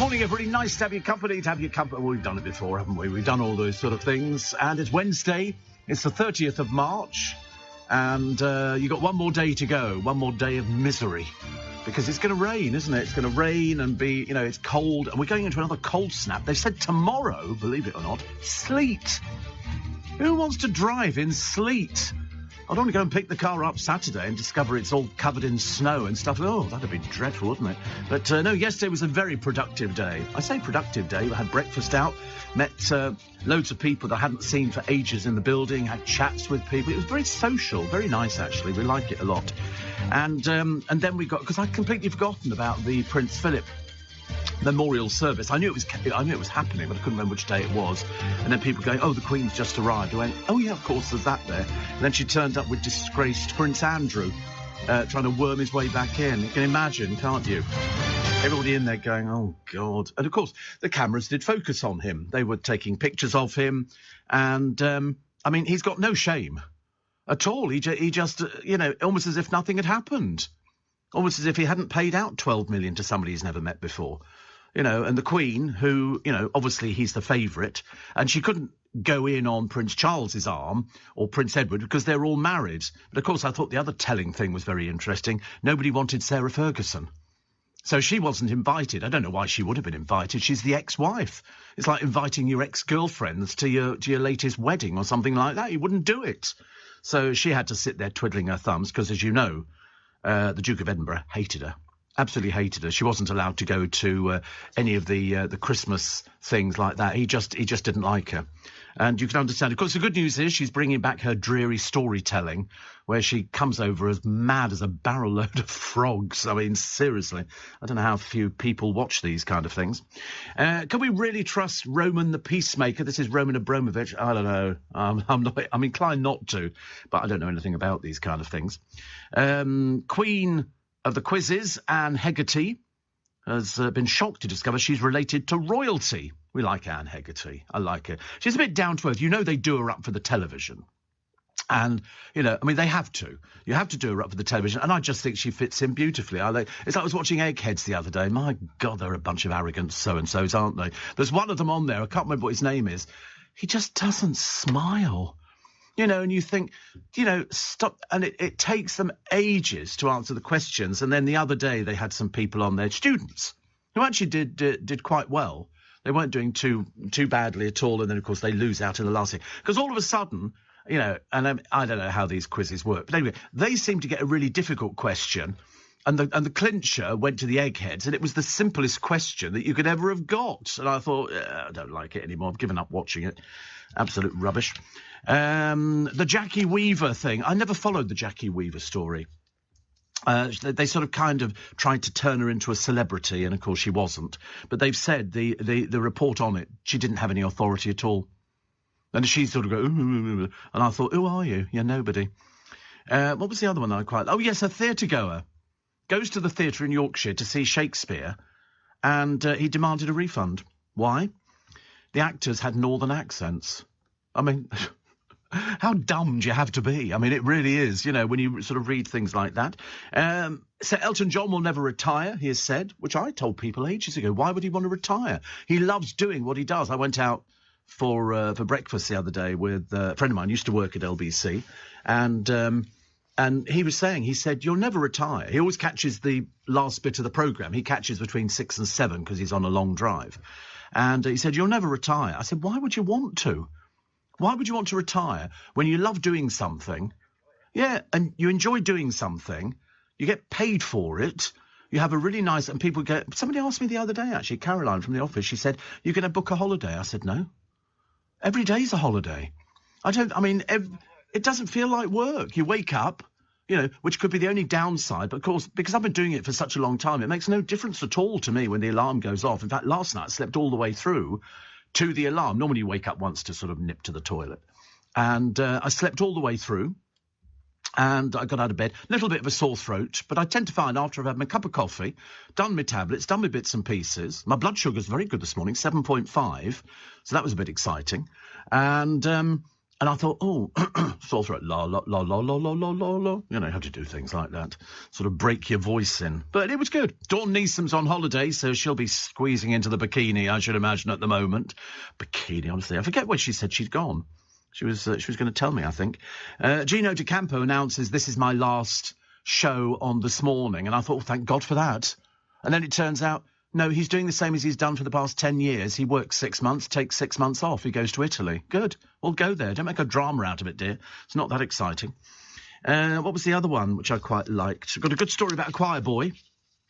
Morning, everybody. Nice to have your company. Well, we've done it before, haven't we? We've done all those sort of things. And it's Wednesday. It's the 30th of March. And you've got one more day to go. One more day of misery. Because it's going to rain, isn't it? It's going to rain and be, it's cold. And we're going into another cold snap. They said tomorrow, believe it or not, sleet. Who wants to drive in sleet? I don't want to go and pick the car up Saturday and discover it's all covered in snow and stuff. Oh, that'd be dreadful, wouldn't it? But no, yesterday was a very productive day. I say productive day. I had breakfast out, met loads of people that I hadn't seen for ages in the building, had chats with people. It was very social, very nice, actually. We like it a lot. And then we got, because I'd completely forgotten about the Prince Philip memorial service. I knew it was happening, but I couldn't remember which day it was. And then people going, oh, the Queen's just arrived. I went, oh yeah, of course, there's that there. And then she turned up with disgraced Prince Andrew trying to worm his way back in. You can imagine, can't you? Everybody in there going, oh God. And of course, the cameras did focus on him. They were taking pictures of him. And he's got no shame at all. He just, almost as if nothing had happened. Almost as if he hadn't paid out 12 million to somebody he's never met before. And the Queen, who, obviously he's the favourite, and she couldn't go in on Prince Charles's arm or Prince Edward because they're all married. But of course, I thought the other telling thing was very interesting. Nobody wanted Sarah Ferguson. So she wasn't invited. I don't know why she would have been invited. She's the ex-wife. It's like inviting your ex-girlfriends to your latest wedding or something like that. You wouldn't do it. So she had to sit there twiddling her thumbs because, as you know, the Duke of Edinburgh hated her. Absolutely hated her. She wasn't allowed to go to any of the Christmas things like that. He just didn't like her. And you can understand. Of course, the good news is she's bringing back her dreary storytelling, where she comes over as mad as a barrel load of frogs. I mean, seriously. I don't know how few people watch these kind of things. Can we really trust Roman the Peacemaker? This is Roman Abramovich. I don't know. I'm inclined not to, but I don't know anything about these kind of things. Queen of the Quizzes, Anne Hegarty, has been shocked to discover she's related to royalty. We like Anne Hegarty. I like her. She's a bit down to earth. They do her up for the television. And, they have to. You have to do her up for the television. And I just think she fits in beautifully. It's like I was watching Eggheads the other day. My God, they're a bunch of arrogant so-and-sos, aren't they? There's one of them on there. I can't remember what his name is. He just doesn't smile. And you think, stop. And it takes them ages to answer the questions. And then the other day they had some people on there, students, who actually did quite well. They weren't doing too badly at all. And then, of course, they lose out in the last thing. Because all of a sudden, and I don't know how these quizzes work. But anyway, they seem to get a really difficult question. And the clincher went to the Eggheads. And it was the simplest question that you could ever have got. And I thought, I don't like it anymore. I've given up watching it. Absolute rubbish. The Jackie Weaver thing. I never followed the Jackie Weaver story. They sort of kind of tried to turn her into a celebrity, and of course she wasn't. But they've said the report on it, she didn't have any authority at all. And she sort of go, and I thought, who are you? You're nobody. What was the other one that I quite... Oh, yes, a theatre goer. Goes to the theatre in Yorkshire to see Shakespeare, and he demanded a refund. Why? The actors had northern accents. I mean... How dumb do you have to be? I mean, it really is, when you sort of read things like that. So Elton John will never retire, he has said, which I told people ages ago. Why would he want to retire? He loves doing what he does. I went out for breakfast the other day with a friend of mine, used to work at LBC, and he was saying, he said, you'll never retire. He always catches the last bit of the programme. He catches between 6 and 7 because he's on a long drive. And he said, you'll never retire. I said, why would you want to? Why would you want to retire when you love doing something? Yeah, and you enjoy doing something. You get paid for it. You have a really nice... And people get... Somebody asked me the other day, actually, Caroline from the office. She said, you're going to book a holiday. I said, no. Every day's a holiday. It doesn't feel like work. You wake up, which could be the only downside. But, of course, because I've been doing it for such a long time, it makes no difference at all to me when the alarm goes off. In fact, last night I slept all the way through to the alarm. Normally you wake up once to sort of nip to the toilet. And I slept all the way through. And I got out of bed. A little bit of a sore throat. But I tend to find after I've had my cup of coffee, done my tablets, done my bits and pieces. My blood sugar's very good this morning, 7.5. So that was a bit exciting. And And I thought, oh, sore throat, la, la, la, la, la, la, la, la, la. You know, you have to do things like that. Sort of break your voice in. But it was good. Dawn Neesom's on holiday, so she'll be squeezing into the bikini, I should imagine, at the moment. Bikini, honestly. I forget where she said she'd gone. She was going to tell me, I think. Gino D'Acampo announces, this is my last show on This Morning. And I thought, well, thank God for that. And then it turns out, no, he's doing the same as he's done for the past 10 years. He works 6 months, takes 6 months off. He goes to Italy. Good. Well, go there. Don't make a drama out of it, dear. It's not that exciting. What was the other one, which I quite liked? I've got a good story about a choir boy,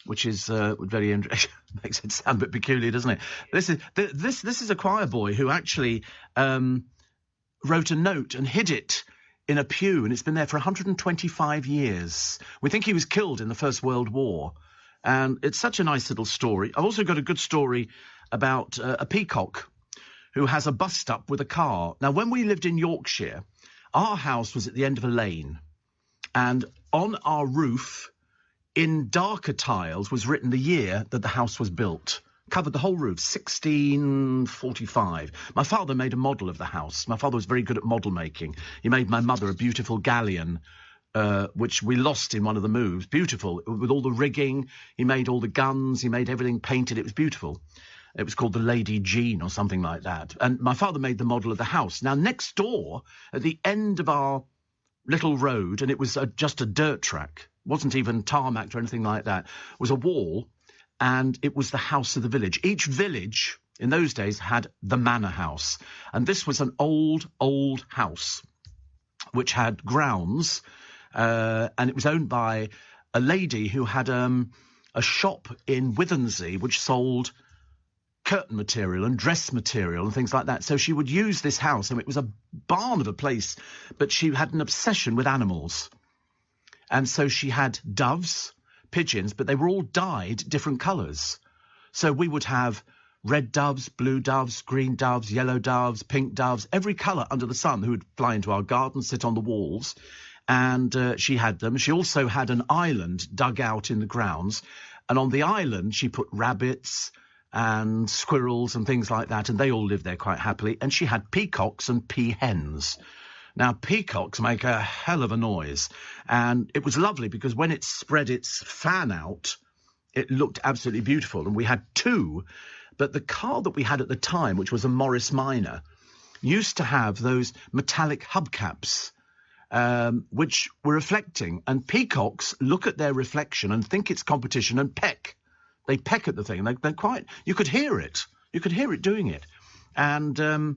which is very interesting. Makes it sound a bit peculiar, doesn't it? This is a choir boy who actually wrote a note and hid it in a pew, and it's been there for 125 years. We think he was killed in the First World War. And it's such a nice little story. I've also got a good story about a peacock who has a bust-up with a car. Now, when we lived in Yorkshire, our house was at the end of a lane. And on our roof, in darker tiles, was written the year that the house was built. Covered the whole roof, 1645. My father made a model of the house. My father was very good at model making. He made my mother a beautiful galleon, which we lost in one of the moves. Beautiful, with all the rigging. He made all the guns. He made everything painted. It was beautiful. It was called the Lady Jean or something like that. And my father made the model of the house. Now, next door, at the end of our little road, and it was just a dirt track, wasn't even tarmacked or anything like that, was a wall, and it was the house of the village. Each village in those days had the manor house. And this was an old house which had grounds. And it was owned by a lady who had a shop in Withensea which sold curtain material and dress material and things like that. So she would use this house, and it was a barn of a place, but she had an obsession with animals. And so she had doves, pigeons, but they were all dyed different colours. So we would have red doves, blue doves, green doves, yellow doves, pink doves, every colour under the sun, who would fly into our garden, sit on the walls. And she had them. She also had an island dug out in the grounds. And on the island, she put rabbits and squirrels and things like that. And they all lived there quite happily. And she had peacocks and peahens. Now, peacocks make a hell of a noise. And it was lovely because when it spread its fan out, it looked absolutely beautiful. And we had two. But the car that we had at the time, which was a Morris Minor, used to have those metallic hubcaps, which were reflecting, and peacocks look at their reflection and think it's competition and peck. They peck at the thing. They're quite. You could hear it. You could hear it doing it, and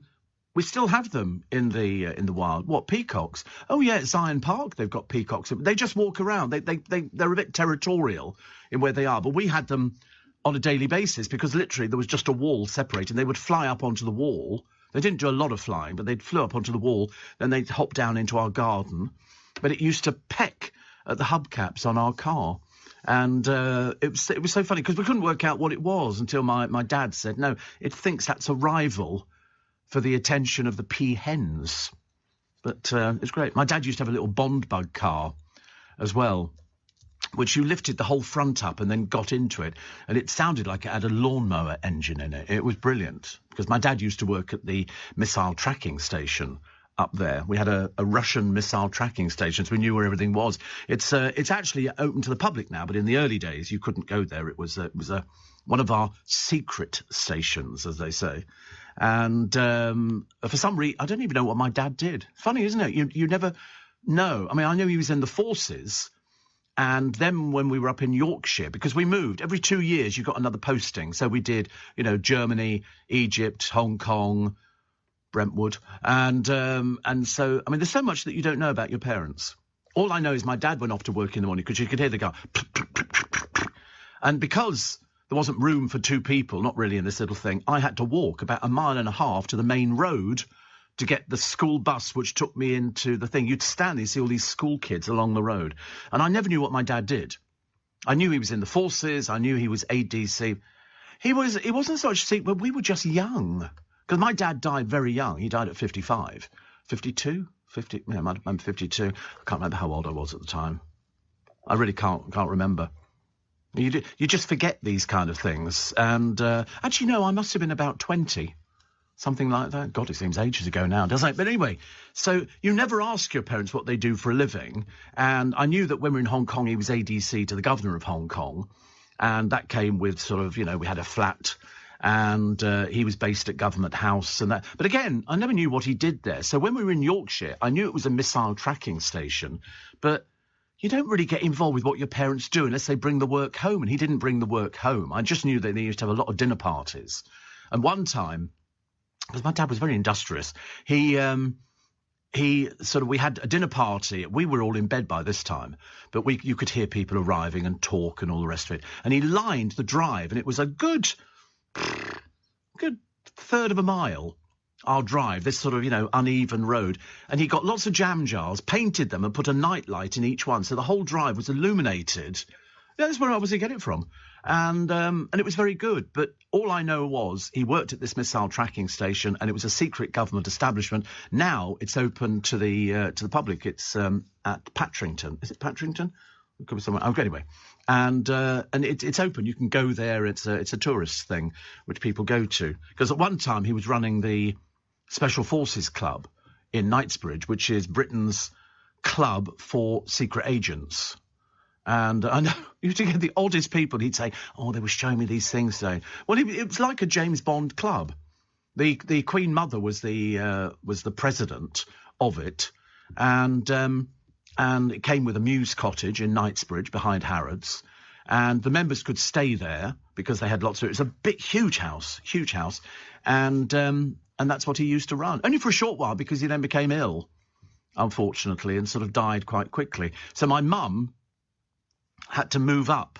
we still have them in the wild. What, peacocks? Oh yeah, at Zion Park they've got peacocks. They just walk around. They're a bit territorial in where they are, but we had them on a daily basis because literally there was just a wall separating. They would fly up onto the wall. They didn't do a lot of flying, but they'd flew up onto the wall, then they'd hop down into our garden. But it used to peck at the hubcaps on our car. And it was so funny because we couldn't work out what it was until my dad said, no, it thinks that's a rival for the attention of the peahens. But it's great. My dad used to have a little Bond bug car as well, which you lifted the whole front up and then got into it, and it sounded like it had a lawnmower engine in it. It was brilliant, because my dad used to work at the missile tracking station up there. We had a Russian missile tracking station, so we knew where everything was. It's actually open to the public now, but in the early days you couldn't go there. It was one of our secret stations, as they say. And for some reason, I don't even know what my dad did. Funny, isn't it? You never know. I mean, I know he was in the forces. And then when we were up in Yorkshire, because we moved, every 2 years you got another posting. So we did, Germany, Egypt, Hong Kong, Brentwood. And so, I mean, there's so much that you don't know about your parents. All I know is my dad went off to work in the morning because you could hear the guy. And because there wasn't room for two people, not really in this little thing, I had to walk about 1.5 miles to the main road to get the school bus, which took me into the thing. You'd stand and see all these school kids along the road. And I never knew what my dad did. I knew he was in the forces. I knew he was ADC. He wasn't so much, but we were just young. Because my dad died very young. He died at 55. 52? 50? Yeah, I'm 52. I can't remember how old I was at the time. I really can't remember. You just forget these kind of things. And actually, no, I must have been about 20. Something like that. God, it seems ages ago now, doesn't it? But anyway, so you never ask your parents what they do for a living. And I knew that when we were in Hong Kong, he was ADC to the governor of Hong Kong. And that came with sort of, we had a flat, and he was based at Government House and that. But again, I never knew what he did there. So when we were in Yorkshire, I knew it was a missile tracking station, but you don't really get involved with what your parents do unless they bring the work home. And he didn't bring the work home. I just knew that they used to have a lot of dinner parties. And one time, because my dad was very industrious, we had a dinner party. We were all in bed by this time, but you could hear people arriving and talk and all the rest of it. And he lined the drive, and it was a good third of a mile, our drive, this sort of, uneven road. And he got lots of jam jars, painted them, and put a night light in each one, so the whole drive was illuminated. That's where I obviously get it from. And it was very good. But all I know was he worked at this missile tracking station, and it was a secret government establishment. Now it's open to the public. It's at Patrington. Is it Patrington? It could be somewhere. Okay, anyway. And it's open. You can go there. It's a tourist thing which people go to. Because at one time he was running the Special Forces Club in Knightsbridge, which is Britain's club for secret agents. And I know you used to get the oddest people. He'd say, "Oh, they were showing me these things today." Well, it was like a James Bond club. The Queen Mother was the president of it, and it came with a Mews cottage in Knightsbridge behind Harrods, and the members could stay there because they had lots of. It was a big, huge house, and that's what he used to run. Only for a short while because he then became ill, unfortunately, and sort of died quite quickly. So my mum had to move up.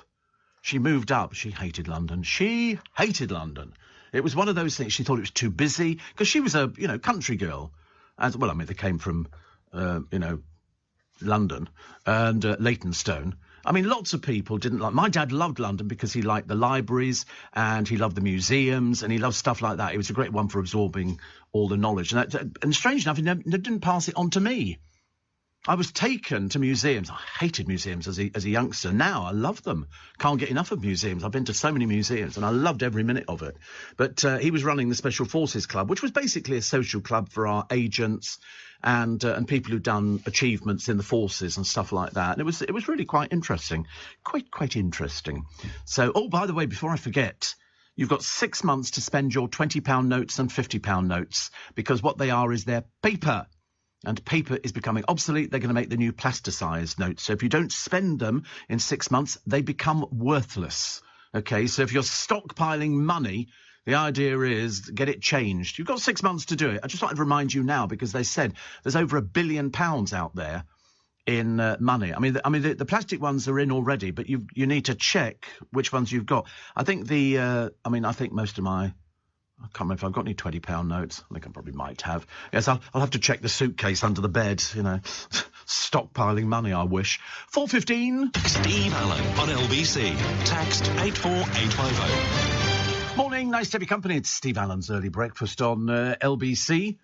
She moved up. She hated London. It was one of those things. She thought it was too busy because she was a, country girl. They came from, London and Leytonstone. Lots of people didn't like. My dad loved London because he liked the libraries and he loved the museums and he loved stuff like that. It was a great one for absorbing all the knowledge. And strange enough, he didn't pass it on to me. I was taken to museums. I hated museums as a youngster. Now I love them. Can't get enough of museums. I've been to so many museums and I loved every minute of it. But he was running the Special Forces Club, which was basically a social club for our agents and people who'd done achievements in the forces and stuff like that. And it was really quite interesting. Quite interesting. So, by the way, before I forget, you've got 6 months to spend your £20 notes and £50 notes because what they are is they're paper. And paper is becoming obsolete. They're going to make the new plasticised notes. So if you don't spend them in 6 months, they become worthless. OK, so if you're stockpiling money, the idea is get it changed. You've got 6 months to do it. I just wanted to remind you now because they said there's over £1 billion out there in money. The plastic ones are in already, but you need to check which ones you've got. I think I think most of my... I can't remember if I've got any £20 notes. I think I probably might have. Yes, I'll have to check the suitcase under the bed, Stockpiling money, I wish. 4:15. Steve Allen on LBC. Text 84850. Morning, nice to have your company. It's Steve Allen's Early Breakfast on LBC.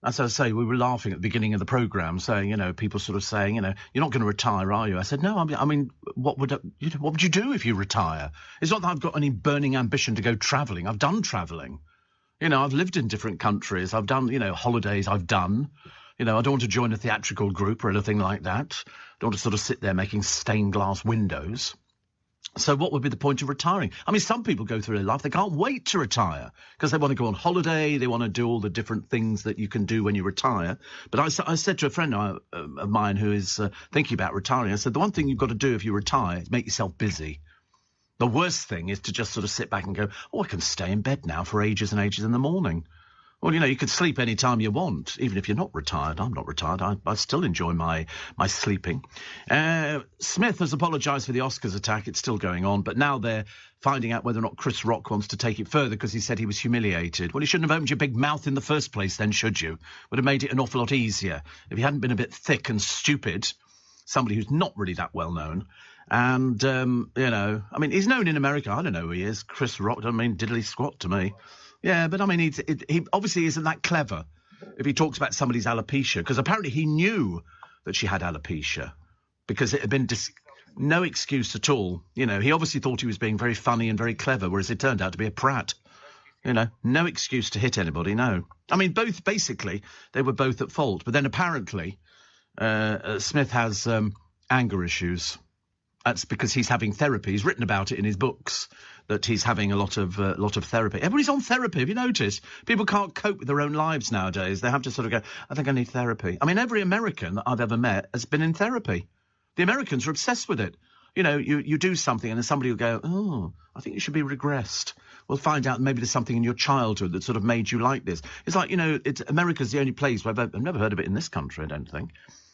As I say, we were laughing at the beginning of the programme, saying, people sort of saying, you're not going to retire, are you? I said, no, what would you do if you retire? It's not that I've got any burning ambition to go travelling. I've done travelling. I've lived in different countries. I've done, holidays I've done. I don't want to join a theatrical group or anything like that. I don't want to sort of sit there making stained glass windows. So what would be the point of retiring? Some people go through their life, they can't wait to retire because they want to go on holiday, they want to do all the different things that you can do when you retire. But I said to a friend of mine who is thinking about retiring, I said, the one thing you've got to do if you retire is make yourself busy. The worst thing is to just sort of sit back and go, I can stay in bed now for ages and ages in the morning. Well, you could sleep any time you want, even if you're not retired. I'm not retired. I still enjoy my sleeping. Smith has apologised for the Oscars attack. It's still going on. But now they're finding out whether or not Chris Rock wants to take it further because he said he was humiliated. Well, you shouldn't have opened your big mouth in the first place then, should you? Would have made it an awful lot easier. If you hadn't been a bit thick and stupid, somebody who's not really that well known. And, he's known in America. I don't know who he is. Chris Rock doesn't mean diddly squat to me. Yeah, but he obviously isn't that clever if he talks about somebody's alopecia, because apparently he knew that she had alopecia because it had been no excuse at all. He obviously thought he was being very funny and very clever, whereas it turned out to be a prat. No excuse to hit anybody, no. I mean, they were both at fault. But then apparently Smith has anger issues. That's because he's having therapy. He's written about it in his books, that he's having a lot of therapy. Everybody's on therapy, have you noticed? People can't cope with their own lives nowadays. They have to sort of go, I think I need therapy. I mean, every American that I've ever met has been in therapy. The Americans are obsessed with it. You do something and then somebody will go, oh, I think you should be regressed. We'll find out maybe there's something in your childhood that sort of made you like this. It's like, America's the only place where I've never heard of it in this country, I don't think,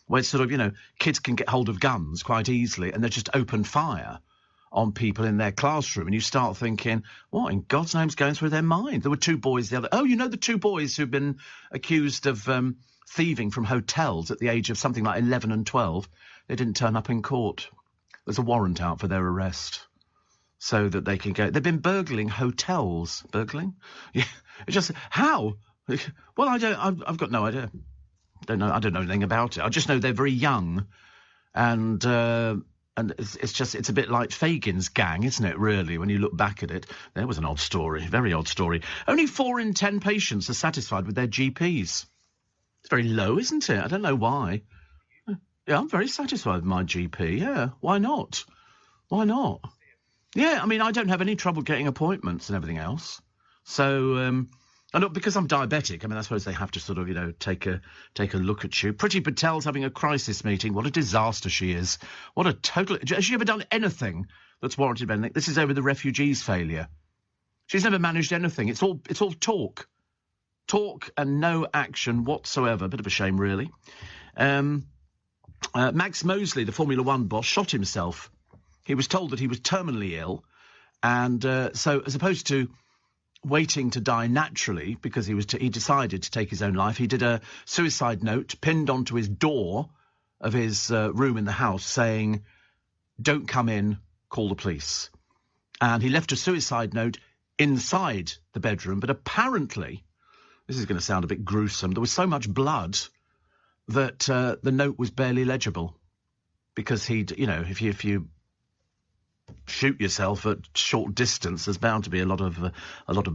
where sort of, kids can get hold of guns quite easily and they just open fire on people in their classroom. And you start thinking, what in God's name's going through their mind? There were two boys the two boys who've been accused of thieving from hotels at the age of something like 11 and 12. They didn't turn up in court. There's a warrant out for their arrest so that they can go. They've been burgling hotels. Burgling? Yeah. It's just, how? Well, I've got no idea. I don't know anything about it. I just know they're very young, and it's a bit like Fagin's gang, isn't it, really, when you look back at it? There was an odd story, very odd story. Only 4 in 10 patients are satisfied with their GPs. It's very low, isn't it? I don't know why. Yeah, I'm very satisfied with my GP, yeah. Why not? Why not? Yeah, I mean, I don't have any trouble getting appointments and everything else. So, and look, because I'm diabetic, I mean, I suppose they have to sort of, take a look at you. Priti Patel's having a crisis meeting. What a disaster she is. What a total... Has she ever done anything that's warranted anything? This is over the refugees' failure. She's never managed anything. It's all talk. Talk and no action whatsoever. Bit of a shame, really. Max Mosley, the Formula One boss, shot himself. He was told that he was terminally ill, and so as opposed to waiting to die naturally, because he decided to take his own life, he did a suicide note pinned onto his door of his room in the house saying, "Don't come in, call the police." And he left a suicide note inside the bedroom, but apparently, this is going to sound a bit gruesome, there was so much blood that the note was barely legible, because if you shoot yourself at short distance, there's bound to be a lot of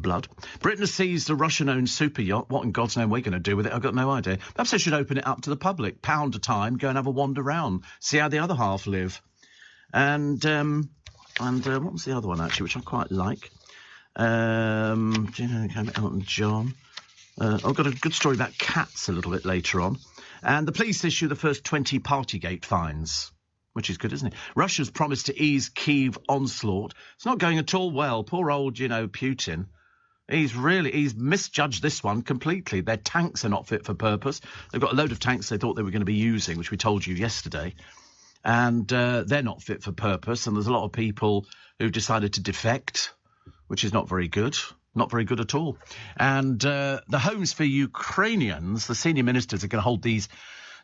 blood. Britain has seized a Russian-owned super yacht. What in God's name are we going to do with it? I've got no idea. Perhaps they should open it up to the public. £1 a time, go and have a wander round, see how the other half live. And what was the other one, actually, which I quite like? Elton John. I've got a good story about cats a little bit later on. And the police issue the first 20 Partygate fines, which is good, isn't it? Russia's promised to ease Kyiv onslaught. It's not going at all well. Poor old, Putin. He's misjudged this one completely. Their tanks are not fit for purpose. They've got a load of tanks they thought they were going to be using, which we told you yesterday. And they're not fit for purpose. And there's a lot of people who've decided to defect, which is not very good. Not very good at all. And the Homes for Ukrainians, the senior ministers are going to hold these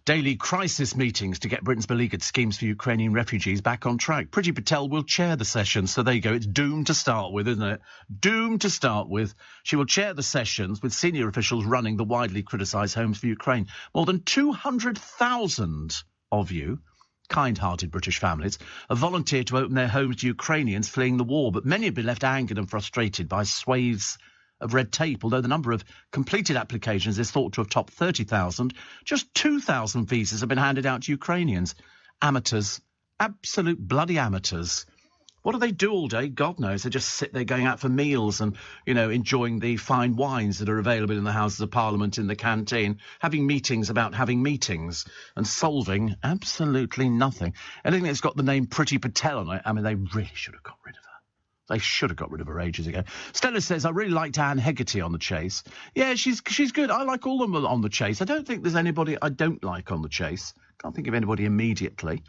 daily crisis meetings to get Britain's beleaguered schemes for Ukrainian refugees back on track. Priti Patel will chair the sessions, so there you go. It's doomed to start with, isn't it? Doomed to start with. She will chair the sessions with senior officials running the widely criticised Homes for Ukraine. More than 200,000 of you, kind-hearted British families, have volunteered to open their homes to Ukrainians fleeing the war, but many have been left angered and frustrated by swathes of red tape. Although the number of completed applications is thought to have topped 30,000, just 2,000 visas have been handed out to Ukrainians. Amateurs. Absolute bloody amateurs. What do they do all day? God knows. They just sit there going out for meals and, enjoying the fine wines that are available in the Houses of Parliament, in the canteen, having meetings about having meetings and solving absolutely nothing. Anything that's got the name Priti Patel on it, I mean, they really should have got rid of her. They should have got rid of her ages ago. Stella says, I really liked Anne Hegarty on The Chase. Yeah, she's good. I like all of them on The Chase. I don't think there's anybody I don't like on The Chase. Can't think of anybody immediately.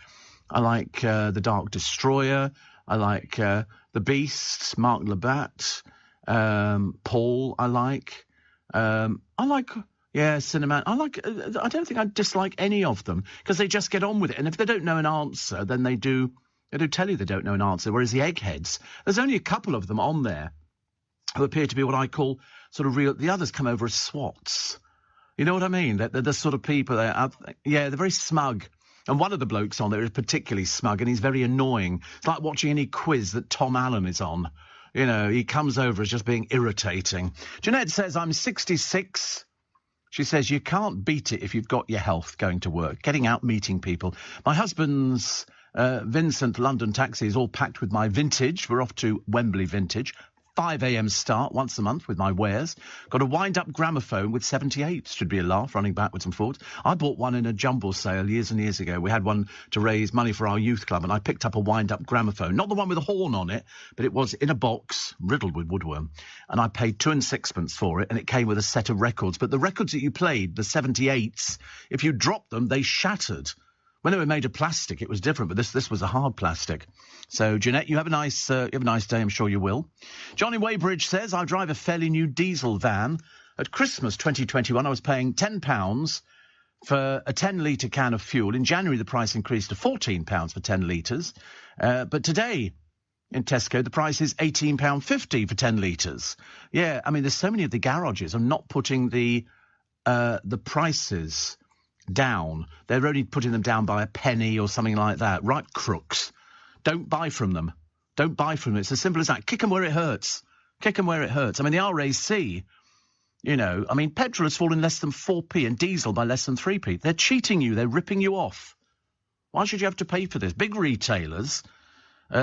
I like The Dark Destroyer. I like The Beast, Mark Labatt, Paul. I like Cinnamon. I don't think I dislike any of them, because they just get on with it. And if they don't know an answer, then they do tell you they don't know an answer. Whereas the eggheads, there's only a couple of them on there who appear to be what I call sort of real. The others come over as swats. You know what I mean? They're the sort of people. They're very smug. And one of the blokes on there is particularly smug, and he's very annoying. It's like watching any quiz that Tom Allen is on. You know, he comes over as just being irritating. Jeanette says, I'm 66. She says, you can't beat it if you've got your health going to work, getting out, meeting people. My husband's Vincent London taxi is all packed with my vintage. We're off to Wembley Vintage. 5 a.m. start once a month with my wares. Got a wind-up gramophone with 78s. Should be a laugh, running backwards and forwards. I bought one in a jumble sale years and years ago. We had one to raise money for our youth club, and I picked up a wind-up gramophone. Not the one with a horn on it, but it was in a box, riddled with woodworm. And I paid 2 and 6pence for it, and it came with a set of records. But the records that you played, the 78s, if you dropped them, they shattered. When they were made of plastic, it was different, but this was a hard plastic. So, Jeanette, you have a nice day. I'm sure you will. Johnny Weybridge says, I drive a fairly new diesel van. At Christmas 2021, I was paying £10 for a 10-litre can of fuel. In January, the price increased to £14 for 10 litres. But today, in Tesco, the price is £18.50 for 10 litres. Yeah, I mean, there's so many of the garages are not putting the prices down. They're only putting them down by a penny or something like that. Right, crooks. Don't buy from them. Don't buy from them. It's as simple as that. Kick them where it hurts. Kick them where it hurts. I mean, the RAC, you know, I mean, petrol has fallen less than 4p and diesel by less than 3p. They're cheating you. They're ripping you off. Why should you have to pay for this? Big retailers,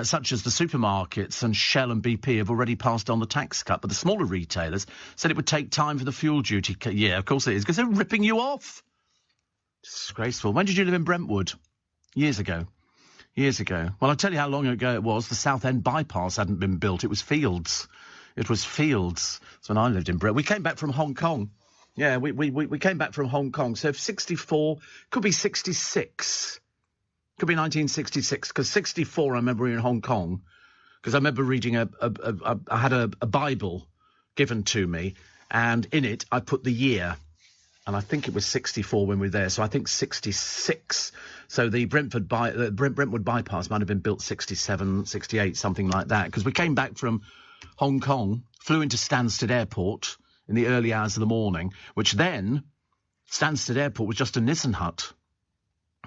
such as the supermarkets and Shell and BP, have already passed on the tax cut, but the smaller retailers said it would take time for the fuel duty cut. Yeah, of course it is, because they're ripping you off. Disgraceful. When did you live in Brentwood? Years ago. Well, I'll tell you how long ago it was. The Southend bypass hadn't been built. It was fields. That's when I lived in Brentwood. We came back from Hong Kong. Yeah, we came back from Hong Kong. So 64, could be 66. Could be 1966, because 64 I remember we were in Hong Kong. Because I remember reading I had a Bible given to me, and in it I put the year. And I think it was 64 when we were there, so I think 66. So the Brentwood bypass might have been built 67, 68, something like that. Because we came back from Hong Kong, flew into Stansted Airport in the early hours of the morning, which then, Stansted Airport was just a Nissan hut.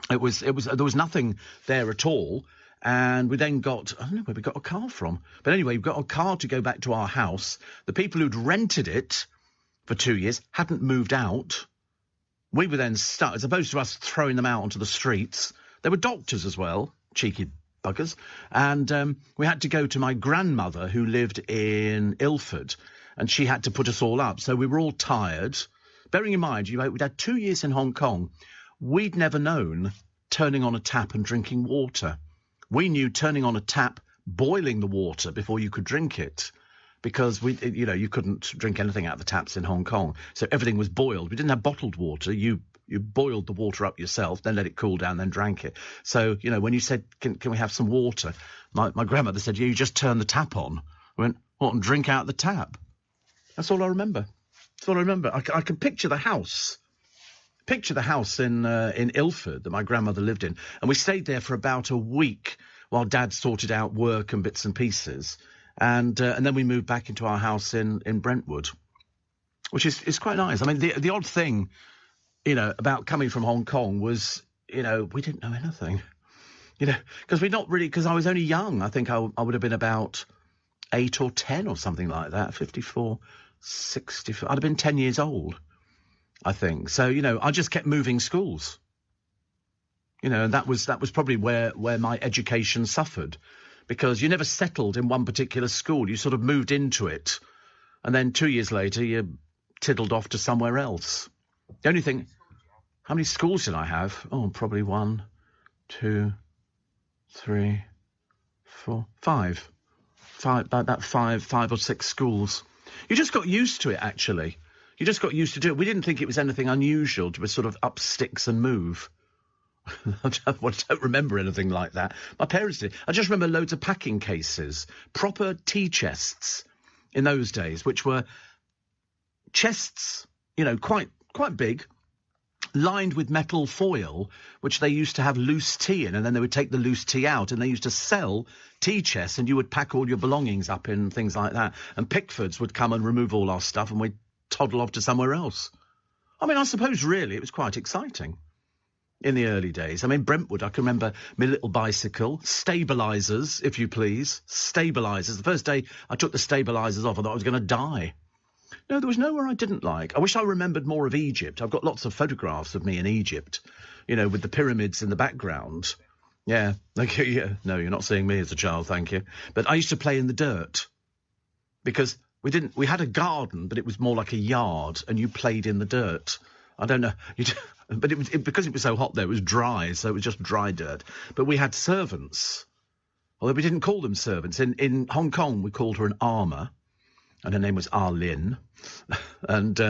There was nothing there at all. And we then got, I don't know where we got a car from. But anyway, we got a car to go back to our house. The people who'd rented it for 2 years hadn't moved out. We were then stuck, as opposed to us throwing them out onto the streets. There were doctors as well, cheeky buggers. And we had to go to my grandmother, who lived in Ilford, and she had to put us all up. So we were all tired. Bearing in mind, we'd had 2 years in Hong Kong. We'd never known turning on a tap and drinking water. We knew turning on a tap, boiling the water before you could drink it. Because you couldn't drink anything out of the taps in Hong Kong. So everything was boiled. We didn't have bottled water. You boiled the water up yourself, then let it cool down, then drank it. So, when you said, can we have some water? My grandmother said, yeah, you just turn the tap on. I went, what, and drink out the tap? That's all I remember. I can picture the house. Picture the house in Ilford that my grandmother lived in. And we stayed there for about a week while Dad sorted out work and bits and pieces. And then we moved back into our house in Brentwood, which is quite nice. I mean, the odd thing, about coming from Hong Kong was, we didn't know anything, because I was only young. I think I would have been about 8 or 10 or something like that, 54, 64. I'd have been 10 years old, I think. So, I just kept moving schools. And that was probably where my education suffered. Because you never settled in one particular school. You sort of moved into it. And then 2 years later, you tiddled off to somewhere else. The only thing... How many schools did I have? Oh, probably 1, 2, 3, 4, 5. About five or six schools. You just got used to it, actually. You just got used to it. We didn't think it was anything unusual to sort of up sticks and move. I don't remember anything like that. My parents did. I just remember loads of packing cases, proper tea chests in those days, which were chests, quite big, lined with metal foil, which they used to have loose tea in, and then they would take the loose tea out, and they used to sell tea chests, and you would pack all your belongings up in things like that. And Pickfords would come and remove all our stuff, and we'd toddle off to somewhere else. I mean, I suppose really it was quite exciting. in the early days. I mean, Brentwood, I can remember my little bicycle, stabilisers, if you please, stabilisers. The first day I took the stabilisers off, I thought I was going to die. No, there was nowhere I didn't like. I wish I remembered more of Egypt. I've got lots of photographs of me in Egypt, you know, with the pyramids in the background. Yeah, okay, yeah. No, you're not seeing me as a child, thank you. But I used to play in the dirt because we had a garden, but it was more like a yard, and you played in the dirt. I don't know, but because it was so hot there, it was dry, so it was just dry dirt. But we had servants, although we didn't call them servants. In Hong Kong, we called her an armour, and her name was Arlene, and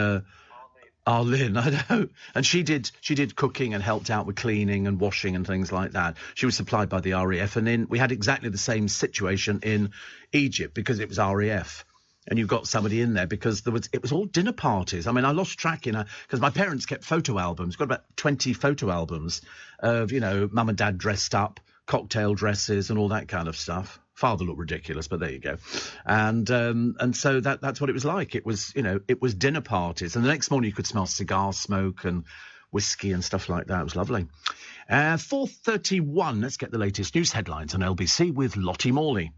Arlene, I know, and she did cooking and helped out with cleaning and washing and things like that. She was supplied by the RAF, and we had exactly the same situation in Egypt because it was RAF. And you got somebody in there because it was all dinner parties. I mean, I lost track because my parents kept photo albums. Got about 20 photo albums of, you know, mum and dad dressed up, cocktail dresses and all that kind of stuff. Father looked ridiculous, but there you go. And so that's what it was like. It was, you know, it was dinner parties. And the next morning you could smell cigar smoke and whiskey and stuff like that. It was lovely. 4:31. Let's get the latest news headlines on LBC with Lottie Morley.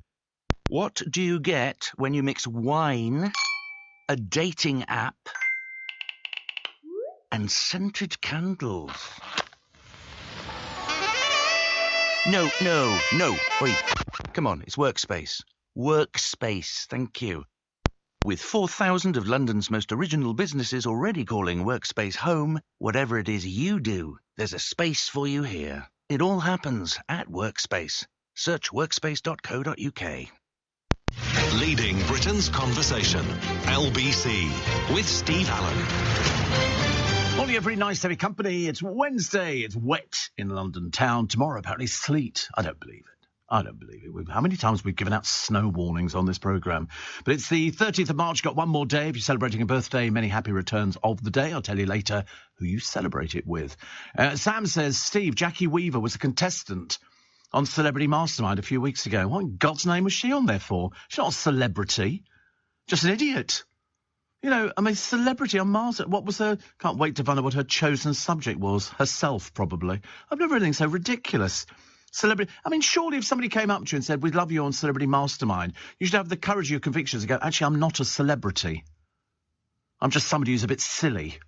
What do you get when you mix wine, a dating app, and scented candles? No. Wait. Come on, it's Workspace. Workspace, thank you. With 4,000 of London's most original businesses already calling Workspace home, whatever it is you do, there's a space for you here. It all happens at Workspace. Search workspace.co.uk. Leading Britain's conversation. LBC with Steve Allen. Morning, every nice to have your company. It's Wednesday. It's wet in London town. Tomorrow, apparently, sleet. I don't believe it. How many times we've given out snow warnings on this programme? But it's the 30th of March. Got one more day. If you're celebrating a birthday, many happy returns of the day. I'll tell you later who you celebrate it with. Sam says, Steve, Jackie Weaver was a contestant on Celebrity Mastermind a few weeks ago. What in God's name was she on there for? She's not a celebrity. Just an idiot. You know, I mean, celebrity on Mars. What was her... Can't wait to find out what her chosen subject was. Herself, probably. I've never heard anything so ridiculous. Celebrity... I mean, surely if somebody came up to you and said, we'd love you on Celebrity Mastermind, you should have the courage of your convictions and go, actually, I'm not a celebrity. I'm just somebody who's a bit silly.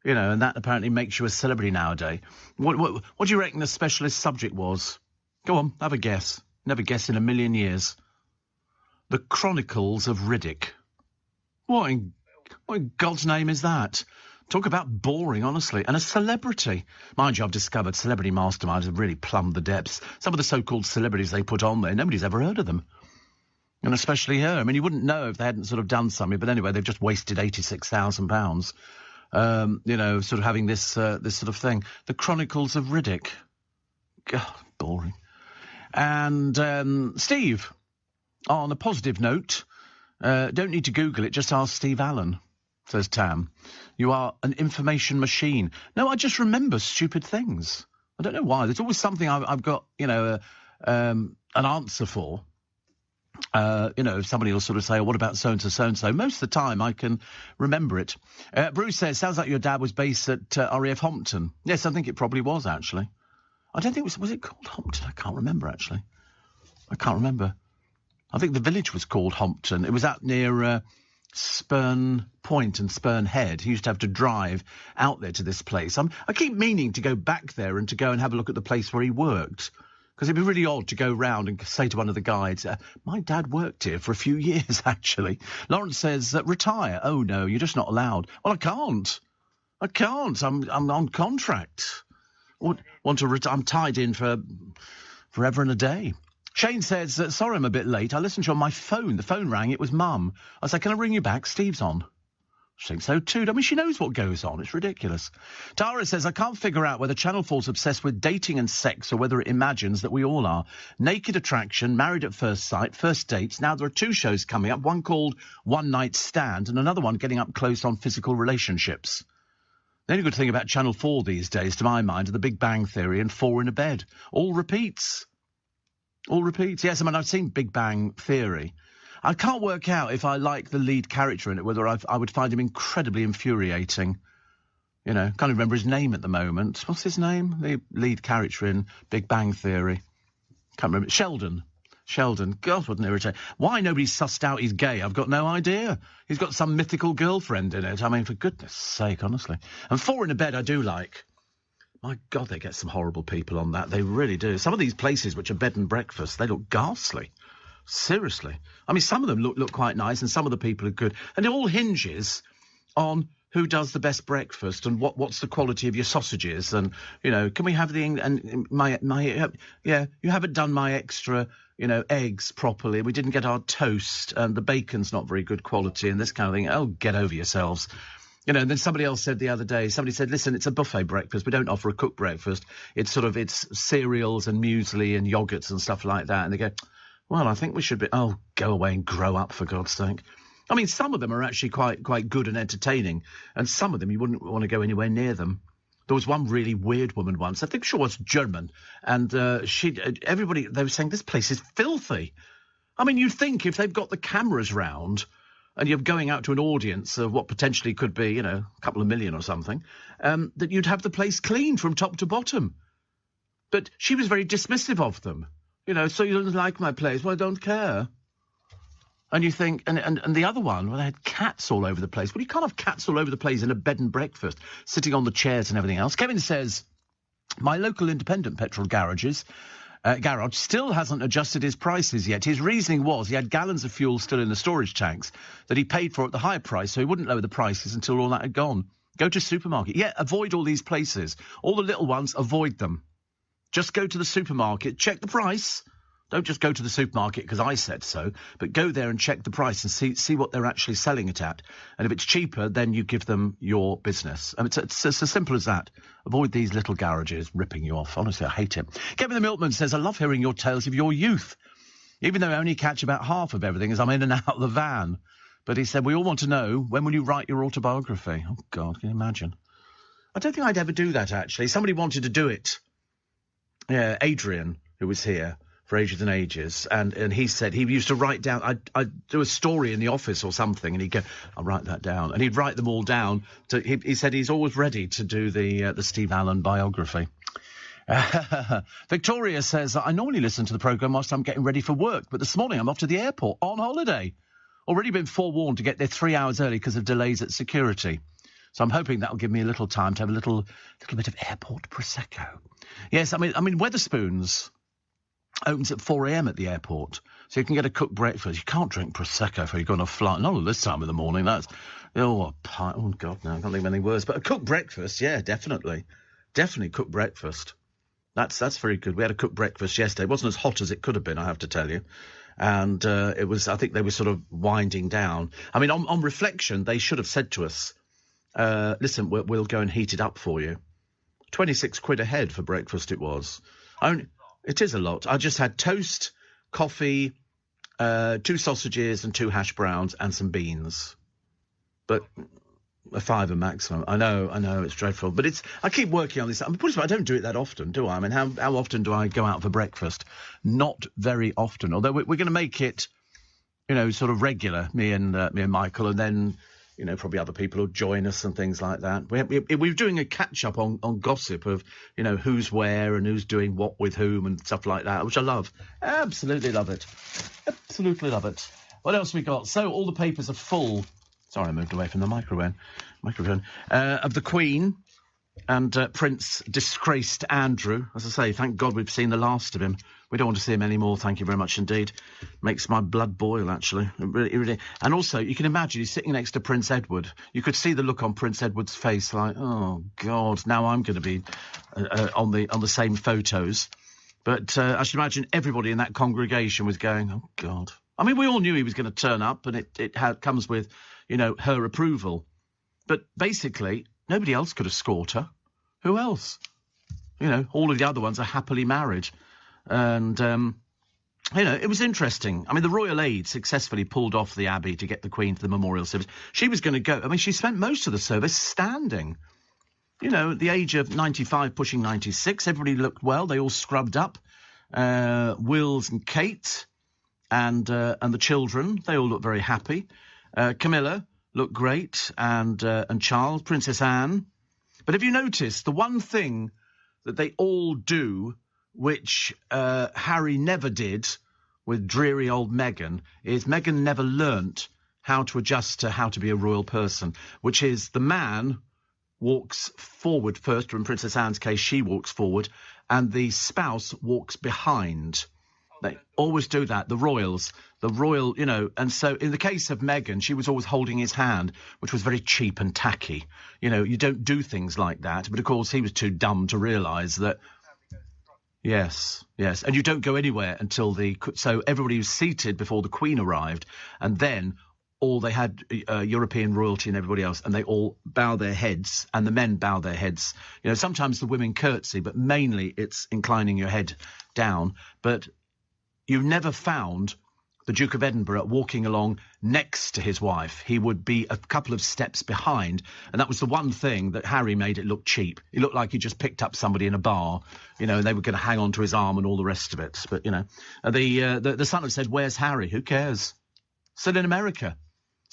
You know, and that apparently makes you a celebrity nowadays. What do you reckon the specialist subject was? Go on, have a guess. Never guess in a million years. The Chronicles of Riddick. What in God's name is that? Talk about boring, honestly. And a celebrity. Mind you, I've discovered Celebrity Masterminds have really plumbed the depths. Some of the so-called celebrities they put on there, nobody's ever heard of them. And especially her. I mean, you wouldn't know if they hadn't sort of done something. But anyway, they've just wasted £86,000. You know, sort of having this sort of thing. The Chronicles of Riddick. God, boring. And Steve, on a positive note, don't need to Google it, just ask Steve Allen, says Tam. You are an information machine. No, I just remember stupid things. I don't know why. There's always something I've got, you know, an answer for. You know, somebody will sort of say, oh, what about so-and-so, so-and-so? Most of the time I can remember it. Bruce says, sounds like your dad was based at RAF Hompton. Yes, I think it probably was, actually. I don't think was it called Hompton? I can't remember, actually. I can't remember. I think the village was called Hompton. It was out near Spurn Point and Spurn Head. He used to have to drive out there to this place. I keep meaning to go back there and to go and have a look at the place where he worked. Because it'd be really odd to go round and say to one of the guides, my dad worked here for a few years, actually. Lawrence says, retire. Oh, no, you're just not allowed. Well, I can't. I'm on contract. I'm tied in for forever and a day. Shane says, sorry I'm a bit late. I listened to you on my phone. The phone rang. It was Mum. I said, can I ring you back? Steve's on. I think so too. I mean, she knows what goes on. It's ridiculous. Tara says, I can't figure out whether Channel 4's obsessed with dating and sex or whether it imagines that we all are. Naked Attraction, Married at First Sight, First Dates. Now there are two shows coming up, one called One Night Stand and another one getting up close on physical relationships. The only good thing about Channel 4 these days, to my mind, are The Big Bang Theory and Four in a Bed. All repeats. All repeats. Yes, I mean, I've seen Big Bang Theory. I can't work out if I like the lead character in it, whether I would find him incredibly infuriating. You know, can't remember his name at the moment. What's his name? The lead character in Big Bang Theory. Can't remember. Sheldon. God, what an irritation. Why nobody's sussed out he's gay, I've got no idea. He's got some mythical girlfriend in it. I mean, for goodness sake, honestly. And Four in a Bed I do like. My God, they get some horrible people on that. They really do. Some of these places which are bed and breakfast, they look ghastly. Seriously. I mean, some of them look quite nice and some of the people are good. And it all hinges on who does the best breakfast and what's the quality of your sausages and, you know, can we have you haven't done my extra, you know, eggs properly. We didn't get our toast and the bacon's not very good quality and this kind of thing. Oh, get over yourselves. You know, and then somebody else said the other day, listen, it's a buffet breakfast. We don't offer a cooked breakfast. It's cereals and muesli and yogurts and stuff like that. And they go, well, I think we should go away and grow up, for God's sake. I mean, some of them are actually quite good and entertaining, and some of them you wouldn't want to go anywhere near them. There was one really weird woman once, I think she was German, and everybody, they were saying, this place is filthy. I mean, you'd think if they've got the cameras round and you're going out to an audience of what potentially could be, you know, a couple of million or something, that you'd have the place clean from top to bottom. But she was very dismissive of them. You know, so you don't like my place? Well, I don't care. And you think, and the other one, well, they had cats all over the place. Well, you can't have cats all over the place in a bed and breakfast, sitting on the chairs and everything else. Kevin says, my local independent petrol garage still hasn't adjusted his prices yet. His reasoning was he had gallons of fuel still in the storage tanks that he paid for at the higher price, so he wouldn't lower the prices until all that had gone. Go to supermarket. Yeah, avoid all these places. All the little ones, avoid them. Just go to the supermarket, check the price. Don't just go to the supermarket because I said so, but go there and check the price and see what they're actually selling it at. And if it's cheaper, then you give them your business. And it's as simple as that. Avoid these little garages ripping you off. Honestly, I hate it. Kevin the Milkman says, I love hearing your tales of your youth, even though I only catch about half of everything as I'm in and out of the van. But he said, we all want to know, when will you write your autobiography? Oh, God, can you imagine? I don't think I'd ever do that, actually. Somebody wanted to do it. Yeah, Adrian, who was here for ages and ages, and he said he used to write down, I'd do a story in the office or something, and he'd go, I'll write that down, and he'd write them all down. He said he's always ready to do the Steve Allen biography. Victoria says, I normally listen to the programme whilst I'm getting ready for work, but this morning I'm off to the airport on holiday. Already been forewarned to get there 3 hours early because of delays at security. So I'm hoping that'll give me a little time to have a little bit of airport Prosecco. Yes, I mean, Wetherspoons opens at 4 a.m. at the airport, so you can get a cooked breakfast. You can't drink Prosecco before you go on a flight. Not at this time of the morning. That's, oh God, no, I can't think of any words. But a cooked breakfast, yeah, definitely cooked breakfast. That's very good. We had a cooked breakfast yesterday. It wasn't as hot as it could have been, I have to tell you. And it was, I think they were sort of winding down. I mean, on reflection, they should have said to us, listen, we'll go and heat it up for you. 26 quid a head for breakfast it was. It is a lot. I just had toast, coffee, 2 sausages and 2 hash browns and some beans. But a £5 maximum. I know, it's dreadful. But I keep working on this. I don't do it that often, do I? I mean, how often do I go out for breakfast? Not very often. Although we're going to make it, you know, sort of regular, me and Michael, and then, you know, probably other people will join us and things like that. We're doing a catch-up on gossip of, you know, who's where and who's doing what with whom and stuff like that, which I love. Absolutely love it. Absolutely love it. What else we got? So all the papers are full. Sorry, I moved away from the microphone. Of the Queen and Prince disgraced Andrew. As I say, thank God we've seen the last of him. We don't want to see him anymore, thank you very much indeed. Makes my blood boil, actually. It really. And also, you can imagine he's sitting next to Prince Edward. You could see the look on Prince Edward's face, like, oh, God, now I'm going to be on the same photos. But I should imagine everybody in that congregation was going, oh, God. I mean, we all knew he was going to turn up, and it comes with, you know, her approval. But basically, nobody else could escort her. Who else? You know, all of the other ones are happily married. And, you know, it was interesting. I mean, the Royal Aid successfully pulled off the Abbey to get the Queen to the memorial service. She was going to go. I mean, she spent most of the service standing. You know, at the age of 95, pushing 96, everybody looked well. They all scrubbed up. Wills and Kate and the children, they all looked very happy. Camilla looked great, and Charles, Princess Anne. But have you noticed the one thing that they all do, which Harry never did with dreary old Meghan, is Meghan never learnt how to adjust to how to be a royal person, which is the man walks forward first, or in Princess Anne's case, she walks forward, and the spouse walks behind. They always do that, the royal, and so in the case of Meghan, she was always holding his hand, which was very cheap and tacky. You don't do things like that, but of course he was too dumb to realise that. Yes, and you don't go anywhere until so everybody was seated before the Queen arrived, and then all they had European royalty and everybody else, and they all bow their heads, and the men bow their heads. Sometimes the women curtsy, but mainly it's inclining your head down. But you never found the Duke of Edinburgh walking along next to his wife. He would be a couple of steps behind, and that was the one thing that Harry made it look cheap. It looked like he just picked up somebody in a bar, and they were going to hang on to his arm and all the rest of it. But, the son have said, "Where's Harry?" Who cares? Still in America.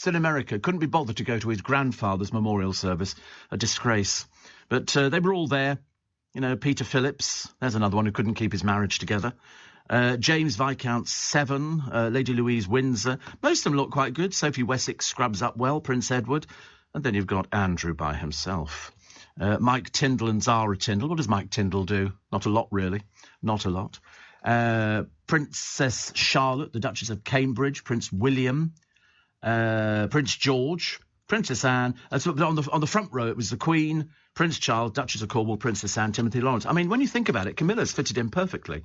Couldn't be bothered to go to his grandfather's memorial service. A disgrace. But they were all there. Peter Phillips, there's another one who couldn't keep his marriage together. James Viscount Severn, Lady Louise Windsor. Most of them look quite good. Sophie Wessex scrubs up well, Prince Edward. And then you've got Andrew by himself. Mike Tyndall and Zara Tyndall. What does Mike Tyndall do? Not a lot, really. Not a lot. Princess Charlotte, the Duchess of Cambridge. Prince William. Prince George, Princess Anne, and so on the front row it was the Queen, Prince Charles, Duchess of Cornwall, Princess Anne, Timothy Lawrence. I mean, when you think about it, Camilla's fitted in perfectly.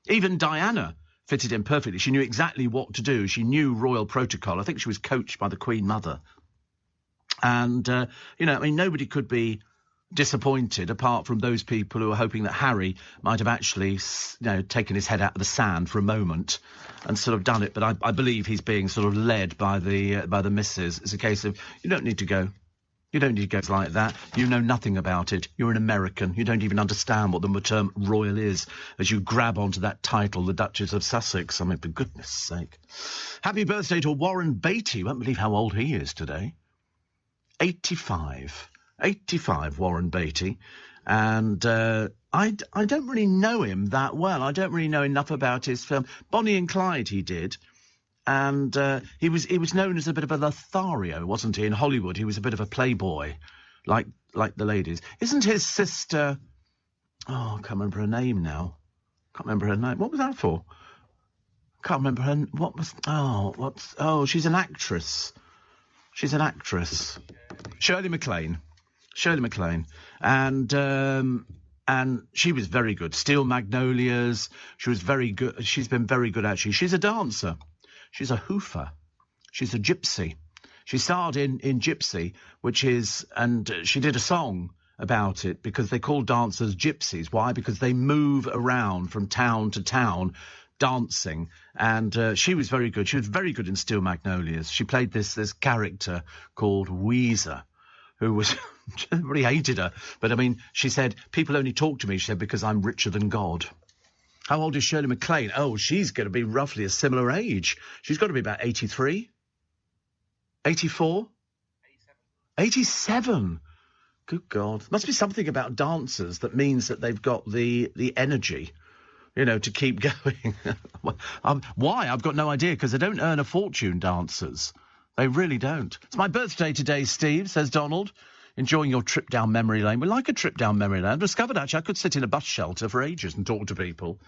Even Diana fitted in perfectly. She knew exactly what to do. She knew royal protocol. I think she was coached by the Queen Mother. And, nobody could be disappointed apart from those people who are hoping that Harry might have actually, taken his head out of the sand for a moment and sort of done it. But I believe he's being sort of led by the missus. It's a case of, you don't need to go. You don't need to go like that. You know nothing about it. You're an American. You don't even understand what the term royal is as you grab onto that title, the Duchess of Sussex. I mean, for goodness sake. Happy birthday to Warren Beatty. You won't believe how old he is today. 85, Warren Beatty. And I don't really know him that well. I don't really know enough about his film. Bonnie and Clyde he did. And he was known as a bit of a Lothario, wasn't he? In Hollywood, he was a bit of a playboy, like the ladies. Isn't his sister... Oh, I can't remember her name now. What was that for? Can't remember her... What was... Oh, she's an actress. Shirley MacLaine. And she was very good. Steel Magnolias. She was very good. She's been very good, actually. She's a dancer. She's a hoofer. She's a gypsy. She starred in Gypsy, and she did a song about it because they call dancers gypsies. Why? Because they move around from town to town dancing. And she was very good. She was very good in Steel Magnolias. She played this character called Weezer, who was... Everybody hated her. But, I mean, she said, people only talk to me, she said, because I'm richer than God. How old is Shirley MacLaine? Oh, she's going to be roughly a similar age. She's got to be about 83? 84? 87. Good God. Must be something about dancers that means that they've got the energy, to keep going. Why? I've got no idea, because they don't earn a fortune, dancers. They really don't. It's my birthday today, Steve, says Donald. Enjoying your trip down memory lane. We like a trip down memory lane. I've discovered, actually, I could sit in a bus shelter for ages and talk to people,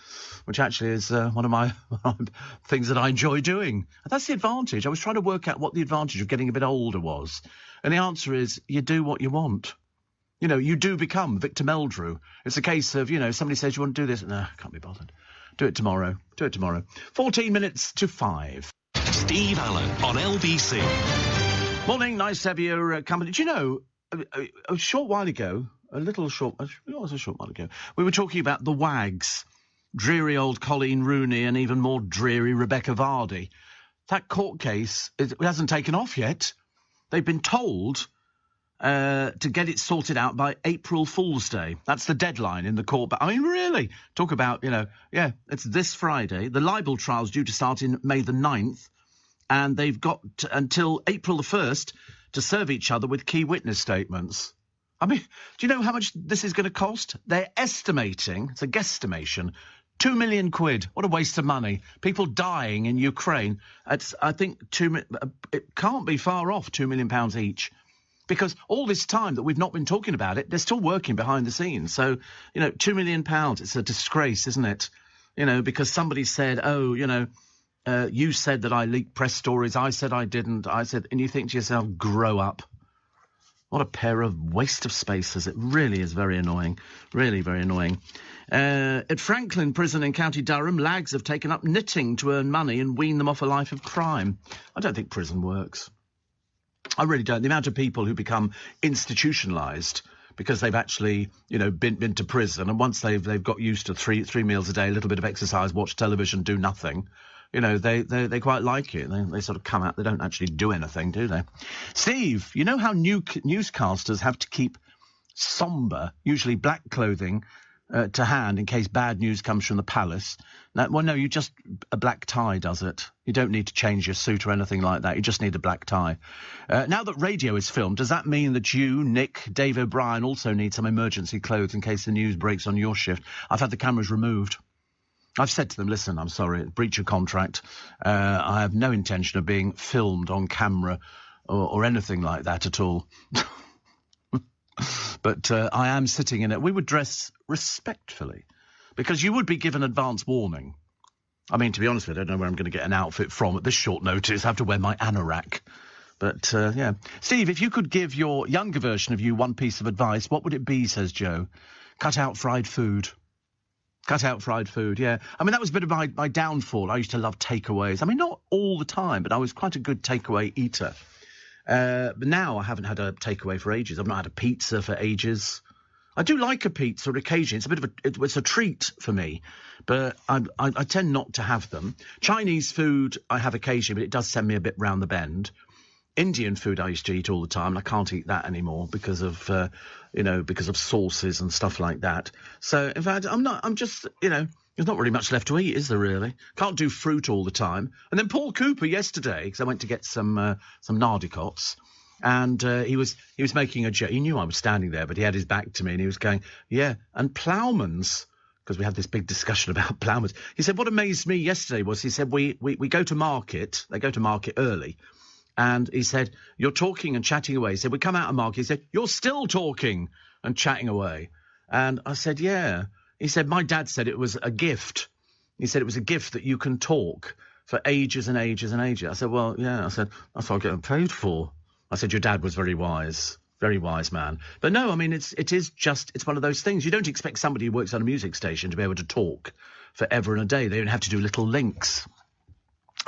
which actually is one of my things that I enjoy doing. And that's the advantage. I was trying to work out what the advantage of getting a bit older was. And the answer is you do what you want. You do become Victor Meldrew. It's a case of, somebody says you want to do this. No, I can't be bothered. Do it tomorrow. 14 minutes to 5. Steve Allen on LBC. Morning, nice to have your company. Do you know... A short while ago, we were talking about the Wags, dreary old Colleen Rooney and even more dreary Rebecca Vardy. That court case, it hasn't taken off yet. They've been told to get it sorted out by April Fool's Day. That's the deadline in the court. But I mean, really, talk about, it's this Friday. The libel trial's due to start in May the 9th, and they've got until April the 1st to serve each other with key witness statements. I mean, do you know how much this is going to cost? They're estimating, it's a guesstimation, 2 million quid. What a waste of money. People dying in Ukraine. I think it can't be far off £2 million each. Because all this time that we've not been talking about it, they're still working behind the scenes. So, £2 million, it's a disgrace, isn't it? Because somebody said, you said that I leaked press stories. I said I didn't. And you think to yourself, grow up. What a pair of waste of spaces. It really is very annoying. Really very annoying. At Franklin Prison in County Durham, lags have taken up knitting to earn money and wean them off a life of crime. I don't think prison works. I really don't. The amount of people who become institutionalised because they've actually, been to prison, and once they've got used to three meals a day, a little bit of exercise, watch television, do nothing, they quite like it. They sort of come out. They don't actually do anything, do they? Steve, you know how newscasters have to keep sombre, usually black clothing, to hand in case bad news comes from the palace? No, you just... a black tie does it. You don't need to change your suit or anything like that. You just need a black tie. Now that radio is filmed, does that mean that you, Nick, Dave O'Brien also need some emergency clothes in case the news breaks on your shift? I've had the cameras removed. I've said to them, listen, I'm sorry, breach of contract. I have no intention of being filmed on camera or anything like that at all. But I am sitting in it. We would dress respectfully because you would be given advance warning. I mean, to be honest with you, I don't know where I'm going to get an outfit from at this short notice. I have to wear my anorak. But, yeah. Steve, if you could give your younger version of you one piece of advice, what would it be, says Joe? Cut out fried food. Cut out fried food, yeah. I mean, that was a bit of my downfall. I used to love takeaways. I mean, not all the time, but I was quite a good takeaway eater. But now I haven't had a takeaway for ages. I've not had a pizza for ages. I do like a pizza occasionally. It's a bit of it's a treat for me, but I tend not to have them. Chinese food I have occasionally, but it does send me a bit round the bend. Indian food I used to eat all the time, and I can't eat that anymore because of sauces and stuff like that. So in fact, there's not really much left to eat, is there, really? Can't do fruit all the time. And then Paul Cooper yesterday, because I went to get some nardicots, and he was making a joke. He knew I was standing there, but he had his back to me, and he was going, yeah, and ploughmans, because we had this big discussion about ploughmans. He said, what amazed me yesterday was, he said, we go to market. They go to market early. And he said, you're talking and chatting away. He said, we come out of market. He said, you're still talking and chatting away. And I said, yeah. He said, my dad said it was a gift. He said it was a gift that you can talk for ages and ages and ages. I said, well, yeah. I said, that's what I get paid for. I said, your dad was very wise man. But no, I mean, it's one of those things. You don't expect somebody who works on a music station to be able to talk forever and a day. They don't have to do little links.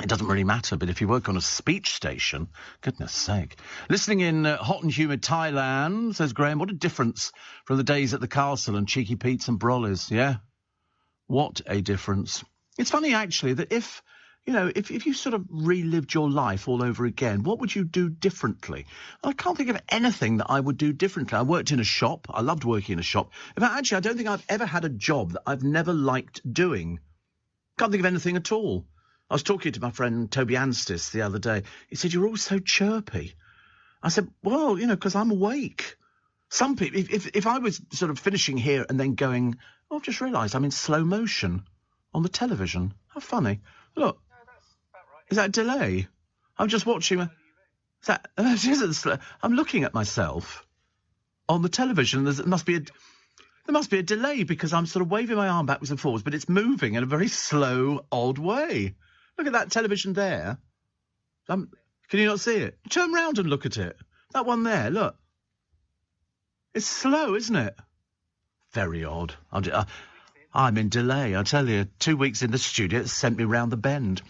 It doesn't really matter, but if you work on a speech station, goodness sake. Listening in hot and humid Thailand, says Graham, what a difference from the days at the castle and Cheeky Pete's and Brolly's, yeah? What a difference. It's funny, actually, that if you sort of relived your life all over again, what would you do differently? I can't think of anything that I would do differently. I worked in a shop. I loved working in a shop. In fact, actually, I don't think I've ever had a job that I've never liked doing. Can't think of anything at all. I was talking to my friend Toby Anstis the other day. He said, you're all so chirpy. I said, well, because I'm awake. Some people, if I was sort of finishing here and then going, oh, I've just realised I'm in slow motion on the television. How funny. Look. No, that's about right. Is that a delay? I'm just watching. I'm looking at myself on the television. There must be a delay because I'm sort of waving my arm backwards and forwards, but it's moving in a very slow, odd way. Look at that television there. Can you not see it? Turn round and look at it. That one there, look. It's slow, isn't it? Very odd. I'm in delay, I tell you. 2 weeks in the studio, it sent me round the bend.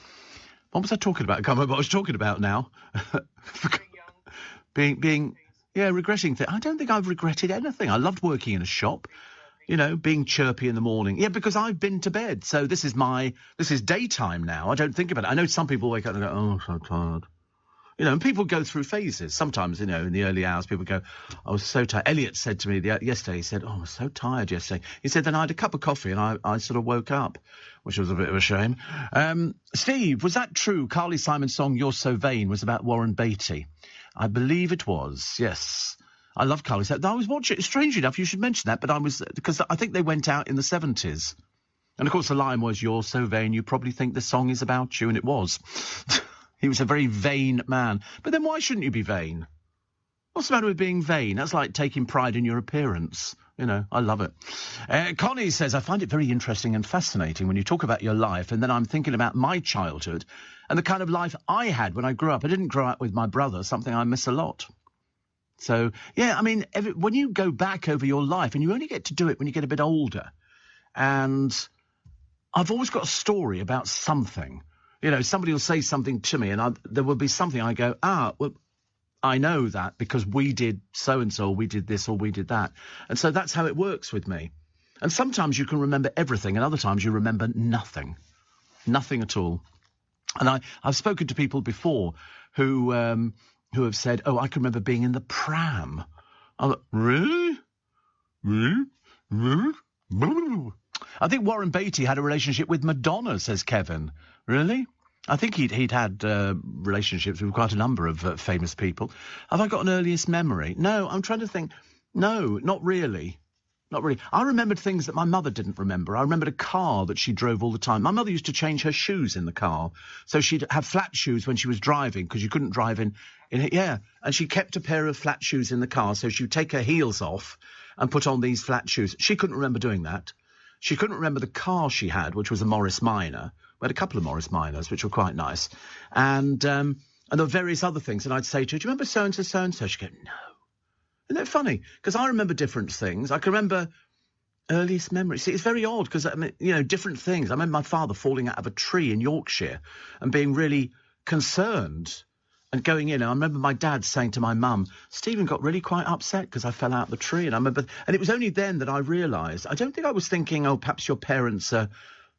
What was I talking about? I can't remember what I was talking about now. Regretting things. I don't think I've regretted anything. I loved working in a shop. Being chirpy in the morning. Yeah, because I've been to bed. So this is daytime now. I don't think about it. I know some people wake up and go, oh, I'm so tired. And people go through phases. Sometimes, in the early hours, people go, I was so tired. Elliot said to me yesterday, he said, oh, I was so tired yesterday. He said, then I had a cup of coffee and I sort of woke up, which was a bit of a shame. Steve, was that true? Carly Simon's song, You're So Vain, was about Warren Beatty. I believe it was, yes. I love Carly Simon. I was watching, strangely enough, you should mention that, but because I think they went out in the 70s. And of course the line was, "You're so vain, you probably think the song is about you," and it was. He was a very vain man. But then why shouldn't you be vain? What's the matter with being vain? That's like taking pride in your appearance. You know, I love it. Connie says, "I find it very interesting and fascinating when you talk about your life, and then I'm thinking about my childhood and the kind of life I had when I grew up. I didn't grow up with my brother, something I miss a lot." So, yeah, I mean, when you go back over your life, and you only get to do it when you get a bit older, and I've always got a story about something. You know, somebody will say something to me, and there will be something I go, well, I know that because we did so-and-so, or we did this, or we did that. And so that's how it works with me. And sometimes you can remember everything, and other times you remember nothing. Nothing at all. And I've spoken to people before who have said, "Oh, I can remember being in the pram." I'm like, really? Really? Really? I think Warren Beatty had a relationship with Madonna, says Kevin. Really? I think he'd had relationships with quite a number of famous people. Have I got an earliest memory? No, I'm trying to think. No, not really. Not really. I remembered things that my mother didn't remember. I remembered a car that she drove all the time. My mother used to change her shoes in the car. So she'd have flat shoes when she was driving, because you couldn't drive in it. Yeah. And she kept a pair of flat shoes in the car. So she would take her heels off and put on these flat shoes. She couldn't remember doing that. She couldn't remember the car she had, which was a Morris Minor. We had a couple of Morris Minors, which were quite nice. And there were various other things. And I'd say to her, "Do you remember so-and-so, so-and-so?" She'd go, "No." Isn't that funny? Because I remember different things. I can remember earliest memories. See, it's very odd because, I mean, you know, different things. I remember my father falling out of a tree in Yorkshire and being really concerned and going in. And I remember my dad saying to my mum, "Stephen got really quite upset because I fell out the tree." And I remember, and it was only then that I realised, I don't think I was thinking, "Oh, perhaps your parents are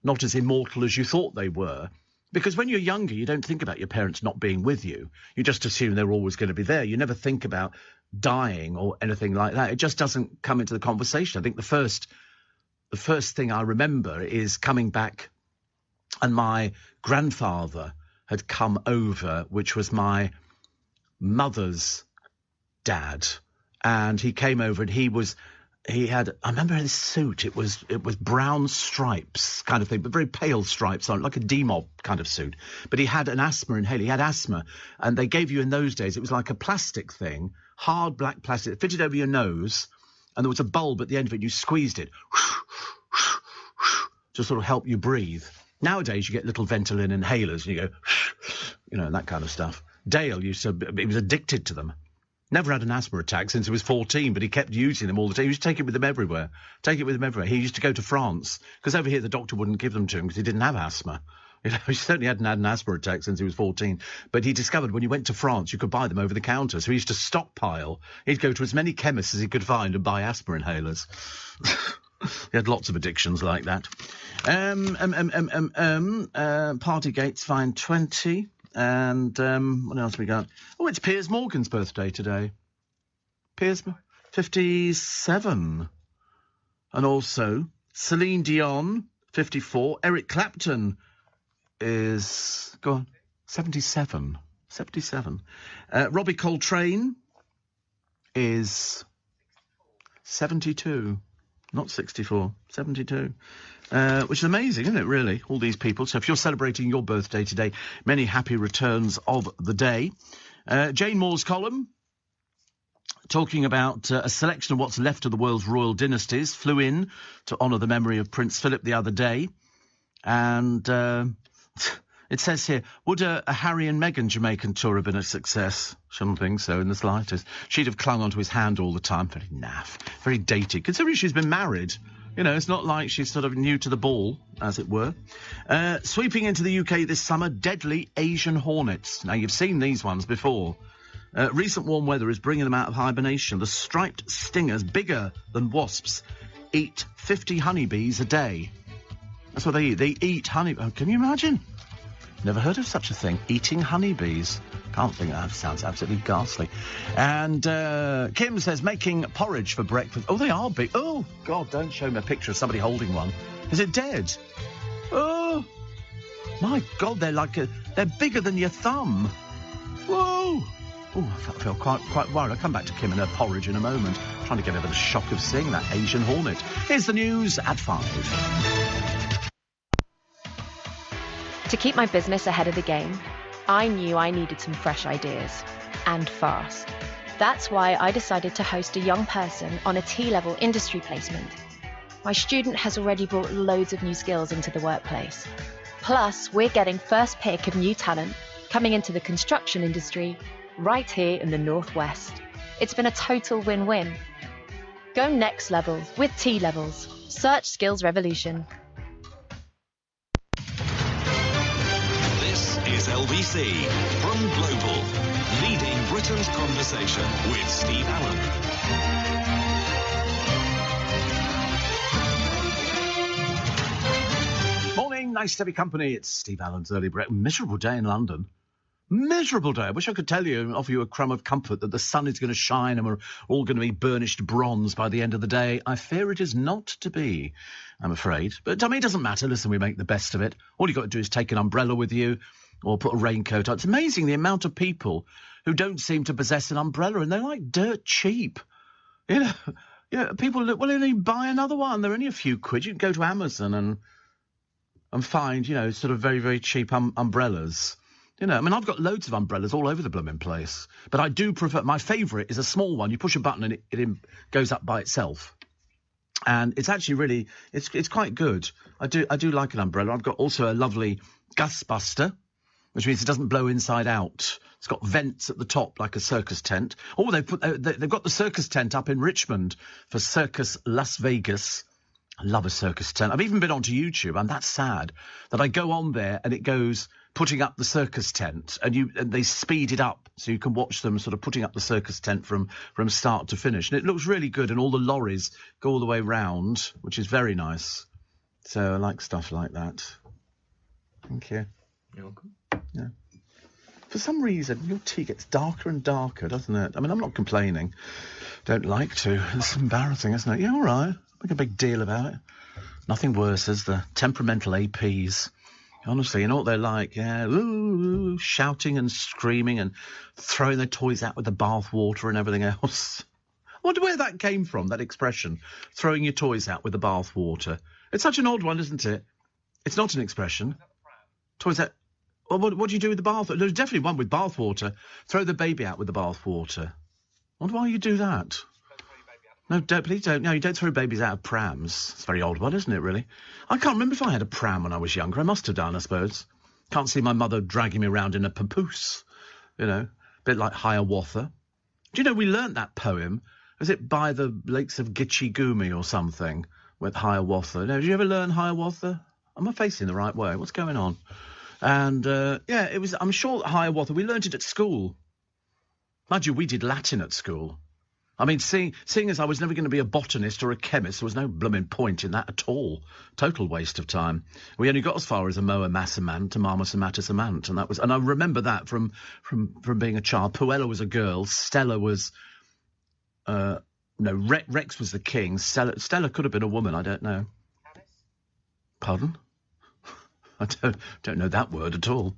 not as immortal as you thought they were." Because when you're younger, you don't think about your parents not being with you. You just assume they're always going to be there. You never think about dying or anything like that. It just doesn't come into the conversation. I think the first thing I remember is coming back, and my grandfather had come over, which was my mother's dad, and he came over, and he had, I remember his suit, it was brown stripes kind of thing, but very pale stripes on it, like a D-Mob kind of suit. But he had an asthma inhaler. He had asthma, and they gave you in those days, it was like a plastic thing, hard black plastic, that fitted over your nose, and there was a bulb at the end of it, and you squeezed it to sort of help you breathe. Nowadays, you get little Ventolin inhalers, and you go, you know, that kind of stuff. Dale he was addicted to them. Never had an asthma attack since he was 14, but he kept using them all the time. He used to take it with him everywhere. He used to go to France, because over here the doctor wouldn't give them to him because he didn't have asthma. You know, he certainly hadn't had an asthma attack since he was 14. But he discovered when you went to France, you could buy them over the counter. So he used to stockpile. He'd go to as many chemists as he could find and buy asthma inhalers. He had lots of addictions like that. Partygate's fine 20. And what else we got? Oh, it's Piers Morgan's birthday today. Piers, 57. And also Celine Dion, 54. Eric Clapton is, go on, 77. 77. Robbie Coltrane is 72. Not 64, 72. Which is amazing, isn't it, really? All these people. So if you're celebrating your birthday today, many happy returns of the day. Jane Moore's column, talking about a selection of what's left of the world's royal dynasties, flew in to honour the memory of Prince Philip the other day. And it says here, would a Harry and Meghan Jamaican tour have been a success? Shouldn't think so in the slightest. She'd have clung onto his hand all the time. Very naff, very dated. Considering she's been married, you know, it's not like she's sort of new to the ball, as it were. Sweeping into the UK this summer, deadly Asian hornets. Now, you've seen these ones before. Recent warm weather is bringing them out of hibernation. The striped stingers, bigger than wasps, eat 50 honeybees a day. That's what they eat. They eat honey. Oh, can you imagine? Never heard of such a thing. Eating honeybees. Can't think that sounds absolutely ghastly. And Kim says making porridge for breakfast. Oh, they are big. Oh, God, don't show me a picture of somebody holding one. Is it dead? Oh, my God, they're bigger than your thumb. Whoa. I feel quite worried. I'll come back to Kim and her porridge in a moment. Trying to get over the shock of seeing that Asian hornet. Here's the news at 5. To keep my business ahead of the game, I knew I needed some fresh ideas, and fast. That's why I decided to host a young person on a T-level industry placement. My student has already brought loads of new skills into the workplace. Plus, we're getting first pick of new talent coming into the construction industry right here in the Northwest. It's been a total win-win. Go next level with T-Levels. Search Skills Revolution. This is LBC from Global, leading Britain's conversation with Steve Allen. Morning, nice to be company. It's Steve Allen's early break. Miserable day in London. Miserable day. I wish I could tell you and offer you a crumb of comfort that the sun is going to shine and we're all going to be burnished bronze by the end of the day. I fear it is not to be, I'm afraid. But I mean, it doesn't matter. Listen, we make the best of it. All you've got to do is take an umbrella with you or put a raincoat on. It's amazing the amount of people who don't seem to possess an umbrella, and they're like dirt cheap. You know, yeah, people will only buy another one. They're only a few quid. You can go to Amazon and find, you know, sort of very, very cheap umbrellas. You know, I mean, I've got loads of umbrellas all over the blooming place, but I do prefer, my favourite is a small one. You push a button and it goes up by itself. And it's actually really, it's quite good. I do like an umbrella. I've got also a lovely gust buster, which means it doesn't blow inside out. It's got vents at the top like a circus tent. Oh, they've got the circus tent up in Richmond for Circus Las Vegas. I love a circus tent. I've even been onto YouTube, and that's sad that I go on there and it goes putting up the circus tent, and they speed it up so you can watch them sort of putting up the circus tent from start to finish. And it looks really good, and all the lorries go all the way round, which is very nice. So I like stuff like that. Thank you. You're welcome. Yeah. For some reason, your tea gets darker and darker, doesn't it? I mean, I'm not complaining. Don't like to. It's embarrassing, isn't it? Yeah, all right. Make a big deal about it. Nothing worse is the temperamental APs. Honestly, you know what they're like? Yeah, ooh, shouting and screaming and throwing their toys out with the bath water and everything else. I wonder where that came from, that expression, throwing your toys out with the bath water. It's such an odd one, isn't it? It's not an expression. Toys out. Well, what do you do with the bath? There's definitely one with bath water. Throw the baby out with the bath water. I wonder why you do that. No, please don't. No, you don't throw babies out of prams. It's a very odd one, isn't it, really? I can't remember if I had a pram when I was younger. I must have done, I suppose. Can't see my mother dragging me around in a papoose. You know, a bit like Hiawatha. Do you know, we learnt that poem? Was it by the lakes of Gitche Gumee or something with Hiawatha? No, did you ever learn Hiawatha? Am I facing the right way? What's going on? And, yeah, it was, I'm sure Hiawatha, we learnt it at school. Mind you, we did Latin at school. I mean, seeing as I was never going to be a botanist or a chemist, there was no blooming point in that at all. Total waste of time. We only got as far as Amoa Massamant to Mama Samant, and that was, and I remember that from being a child. Puella was a girl. Stella was, Rex was the king. Stella could have been a woman. I don't know. Pardon? I don't know that word at all.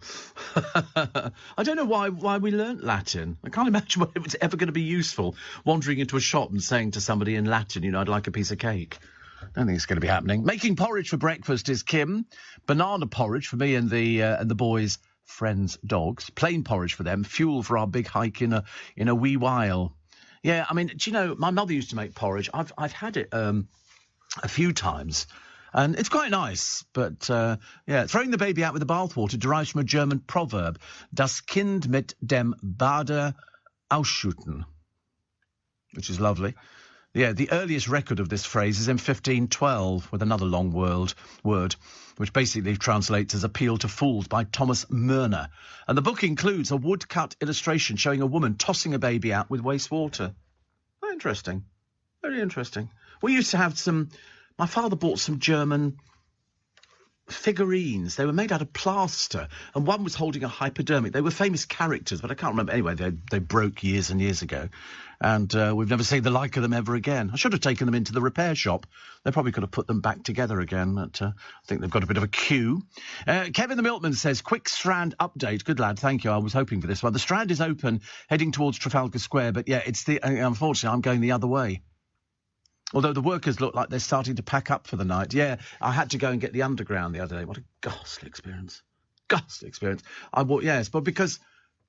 I don't know why we learnt Latin. I can't imagine why it was ever going to be useful, wandering into a shop and saying to somebody in Latin, you know, I'd like a piece of cake. I don't think it's going to be happening. Making porridge for breakfast is Kim. Banana porridge for me and the boys' friends' dogs. Plain porridge for them. Fuel for our big hike in a wee while. Yeah, I mean, do you know, my mother used to make porridge. I've had it a few times. And it's quite nice, but, yeah, throwing the baby out with the bathwater derives from a German proverb, das Kind mit dem Bade ausschütten, which is lovely. Yeah, the earliest record of this phrase is in 1512, with another long word, which basically translates as Appeal to Fools by Thomas Murner. And the book includes a woodcut illustration showing a woman tossing a baby out with wastewater. Very interesting. Very interesting. We used to have some... My father bought some German figurines. They were made out of plaster, and one was holding a hypodermic. They were famous characters, but I can't remember. Anyway, they broke years and years ago, and we've never seen the like of them ever again. I should have taken them into the repair shop. They probably could have put them back together again, but I think they've got a bit of a queue. Kevin the Milkman says, quick Strand update. Good lad, thank you. I was hoping for this one. The Strand is open, heading towards Trafalgar Square, but yeah, unfortunately, I'm going the other way. Although the workers look like they're starting to pack up for the night. Yeah, I had to go and get the Underground the other day. What a ghastly experience. Ghastly experience. Yes, but because...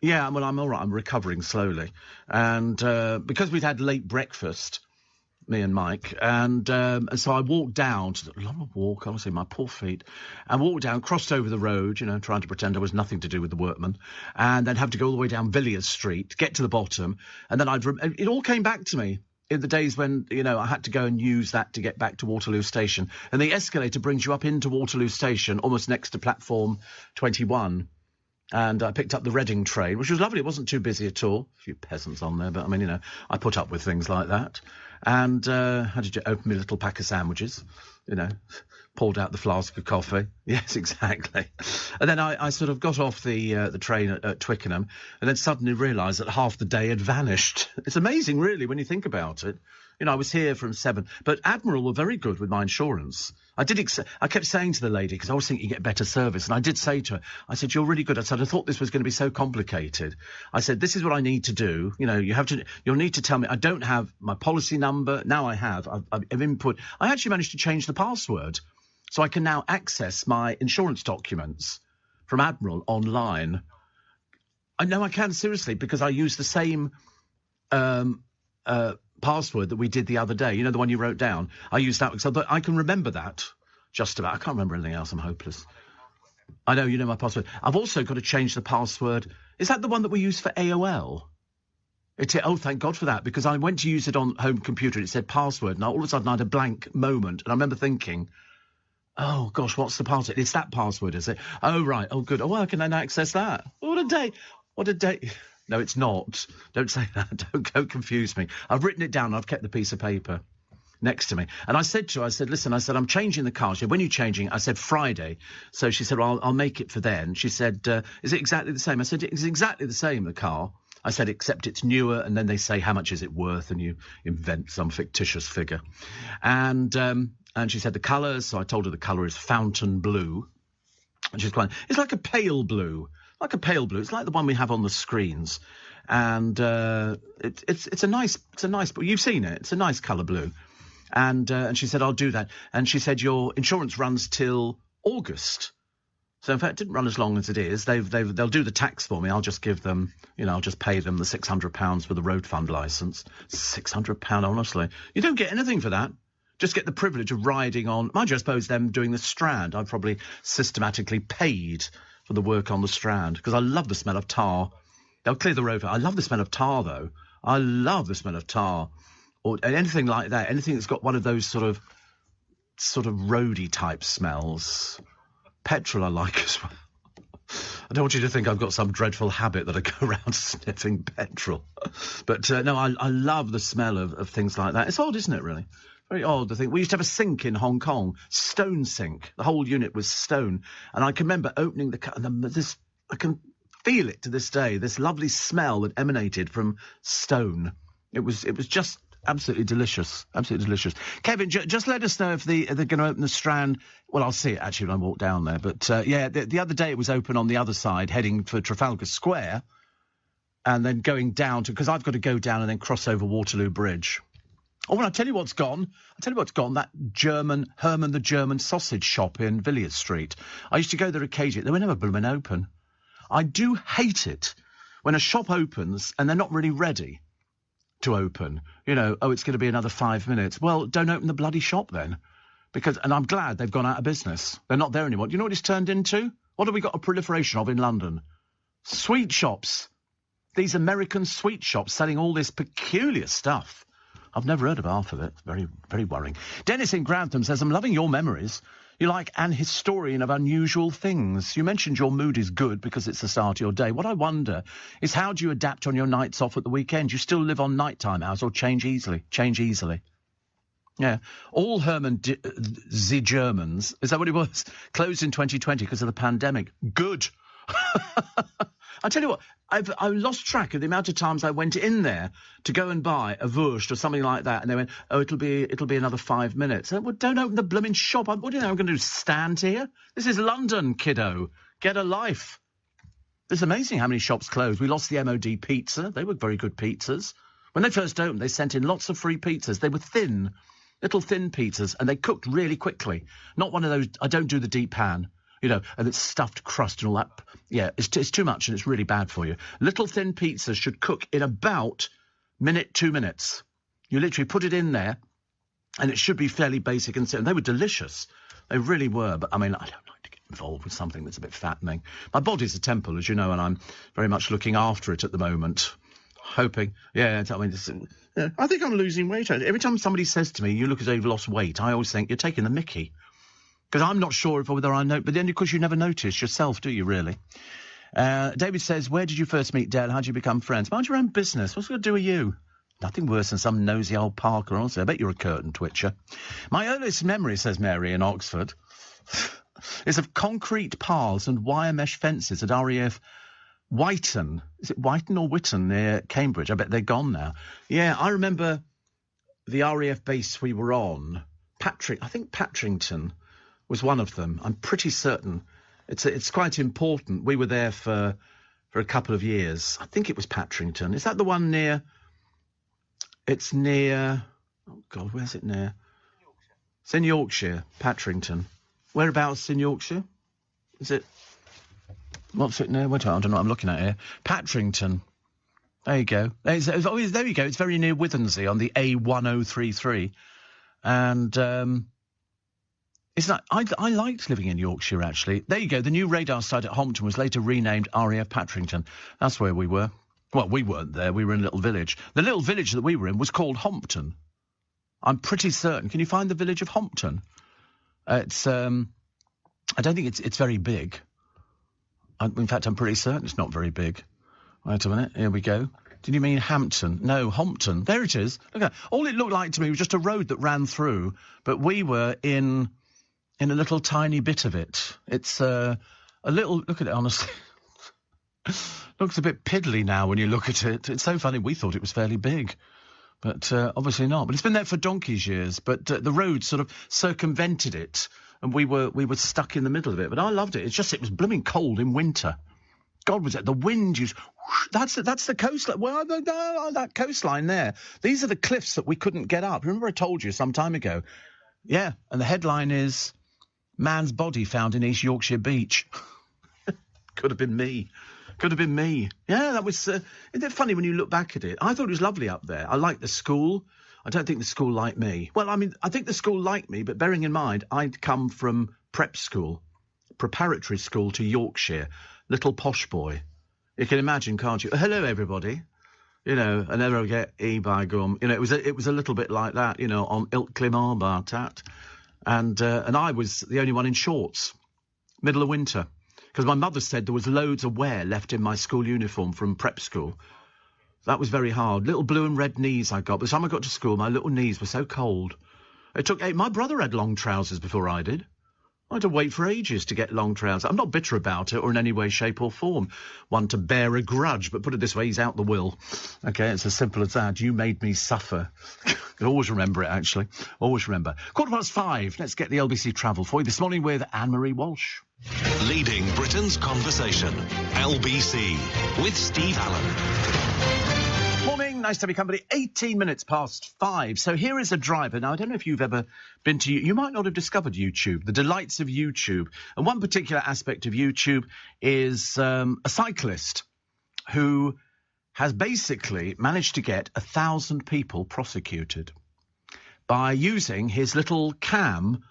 Yeah, well, I'm all right. I'm recovering slowly. And because we'd had late breakfast, me and Mike, and so I walked down, a long walk, honestly, my poor feet, and walked down, crossed over the road, trying to pretend there was nothing to do with the workmen, and then have to go all the way down Villiers Street, get to the bottom, and then it all came back to me. In the days when, I had to go and use that to get back to Waterloo Station. And the escalator brings you up into Waterloo Station, almost next to platform 21. And I picked up the Reading train, which was lovely. It wasn't too busy at all. A few peasants on there, but, I put up with things like that. And had to open my little pack of sandwiches, poured out the flask of coffee. Yes, exactly. And then I sort of got off the train at Twickenham and then suddenly realised that half the day had vanished. It's amazing, really, when you think about it. I was here from 7. But Admiral were very good with my insurance. I kept saying to the lady, because I always think you get better service, and I did say to her, I said, you're really good. I said, I thought this was going to be so complicated. I said, this is what I need to do. You'll need to tell me. I don't have my policy number. Now I have. I've input. I actually managed to change the password. So I can now access my insurance documents from Admiral online. I know I can, seriously, because I use the same password that we did the other day. The one you wrote down. I used that, so I can remember that just about. I can't remember anything else. I'm hopeless. I know you know my password. I've also got to change the password. Is that the one that we use for AOL? Oh, thank God for that, because I went to use it on home computer and it said password, and all of a sudden I had a blank moment, and I remember thinking, oh, gosh, what's the password? It's that password, is it? Oh, right. Oh, good. Oh, well, I can then access that. What a day. What a day. No, it's not. Don't say that. Don't confuse me. I've written it down. I've kept the piece of paper next to me. And I said to her, listen, I'm changing the car. She said, when are you changing? I said, Friday. So she said, well, I'll make it for then. She said, is it exactly the same? I said, it's exactly the same, the car. I said, except it's newer, and then they say, how much is it worth? And you invent some fictitious figure. And she said the colour, so I told her the colour is fountain blue. And she's quite, it's like a pale blue. Like a pale blue. It's like the one we have on the screens. And it's a nice, but you've seen it. It's a nice colour blue. And she said, I'll do that. And she said, your insurance runs till August. So, in fact, it didn't run as long as it is. They'll do the tax for me. I'll just give them, I'll just pay them the £600 for the road fund licence. £600, honestly. You don't get anything for that. Just get the privilege of riding on. Mind you, I suppose them doing the Strand, I've probably systematically paid for the work on the Strand, because I love the smell of tar. They'll clear the road. I love the smell of tar, though. I love the smell of tar. Or anything like that. Anything that's got one of those sort of roady type smells. Petrol I like as well. I don't want you to think I've got some dreadful habit that I go around sniffing petrol. But no, I love the smell of things like that. It's odd, isn't it, really? Very odd, I think. We used to have a sink in Hong Kong, stone sink. The whole unit was stone. And I can remember opening the cut, and I can feel it to this day, this lovely smell that emanated from stone. It was just absolutely delicious. Absolutely delicious. Kevin, just let us know if they're going to open the Strand. Well, I'll see it, actually, when I walk down there. But, the other day it was open on the other side, heading for Trafalgar Square, and then going down to... Because I've got to go down and then cross over Waterloo Bridge. Oh, and I'll tell you what's gone. That Herman the German sausage shop in Villiers Street. I used to go there occasionally. They were never blooming open. I do hate it when a shop opens and they're not really ready to open. It's going to be another 5 minutes. Well, don't open the bloody shop then. And I'm glad they've gone out of business. They're not there anymore. Do you know what it's turned into? What have we got a proliferation of in London? Sweet shops. These American sweet shops selling all this peculiar stuff. I've never heard of half of it. Very, very worrying. Dennis in Grantham says, I'm loving your memories. You're like an historian of unusual things. You mentioned your mood is good because it's the start of your day. What I wonder is, how do you adapt on your nights off at the weekend? You still live on nighttime hours or change easily? Yeah. All Hermann the Germans, is that what it was? Closed in 2020 because of the pandemic. Good. I tell you what, I lost track of the amount of times I went in there to go and buy a Wurst or something like that, and they went, "Oh, it'll be another 5 minutes." I said, well, don't open the blooming shop. What do you know I'm going to do? Stand here? This is London, kiddo. Get a life. It's amazing how many shops closed. We lost the MOD pizza. They were very good pizzas. When they first opened, they sent in lots of free pizzas. They were thin, little thin pizzas, and they cooked really quickly. Not one of those, I don't do the deep pan, and it's stuffed crust and all that. Yeah, it's too much and it's really bad for you. Little thin pizzas should cook in about 2 minutes. You literally put it in there, and it should be fairly basic and simple. They were delicious. They really were, but I don't like to get involved with something that's a bit fattening. My body's a temple, as you know, and I'm very much looking after it at the moment. Hoping, I think I'm losing weight. Every time somebody says to me, "You look as though you've lost weight," I always think you're taking the mickey, because I'm not sure whether I know. But then, of course, you never notice yourself, do you? Really? David says, "Where did you first meet Dale? How did you become friends?" Mind your own business. What's it got to do with you? Nothing worse than some nosy old Parker. Honestly, I bet you're a curtain twitcher. My earliest memory, says Mary in Oxford, is of concrete paths and wire mesh fences at RAF Whiten. Is it Whiten or Whitton near Cambridge? I bet they're gone now. Yeah, I remember the RAF base we were on. I think Patrington was one of them. I'm pretty certain. It's quite important. We were there for a couple of years. I think it was Patrington. Is that the one near? It's near. Oh God, where's it near? Yorkshire. It's in Yorkshire, Patrington. Whereabouts in Yorkshire? Is it? What's it near? Wait, I don't know what I'm looking at here. Patrington. There you go. There you go. It's very near Withensea on the A1033. And it's like, I liked living in Yorkshire, actually. There you go. The new radar site at Hompton was later renamed RAF Patrington. That's where we were. Well, we weren't there. We were in a little village. The little village that we were in was called Hompton. I'm pretty certain. Can you find the village of Hompton? It's I don't think it's very big. In fact, I'm pretty certain it's not very big. Wait a minute. Here we go. Did you mean Hampton? No, Hompton. There it is. Okay. All it looked like to me was just a road that ran through, but we were in a little tiny bit of it. It's a little... Look at it, honestly. Looks a bit piddly now when you look at it. It's so funny. We thought it was fairly big, but obviously not. But it's been there for donkey's years. But the road sort of circumvented it, and we were stuck in the middle of it. But I loved it. It's just it was blooming cold in winter. God, was it the wind? That's the coastline. Well, that coastline there. These are the cliffs that we couldn't get up. Remember I told you some time ago? Yeah, and the headline is "Man's Body Found in East Yorkshire Beach." Could have been me. Could have been me. Yeah, that was... isn't it funny when you look back at it? I thought it was lovely up there. I liked the school. I don't think the school liked me. Well, I mean, I think the school liked me, but bearing in mind, I'd come from prep school, preparatory school to Yorkshire, little posh boy. You can imagine, can't you? Hello, everybody. And then I get by gum. It was a little bit like that, on Ilkley Marbar Tat. And I was the only one in shorts, middle of winter. Because my mother said there was loads of wear left in my school uniform from prep school. That was very hard. Little blue and red knees I got. By the time I got to school, my little knees were so cold. My brother had long trousers before I did. I had to wait for ages to get long trousers. I'm not bitter about it or in any way, shape or form one to bear a grudge, but put it this way, he's out the will. Okay, it's as simple as that. You made me suffer. I can always remember it, actually. Always remember. 5:15. Let's get the LBC travel for you this morning with Anne-Marie Walsh. Leading Britain's conversation. LBC with Steve Allen. Morning, nice to have your company. 18 minutes past 5. So here is a driver. Now, I don't know if you've ever been to... You might not have discovered YouTube, the delights of YouTube. And one particular aspect of YouTube is a cyclist who has basically managed to get 1,000 people prosecuted by using his little cam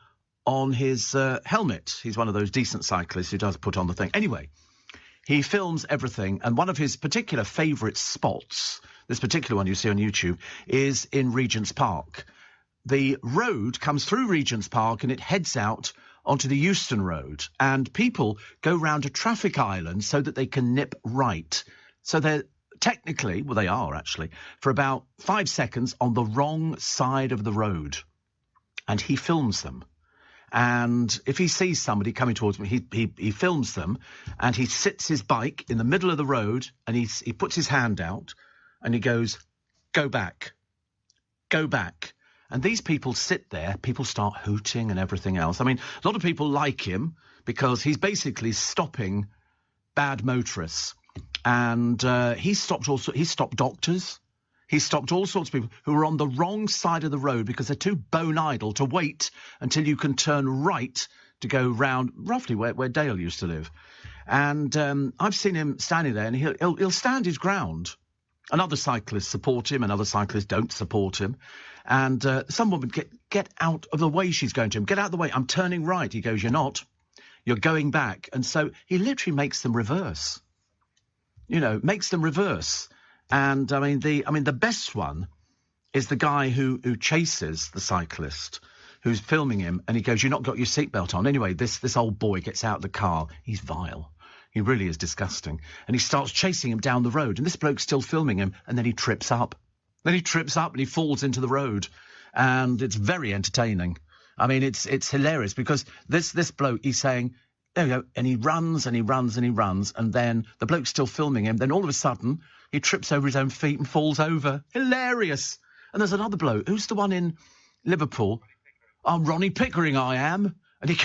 on his helmet. He's one of those decent cyclists who does put on the thing. Anyway, he films everything, and one of his particular favourite spots, this particular one you see on YouTube, is in Regent's Park. The road comes through Regent's Park and it heads out onto the Euston Road, and people go round a traffic island so that they can nip right. So they're technically, well, they are actually, for about 5 seconds on the wrong side of the road. and he films them. And if he sees somebody coming towards him, he films them, and he sits his bike in the middle of the road, and he puts his hand out, and he goes, "Go back, go back." And these people sit there, people start hooting and everything else. I mean, a lot of people like him because he's basically stopping bad motorists. And he stopped doctors. He stopped all sorts of people who were on the wrong side of the road because they're too bone idle to wait until you can turn right to go round roughly where Dale used to live. And I've seen him standing there, and he'll stand his ground. And other cyclists support him, and other cyclists don't support him. And some woman, get out of the way she's going to him. Get out of the way. I'm turning right. He goes, "You're not. You're going back." And so he literally makes them reverse. Makes them reverse. And I mean, the best one is the guy who chases the cyclist, who's filming him, and he goes, "You've not got your seatbelt on." Anyway, this old boy gets out of the car. He's vile. He really is disgusting. And he starts chasing him down the road, and this bloke's still filming him, and then he trips up. Then he trips up and he falls into the road. And it's very entertaining. I mean, it's hilarious because this bloke, he's saying, there we go, and he runs and he runs and he runs, and then the bloke's still filming him. Then all of a sudden, he trips over his own feet and falls over. Hilarious. And there's another bloke. Who's the one in Liverpool? "I'm Ronnie Pickering, I am." And he...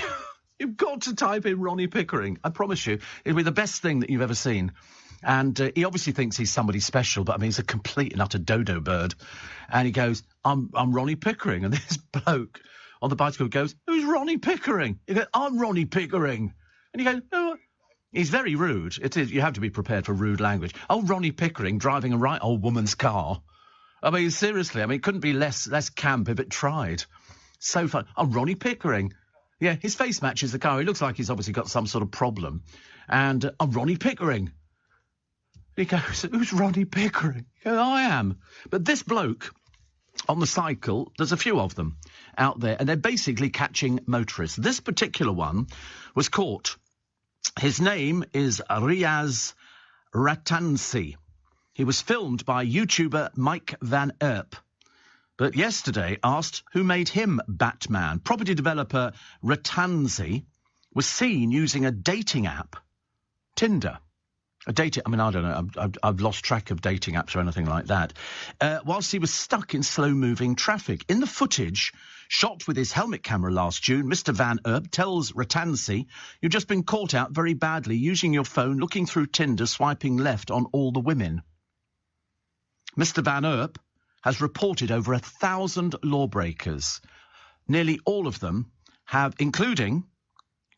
You've got to type in Ronnie Pickering. I promise you, it'll be the best thing that you've ever seen. And he obviously thinks he's somebody special, but I mean, he's a complete and utter dodo bird. And he goes, I'm Ronnie Pickering. And this bloke on the bicycle goes, "Who's Ronnie Pickering?" He goes, "I'm Ronnie Pickering." And he goes, "Oh." He's very rude. It is. You have to be prepared for rude language. "Oh, Ronnie Pickering driving a right old woman's car." I mean, seriously, it couldn't be less camp if it tried. So fun. "Oh, Ronnie Pickering." Yeah, his face matches the car. He looks like he's obviously got some sort of problem. And I'm Ronnie Pickering. He goes, "Who's Ronnie Pickering?" He goes, "I am." But this bloke on the cycle, there's a few of them out there, and they're basically catching motorists. This particular one was caught. His name is Riaz Ratansi. He was filmed by YouTuber Mike Van Erp, but yesterday asked who made him Batman. Property developer Ratansi was seen using a dating app, Tinder. I don't know. I've lost track of dating apps or anything like that. Whilst he was stuck in slow-moving traffic. In the footage, shot with his helmet camera last June, Mr. Van Erp tells Ratansi, "You've just been caught out very badly using your phone, looking through Tinder, swiping left on all the women." Mr. Van Erp has reported over 1,000 lawbreakers. Nearly all of them have, including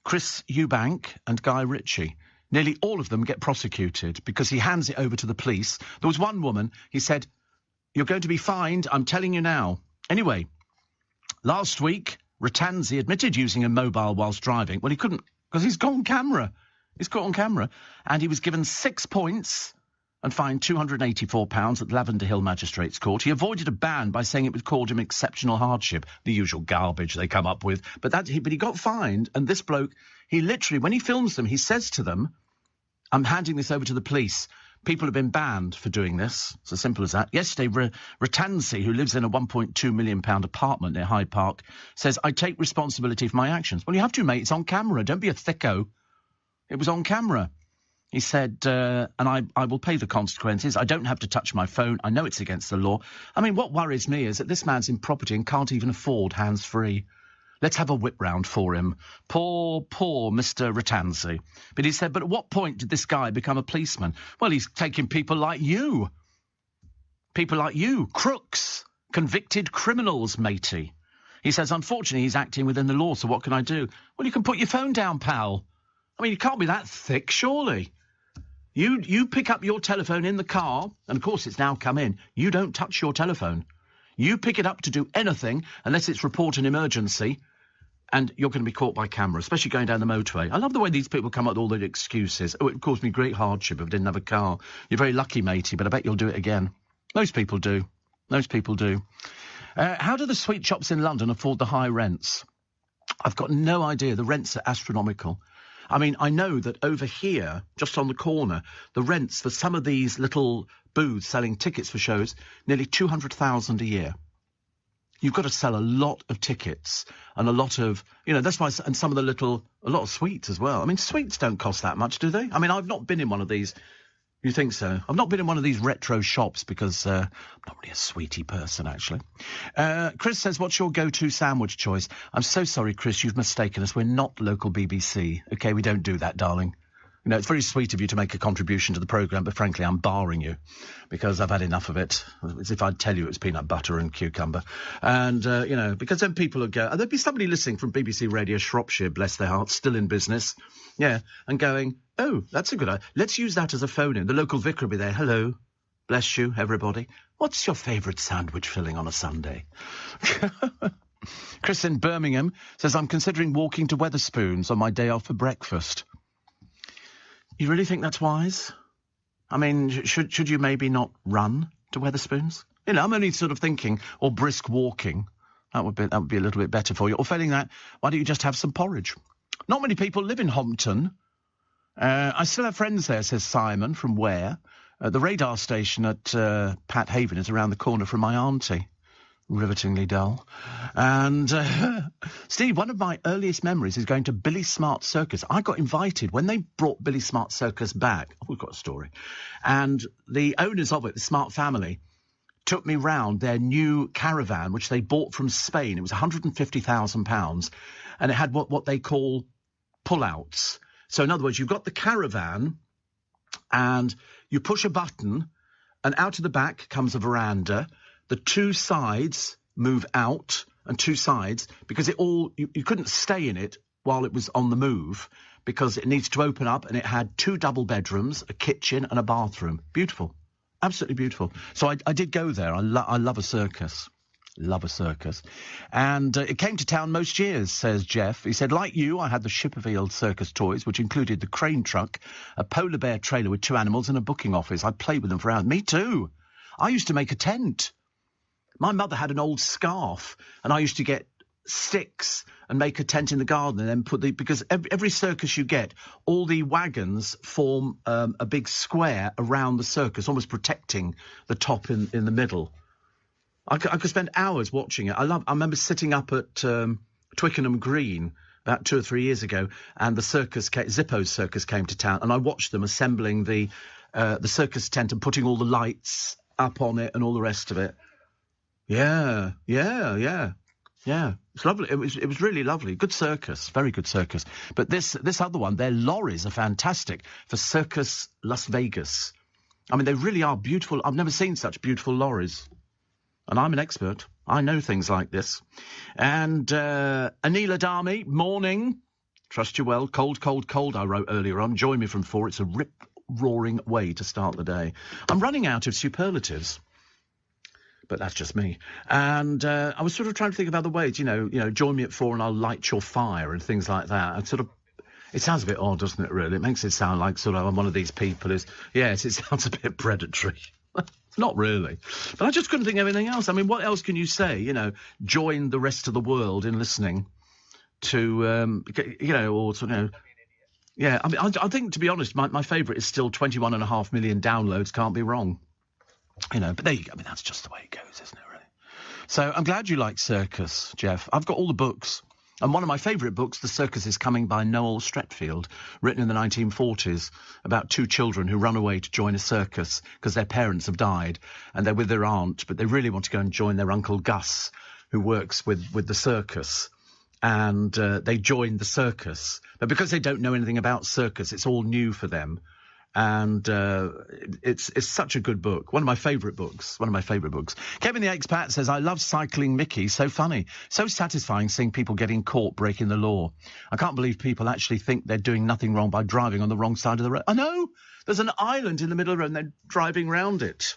Chris Eubank and Guy Ritchie, nearly all of them get prosecuted because he hands it over to the police. There was one woman, he said, "You're going to be fined, I'm telling you now." Anyway, last week, Ratansi admitted using a mobile whilst driving. Well, he couldn't, because he's got on camera. He's caught on camera. And he was given 6 points and fined £284 at Lavender Hill Magistrates Court. He avoided a ban by saying it would cause him exceptional hardship, the usual garbage they come up with. But he got fined, and this bloke, he literally, when he films them, he says to them, "I'm handing this over to the police. People have been banned for doing this." It's as simple as that. Yesterday, Ratansi, who lives in a £1.2 million apartment near Hyde Park, says, "I take responsibility for my actions." Well, you have to, mate. It's on camera. Don't be a thicko. It was on camera. He said, and I will pay the consequences. I don't have to touch my phone. I know it's against the law. I mean, what worries me is that this man's in property and can't even afford hands-free. Let's have a whip round for him. Poor Mr. Ratansi. But he said, but at what point did this guy become a policeman? Well, he's taking people like you. People like you, crooks, convicted criminals, matey. He says, unfortunately, he's acting within the law, so what can I do? Well, you can put your phone down, pal. I mean, you can't be that thick, surely. You pick up your telephone in the car, and of course it's now come in. You don't touch your telephone. You pick it up to do anything unless it's report an emergency, and you're going to be caught by camera, especially going down the motorway. I love the way these people come up with all the excuses. Oh, it caused me great hardship if I didn't have a car. You're very lucky, matey, but I bet you'll do it again. Most people do. Most people do. How do the sweet shops in London afford the high rents? I've got no idea. The rents are astronomical. I mean, I know that over here, just on the corner, the rents for some of these little booths selling tickets for shows, nearly 200,000 a year. you've got to sell a lot of tickets and a lot of, that's why, and some of a lot of sweets as well. I mean, sweets don't cost that much, do they? I mean, I've not been in one of these. You think so? I've not been in one of these retro shops because I'm not really a sweetie person, actually. Chris says, what's your go-to sandwich choice? I'm so sorry, Chris, you've mistaken us. We're not local BBC. OK, we don't do that, darling. It's very sweet of you to make a contribution to the programme, but frankly, I'm barring you because I've had enough of it. As if I'd tell you it was peanut butter and cucumber. And, because then people would go, there'd be somebody listening from BBC Radio Shropshire, bless their hearts, still in business. Yeah, and going, oh, that's a good idea. Let's use that as a phone-in. The local vicar will be there. Hello. Bless you, everybody. What's your favourite sandwich filling on a Sunday? Chris in Birmingham says, I'm considering walking to Wetherspoons on my day off for breakfast. You really think that's wise? I mean, should you maybe not run to Wetherspoons? I'm only sort of thinking, or brisk walking. That would be a little bit better for you. Or failing that, why don't you just have some porridge? Not many people live in Hompton. I still have friends there, says Simon from Ware. The radar station at Pat Haven is around the corner from my auntie. Rivetingly dull. And, Steve, one of my earliest memories is going to Billy Smart Circus. I got invited when they brought Billy Smart Circus back. Oh, we've got a story. And the owners of it, the Smart family, took me round their new caravan, which they bought from Spain. It was £150,000. And it had what they call pull-outs. So, in other words, you've got the caravan and you push a button and out of the back comes a veranda. The two sides move out and two sides because you couldn't stay in it while it was on the move because it needs to open up, and it had 2 double bedrooms, a kitchen and a bathroom. Beautiful. Absolutely beautiful. So I did go there. I love a circus. Love a circus. And it came to town most years, says Jeff. He said, like you, I had the Shipperfield circus toys, which included the crane truck, a polar bear trailer with 2 animals and a booking office. I played with them for hours. Me too. I used to make a tent. My mother had an old scarf, and I used to get sticks and make a tent in the garden and then because every circus you get, all the wagons form a big square around the circus, almost protecting the top in the middle. I could spend hours watching it. I remember sitting up at Twickenham Green about 2 or 3 years ago, and the circus, Zippo's circus, came to town, and I watched them assembling the circus tent and putting all the lights up on it and all the rest of it. Yeah. It's lovely. It was really lovely. Good circus. Very good circus. But this other one, their lorries are fantastic for Circus Las Vegas. I mean, they really are beautiful. I've never seen such beautiful lorries. And I'm an expert. I know things like this. And Anila Dami, morning. Trust you well. Cold, cold, cold, I wrote earlier on. Join me from 4. It's a rip-roaring way to start the day. I'm running out of superlatives. But that's just me. And I was sort of trying to think of other ways, join me at 4 and I'll light your fire and things like that. It sounds a bit odd, doesn't it, really? It makes it sound like sort of I'm one of these people who's, yes, it sounds a bit predatory. Not really. But I just couldn't think of anything else. I mean, what else can you say? Join the rest of the world in listening to, or sort of, yeah, I mean, I think, to be honest, my favourite is still 21.5 million downloads, can't be wrong. But there you go. I mean, that's just the way it goes, isn't it, really? So I'm glad you like circus, Jeff. I've got all the books. And one of my favourite books, The Circus is Coming, by Noel Stretfield, written in the 1940s, about 2 children who run away to join a circus because their parents have died and they're with their aunt, but they really want to go and join their Uncle Gus, who works with the circus. And they join the circus. But because they don't know anything about circus, it's all new for them. And it's such a good book. One of my favourite books. Kevin the Expat says, I love Cycling Mickey. So funny. So satisfying seeing people getting caught breaking the law. I can't believe people actually think they're doing nothing wrong by driving on the wrong side of the road. I know. There's an island in the middle of the road and they're driving round it.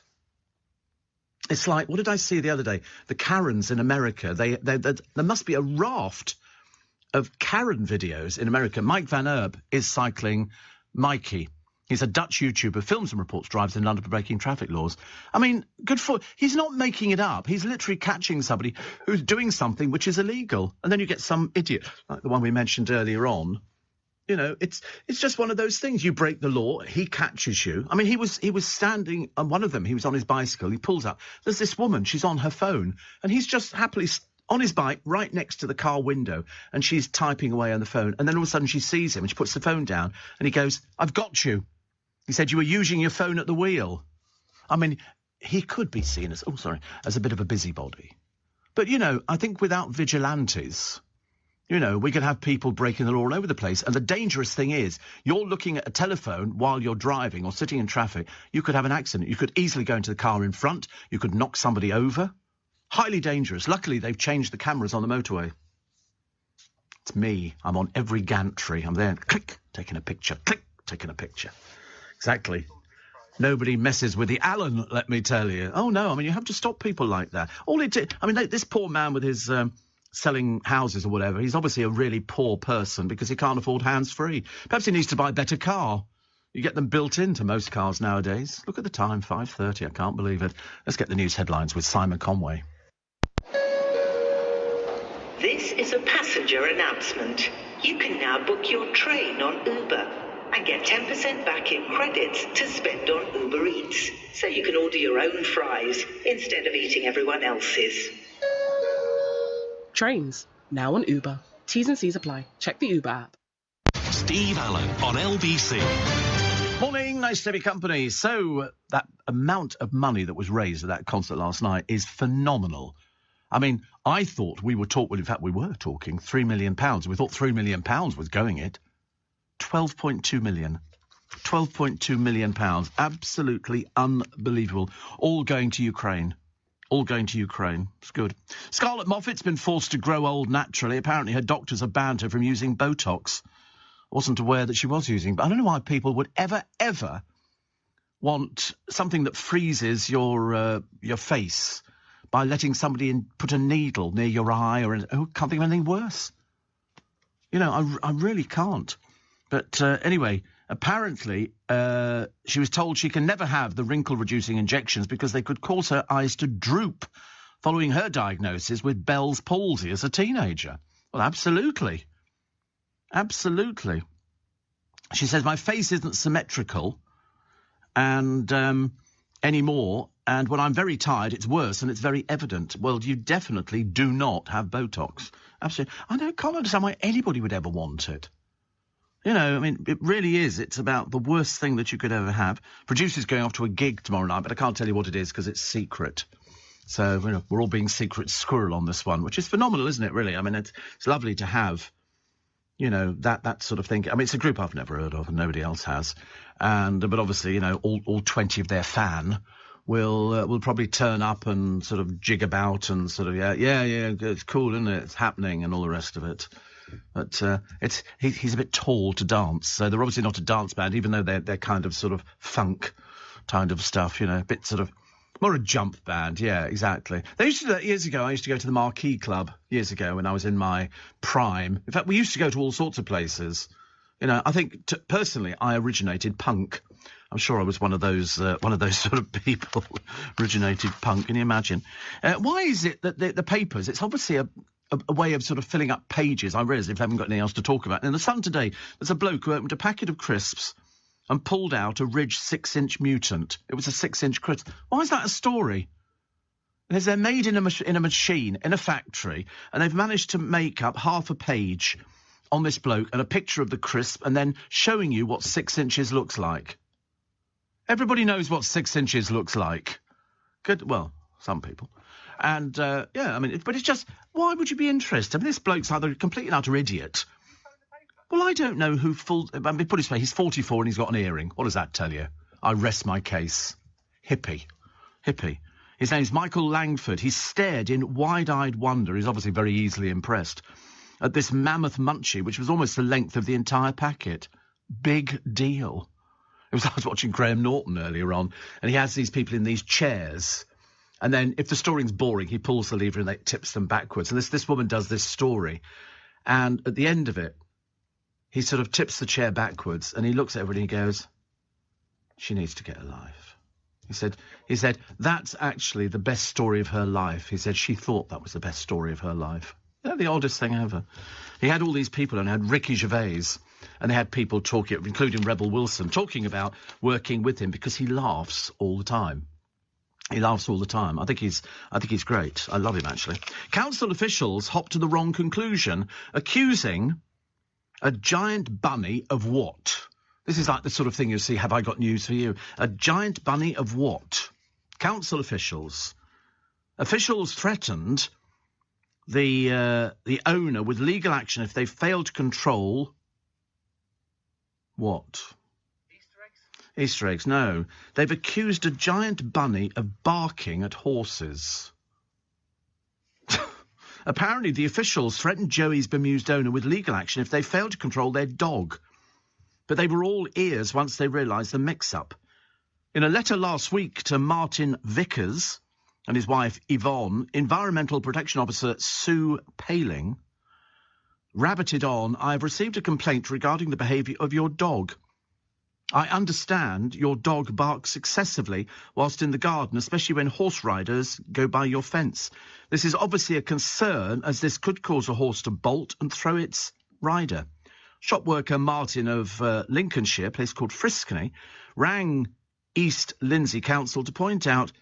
It's like, what did I see the other day? The Karens in America. There must be a raft of Karen videos in America. Mike Van Erp is cycling Mikey. He's a Dutch YouTuber, films and reports drives in London for breaking traffic laws. I mean, he's not making it up. He's literally catching somebody who's doing something which is illegal. And then you get some idiot, like the one we mentioned earlier on, You know, it's just one of those things. You break the law, he catches you. I mean, he was standing on one of them. He was on his bicycle. He pulls up. There's this woman. She's on her phone, and he's just happily on his bike right next to the car window, and she's typing away on the phone. And then all of a sudden she sees him, and she puts the phone down, and he goes, "I've got you." He said, "You were using your phone at the wheel." I mean, he could be seen as a bit of a busybody. But, you know, I think without vigilantes, you know, we could have people breaking the law all over the place. And the dangerous thing is, you're looking at a telephone while you're driving or sitting in traffic. You could have an accident. You could easily go into the car in front. You could knock somebody over. Highly dangerous. Luckily, they've changed the cameras on the motorway. It's me. I'm on every gantry. I'm there. Click, taking a picture. Click, taking a picture. Exactly. Nobody messes with the Alan, let me tell you. Oh, no, I mean, you have to stop people like that. This poor man with his selling houses or whatever, he's obviously a really poor person because he can't afford hands-free. Perhaps he needs to buy a better car. You get them built into most cars nowadays. Look at the time, 5:30, I can't believe it. Let's get the news headlines with Simon Conway. This is a passenger announcement. You can now book your train on Uber and get 10% back in credits to spend on Uber Eats, so you can order your own fries instead of eating everyone else's. Trains, now on Uber. T's and C's apply. Check the Uber app. Steve Allen on LBC. Morning, nice to be company. So, that amount of money that was raised at that concert last night is phenomenal. I mean, I thought we were talking £3 million. We thought £3 million was going it. 12.2 million. 12.2 million pounds. Absolutely unbelievable. All going to Ukraine. It's good. Scarlett Moffat's been forced to grow old naturally. Apparently her doctors have banned her from using Botox. I wasn't aware that she was using, but I don't know why people would ever want something that freezes your face by letting somebody put a needle near your eye can't think of anything worse. You know, I really can't. But anyway, apparently she was told she can never have the wrinkle-reducing injections because they could cause her eyes to droop following her diagnosis with Bell's palsy as a teenager. Well, absolutely. Absolutely. She says, my face isn't symmetrical and anymore, and when I'm very tired, it's worse and it's very evident. Well, you definitely do not have Botox. Absolutely. I can't understand why anybody would ever want it. You know, I mean, it really is. It's about the worst thing that you could ever have. Producer's going off to a gig tomorrow night, but I can't tell you what it is because it's secret. So, you know, we're all being secret squirrel on this one, which is phenomenal, isn't it, really? I mean, it's lovely to have, you know, that sort of thing. I mean, it's a group I've never heard of and nobody else has. But obviously, you know, all 20 of their fan will probably turn up and sort of jig about and sort of, yeah, it's cool, isn't it? It's happening and all the rest of it. But he's a bit tall to dance, so they're obviously not a dance band, even though they're kind of sort of funk kind of stuff, you know, a bit sort of more a jump band. Yeah, exactly. They used to do that years ago. I used to go to the Marquee Club years ago when I was in my prime. In fact, we used to go to all sorts of places. You know, I think personally, I originated punk. I'm sure I was one of those sort of people originated punk. Can you imagine? Why is it that the papers? It's obviously a way of sort of filling up pages. I realise if I haven't got anything else to talk about. In the Sun today, there's a bloke who opened a packet of crisps and pulled out a Ridge 6-inch Mutant. It was a 6-inch crisp. Why is that a story? Because they're made in a machine, in a factory, and they've managed to make up half a page on this bloke and a picture of the crisp and then showing you what 6 inches looks like. Everybody knows what 6 inches looks like. Good, well, some people. And, but it's just, why would you be interested? I mean, this bloke's either a complete and utter idiot. Well, I don't know who put his face, he's 44 and he's got an earring. What does that tell you? I rest my case. Hippie. His name's Michael Langford. He stared in wide-eyed wonder, he's obviously very easily impressed, at this mammoth munchie, which was almost the length of the entire packet. Big deal. I was watching Graham Norton earlier on, and he has these people in these chairs. And then if the story's boring, he pulls the lever and it tips them backwards. And this woman does this story. And at the end of it, he sort of tips the chair backwards and he looks at everybody and he goes, she needs to get a life. He said, that's actually the best story of her life. He said she thought that was the best story of her life. Yeah, the oddest thing ever. He had all these people and had Ricky Gervais And they had people talking, including Rebel Wilson, talking about working with him because he laughs all the time. He laughs all the time. I think he's great. I love him, actually. Council officials hopped to the wrong conclusion, accusing a giant bunny of what? This is like the sort of thing you see, have I got news for you? A giant bunny of what? Council officials. Officials threatened the owner with legal action if they failed to control what? Easter eggs, no. They've accused a giant bunny of barking at horses. Apparently, the officials threatened Joey's bemused owner with legal action if they failed to control their dog. But they were all ears once they realised the mix-up. In a letter last week to Martin Vickers and his wife Yvonne, Environmental Protection Officer Sue Paling rabbited on, "I have received a complaint regarding the behaviour of your dog. I understand your dog barks excessively whilst in the garden, especially when horse riders go by your fence. This is obviously a concern, as this could cause a horse to bolt and throw its rider." Shop worker Martin of Lincolnshire, a place called Friskney, rang East Lindsey Council to point out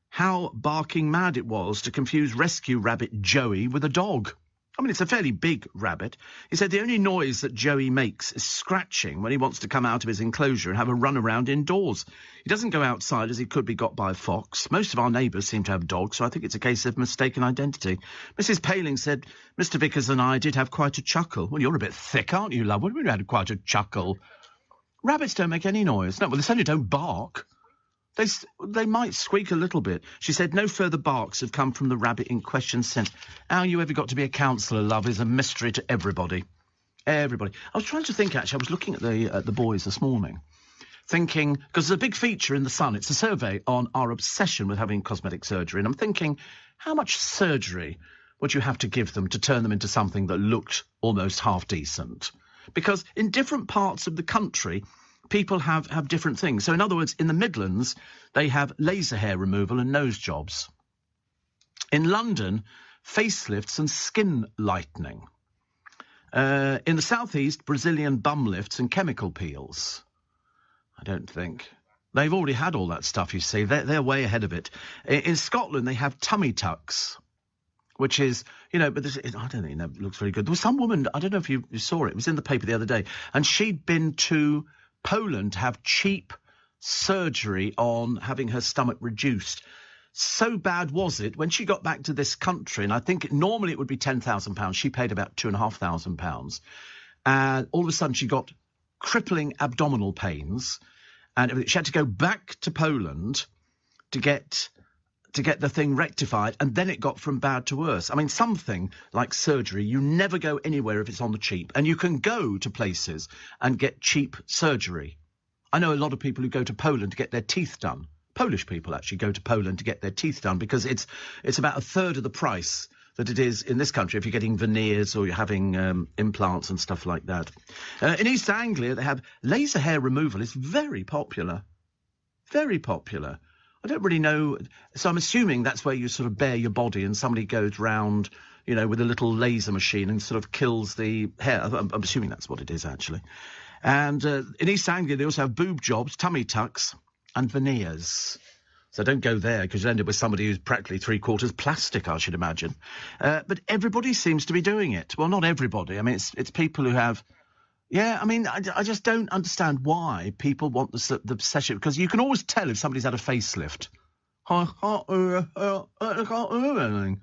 how barking mad it was to confuse rescue rabbit Joey with a dog. I mean, it's a fairly big rabbit. He said the only noise that Joey makes is scratching when he wants to come out of his enclosure and have a run around indoors. He doesn't go outside as he could be got by a fox. Most of our neighbours seem to have dogs, so I think it's a case of mistaken identity. Mrs. Paling said, "Mr. Vickers and I did have quite a chuckle." Well, you're a bit thick, aren't you, love? What do you mean we had quite a chuckle? Rabbits don't make any noise. No, well, they certainly don't bark. They might squeak a little bit. She said no further barks have come from the rabbit in question since. How you ever got to be a councillor, love, is a mystery to everybody. Everybody. I was trying to think, actually. I was looking at the boys this morning, thinking, because there's a big feature in The Sun. It's a survey on our obsession with having cosmetic surgery. And I'm thinking, how much surgery would you have to give them to turn them into something that looked almost half decent? Because in different parts of the country, people have different things. So, in other words, in the Midlands, they have laser hair removal and nose jobs. In London, facelifts and skin lightening. In the southeast, Brazilian bum lifts and chemical peels. I don't think. They've already had all that stuff, you see. They're way ahead of it. In Scotland, they have tummy tucks, which is, but this, I don't think that looks very good. There was some woman, I don't know if you saw it, it was in the paper the other day, and she'd been to Poland to have cheap surgery on having her stomach reduced. So bad was it, when she got back to this country, and I think normally it would be £10,000, she paid about £2,500, and all of a sudden she got crippling abdominal pains, and she had to go back to Poland to get the thing rectified, and then it got from bad to worse. I mean, something like surgery, you never go anywhere if it's on the cheap, and you can go to places and get cheap surgery. I know a lot of people who go to Poland to get their teeth done. Polish people actually go to Poland to get their teeth done because it's about a third of the price that it is in this country if you're getting veneers or you're having implants and stuff like that. In East Anglia, they have laser hair removal. It's very popular. Very popular. I don't really know, so I'm assuming that's where you sort of bare your body and somebody goes round, with a little laser machine and sort of kills the hair. I'm assuming that's what it is, actually. And in East Anglia, they also have boob jobs, tummy tucks and veneers. So don't go there, because you'll end up with somebody who's practically three-quarters plastic, I should imagine. But everybody seems to be doing it. Well, not everybody. I mean, it's people who have... Yeah, I mean, I just don't understand why people want the session, because you can always tell if somebody's had a facelift. I can't do anything.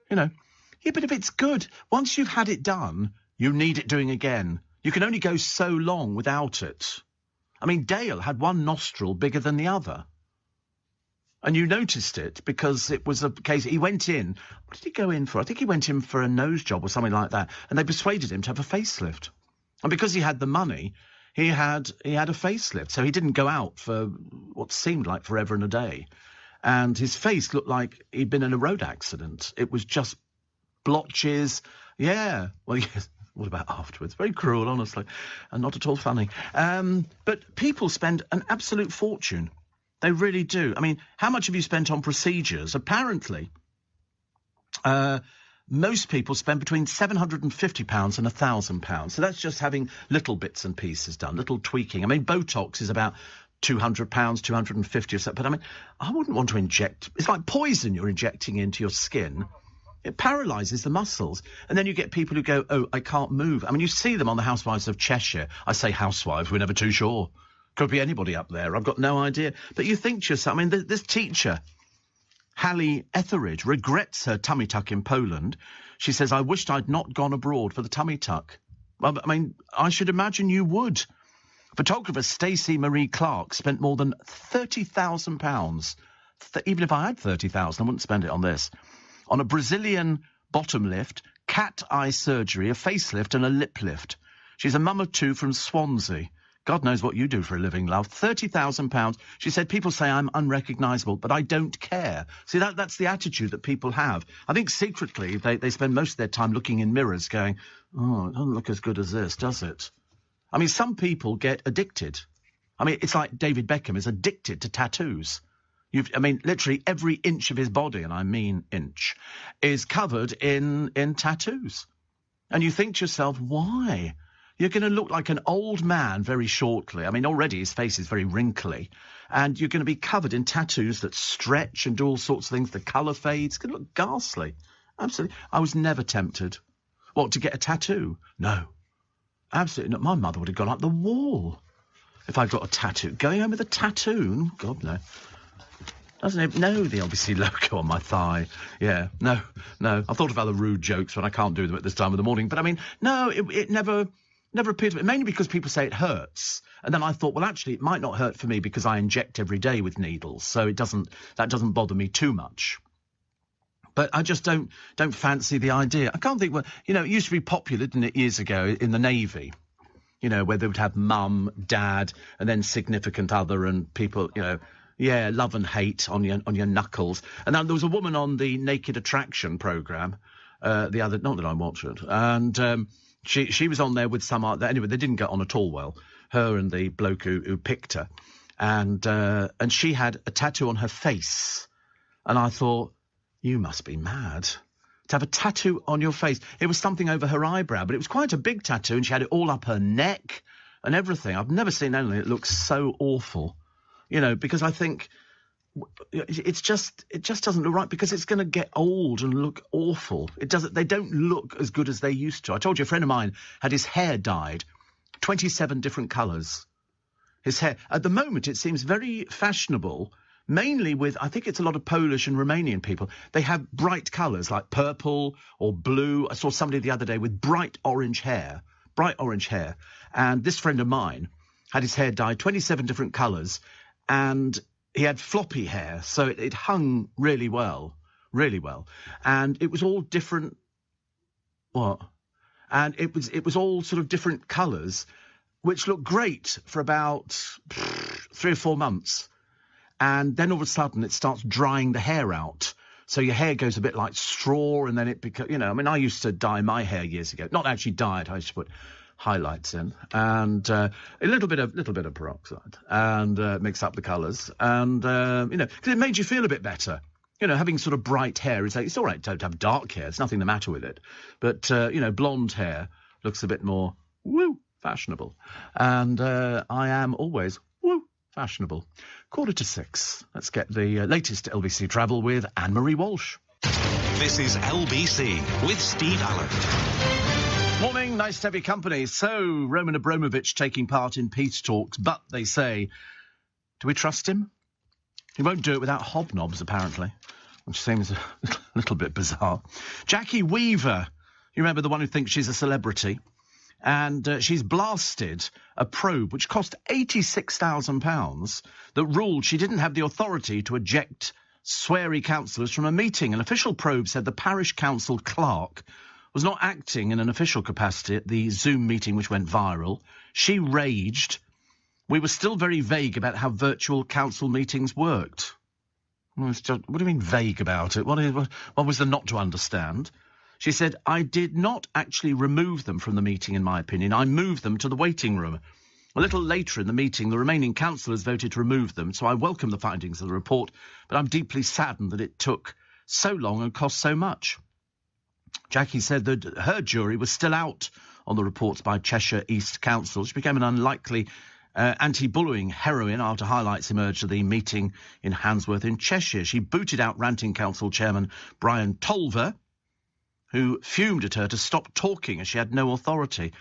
Yeah, but if it's good, once you've had it done, you need it doing again. You can only go so long without it. I mean, Dale had one nostril bigger than the other. And you noticed it because it was a case, he went in, what did he go in for? I think he went in for a nose job or something like that, and they persuaded him to have a facelift. And because he had the money, he had a facelift. So he didn't go out for what seemed like forever and a day. And his face looked like he'd been in a road accident. It was just blotches. Yeah. Well, yes. What about afterwards? Very cruel, honestly. And not at all funny. But people spend an absolute fortune. They really do. I mean, how much have you spent on procedures? Apparently, most people spend between £750 and £1,000. So that's just having little bits and pieces done, little tweaking. I mean, Botox is about £200, 250 or so. But I mean, I wouldn't want to inject. It's like poison you're injecting into your skin. It paralyses the muscles. And then you get people who go, oh, I can't move. I mean, you see them on the Housewives of Cheshire. I say housewives, we're never too sure. Could be anybody up there. I've got no idea. But you think to yourself, I mean, this teacher, Hallie Etheridge, regrets her tummy tuck in Poland. She says, I wished I'd not gone abroad for the tummy tuck. Well, I mean, I should imagine you would. Photographer Stacey Marie Clark spent more than £30,000. Even if I had 30,000, I wouldn't spend it on this. On a Brazilian bottom lift, cat eye surgery, a facelift and a lip lift. She's a mum of two from Swansea. God knows what you do for a living, love. £30,000. She said, people say I'm unrecognisable, but I don't care. See, that's the attitude that people have. I think secretly they spend most of their time looking in mirrors going, oh, it doesn't look as good as this, does it? I mean, some people get addicted. I mean, it's like David Beckham is addicted to tattoos. Literally every inch of his body, and I mean inch, is covered in tattoos. And you think to yourself, why? You're going to look like an old man very shortly. I mean, already his face is very wrinkly. And you're going to be covered in tattoos that stretch and do all sorts of things. The colour fades. It's going to look ghastly. Absolutely. I was never tempted. What, to get a tattoo? No. Absolutely not. My mother would have gone up the wall if I got a tattoo. Going home with a tattoo? God, no. Doesn't it know the LBC logo on my thigh? Yeah, no. I've thought of other rude jokes, but I can't do them at this time of the morning. But I mean, no, it never appeared to me, mainly because people say it hurts. And then I thought, well, actually, it might not hurt for me because I inject every day with needles, so that doesn't bother me too much. But I just don't fancy the idea. I can't think, well, it used to be popular, didn't it, years ago in the Navy, where they would have mum, dad, and then significant other and people, love and hate on your knuckles. And then there was a woman on the Naked Attraction programme, not that I watched it, and she was on there with some art. Anyway, they didn't get on at all well, her and the bloke who picked her. And she had a tattoo on her face. And I thought, you must be mad to have a tattoo on your face. It was something over her eyebrow, but it was quite a big tattoo, and she had it all up her neck and everything. I've never seen anything that looks so awful, because I think it just doesn't look right, because it's going to get old and look awful. They don't look as good as they used to. I told you a friend of mine had his hair dyed 27 different colours. His hair, at the moment, it seems very fashionable, mainly with, I think it's a lot of Polish and Romanian people. They have bright colours like purple or blue. I saw somebody the other day with bright orange hair. And this friend of mine had his hair dyed 27 different colours, and he had floppy hair, so it hung really well. And it was all different. What? And it was all sort of different colours, which looked great for about 3 or 4 months. And then all of a sudden it starts drying the hair out. So your hair goes a bit like straw, and then it becomes, I used to dye my hair years ago. Not actually dye it, I used to put highlights in and a little bit of peroxide and mix up the colours. And, because it made you feel a bit better. Having sort of bright hair, it's all right to have dark hair. There's nothing the matter with it. But, blonde hair looks a bit more, fashionable. And I am always, fashionable. 5:45. Let's get the latest LBC travel with Anne-Marie Walsh. This is LBC with Steve Allen. Morning, nice to have your company. So, Roman Abramovich taking part in peace talks, but they say, do we trust him? He won't do it without hobnobs, apparently, which seems a little bit bizarre. Jackie Weaver, you remember the one who thinks she's a celebrity? And she's blasted a probe which cost £86,000 that ruled she didn't have the authority to eject sweary councillors from a meeting. An official probe said the parish council clerk was not acting in an official capacity at the Zoom meeting which went viral. She raged. We were still very vague about how virtual council meetings worked. What do you mean vague about it? What was there not to understand? She said, I did not actually remove them from the meeting, in my opinion. I moved them to the waiting room. A little later in the meeting, the remaining councillors voted to remove them, so I welcome the findings of the report, but I'm deeply saddened that it took so long and cost so much. Jackie said that her jury was still out on the reports by Cheshire East Council. She became an unlikely anti-bullying heroine after highlights emerged of the meeting in Handsworth in Cheshire. She booted out Ranting Council Chairman Brian Tolver, who fumed at her to stop talking as she had no authority.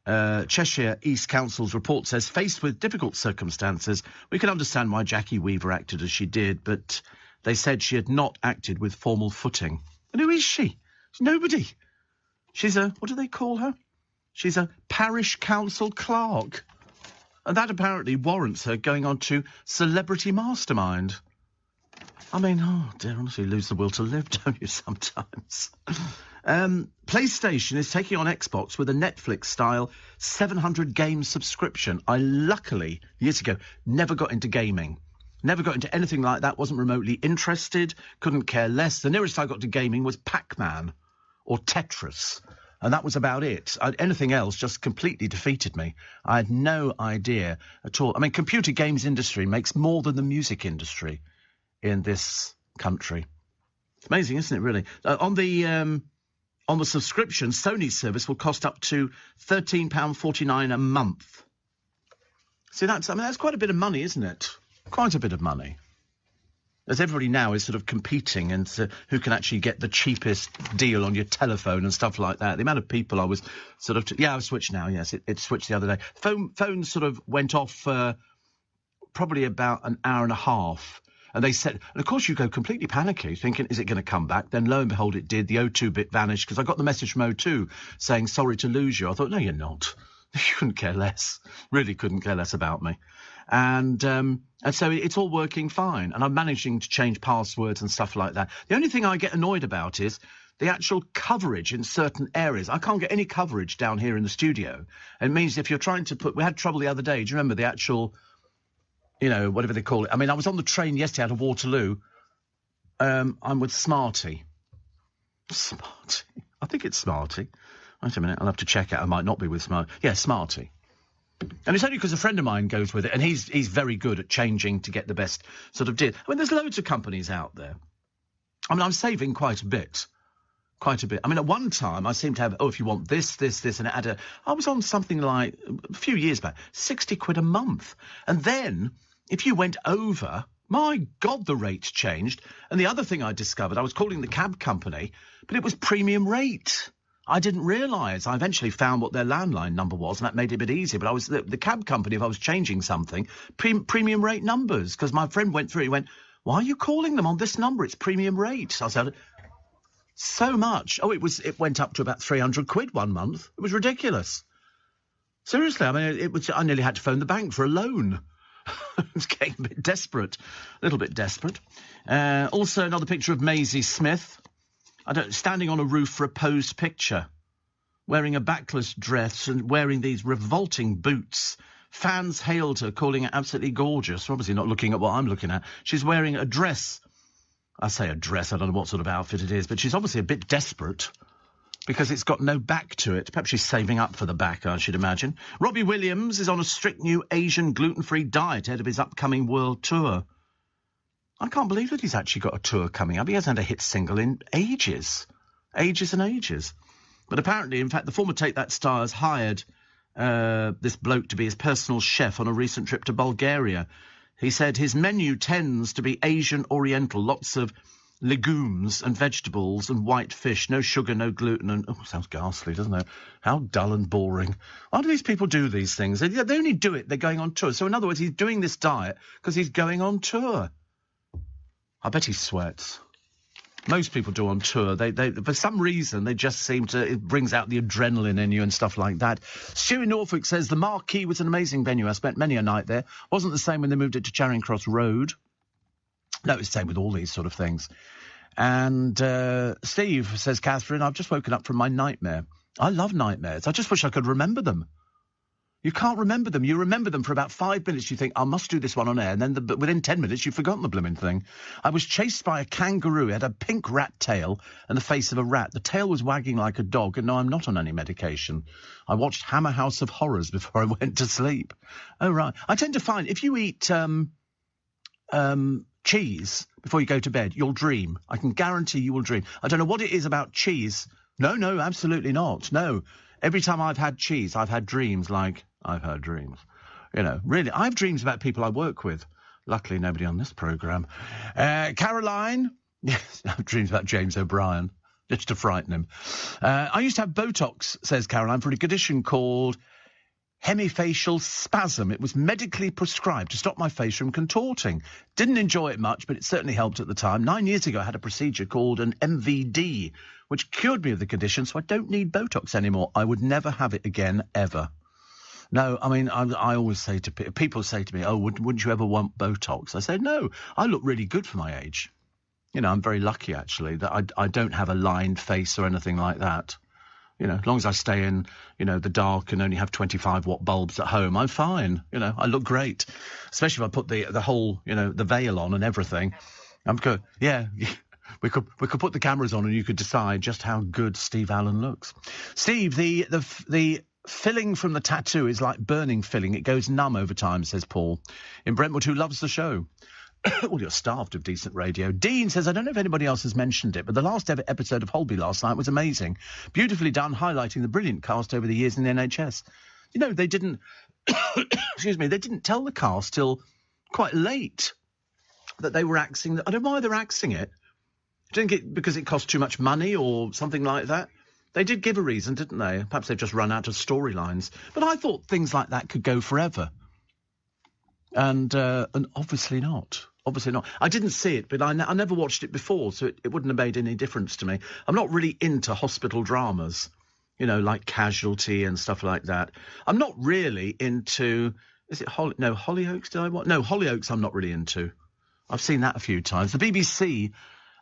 Cheshire East Council's report says, faced with difficult circumstances, we can understand why Jackie Weaver acted as she did, but they said she had not acted with formal footing. And who is she? She's nobody. She's a, what do they call her? She's a parish council clerk. And that apparently warrants her going on to Celebrity Mastermind. I mean, oh dear, honestly, you lose the will to live, don't you, sometimes? PlayStation is taking on Xbox with a Netflix-style 700-game subscription. I luckily, years ago, never got into gaming. Never got into anything like that, wasn't remotely interested, couldn't care less. The nearest I got to gaming was Pac-Man or Tetris, and that was about it. Anything else just completely defeated me. I had no idea at all. I mean, computer games industry makes more than the music industry in this country. It's amazing, isn't it, really? On the subscription, Sony's service will cost up to £13.49 a month. See, that's quite a bit of money, isn't it? Quite a bit of money. As everybody now is sort of competing and who can actually get the cheapest deal on your telephone and stuff like that. The amount of people I was sort of... I've switched now, yes. It switched the other day. Phone sort of went off probably about an hour and a half. And they said... And, of course, you go completely panicky, thinking, is it going to come back? Then, lo and behold, it did. The O2 bit vanished, because I got the message from O2 saying, sorry to lose you. I thought, no, you're not. You couldn't care less. Really couldn't care less about me. And so it's all working fine. And I'm managing to change passwords and stuff like that. The only thing I get annoyed about is the actual coverage in certain areas. I can't get any coverage down here in the studio. And it means if you're trying to put... We had trouble the other day. Do you remember the actual, whatever they call it? I mean, I was on the train yesterday out of Waterloo. I'm with Smarty. Smarty. I think it's Smarty. Wait a minute. I'll have to check it. I might not be with Smarty. Yeah, Smarty. And it's only because a friend of mine goes with it, and he's very good at changing to get the best sort of deal. I mean, there's loads of companies out there. I mean, I'm saving quite a bit. Quite a bit. I mean, at one time, I seemed to have, if you want this, and it had I was on something like, a few years back, 60 quid a month. And then, if you went over, my God, the rates changed. And the other thing I discovered, I was calling the cab company, but it was premium rate. I didn't realise. I eventually found what their landline number was, and that made it a bit easier. But I was the cab company, if I was changing something, premium rate numbers, because my friend went through, he went, why are you calling them on this number? It's premium rate. I said, so much. Oh, it went up to about 300 quid one month. It was ridiculous. Seriously, I mean, I nearly had to phone the bank for a loan. I was getting a bit desperate, a little bit desperate. Also, another picture of Maisie Smith. Standing on a roof for a posed picture, wearing a backless dress and wearing these revolting boots. Fans hailed her, calling her absolutely gorgeous. Obviously not looking at what I'm looking at. She's wearing a dress. I say a dress, I don't know what sort of outfit it is, but she's obviously a bit desperate because it's got no back to it. Perhaps she's saving up for the back, I should imagine. Robbie Williams is on a strict new Asian gluten-free diet ahead of his upcoming world tour. I can't believe that he's actually got a tour coming up. He hasn't had a hit single in ages. Ages and ages. But apparently, in fact, the former Take That star has hired this bloke to be his personal chef on a recent trip to Bulgaria. He said his menu tends to be Asian Oriental, lots of legumes and vegetables and white fish, no sugar, no gluten, and... Oh, sounds ghastly, doesn't it? How dull and boring. Why do these people do these things? They only do it, they're going on tour. So, in other words, he's doing this diet because he's going on tour. I bet he sweats. Most people do on tour. They for some reason, they just seem to... It brings out the adrenaline in you and stuff like that. Stu in Norfolk says, the Marquee was an amazing venue. I spent many a night there. Wasn't the same when they moved it to Charing Cross Road. No, it's the same with all these sort of things. And Steve, says Catherine, I've just woken up from my nightmare. I love nightmares. I just wish I could remember them. You can't remember them. You remember them for about 5 minutes. You think, I must do this one on air. And then within 10 minutes, you've forgotten the blooming thing. I was chased by a kangaroo. It had a pink rat tail and the face of a rat. The tail was wagging like a dog. And no, I'm not on any medication. I watched Hammer House of Horrors before I went to sleep. Oh, right. I tend to find if you eat cheese before you go to bed, you'll dream. I can guarantee you will dream. I don't know what it is about cheese No, absolutely not. No. Every time I've had cheese, I've had dreams like I've had dreams. You know, really, I have dreams about people I work with. Luckily, nobody on this programme. Caroline. Yes, I have dreams about James O'Brien, just to frighten him. I used to have Botox, says Caroline, for a condition called hemifacial spasm. It was medically prescribed to stop my face from contorting. Didn't enjoy it much, but it certainly helped at the time. 9 years ago, I had a procedure called an MVD, which cured me of the condition, so I don't need Botox anymore. I would never have it again, ever. No, I mean, I always say to people say to me, oh, wouldn't you ever want Botox? I say, no, I look really good for my age. You know, I'm very lucky, actually, that I don't have a lined face or anything like that. You know, as long as I stay in, you know, the dark and only have 25-watt bulbs at home, I'm fine. You know, I look great. Especially if I put the whole, you know, the veil on and everything. I'm good. Yeah, we could put the cameras on and you could decide just how good Steve Allen looks. Steve, the filling from the tattoo is like burning filling. It goes numb over time, says Paul in Brentwood, who loves the show. Well, you're starved of decent radio. Dean says, I don't know if anybody else has mentioned it, but the last ever episode of Holby last night was amazing. Beautifully done, highlighting the brilliant cast over the years in the NHS. You know, they didn't, excuse me, they didn't tell the cast till quite late that they were axing. I don't know why they're axing it. I don't think because it cost too much money or something like that. They did give a reason, didn't they? Perhaps they've just run out of storylines. But I thought things like that could go forever. And obviously not. Obviously not. I didn't see it, but I never watched it before, so it wouldn't have made any difference to me. I'm not really into hospital dramas, you know, like Casualty and stuff like that. I'm not really into... Is it Hollyoaks? Did I watch? No, Hollyoaks I'm not really into. I've seen that a few times. The BBC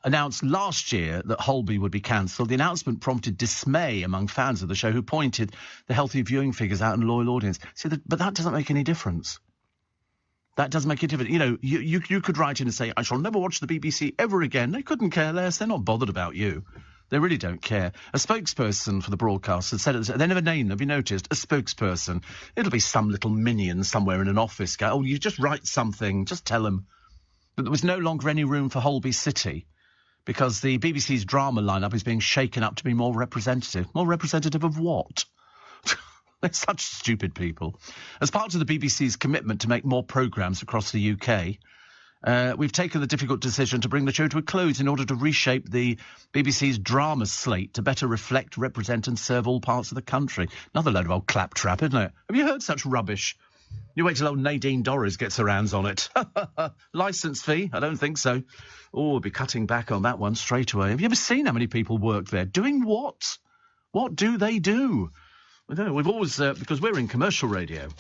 announced last year that Holby would be cancelled. The announcement prompted dismay among fans of the show who pointed the healthy viewing figures out in a loyal audience. But that doesn't make any difference. That does make a difference. You know, you could write in and say, I shall never watch the BBC ever again. They couldn't care less. They're not bothered about you. They really don't care. A spokesperson for the broadcast had said, they never name them, have you noticed? A spokesperson. It'll be some little minion somewhere in an office. Oh, you just write something. Just tell them. But there was no longer any room for Holby City because the BBC's drama lineup is being shaken up to be more representative. More representative of what? They're such stupid people. As part of the BBC's commitment to make more programmes across the UK, we've taken the difficult decision to bring the show to a close in order to reshape the BBC's drama slate to better reflect, represent and serve all parts of the country. Another load of old claptrap, isn't it? Have you heard such rubbish? You wait till old Nadine Dorries gets her hands on it. Licence fee? I don't think so. Oh, we'll be cutting back on that one straight away. Have you ever seen how many people work there? Doing what? What do they do? We've always, because we're in commercial radio,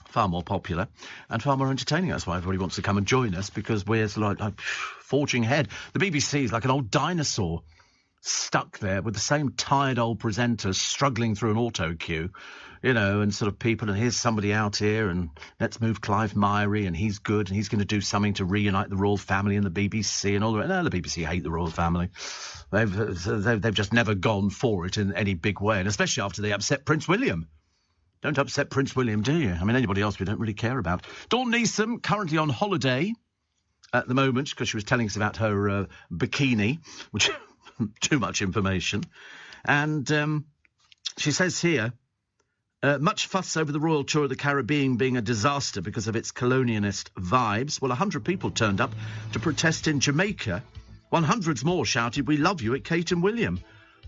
far more popular and far more entertaining. That's why everybody wants to come and join us, because we're like forging ahead. The BBC is like an old dinosaur stuck there with the same tired old presenters struggling through an auto cue, you know, and sort of people, and here's somebody out here, and let's move Clive Myrie, and he's good, and he's going to do something to reunite the royal family and the BBC and all that. No, the BBC hate the royal family. They've just never gone for it in any big way, and especially after they upset Prince William. Don't upset Prince William, do you? I mean, anybody else we don't really care about. Dawn Neeson, currently on holiday at the moment, because she was telling us about her bikini, which too much information. And she says here, much fuss over the royal tour of the Caribbean being a disaster because of its colonialist vibes. Well, 100 people turned up to protest in Jamaica. 100s more shouted, "We love you" at Kate and William.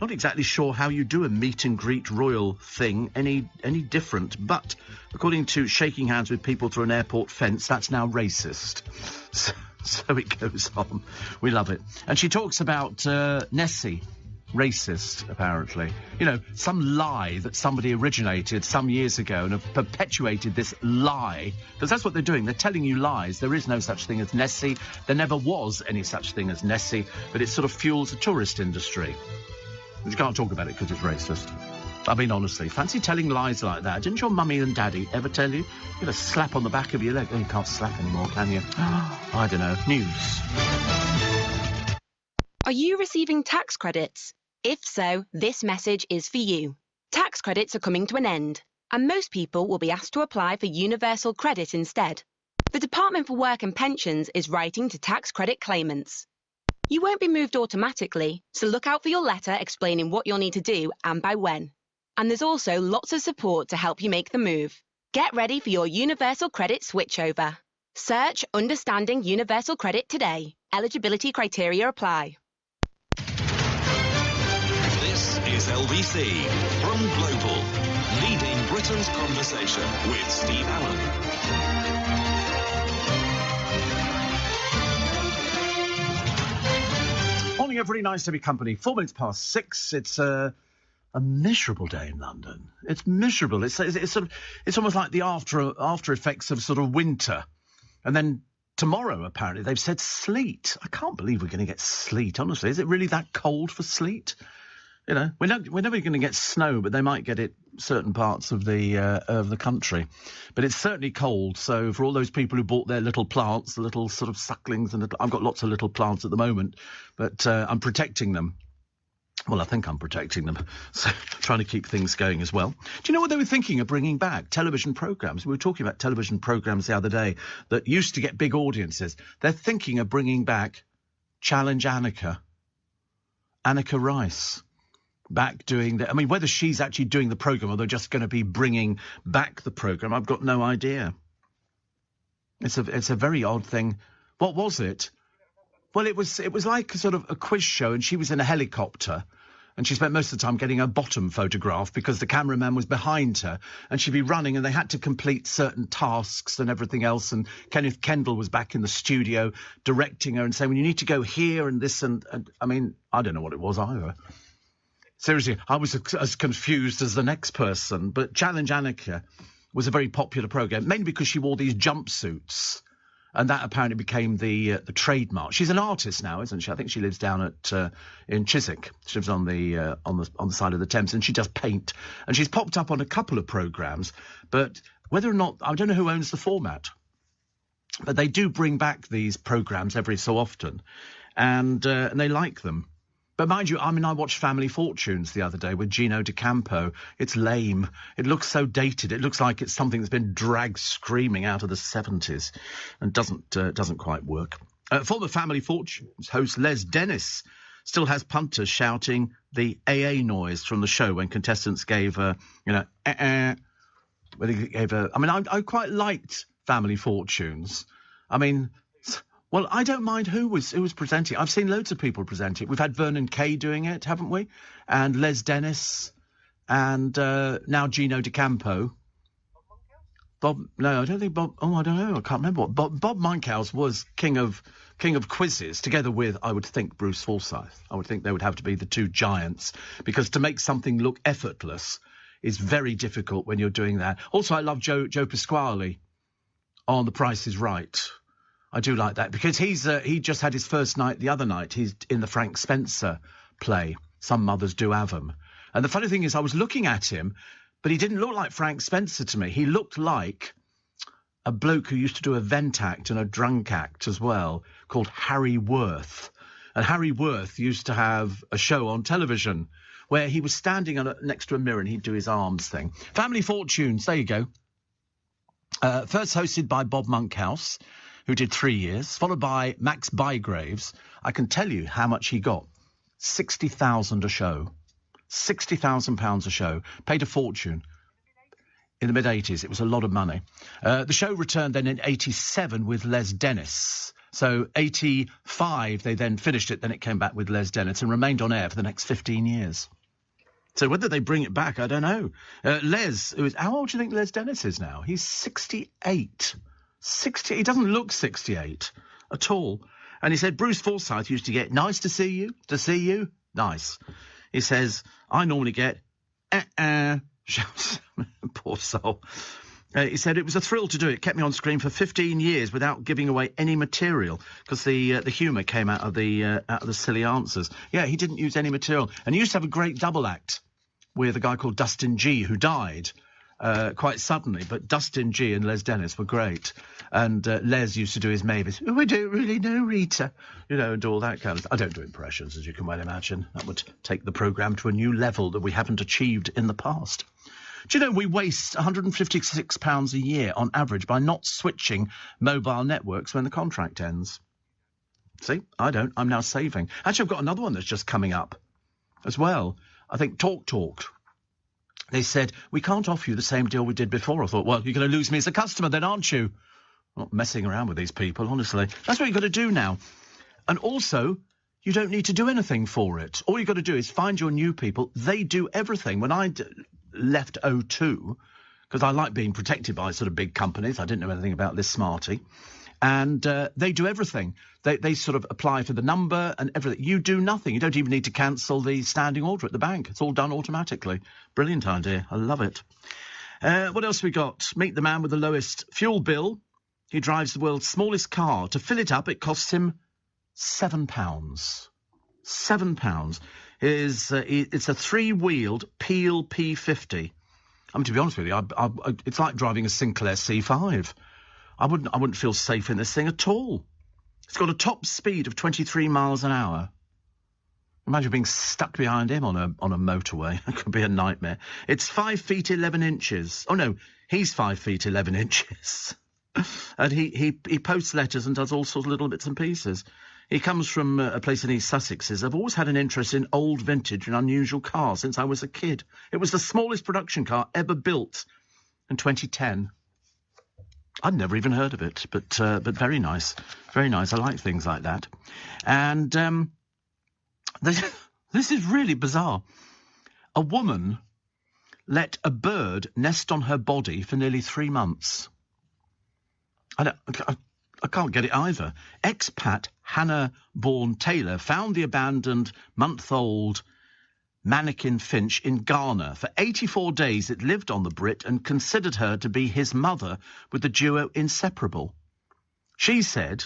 Not exactly sure how you do a meet and greet royal thing any different, but according to shaking hands with people through an airport fence, that's now racist. So it goes on. We love it. And she talks about Nessie. Racist, apparently. You know, some lie that somebody originated some years ago and have perpetuated this lie. Because that's what they're doing. They're telling you lies. There is no such thing as Nessie. There never was any such thing as Nessie. But it sort of fuels the tourist industry. But you can't talk about it because it's racist. I mean, honestly, fancy telling lies like that. Didn't your mummy and daddy ever tell you? You get a slap on the back of your leg. Oh, you can't slap anymore, can you? I don't know. News. Are you receiving tax credits? If so, this message is for you. Tax credits are coming to an end, and most people will be asked to apply for universal credit instead. The Department for Work and Pensions is writing to tax credit claimants. You won't be moved automatically, so look out for your letter explaining what you'll need to do and by when. And there's also lots of support to help you make the move. Get ready for your Universal Credit switchover. Search Understanding Universal Credit today. Eligibility criteria apply. This is LBC from Global, leading Britain's conversation with Steve Allen. Morning, everybody. Nice to be company. 4 minutes past 6. It's a miserable day in London. It's miserable. It's almost like the after effects of sort of winter. And then tomorrow, apparently, they've said sleet. I can't believe we're going to get sleet, honestly. Is it really that cold for sleet? You know, we're never going to get snow, but they might get it certain parts of the country. But it's certainly cold. So for all those people who bought their little plants, the little sort of sucklings, I've got lots of little plants at the moment, but I'm protecting them. Well, I think I'm protecting them, so trying to keep things going as well. Do you know what they were thinking of bringing back? Television programmes. We were talking about television programmes the other day that used to get big audiences. They're thinking of bringing back Challenge Annika. Annika Rice. Back doing the... I mean, whether she's actually doing the programme or they're just going to be bringing back the programme, I've got no idea. It's a very odd thing. What was it? Well, it was like a sort of a quiz show, and she was in a helicopter, and she spent most of the time getting her bottom photographed because the cameraman was behind her, and she'd be running, and they had to complete certain tasks and everything else, and Kenneth Kendall was back in the studio directing her and saying, well, you need to go here and this, and I mean, I don't know what it was either. Seriously, I was as confused as the next person, but Challenge Annika was a very popular programme, mainly because she wore these jumpsuits. And that apparently became the trademark. She's an artist now, isn't she? I think she lives down at in Chiswick. She lives on the side of the Thames, and she does paint. And she's popped up on a couple of programmes, but whether or not, I don't know who owns the format, but they do bring back these programmes every so often, and they like them. But mind you, I mean, I watched Family Fortunes the other day with Gino D'Acampo. It's lame. It looks so dated. It looks like it's something that's been dragged screaming out of the 70s and doesn't quite work. Former Family Fortunes host Les Dennis still has punters shouting the AA noise from the show when contestants gave I quite liked Family Fortunes. I mean... Well, I don't mind who was presenting. I've seen loads of people present it. We've had Vernon Kay doing it, haven't we? And Les Dennis, and now Gino D'Acampo. Bob? No, I don't think Bob. Oh, I don't know. I can't remember what. Bob Monkhouse was king of quizzes, together with, I would think, Bruce Forsyth. I would think they would have to be the two giants, because to make something look effortless is very difficult when you're doing that. Also, I love Joe Pasquale on The Price is Right. I do like that because he just had his first night the other night. He's in the Frank Spencer play, Some Mothers Do Have 'Em. And the funny thing is I was looking at him, but he didn't look like Frank Spencer to me. He looked like a bloke who used to do a vent act and a drunk act as well, called Harry Worth. And Harry Worth used to have a show on television where he was standing next to a mirror and he'd do his arms thing. Family Fortunes, there you go. First hosted by Bob Monkhouse, who did 3 years, followed by Max Bygraves. I can tell you how much he got. 60,000 a show. £60,000 a show. Paid a fortune. In the mid-'80s, it was a lot of money. The show returned then in 87 with Les Dennis. So 85, they then finished it, then it came back with Les Dennis and remained on air for the next 15 years. So whether they bring it back, I don't know. Les, how old do you think Les Dennis is now? He's 68. 60, he doesn't look 68 at all. And he said, Bruce Forsyth used to get, nice to see you, nice. He says, I normally get, poor soul. He said, it was a thrill to do it. Kept me on screen for 15 years without giving away any material because the humour came out of the silly answers. Yeah, he didn't use any material. And he used to have a great double act with a guy called Dustin G, who died quite suddenly, but Dustin G and Les Dennis were great. And Les used to do his Mavis. Oh, I don't really know Rita, and all that kind of stuff. I don't do impressions, as you can well imagine. That would take the programme to a new level that we haven't achieved in the past. Do you know we waste £156 a year on average by not switching mobile networks when the contract ends? See, I don't. I'm now saving. Actually, I've got another one that's just coming up as well. I think TalkTalk. They said, we can't offer you the same deal we did before. I thought, well, you're going to lose me as a customer then, aren't you? I'm not messing around with these people, honestly. That's what you've got to do now. And also, you don't need to do anything for it. All you've got to do is find your new people. They do everything. When I left O2, because I like being protected by sort of big companies, I didn't know anything about this smarty, and they do everything. They sort of apply for the number and everything. You do nothing. You don't even need to cancel the standing order at the bank. It's all done automatically. Brilliant idea. I love it. What else we got? Meet the man with the lowest fuel bill. He drives the world's smallest car. To fill it up, it costs him £7. £7. It's a three-wheeled Peel P50. I mean, to be honest with you, it's like driving a Sinclair C5. I wouldn't feel safe in this thing at all. It's got a top speed of 23 miles an hour. Imagine being stuck behind him on a motorway. It could be a nightmare. It's 5 feet 11 inches. Oh no, he's 5 feet 11 inches. And he posts letters and does all sorts of little bits and pieces. He comes from a place in East Sussex. Says, I've always had an interest in old vintage and unusual cars since I was a kid. It was the smallest production car ever built in 2010. I'd never even heard of it, but very nice. Very nice. I like things like that. And this is really bizarre. A woman let a bird nest on her body for nearly 3 months. I can't get it either. Expat Hannah Bourne-Taylor found the abandoned month-old mannequin finch in Ghana. For 84 days it lived on the Brit and considered her to be his mother, with the duo inseparable. She said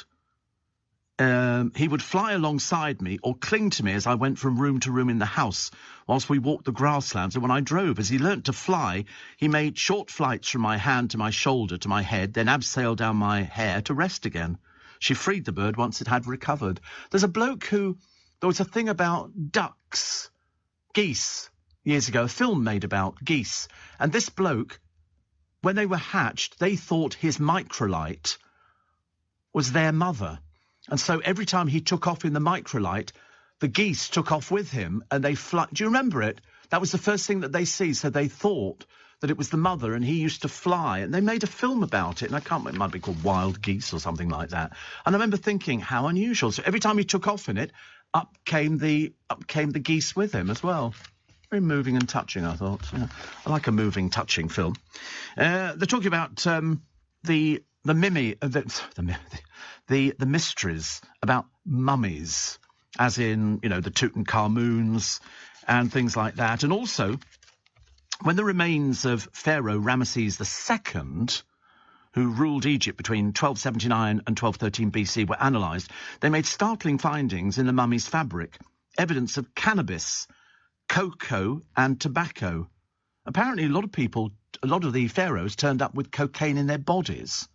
he would fly alongside me or cling to me as I went from room to room in the house whilst we walked the grasslands, and when I drove. As he learnt to fly, he made short flights from my hand to my shoulder to my head, then abseiled down my hair to rest again. She freed the bird once it had recovered. There's a bloke who... There was a thing about ducks, geese, years ago, a film made about geese. And this bloke, when they were hatched, they thought his microlight was their mother. And so every time he took off in the microlight, the geese took off with him and they fly. Do you remember it? That was the first thing that they see. So they thought that it was the mother, and he used to fly. And they made a film about it. And it might be called Wild Geese or something like that. And I remember thinking, how unusual. So every time he took off in it, up came the geese with him as well. Very moving and touching, I thought. Yeah, I like a moving, touching film. They're talking about the mysteries about mummies, as in, the Tutankhamuns and things like that. And also, when the remains of Pharaoh Ramesses II, who ruled Egypt between 1279 and 1213 BC, were analysed, they made startling findings in the mummy's fabric, evidence of cannabis, cocoa and tobacco. Apparently, a lot of the pharaohs turned up with cocaine in their bodies.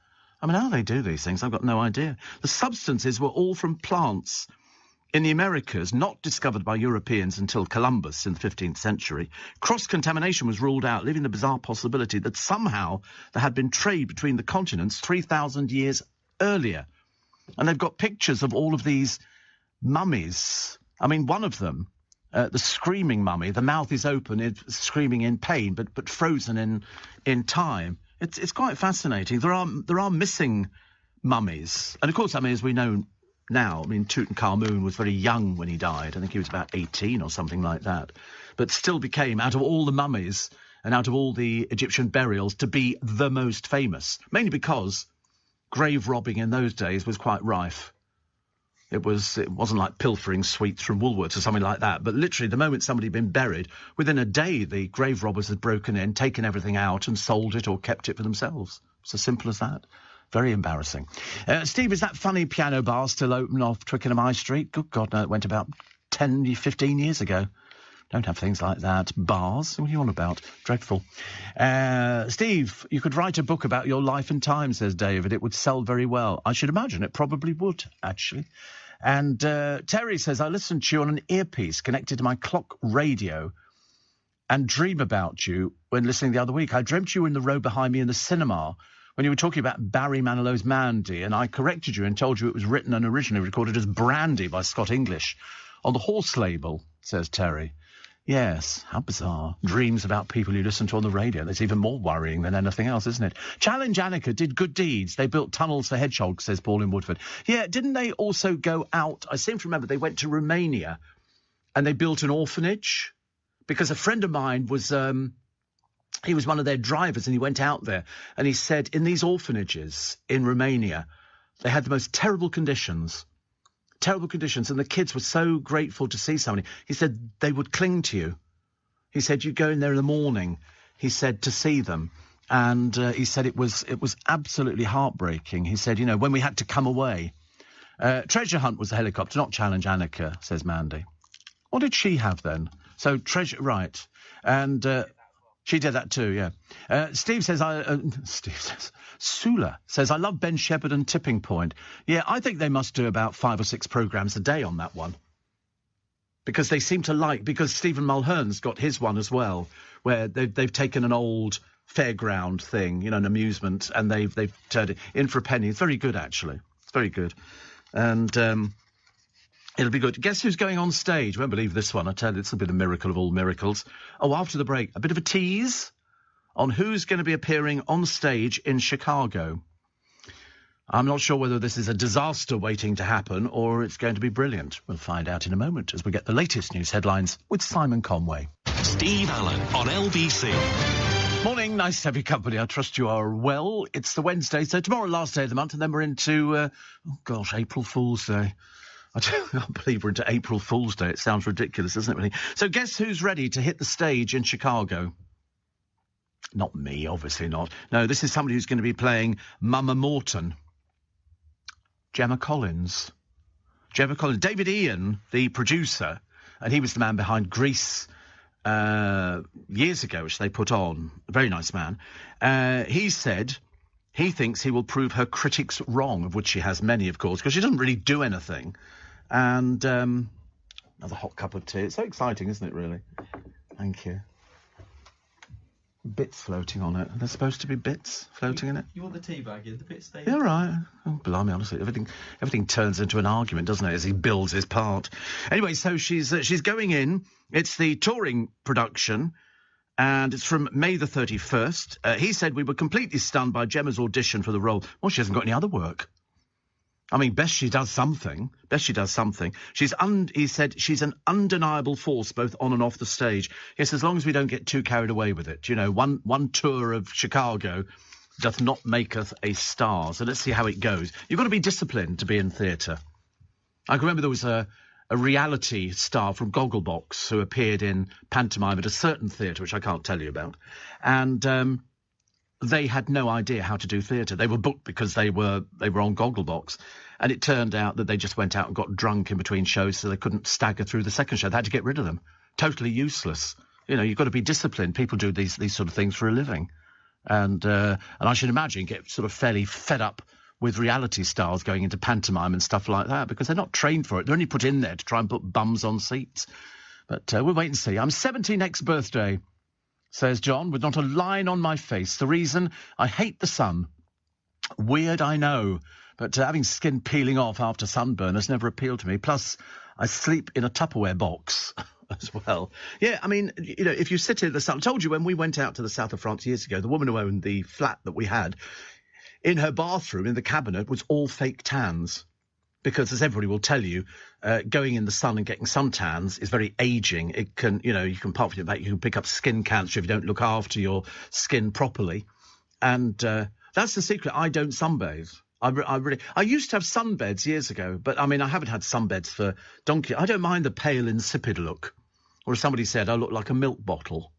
I mean, how they do these things, I've got no idea. The substances were all from plants in the Americas, not discovered by Europeans until Columbus in the 15th century. Cross-contamination was ruled out, leaving the bizarre possibility that somehow there had been trade between the continents 3,000 years earlier. And they've got pictures of all of these mummies. I mean, one of them, the screaming mummy, the mouth is open, it's screaming in pain, but frozen in time. It's quite fascinating. There are missing mummies. And of course, I mean, as we know now, I mean, Tutankhamun was very young when he died. I think he was about 18 or something like that. But still became, out of all the mummies and out of all the Egyptian burials, to be the most famous. Mainly because grave robbing in those days was quite rife. It wasn't like pilfering sweets from Woolworths or something like that. But literally, the moment somebody had been buried, within a day, the grave robbers had broken in, taken everything out and sold it or kept it for themselves. It's as simple as that. Very embarrassing. Steve, is that funny piano bar still open off Twickenham High Street? Good God, no, it went about 10, 15 years ago. Don't have things like that. Bars? What are you on about? Dreadful. Steve, you could write a book about your life and time, says David. It would sell very well. I should imagine it probably would, actually. And Terry says, I listened to you on an earpiece connected to my clock radio and dream about you when listening the other week. I dreamt you were in the row behind me in the cinema when you were talking about Barry Manilow's Mandy, and I corrected you and told you it was written and originally recorded as Brandy by Scott English on the Horse label, says Terry. Yes, how bizarre. Dreams about people you listen to on the radio. That's even more worrying than anything else, isn't it? Challenge Annika did good deeds. They built tunnels for hedgehogs, says Paul in Woodford. Yeah, didn't they also go out? I seem to remember they went to Romania and they built an orphanage, because a friend of mine was... he was one of their drivers, and he went out there and he said in these orphanages in Romania, they had the most terrible conditions, and the kids were so grateful to see somebody. He said they would cling to you. He said you'd go in there in the morning, he said, to see them. And he said it was absolutely heartbreaking. He said, when we had to come away. Treasure Hunt was a helicopter, not Challenge Annika, says Mandy. What did she have then? So Treasure, right. And... she did that too, yeah. Steve says, Sula says, I love Ben Shepherd and Tipping Point. Yeah, I think they must do about 5 or 6 programmes a day on that one. Because they seem to because Stephen Mulhern's got his one as well, where they've taken an old fairground thing, an amusement, and they've turned it in for a penny. It's very good, actually. It's very good. And... it'll be good. Guess who's going on stage? Won't believe this one. I tell you, it's a bit of a miracle of all miracles. Oh, after the break, a bit of a tease on who's going to be appearing on stage in Chicago. I'm not sure whether this is a disaster waiting to happen or it's going to be brilliant. We'll find out in a moment as we get the latest news headlines with Simon Conway. Steve Allen on LBC. Morning, nice to have your company. I trust you are well. It's the Wednesday, so tomorrow, last day of the month, and then we're into, April Fool's Day. I can't believe we're into April Fool's Day. It sounds ridiculous, doesn't it, really? So guess who's ready to hit the stage in Chicago? Not me, obviously not. No, this is somebody who's going to be playing Mama Morton. Gemma Collins. David Ian, the producer, and he was the man behind Grease years ago, which they put on. A very nice man. He said... he thinks he will prove her critics wrong, of which she has many, of course, because she doesn't really do anything. And another hot cup of tea. It's so exciting, isn't it, really? Thank you. Bits floating on it. Are there supposed to be bits floating in it? You want the tea bag in? The bits stay in? Yeah, right. Oh, blimey, honestly, everything turns into an argument, doesn't it, as he builds his part. Anyway, so she's going in. It's the touring production. And it's from May the 31st. He said, we were completely stunned by Gemma's audition for the role. Well, she hasn't got any other work. I mean, best she does something. He said she's an undeniable force both on and off the stage. Yes, as long as we don't get too carried away with it. One tour of Chicago doth not make us a star. So let's see how it goes. You've got to be disciplined to be in theatre. I can remember there was a reality star from Gogglebox who appeared in pantomime at a certain theatre, which I can't tell you about. And they had no idea how to do theatre. They were booked because they were on Gogglebox. And it turned out that they just went out and got drunk in between shows, so they couldn't stagger through the second show. They had to get rid of them. Totally useless. You've got to be disciplined. People do these sort of things for a living. And I should imagine get sort of fairly fed up with reality stars going into pantomime and stuff like that, because they're not trained for it. They're only put in there to try and put bums on seats. But we'll wait and see. I'm 70 next birthday, says John, with not a line on my face. The reason? I hate the sun. Weird, I know, but having skin peeling off after sunburn has never appealed to me. Plus, I sleep in a Tupperware box as well. Yeah, I mean, if you sit in the sun... I told you when we went out to the south of France years ago, the woman who owned the flat that we had... in her bathroom, in the cabinet, was all fake tans. Because, as everybody will tell you, going in the sun and getting suntans is very ageing. It can, you can part from that. You can pick up skin cancer if you don't look after your skin properly. And that's the secret. I don't sunbathe. I used to have sunbeds years ago, but, I mean, I haven't had sunbeds for donkey. I don't mind the pale, insipid look. Or as somebody said, I look like a milk bottle.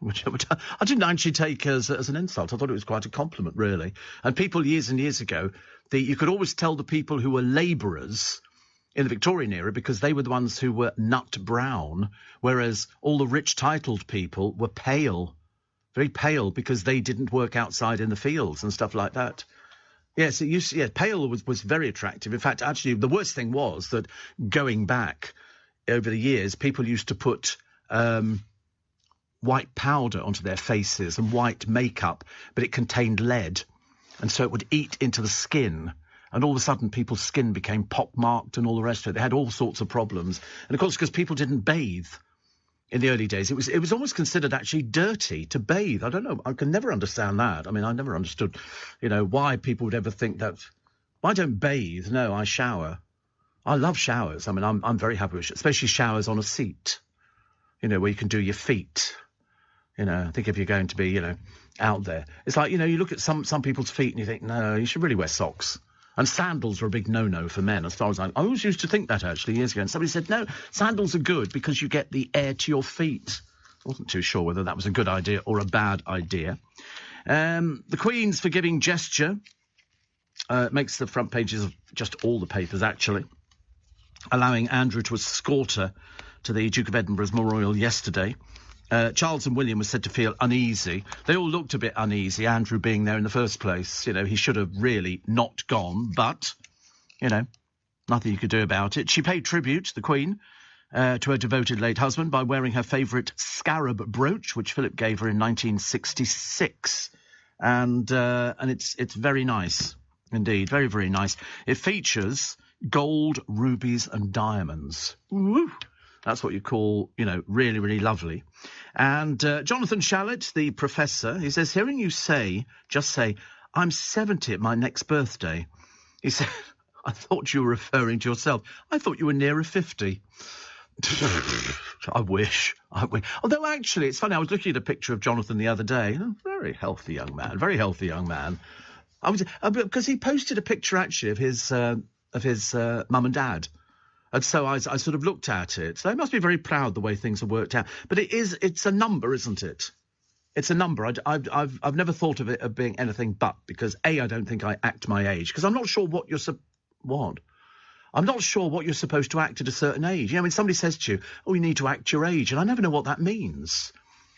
Which I didn't actually take as an insult. I thought it was quite a compliment, really. And people years and years ago, you could always tell the people who were labourers in the Victorian era because they were the ones who were nut brown, whereas all the rich titled people were pale, very pale, because they didn't work outside in the fields and stuff like that. Yes, pale was very attractive. In fact, actually, the worst thing was that going back over the years, people used to put... white powder onto their faces and white makeup, but it contained lead. and so it would eat into the skin. And all of a sudden, people's skin became pock-marked and all the rest of it. They had all sorts of problems. And, of course, because people didn't bathe in the early days, it was almost considered actually dirty to bathe. I don't know. I can never understand that. I mean, I never understood, why people would ever think that. I don't bathe. No, I shower. I love showers. I mean, I'm very happy with especially showers on a seat, where you can do your feet. I think if you're going to be, out there. It's like, you look at some people's feet and you think, no, you should really wear socks. And sandals are a big no-no for men, as far as I always used to think that, actually, years ago. And somebody said, no, sandals are good because you get the air to your feet. I wasn't too sure whether that was a good idea or a bad idea. The Queen's forgiving gesture makes the front pages of just all the papers, actually, allowing Andrew to escort her to the Duke of Edinburgh's memorial yesterday. Charles and William were said to feel uneasy. They all looked a bit uneasy, Andrew being there in the first place. He should have really not gone, but, nothing you could do about it. She paid tribute, the Queen, to her devoted late husband by wearing her favourite scarab brooch, which Philip gave her in 1966. And it's very nice, indeed, very, very nice. It features gold, rubies and diamonds. Woo! That's what you call, really, really lovely. And Jonathan Shalit, the professor, he says, hearing you just say, I'm 70 at my next birthday. He said, I thought you were referring to yourself. I thought you were nearer 50. I wish. Although, actually, it's funny, I was looking at a picture of Jonathan the other day. Very healthy young man. Because he posted a picture, actually, of his mum and dad. And so I sort of looked at it. So they must be very proud the way things have worked out. But it's a number, isn't it? It's a number. I've never thought of it as being anything but, because I don't think I act my age, because I'm not sure what I'm not sure what you're supposed to act at a certain age. When somebody says to you, oh, you need to act your age, and I never know what that means.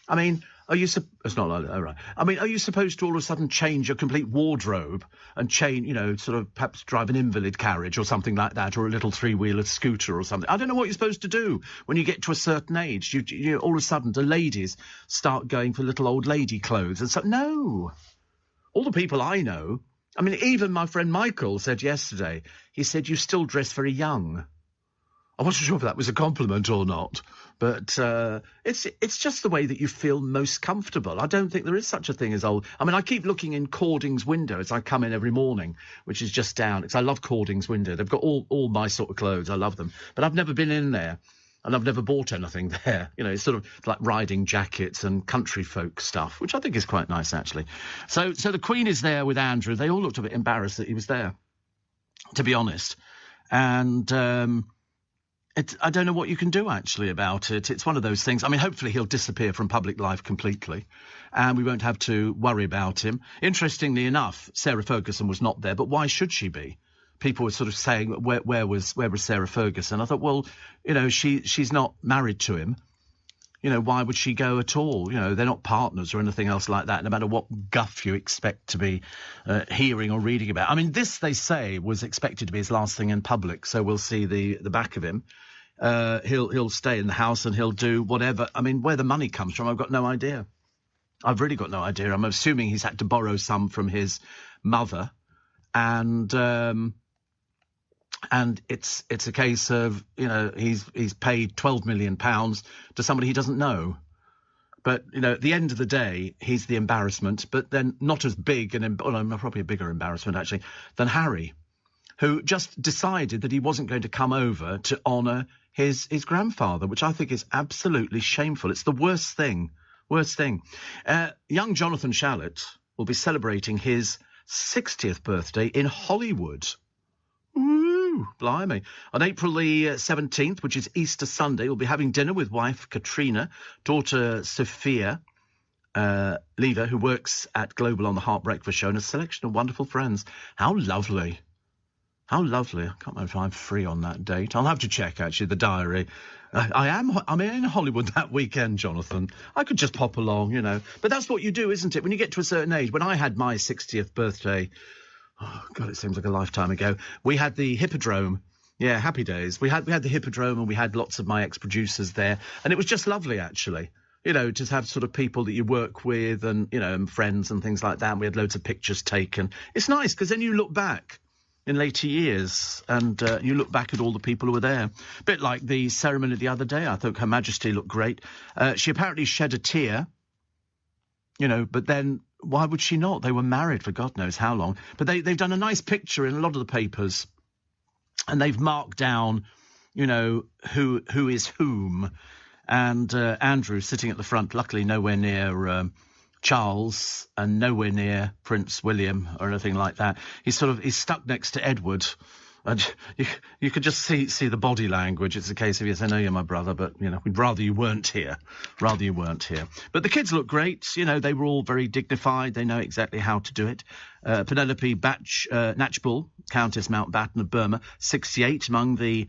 I mean, it's not like that, all right. I mean, are you supposed to all of a sudden change your complete wardrobe and change, sort of perhaps drive an invalid carriage or something like that, or a little three-wheeler scooter or something? I don't know what you're supposed to do when you get to a certain age. You all of a sudden, the ladies start going for little old lady clothes and so. No. All the people I know, I mean, even my friend Michael said yesterday, he said, you still dress very young. I wasn't sure if that was a compliment or not, but it's just the way that you feel most comfortable. I don't think there is such a thing as old. I mean, I keep looking in Cording's window as I come in every morning, which is just down, because I love Cording's window. They've got all my sort of clothes. I love them. But I've never been in there, and I've never bought anything there. It's sort of like riding jackets and country folk stuff, which I think is quite nice, actually. So the Queen is there with Andrew. They all looked a bit embarrassed that he was there, to be honest. And I don't know what you can do, actually, about it. It's one of those things. I mean, hopefully he'll disappear from public life completely, and we won't have to worry about him. Interestingly enough, Sarah Ferguson was not there, but why should she be? People were sort of saying, where was Sarah Ferguson? I thought, well, she's not married to him. Why would she go at all? They're not partners or anything else like that, no matter what guff you expect to be hearing or reading about. I mean, this, they say, was expected to be his last thing in public, so we'll see the back of him. He'll stay in the house and he'll do whatever. I mean, where the money comes from, I've got no idea. I've really got no idea. I'm assuming he's had to borrow some from his mother, and it's a case of, he's paid £12 million to somebody he doesn't know. But, at the end of the day, he's the embarrassment, but then not as big, probably a bigger embarrassment, actually, than Harry, who just decided that he wasn't going to come over to honour his grandfather, which I think is absolutely shameful. It's the worst thing. Young Jonathan Shalit will be celebrating his 60th birthday in Hollywood. Ooh, blimey. On April the 17th, which is Easter Sunday, we'll be having dinner with wife Katrina, daughter Sophia Lever, who works at Global on the Heart Breakfast Show, and a selection of wonderful friends. How lovely. How lovely. I can't remember if I'm free on that date. I'll have to check, actually, the diary. I'm in Hollywood that weekend, Jonathan. I could just pop along, But that's what you do, isn't it? When you get to a certain age. When I had my 60th birthday, oh, God, it seems like a lifetime ago, we had the Hippodrome. Yeah, happy days. We had the Hippodrome, and we had lots of my ex-producers there. And it was just lovely, actually. You know, just have sort of people that you work with and, you know, and friends and things like that. And we had loads of pictures taken. It's nice because then you look back in later years and you look back at all the people who were there. A bit like the ceremony the other day. I thought Her Majesty looked great. She apparently shed a tear, you know, but then why would she not? They were married for God knows how long. But they've done a nice picture in a lot of the papers and they've marked down, you know, who is whom. And Andrew sitting at the front, luckily nowhere near Charles and nowhere near Prince William or anything like that. He's stuck next to Edward. And you could just see the body language. It's a case of, yes, I know you're my brother, but, you know, we'd rather you weren't here. Rather you weren't here. But the kids look great. You know, they were all very dignified. They know exactly how to do it. Penelope Knatchbull, Countess Mountbatten of Burma, 68, among the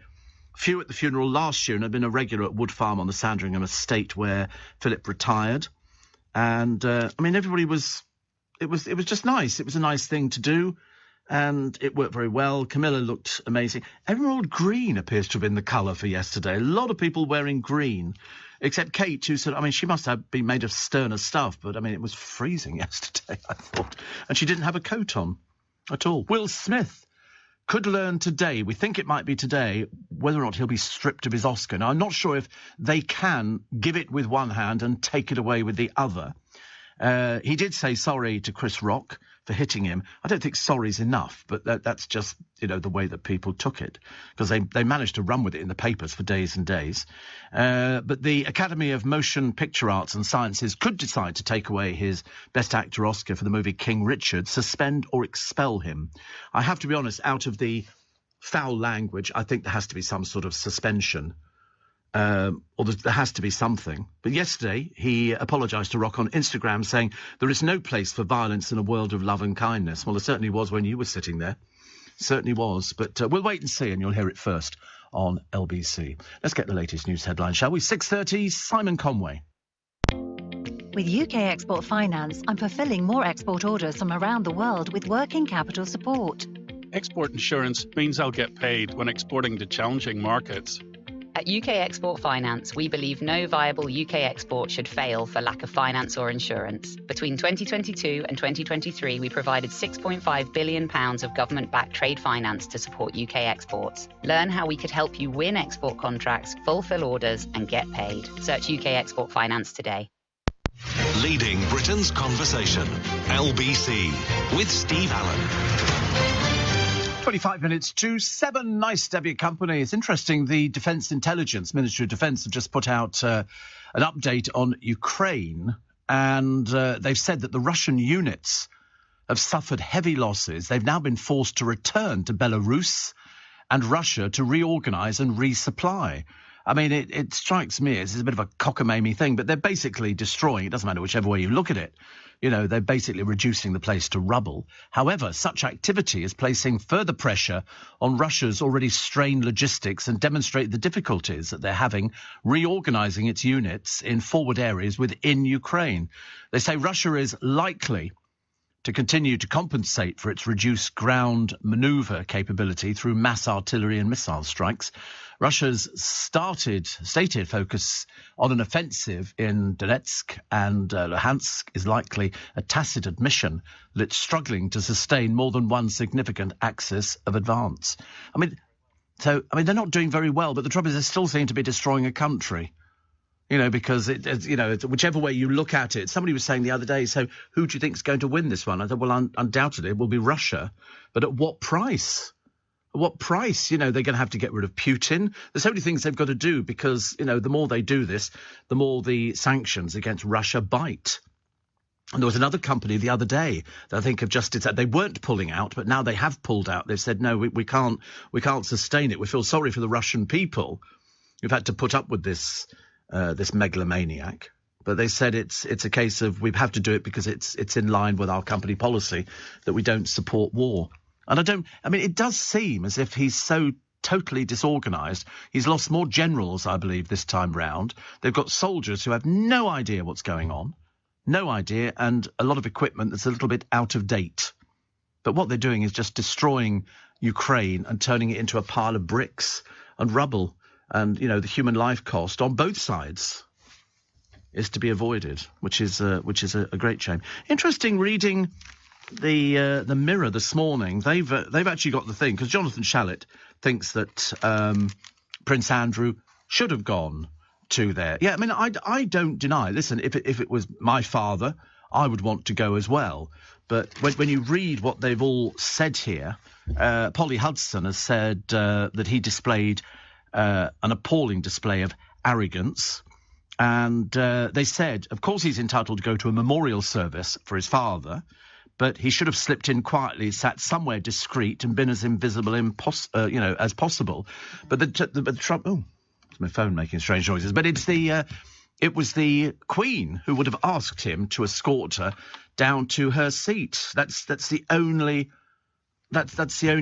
few at the funeral last year and had been a regular at Wood Farm on the Sandringham estate where Philip retired. And, I mean, everybody was... It was just nice. It was a nice thing to do. And it worked very well. Camilla looked amazing. Emerald green appears to have been the colour for yesterday. A lot of people wearing green, except Kate, who said, I mean, she must have been made of sterner stuff, but, I mean, it was freezing yesterday, I thought. And she didn't have a coat on at all. Will Smith could learn today, we think it might be today, whether or not he'll be stripped of his Oscar. Now, I'm not sure if they can give it with one hand and take it away with the other. He did say sorry to Chris Rock for hitting him. I don't think sorry's enough, but that's just, you know, the way that people took it, because they managed to run with it in the papers for days and days. But the Academy of Motion Picture Arts and Sciences could decide to take away his Best Actor Oscar for the movie King Richard, suspend or expel him. I have to be honest, out of the foul language, I think there has to be some sort of suspension. Or there has to be something. But yesterday, he apologised to Rock on Instagram, saying there is no place for violence in a world of love and kindness. Well, there certainly was when you were sitting there. Certainly was. But we'll wait and see, and you'll hear it first on LBC. Let's get the latest news headlines, shall we? 6:30, Simon Conway. With UK Export Finance, I'm fulfilling more export orders from around the world with working capital support. Export insurance means I'll get paid when exporting to challenging markets. At UK Export Finance, we believe no viable UK export should fail for lack of finance or insurance. Between 2022 and 2023, we provided £6.5 billion of government-backed trade finance to support UK exports. Learn how we could help you win export contracts, fulfil orders, and get paid. Search UK Export Finance today. Leading Britain's conversation. LBC with Steve Allen. 25 minutes to 7. Nice to have your company. It's interesting, the Defence Intelligence, Ministry of Defence, have just put out an update on Ukraine, and they've said that the Russian units have suffered heavy losses. They've now been forced to return to Belarus and Russia to reorganise and resupply. I mean, it strikes me as a bit of a cockamamie thing, but they're basically destroying, it doesn't matter whichever way you look at it. You know, they're basically reducing the place to rubble. However, such activity is placing further pressure on Russia's already strained logistics and demonstrate the difficulties that they're having reorganising its units in forward areas within Ukraine. They say Russia is likely to continue to compensate for its reduced ground manoeuvre capability through mass artillery and missile strikes. Russia's stated focus on an offensive in Donetsk and Luhansk is likely a tacit admission that it's struggling to sustain more than one significant axis of advance. I mean, they're not doing very well, but the trouble is they still seem to be destroying a country. You know, because, whichever way you look at it. Somebody was saying the other day, so who do you think is going to win this one? I thought, well, undoubtedly it will be Russia. But at what price? At what price? You know, they're going to have to get rid of Putin. There's so many things they've got to do because, you know, the more they do this, the more the sanctions against Russia bite. And there was another company the other day that I think have just said they weren't pulling out, but now they have pulled out. They've said, no, we can't sustain it. We feel sorry for the Russian people who've had to put up with this megalomaniac, but they said it's a case of we have to do it because it's in line with our company policy that we don't support war. And it does seem as if he's so totally disorganised. He's lost more generals, I believe, this time round. They've got soldiers who have no idea what's going on, no idea, and a lot of equipment that's a little bit out of date. But what they're doing is just destroying Ukraine and turning it into a pile of bricks and rubble. And, you know, the human life cost on both sides. is to be avoided, which is a great shame. Interesting reading the Mirror this morning. They've actually got the thing, because Jonathan Shalit thinks that Prince Andrew should have gone to there. Yeah, I mean, I don't deny. Listen, if it was my father, I would want to go as well. But when you read what they've all said here, Polly Hudson has said that he displayed an appalling display of arrogance. And they said, of course, he's entitled to go to a memorial service for his father, but he should have slipped in quietly, sat somewhere discreet, and been as invisible as possible. But the Trump... Oh, it's my phone making strange noises. But it was the Queen who would have asked him to escort her down to her seat. That's the only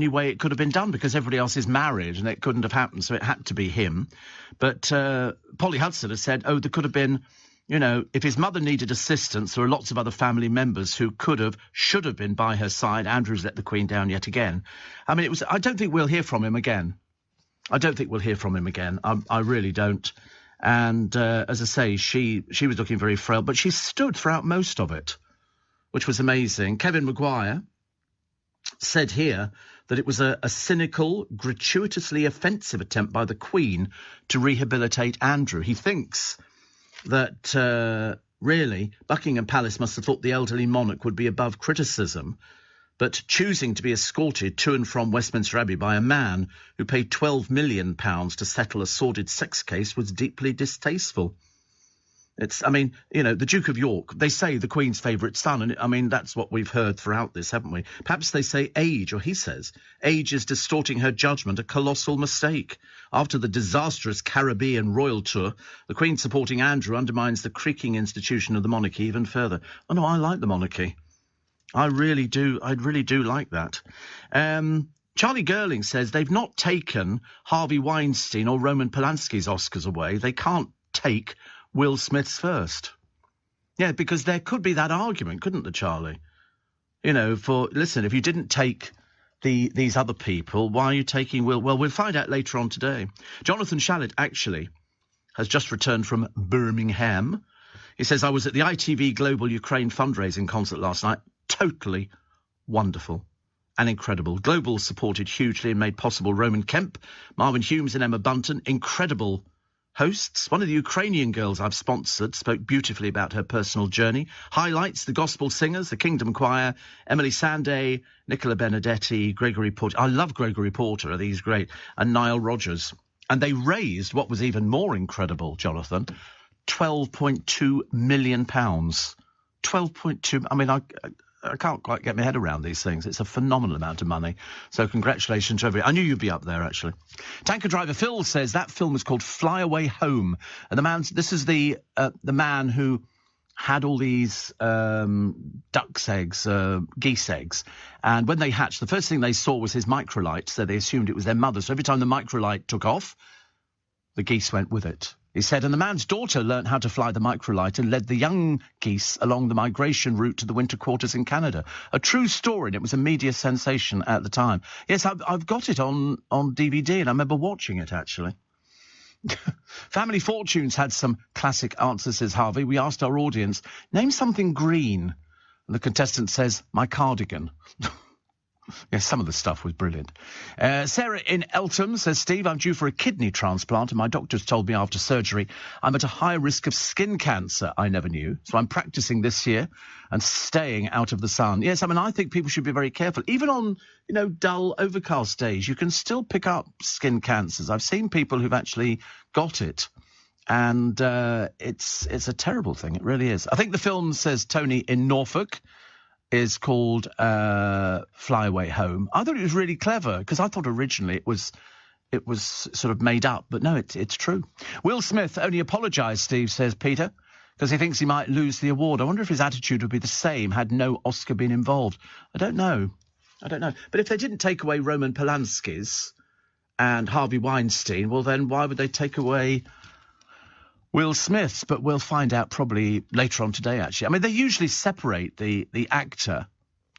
way it could have been done, because everybody else is married and it couldn't have happened, so it had to be him. But Polly Hudson has said, there could have been, if his mother needed assistance, there are lots of other family members who should have been by her side. Andrew's let the Queen down yet again. I mean, I don't think we'll hear from him again. I really don't. And as I say, she was looking very frail, but she stood throughout most of it, which was amazing. Kevin Maguire said here that it was a cynical, gratuitously offensive attempt by the Queen to rehabilitate Andrew. He thinks that, really, Buckingham Palace must have thought the elderly monarch would be above criticism, but choosing to be escorted to and from Westminster Abbey by a man who paid £12 million to settle a sordid sex case was deeply distasteful. The Duke of York, they say the Queen's favourite son, and I mean, that's what we've heard throughout this, haven't we? Perhaps they say age, or he says, age is distorting her judgment, a colossal mistake. After the disastrous Caribbean royal tour, the Queen supporting Andrew undermines the creaking institution of the monarchy even further. Oh, no, I like the monarchy. I really do like that. Charlie Girling says they've not taken Harvey Weinstein or Roman Polanski's Oscars away. They can't take Will Smith's first. Yeah, because there could be that argument, couldn't there, Charlie? If you didn't take these other people, why are you taking Will? Well, we'll find out later on today. Jonathan Shalit actually has just returned from Birmingham. He says, I was at the ITV Global Ukraine fundraising concert last night. Totally wonderful and incredible. Global supported hugely and made possible Roman Kemp, Marvin Humes and Emma Bunton, incredible hosts. One of the Ukrainian girls I've sponsored spoke beautifully about her personal journey. Highlights, the gospel singers, the Kingdom Choir, Emily Sandé, Nicola Benedetti, Gregory Porter. I love Gregory Porter, he's great, and Nile Rodgers. And they raised what was even more incredible, Jonathan, £12.2 million. 12.2, I mean, I can't quite get my head around these things. It's a phenomenal amount of money. So congratulations to everybody. I knew you'd be up there, actually. Tanker driver Phil says that film is called Fly Away Home. And this is the man who had all these duck's eggs, geese eggs. And when they hatched, the first thing they saw was his microlight. So they assumed it was their mother. So every time the microlight took off, the geese went with it. He said, and the man's daughter learnt how to fly the microlight and led the young geese along the migration route to the winter quarters in Canada. A true story, and it was a media sensation at the time. Yes, I've got it on DVD, and I remember watching it, actually. Family Fortunes had some classic answers, says Harvey. We asked our audience, name something green. And the contestant says, my cardigan. Yes, some of the stuff was brilliant. Sarah in Eltham says, Steve, I'm due for a kidney transplant and my doctors told me after surgery I'm at a high risk of skin cancer. I never knew. So I'm practicing this year and staying out of the sun. Yes, I mean, I think people should be very careful. Even on, dull, overcast days, you can still pick up skin cancers. I've seen people who've actually got it. And it's a terrible thing. It really is. I think the film, says Tony in Norfolk, is called Fly Away Home. I thought it was really clever because I thought originally it was sort of made up, but no, it's true. Will Smith only apologised, Steve, says Peter, because he thinks he might lose the award. I wonder if his attitude would be the same had no Oscar been involved. I don't know. But if they didn't take away Roman Polanski's and Harvey Weinstein, well then why would they take away Will Smith's? But we'll find out probably later on today, actually. I mean, they usually separate the actor,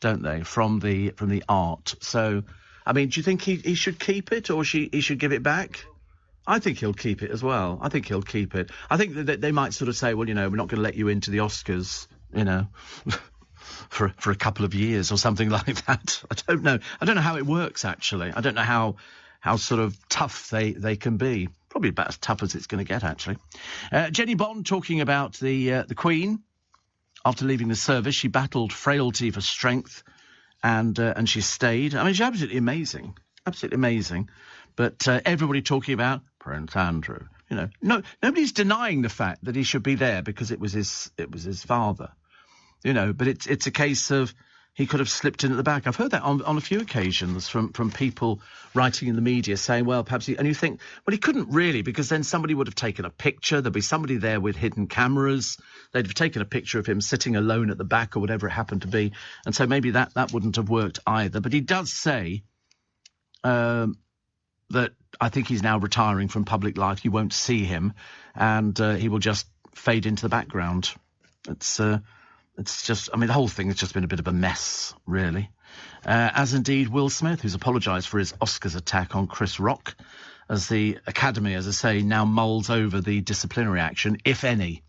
don't they, from the art. So, I mean, do you think he should keep it or he should give it back? I think he'll keep it as well. I think he'll keep it. I think that they might sort of say, well, we're not going to let you into the Oscars, for a couple of years or something like that. I don't know. I don't know how it works, actually. I don't know how sort of tough they can be. Probably about as tough as it's going to get, actually. Jenny Bond talking about the Queen. After leaving the service, she battled frailty for strength, and she stayed. I mean, she's absolutely amazing. Absolutely amazing. But everybody talking about Prince Andrew. Nobody's denying the fact that he should be there because it was his father. But it's a case of he could have slipped in at the back. I've heard that on a few occasions from people writing in the media saying, well, perhaps and you think, well, he couldn't really, because then somebody would have taken a picture. There'd be somebody there with hidden cameras. They'd have taken a picture of him sitting alone at the back or whatever it happened to be. And so maybe that wouldn't have worked either. But he does say that I think he's now retiring from public life. You won't see him, and he will just fade into the background. It's just, I mean, the whole thing has just been a bit of a mess, really. As indeed Will Smith, who's apologised for his Oscars attack on Chris Rock, as the Academy, as I say, now mulls over the disciplinary action, if any.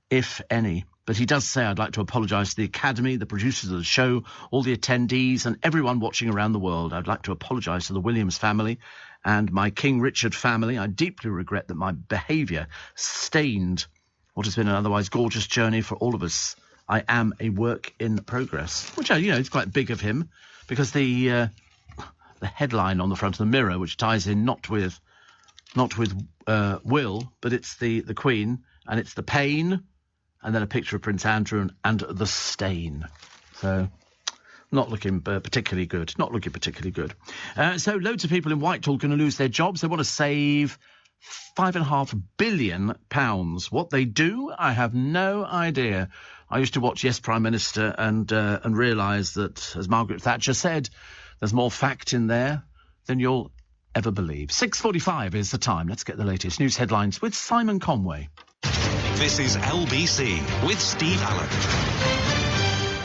If any. But he does say, I'd like to apologise to the Academy, the producers of the show, all the attendees and everyone watching around the world. I'd like to apologise to the Williams family and my King Richard family. I deeply regret that my behaviour stained what has been an otherwise gorgeous journey for all of us. I am a work in progress, which, it's quite big of him, because the headline on the front of the Mirror, which ties in not with Will, but it's the Queen, and it's the pain, and then a picture of Prince Andrew and the stain. So, not looking particularly good. Not looking particularly good. So, loads of people in Whitehall going to lose their jobs. They want to save £5.5 billion. What they do, I have no idea. I used to watch Yes, Prime Minister and realise that, as Margaret Thatcher said, there's more fact in there than you'll ever believe. 6:45 is the time. Let's get the latest news headlines with Simon Conway. This is LBC with Steve Allen.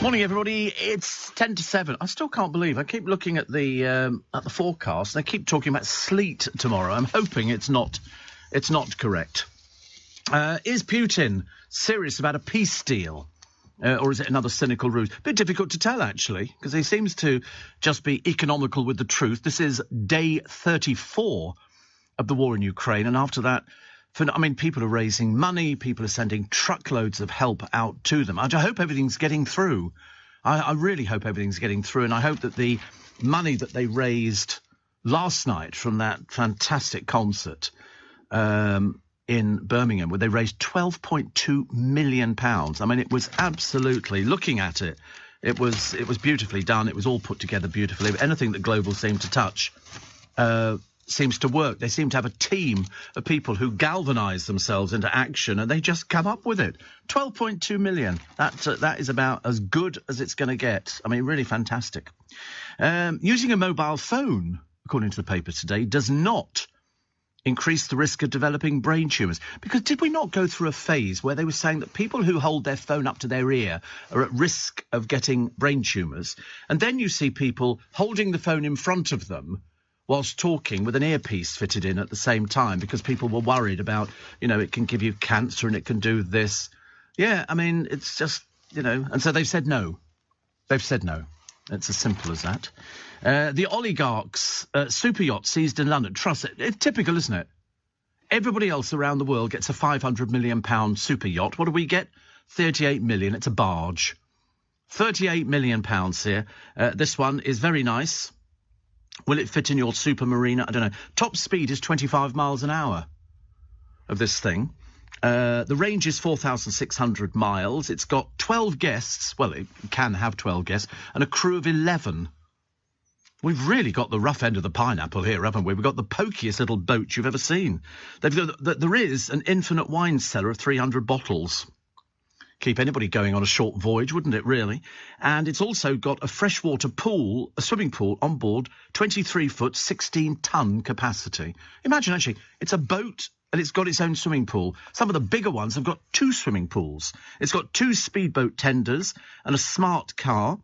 Morning, everybody. It's 10 to 7. I still can't believe. I keep looking at the forecast. They keep talking about sleet tomorrow. I'm hoping it's not correct. Is Putin serious about a peace deal? Or is it another cynical ruse? A bit difficult to tell, actually, because he seems to just be economical with the truth. This is day 34 of the war in Ukraine. And after that, people are raising money. People are sending truckloads of help out to them. I hope everything's getting through. I really hope everything's getting through. And I hope that the money that they raised last night from that fantastic concert in Birmingham, where they raised £12.2 million. I mean, it was absolutely, looking at it, it was beautifully done. It was all put together beautifully. Anything that Global seemed to touch seems to work. They seem to have a team of people who galvanise themselves into action, and they just come up with it. 12.2 million. That is about as good as it's going to get. I mean, really fantastic. Using a mobile phone, according to the paper today, does not increase the risk of developing brain tumours. Because did we not go through a phase where they were saying that people who hold their phone up to their ear are at risk of getting brain tumours? And then you see people holding the phone in front of them whilst talking with an earpiece fitted in at the same time, because people were worried about, it can give you cancer and it can do this. Yeah, I mean, it's just, and so they've said no. They've said no. It's as simple as that. The oligarchs' super yacht seized in London. Trust it. It's typical, isn't it? Everybody else around the world gets a £500 million super yacht. What do we get? 38 million. It's a barge. 38 million pounds here. This one is very nice. Will it fit in your super marina? I don't know. Top speed is 25 miles an hour of this thing. The range is 4,600 miles. It's got 12 guests. Well, it can have 12 guests. And a crew of 11. We've really got the rough end of the pineapple here, haven't we? We've got the pokiest little boat you've ever seen. There is an infinite wine cellar of 300 bottles. Keep anybody going on a short voyage, wouldn't it, really? And it's also got a freshwater pool, a swimming pool on board, 23-foot, 16-ton capacity. Imagine, actually, it's a boat and it's got its own swimming pool. Some of the bigger ones have got 2 swimming pools. It's got 2 speedboat tenders and a smart car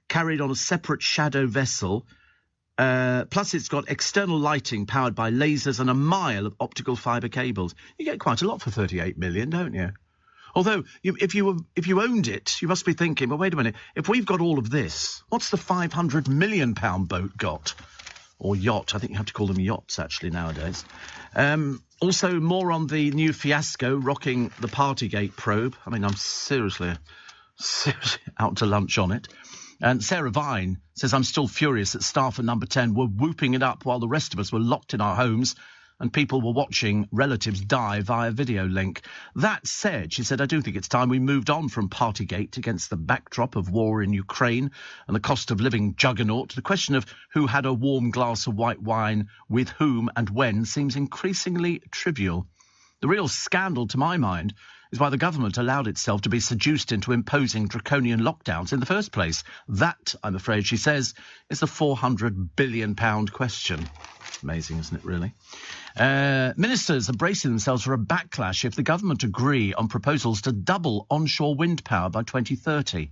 carried on a separate shadow vessel Plus, it's got external lighting powered by lasers and a mile of optical fibre cables. You get quite a lot for 38 million, don't you? Although, if you owned it, you must be thinking, well, wait a minute, if we've got all of this, what's the £500 million boat got? Or yacht. I think you have to call them yachts, actually, nowadays. Also, more on the new fiasco rocking the Partygate probe. I mean, I'm seriously out to lunch on it. And Sarah Vine says, I'm still furious that staff at Number 10 were whooping it up while the rest of us were locked in our homes and people were watching relatives die via video link. That said, she said, I do think it's time we moved on from Partygate against the backdrop of war in Ukraine and the cost of living juggernaut. The question of who had a warm glass of white wine with whom and when seems increasingly trivial. The real scandal, to my mind, is why the government allowed itself to be seduced into imposing draconian lockdowns in the first place. That, I'm afraid, she says, is the £400 billion question. Amazing, isn't it, really? Ministers are bracing themselves for a backlash if the government agree on proposals to double onshore wind power by 2030.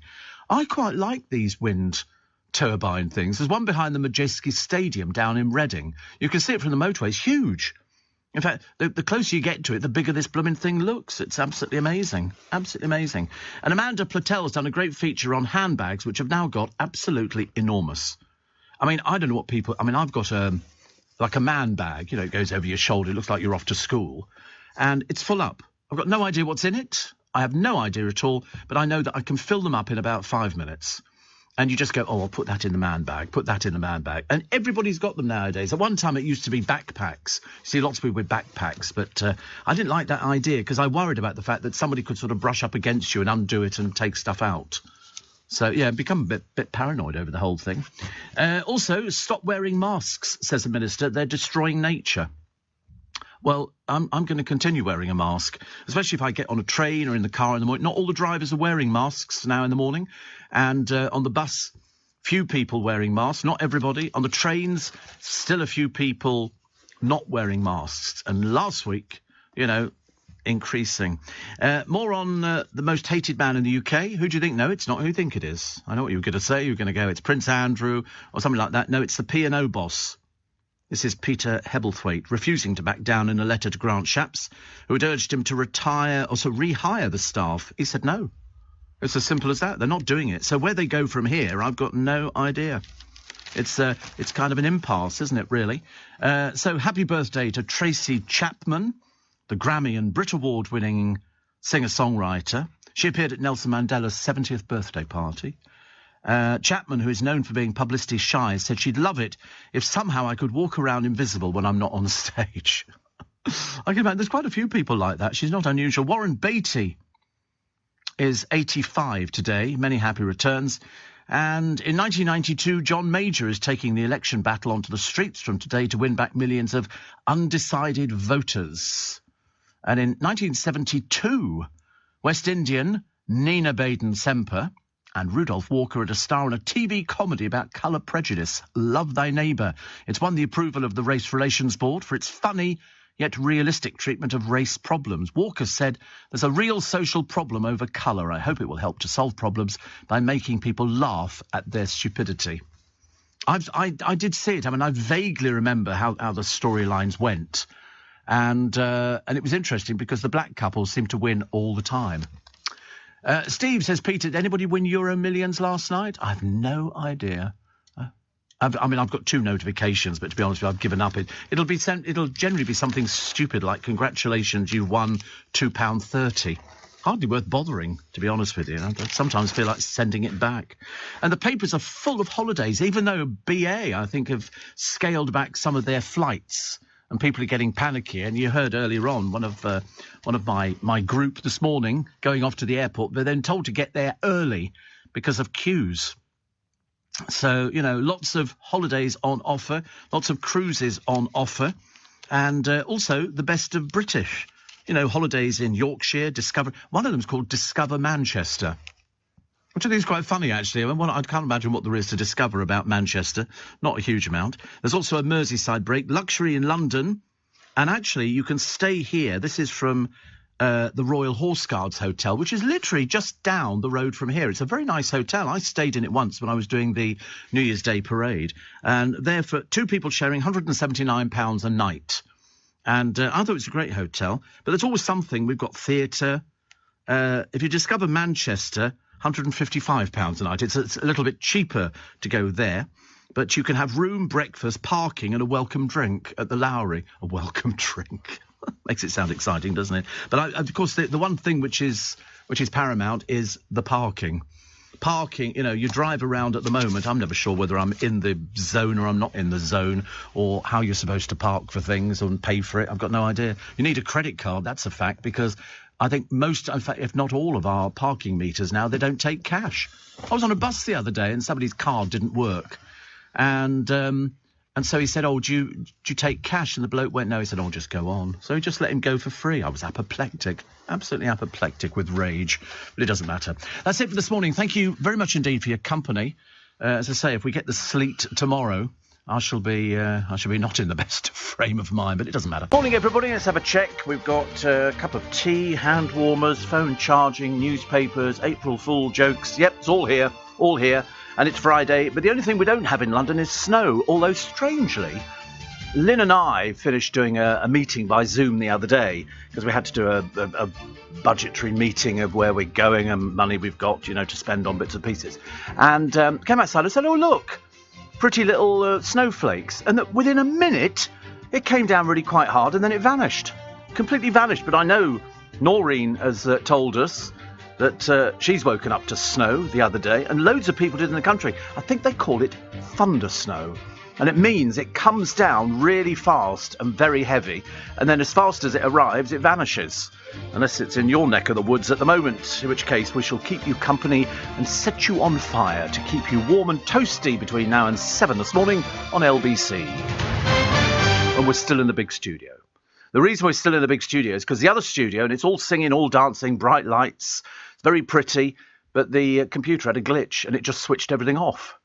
I quite like these wind turbine things. There's one behind the Madejski Stadium down in Reading. You can see it from the motorway. It's huge. In fact, the closer you get to it, the bigger this blooming thing looks. It's absolutely amazing. Absolutely amazing. And Amanda Platel's done a great feature on handbags, which have now got absolutely enormous. I mean, I don't know what people... I mean, I've got like a man bag, it goes over your shoulder. It looks like you're off to school. And it's full up. I've got no idea what's in it. I have no idea at all. But I know that I can fill them up in about 5 minutes. And you just go, oh, I'll put that in the man bag, put that in the man bag. And everybody's got them nowadays. At one time, it used to be backpacks. You see lots of people with backpacks. But I didn't like that idea because I worried about the fact that somebody could sort of brush up against you and undo it and take stuff out. So, yeah, become a bit paranoid over the whole thing. Also, stop wearing masks, says the minister. They're destroying nature. Well, I'm going to continue wearing a mask, especially if I get on a train or in the car in the morning. Not all the drivers are wearing masks now in the morning. And on the bus, few people wearing masks. Not everybody. On the trains, still a few people not wearing masks. And last week, increasing. More on the most hated man in the UK. Who do you think? No, it's not who you think it is. I know what you were going to say. You were going to go, it's Prince Andrew or something like that. No, it's the P&O boss. This is Peter Hebblethwaite, refusing to back down in a letter to Grant Shapps, who had urged him to retire or to rehire the staff. He said no. It's as simple as that. They're not doing it. So where they go from here, I've got no idea. It's kind of an impasse, isn't it, really? So happy birthday to Tracy Chapman, the Grammy and Brit Award-winning singer-songwriter. She appeared at Nelson Mandela's 70th birthday party. Chapman, who is known for being publicity shy, said she'd love it if somehow I could walk around invisible when I'm not on stage. I can imagine there's quite a few people like that. She's not unusual. Warren Beatty is 85 today. Many happy returns. And in 1992, John Major is taking the election battle onto the streets from today to win back millions of undecided voters. And in 1972, West Indian Nina Baden Semper and Rudolph Walker are a star in a TV comedy about colour prejudice, Love Thy Neighbour. It's won the approval of the Race Relations Board for its funny yet realistic treatment of race problems. Walker said, there's a real social problem over colour. I hope it will help to solve problems by making people laugh at their stupidity. I did see it. I mean, I vaguely remember how the storylines went. And it was interesting because the black couples seemed to win all the time. Steve says, Peter, did anybody win Euro Millions last night? I have no idea. I've got 2 notifications, but to be honest with you, I've given up. It'll generally be something stupid like, congratulations, you won £2.30. Hardly worth bothering, to be honest with you. I sometimes feel like sending it back. And the papers are full of holidays, even though BA, I think, have scaled back some of their flights. And people are getting panicky. And you heard earlier on one of my group this morning going off to the airport. They're then told to get there early because of queues. So, lots of holidays on offer, lots of cruises on offer, and also the best of British. Holidays in Yorkshire, Discover. One of them's called Discover Manchester, which I think is quite funny, actually. I can't imagine what there is to discover about Manchester. Not a huge amount. There's also a Merseyside break, luxury in London, and actually you can stay here. This is from the Royal Horse Guards Hotel, which is literally just down the road from here. It's a very nice hotel. I stayed in it once when I was doing the New Year's Day parade, and there for 2 people sharing £179 a night. And I thought it was a great hotel, but there's always something. We've got theatre. If you discover Manchester, £155 a night. It's a little bit cheaper to go there, but you can have room, breakfast, parking, and a welcome drink at the Lowry. A welcome drink. Makes it sound exciting, doesn't it? But of course, the one thing which is paramount is the parking. Parking, you drive around at the moment. I'm never sure whether I'm in the zone or I'm not in the zone, or how you're supposed to park for things and pay for it. I've got no idea. You need a credit card, that's a fact, because I think most, in fact, if not all of our parking meters now, they don't take cash. I was on a bus the other day and somebody's card didn't work. And so he said, "Oh, do you take cash?" And the bloke went, "No." He said, "Oh, just go on." So he just let him go for free. I was apoplectic, absolutely apoplectic with rage, but it doesn't matter. That's it for this morning. Thank you very much indeed for your company. As I say, if we get the sleet tomorrow, I shall be not in the best frame of mind, but it doesn't matter. Morning, everybody. Let's have a check. We've got a cup of tea, hand warmers, phone charging, newspapers, April Fool jokes. Yep, it's all here. And it's Friday, but the only thing we don't have in London is snow, although strangely, Lynn and I finished doing a meeting by Zoom the other day, because we had to do a budgetary meeting of where we're going and money we've got, to spend on bits and pieces. And came outside and said, "Oh, look, pretty little snowflakes." And that within a minute, it came down really quite hard, and then it vanished. Completely vanished. But I know Noreen has told us that she's woken up to snow the other day, and loads of people did in the country. I think they call it thunder snow, and it means it comes down really fast and very heavy, and then as fast as it arrives, it vanishes, unless it's in your neck of the woods at the moment, in which case we shall keep you company and set you on fire to keep you warm and toasty between now and 7 this morning on LBC. And we're still in the big studio. The reason we're still in the big studio is because the other studio, and it's all singing, all dancing, bright lights, it's very pretty, but the computer had a glitch and it just switched everything off.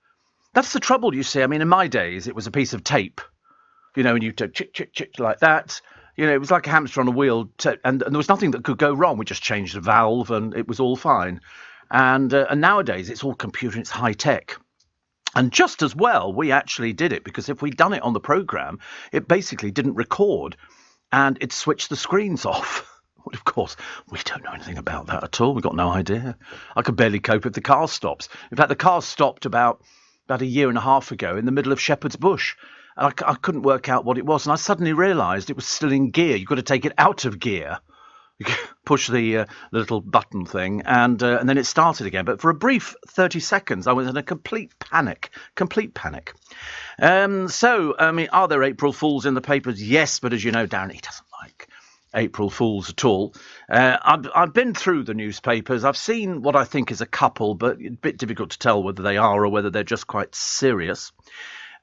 That's the trouble, you see. I mean, in my days, it was a piece of tape, and you took chick, chick, chick like that. It was like a hamster on a wheel, and there was nothing that could go wrong. We just changed the valve and it was all fine. And nowadays, it's all computer, it's high tech. And just as well, we actually did it, because if we'd done it on the programme, it basically didn't record and it switched the screens off. Well, of course, we don't know anything about that at all. We've got no idea. I could barely cope if the car stops. In fact, the car stopped about a year and a half ago in the middle of Shepherd's Bush. And I couldn't work out what it was. And I suddenly realised it was still in gear. You've got to take it out of gear. You push the little button thing, and then it started again. But for a brief 30 seconds, I was in a complete panic. So, I mean, are there April Fools in the papers? Yes, but as you know, Darren, he doesn't like April Fools at all. I've been through the newspapers. I've seen what I think is a couple, but a bit difficult to tell whether they are or whether they're just quite serious.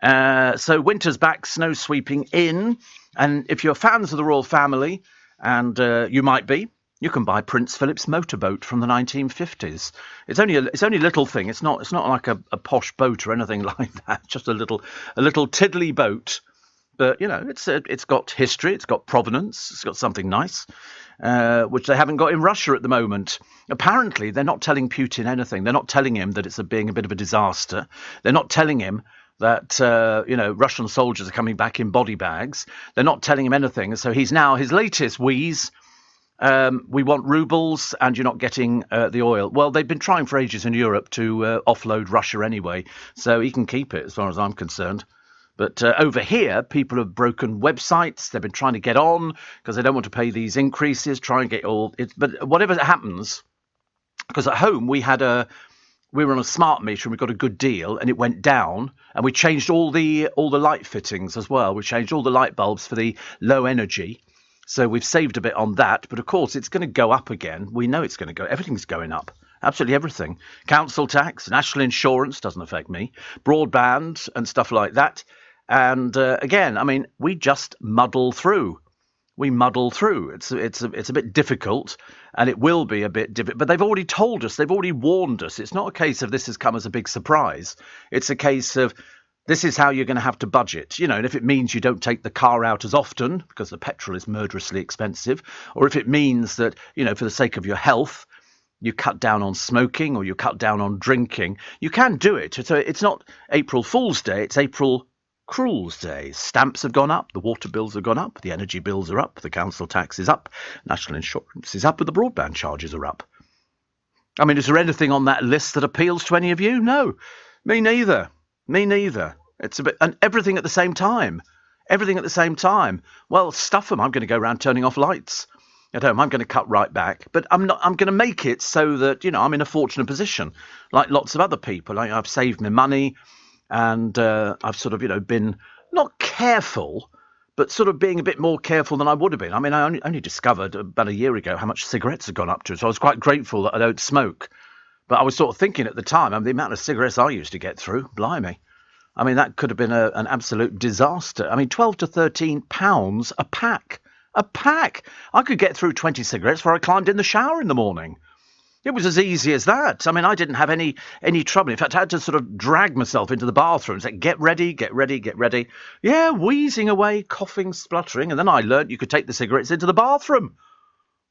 So winter's back, snow sweeping in, and if you're fans of the royal family, and you might be, you can buy Prince Philip's motorboat from the 1950s. It's only a little thing. It's not like a posh boat or anything like that. Just a little tiddly boat. But it's got history. It's got provenance. It's got something nice, which they haven't got in Russia at the moment. Apparently, they're not telling Putin anything. They're not telling him that it's being a bit of a disaster. They're not telling him that Russian soldiers are coming back in body bags. They're not telling him anything. So he's now, his latest wheeze, we want rubles and you're not getting the oil. Well, they've been trying for ages in Europe to offload Russia anyway, so he can keep it as far as I'm concerned. But over here, people have broken websites. They've been trying to get on because they don't want to pay these increases, try and get all it. But whatever happens, because at home we were on a smart meter and we got a good deal and it went down, and we changed all the light fittings as well. We changed all the light bulbs for the low energy. So we've saved a bit on that. But of course, it's going to go up again. We know it's going to go. Everything's going up. Absolutely everything. Council tax, national insurance doesn't affect me. Broadband and stuff like that. And again, I mean, we just muddle through. It's a bit difficult, and it will be a bit difficult. But they've already told us, they've already warned us. It's not a case of this has come as a big surprise. It's a case of This is how you're going to have to budget, and if it means you don't take the car out as often because the petrol is murderously expensive, or if it means that, for the sake of your health, you cut down on smoking or you cut down on drinking, you can do it. So it's not April Fool's Day, it's April Cruel's Day. Stamps have gone up, the water bills have gone up, the energy bills are up, the council tax is up, national insurance is up, but the broadband charges are up. I mean, is there anything on that list that appeals to any of you? No, me neither. Me neither. It's a bit, and everything at the same time. Everything at the same time. Well, stuff them. I'm going to go around turning off lights at home. I'm going to cut right back. But I'm going to make it so that, I'm in a fortunate position, like lots of other people. I've saved my money, and I've sort of, been not careful, but sort of being a bit more careful than I would have been. I mean, I only discovered about a year ago how much cigarettes had gone up to. So I was quite grateful that I don't smoke. But I was sort of thinking at the time, the amount of cigarettes I used to get through, blimey. I mean, that could have been an absolute disaster. I mean, 12 to 13 pounds a pack. A pack! I could get through 20 cigarettes before I climbed in the shower in the morning. It was as easy as that. I mean, I didn't have any trouble. In fact, I had to sort of drag myself into the bathroom and say, get ready, get ready, get ready. Yeah, wheezing away, coughing, spluttering. And then I learnt you could take the cigarettes into the bathroom,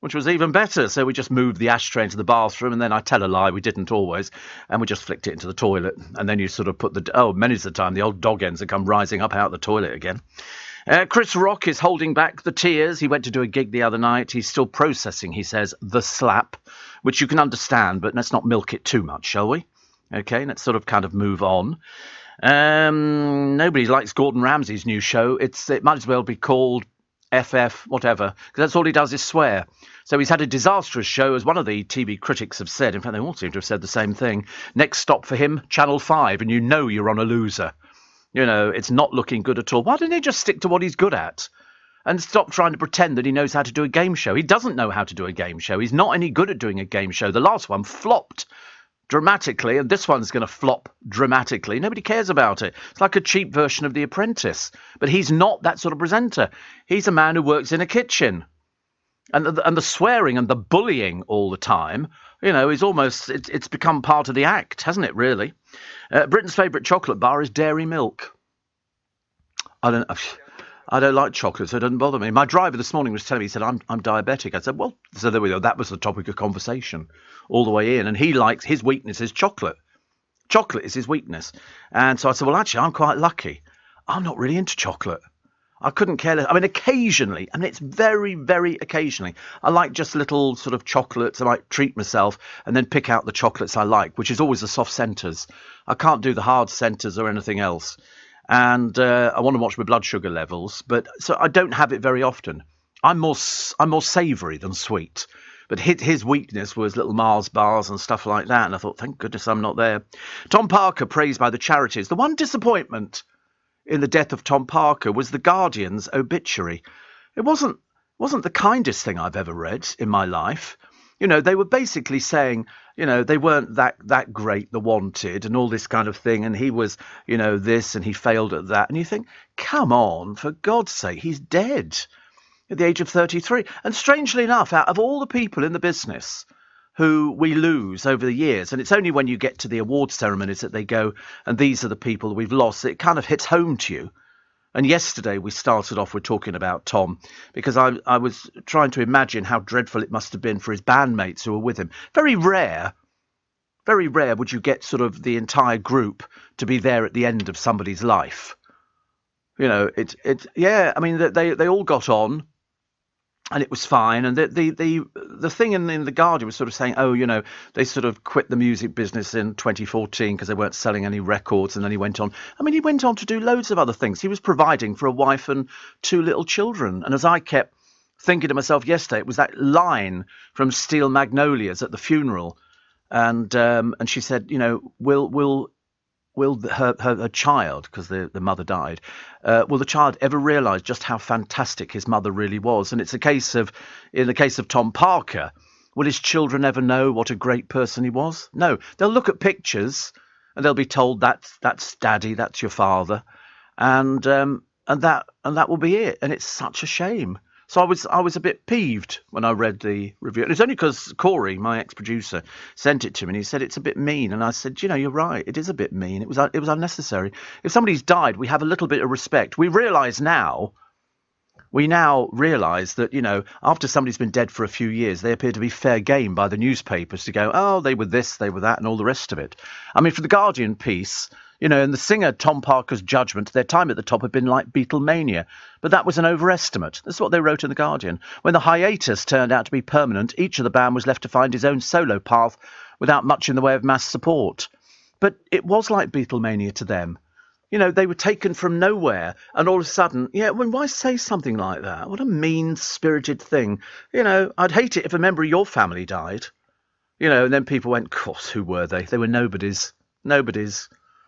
which was even better. So we just moved the ashtray into the bathroom, and then I tell a lie, we didn't always, and we just flicked it into the toilet. And then you sort of put many of the time, the old dog ends have come rising up out of the toilet again. Chris Rock is holding back the tears. He went to do a gig the other night. He's still processing, he says, the slap, which you can understand, but let's not milk it too much, shall we? Okay, let's sort of kind of move on. Nobody likes Gordon Ramsay's new show. It might as well be called FF, whatever, because that's all he does is swear. So he's had a disastrous show, as one of the TV critics have said. In fact, they all seem to have said the same thing. Next stop for him, Channel 5, and you're on a loser. It's not looking good at all. Why didn't he just stick to what he's good at and stop trying to pretend that he knows how to do a game show? He doesn't know how to do a game show. He's not any good at doing a game show. The last one flopped dramatically, and this one's going to flop dramatically. Nobody cares about it. It's like a cheap version of The Apprentice. But he's not that sort of presenter. He's a man who works in a kitchen. And the swearing and the bullying all the time, is almost, it's become part of the act, hasn't it, really? Britain's favourite chocolate bar is Dairy Milk. I don't like chocolate, so it doesn't bother me. My driver this morning was telling me, he said, I'm diabetic. I said, well, so there we go. That was the topic of conversation all the way in. And his weakness is chocolate. Chocolate is his weakness. And so I said, well, actually, I'm quite lucky. I'm not really into chocolate. I couldn't care less. I mean, occasionally, and it's very, very occasionally, I like just little sort of chocolates. I might treat myself and then pick out the chocolates I like, which is always the soft centres. I can't do the hard centres or anything else. And I want to watch my blood sugar levels, but so I don't have it very often. I'm more savoury than sweet. But his weakness was little Mars bars and stuff like that. And I thought, thank goodness I'm not there. Tom Parker praised by the charities. The one disappointment in the death of Tom Parker was the Guardian's obituary. It wasn't the kindest thing I've ever read in my life. They were basically saying, they weren't that great, the Wanted, and all this kind of thing. And he was, this, and he failed at that. And you think, come on, for God's sake, he's dead at the age of 33. And strangely enough, out of all the people in the business who we lose over the years, and it's only when you get to the award ceremonies that they go, and these are the people that we've lost, it kind of hits home to you. And yesterday we started off with talking about Tom, because I was trying to imagine how dreadful it must have been for his bandmates who were with him. Very rare would you get sort of the entire group to be there at the end of somebody's life. Yeah, I mean, they all got on. And it was fine. And the thing in the Guardian was sort of saying, they sort of quit the music business in 2014 because they weren't selling any records. And then he went on. I mean, he went on to do loads of other things. He was providing for a wife and 2 little children. And as I kept thinking to myself yesterday, it was that line from Steel Magnolias at the funeral. And she said, will her child, because the mother died, will the child ever realise just how fantastic his mother really was? And it's in the case of Tom Parker, will his children ever know what a great person he was? No, they'll look at pictures and they'll be told that's Daddy, that's your father, and that will be it. And it's such a shame. So I was a bit peeved when I read the review. And it's only because Corey, my ex-producer, sent it to me and he said it's a bit mean. And I said, you're right, it is a bit mean. It was unnecessary. If somebody's died, we have a little bit of respect. We now realise that, after somebody's been dead for a few years, they appear to be fair game by the newspapers to go, oh, they were this, they were that, and all the rest of it. I mean, for the Guardian piece, in the singer Tom Parker's judgment, their time at the top had been like Beatlemania. But that was an overestimate. That's what they wrote in the Guardian. When the hiatus turned out to be permanent, each of the band was left to find his own solo path without much in the way of mass support. But it was like Beatlemania to them. They were taken from nowhere, and all of a sudden, why say something like that? What a mean-spirited thing. I'd hate it if a member of your family died. And then people went, of course, who were they? They were nobodies. Nobodies.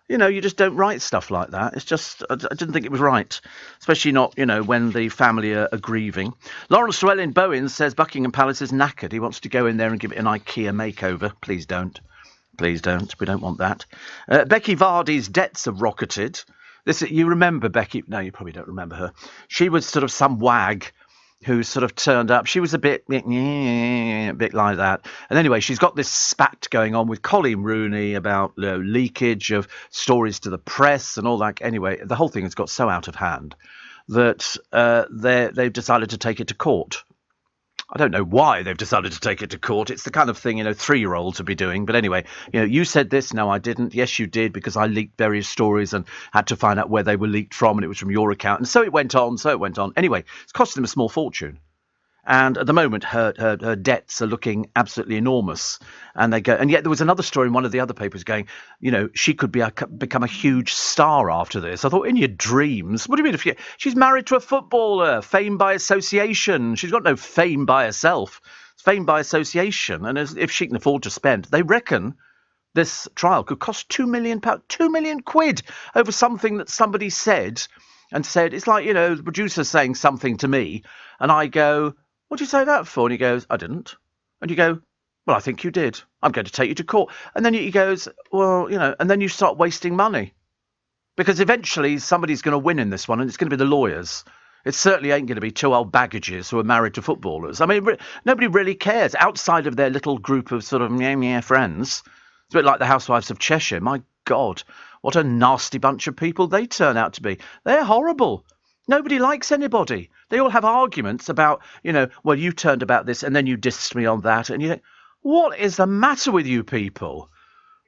You just don't write stuff like that. It's just, I didn't think it was right, especially not, when the family are grieving. Lawrence Llewellyn Bowen says Buckingham Palace is knackered. He wants to go in there and give it an IKEA makeover. Please don't. Please don't. We don't want that. Becky Vardy's debts have rocketed. You remember Becky? No, you probably don't remember her. She was sort of some wag who sort of turned up. She was a bit like that. And anyway, she's got this spat going on with Colleen Rooney about leakage of stories to the press and all that. Anyway, the whole thing has got so out of hand that they've decided to take it to court. I don't know why they've decided to take it to court. It's the kind of thing, 3-year-olds would be doing. But anyway, you said this. No, I didn't. Yes, you did, because I leaked various stories and had to find out where they were leaked from, and it was from your account. And so it went on. Anyway, it's costing them a small fortune. And at the moment, her debts are looking absolutely enormous. And yet there was another story in one of the other papers going, she could become a huge star after this. I thought, in your dreams? What do you mean? She's married to a footballer, fame by association. She's got no fame by herself. It's fame by association. And if she can afford to spend, they reckon this trial could cost £2 million, £2 million over something that somebody said. It's like, the producer saying something to me, and I go, what did you say that for? And he goes, I didn't. And you go, well, I think you did. I'm going to take you to court. And then he goes, well, and then you start wasting money. Because eventually somebody's going to win in this one, and it's going to be the lawyers. It certainly ain't going to be two old baggages who are married to footballers. I mean, nobody really cares outside of their little group of sort of friends. It's a bit like the Housewives of Cheshire. My God, what a nasty bunch of people they turn out to be. They're horrible. Nobody likes anybody. They all have arguments about, well, you turned about this and then you dissed me on that. And you think, what is the matter with you people?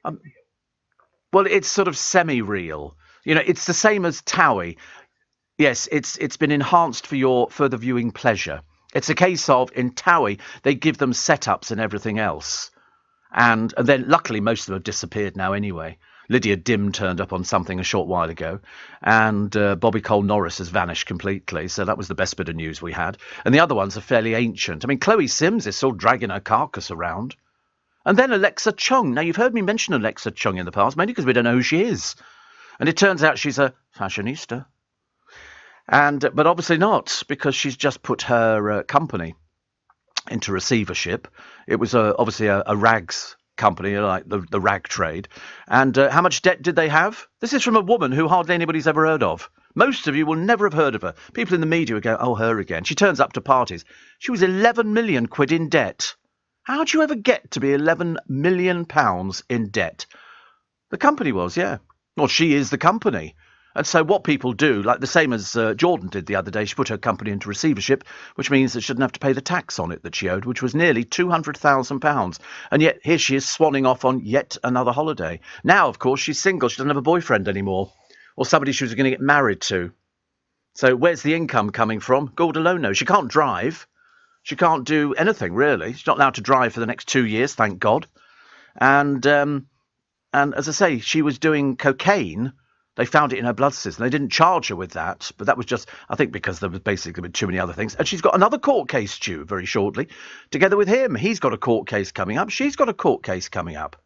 Well, it's sort of semi-real. It's the same as Towie. Yes, it's been enhanced for your further viewing pleasure. It's a case of, in Towie, they give them setups and everything else. And then, luckily, most of them have disappeared now anyway. Lydia Dim turned up on something a short while ago, and Bobby Cole-Norris has vanished completely, so that was the best bit of news we had. And the other ones are fairly ancient. I mean, Chloe Sims is still dragging her carcass around. And then Alexa Chung. Now, you've heard me mention Alexa Chung in the past, mainly because we don't know who she is. And it turns out she's a fashionista. But obviously not, because she's just put her company into receivership. It was obviously a rags company, like the rag trade. And how much debt did they have? This is from a woman who hardly anybody's ever heard of. Most of you will never have heard of her. People in the media would go, oh, her again. She turns up to parties. She was 11 million quid in debt. How'd you ever get to be 11 million pounds in debt? The company was, yeah. Well, she is the company. And so what people do, like the same as Jordan did the other day, she put her company into receivership, which means that she didn't have to pay the tax on it that she owed, which was nearly £200,000. And yet here she is swanning off on yet another holiday. Now, of course, she's single. She doesn't have a boyfriend anymore, or somebody she was going to get married to. So where's the income coming from? God alone knows. She can't drive. She can't do anything, really. She's not allowed to drive for the next 2 years, thank God. And as I say, she was doing cocaine. They found it in her blood system. They didn't charge her with that, but that was just, I think, because there was basically too many other things. And she's got another court case due very shortly, together with him. He's got a court case coming up. She's got a court case coming up.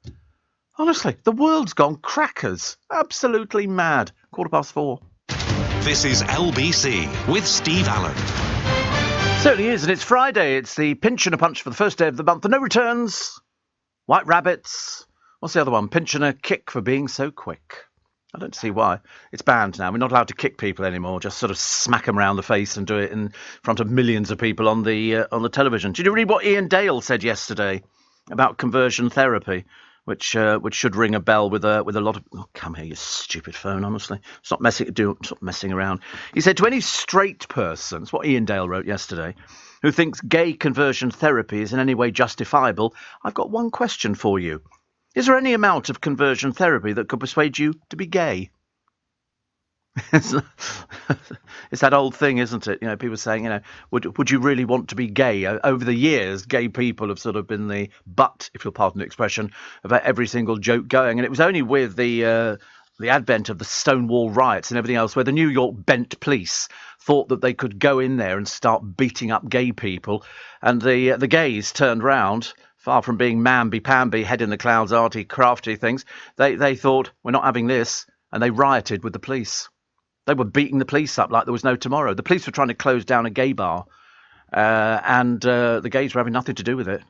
Honestly, the world's gone crackers. Absolutely mad. 4:15. This is LBC with Steve Allen. Certainly is, and it's Friday. It's the pinch and a punch for the first day of the month. The no returns, white rabbits. What's the other one? Pinch and a kick for being so quick. I don't see why. It's banned now. We're not allowed to kick people anymore. Just sort of smack them around the face and do it in front of millions of people on the television. Did you read what Ian Dale said yesterday about conversion therapy, which should ring a bell with a lot of... Oh, come here, you stupid phone, honestly. Stop messing around. He said, to any straight person, that's what Ian Dale wrote yesterday, who thinks gay conversion therapy is in any way justifiable, I've got one question for you. Is there any amount of conversion therapy that could persuade you to be gay? It's that old thing, isn't it? People saying, would you really want to be gay? Over the years, gay people have sort of been the butt, if you'll pardon the expression, of every single joke going. And it was only with the advent of the Stonewall riots and everything else where the New York bent police thought that they could go in there and start beating up gay people. And the gays turned round. Far from being mamby-pamby, head in the clouds, arty, crafty things, they thought, we're not having this, and they rioted with the police. They were beating the police up like there was no tomorrow. The police were trying to close down a gay bar, and the gays were having nothing to do with it.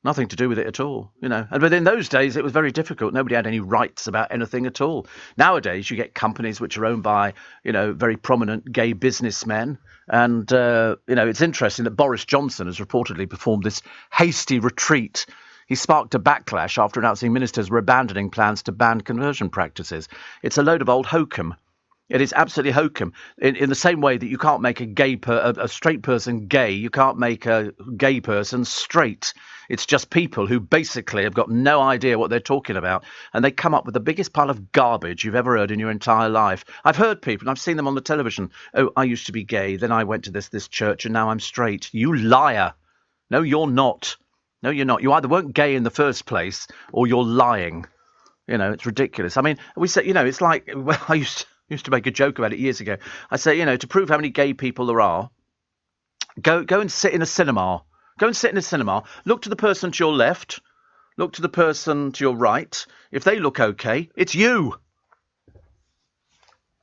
Nothing to do with it at all, But in those days, it was very difficult. Nobody had any rights about anything at all. Nowadays, you get companies which are owned by, very prominent gay businessmen. And, it's interesting that Boris Johnson has reportedly performed this hasty retreat. He sparked a backlash after announcing ministers were abandoning plans to ban conversion practices. It's a load of old hokum. It is absolutely hokum. In the same way that you can't make a straight person gay, you can't make a gay person straight. It's just people who basically have got no idea what they're talking about, and they come up with the biggest pile of garbage you've ever heard in your entire life. I've heard people, and I've seen them on the television. Oh, I used to be gay, then I went to this church, and now I'm straight. You liar. No, you're not. No, you're not. You either weren't gay in the first place, or you're lying. It's ridiculous. I mean, we say, it's like, well, I used to make a joke about it years ago. I say, to prove how many gay people there are, go and sit in a cinema. Go and sit in a cinema. Look to the person to your left. Look to the person to your right. If they look okay, it's you.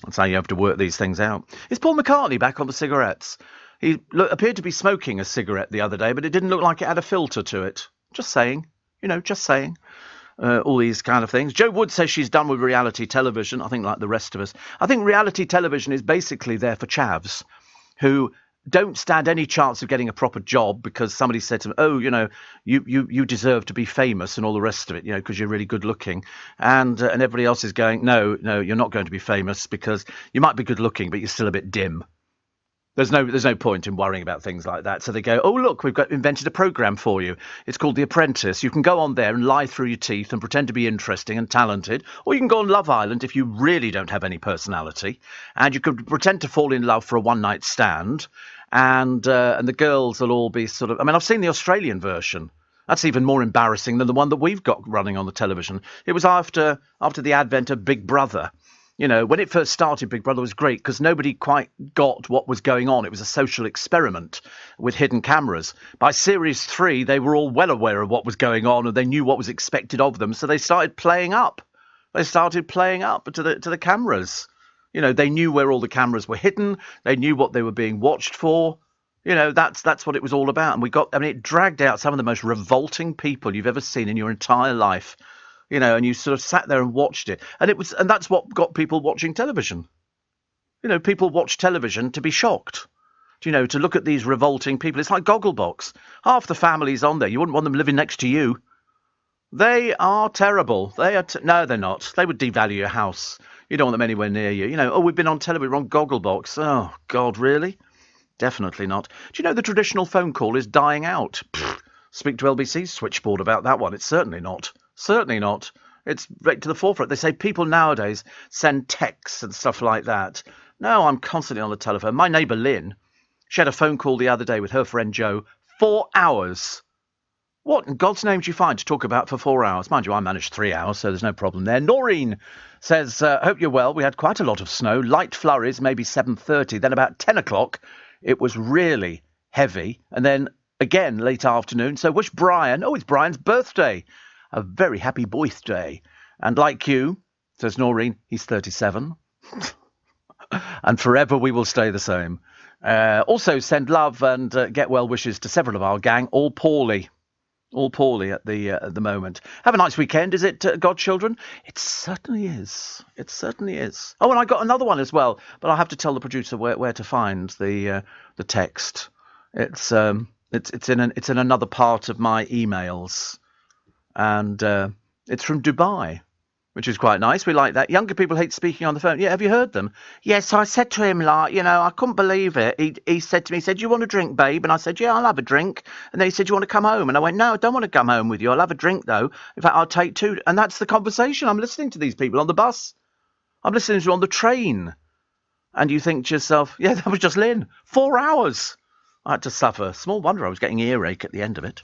That's how you have to work these things out. Is Paul McCartney back on the cigarettes? He appeared to be smoking a cigarette the other day, but it didn't look like it had a filter to it. Just saying. Just saying. All these kind of things. Jo Wood says she's done with reality television, I think like the rest of us. I think reality television is basically there for chavs who don't stand any chance of getting a proper job because somebody said to them, oh, you deserve to be famous and all the rest of it, because you're really good looking. And everybody else is going, no, you're not going to be famous because you might be good looking, but you're still a bit dim. There's no point in worrying about things like that. So they go, oh, look, we've invented a program for you. It's called The Apprentice. You can go on there and lie through your teeth and pretend to be interesting and talented. Or you can go on Love Island if you really don't have any personality. And you could pretend to fall in love for a one-night stand. And the girls will all be sort of... I mean, I've seen the Australian version. That's even more embarrassing than the one that we've got running on the television. It was after the advent of Big Brother. When it first started, Big Brother was great because nobody quite got what was going on. It was a social experiment with hidden cameras. By series 3, they were all well aware of what was going on and they knew what was expected of them. So they started playing up. They started playing up to the cameras. They knew where all the cameras were hidden. They knew what they were being watched for. That's what it was all about. And it dragged out some of the most revolting people you've ever seen in your entire life. And you sort of sat there and watched it. And that's what got people watching television. People watch television to be shocked. To look at these revolting people. It's like Gogglebox. Half the families on there, you wouldn't want them living next to you. They are terrible. No, they're not. They would devalue your house. You don't want them anywhere near you. Oh, we've been on television, we're on Gogglebox. Oh, God, really? Definitely not. Do you know the traditional phone call is dying out? Speak to LBC's switchboard about that one. It's certainly not. Certainly not. It's right to the forefront. They say people nowadays send texts and stuff like that. No, I'm constantly on the telephone. My neighbour Lynn, she had a phone call the other day with her friend Joe. 4 hours. What in God's name do you find to talk about for 4 hours? Mind you, I managed 3 hours, so there's no problem there. Noreen says, hope you're well. We had quite a lot of snow. Light flurries, maybe 7:30. Then about 10 o'clock, it was really heavy. And then again, late afternoon. So wish Brian, it's Brian's birthday. A very happy birthday. And like you, says Noreen, he's 37. And forever we will stay the same. Also send love and get well wishes to several of our gang, all poorly. All poorly at the moment. Have a nice weekend, is it, godchildren? It certainly is. It certainly is. Oh, and I got another one as well, but I'll have to tell the producer where to find the text. It's in another part of my emails, and it's from Dubai, which is quite nice. We like that. Younger people hate speaking on the phone. Yeah, have you heard them? Yes, I said to him, I couldn't believe it. He said to me, do you want a drink, babe? And I said, yeah, I'll have a drink. And then he said, do you want to come home? And I went, no, I don't want to come home with you. I'll have a drink, though. In fact, I'll take two. And that's the conversation. I'm listening to these people on the bus. I'm listening to them on the train. And you think to yourself, yeah, that was just Lynn. 4 hours. I had to suffer. Small wonder I was getting earache at the end of it.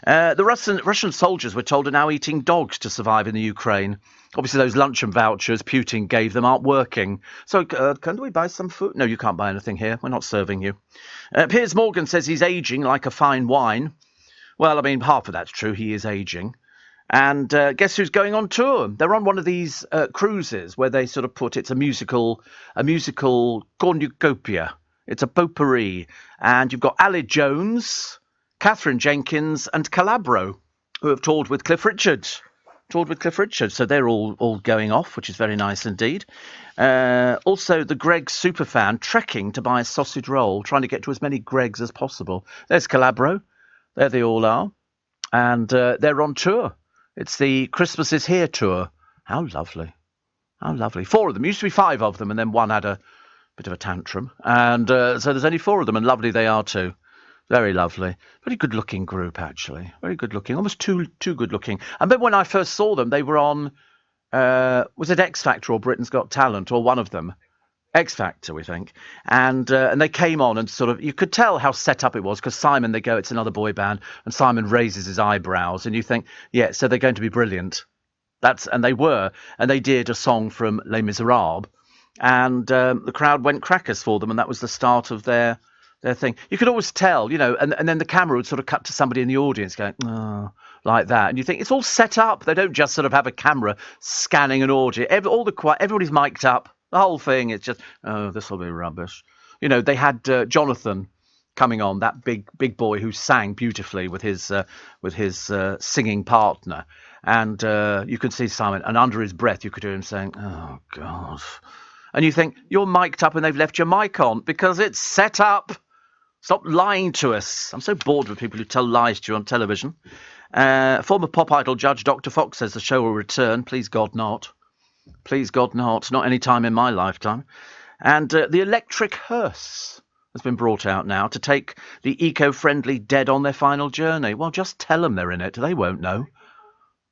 The Russian soldiers, we're told, are now eating dogs to survive in the Ukraine. Obviously, those luncheon vouchers Putin gave them aren't working. So, can we buy some food? No, you can't buy anything here. We're not serving you. Piers Morgan says he's ageing like a fine wine. Well, I mean, half of that's true. He is ageing. And guess who's going on tour? They're on one of these cruises where they sort of put it's a musical cornucopia. It's a potpourri. And you've got Ali Jones, Catherine Jenkins and Calabro, who have toured with Cliff Richard. So they're all going off, which is very nice indeed. Also, the Greggs superfan trekking to buy a sausage roll, trying to get to as many Greggs as possible. There's Calabro. There they all are. And they're on tour. It's the Christmas is Here tour. How lovely. How lovely. 4 of them. Used to be 5 of them, and then one had a bit of a tantrum. And so there's only 4 of them, and lovely they are too. Very lovely. Very good-looking group, actually. Very good-looking. Almost too good-looking. I remember when I first saw them, they were on, was it X Factor or Britain's Got Talent, or one of them? X Factor, we think. And they came on and sort of, you could tell how set up it was, because Simon, they go, it's another boy band, and Simon raises his eyebrows, and you think, yeah, so they're going to be brilliant. And they were. And they did a song from Les Miserables, and the crowd went crackers for them, and that was the start of their thing. You could always tell, and then the camera would sort of cut to somebody in the audience going, oh, like that. And you think, it's all set up. They don't just sort of have a camera scanning an audience. Everybody's mic'd up. The whole thing is just, oh, this will be rubbish. They had Jonathan coming on, that big boy who sang beautifully with his singing partner. And you could see Simon, and under his breath, you could hear him saying, oh, God. And you think, you're mic'd up and they've left your mic on because it's set up. Stop lying to us. I'm so bored with people who tell lies to you on television. Former Pop Idol judge Dr. Fox says the show will return. Please God not. Please God not. Not any time in my lifetime. And the electric hearse has been brought out now to take the eco-friendly dead on their final journey. Well, just tell them they're in it. They won't know.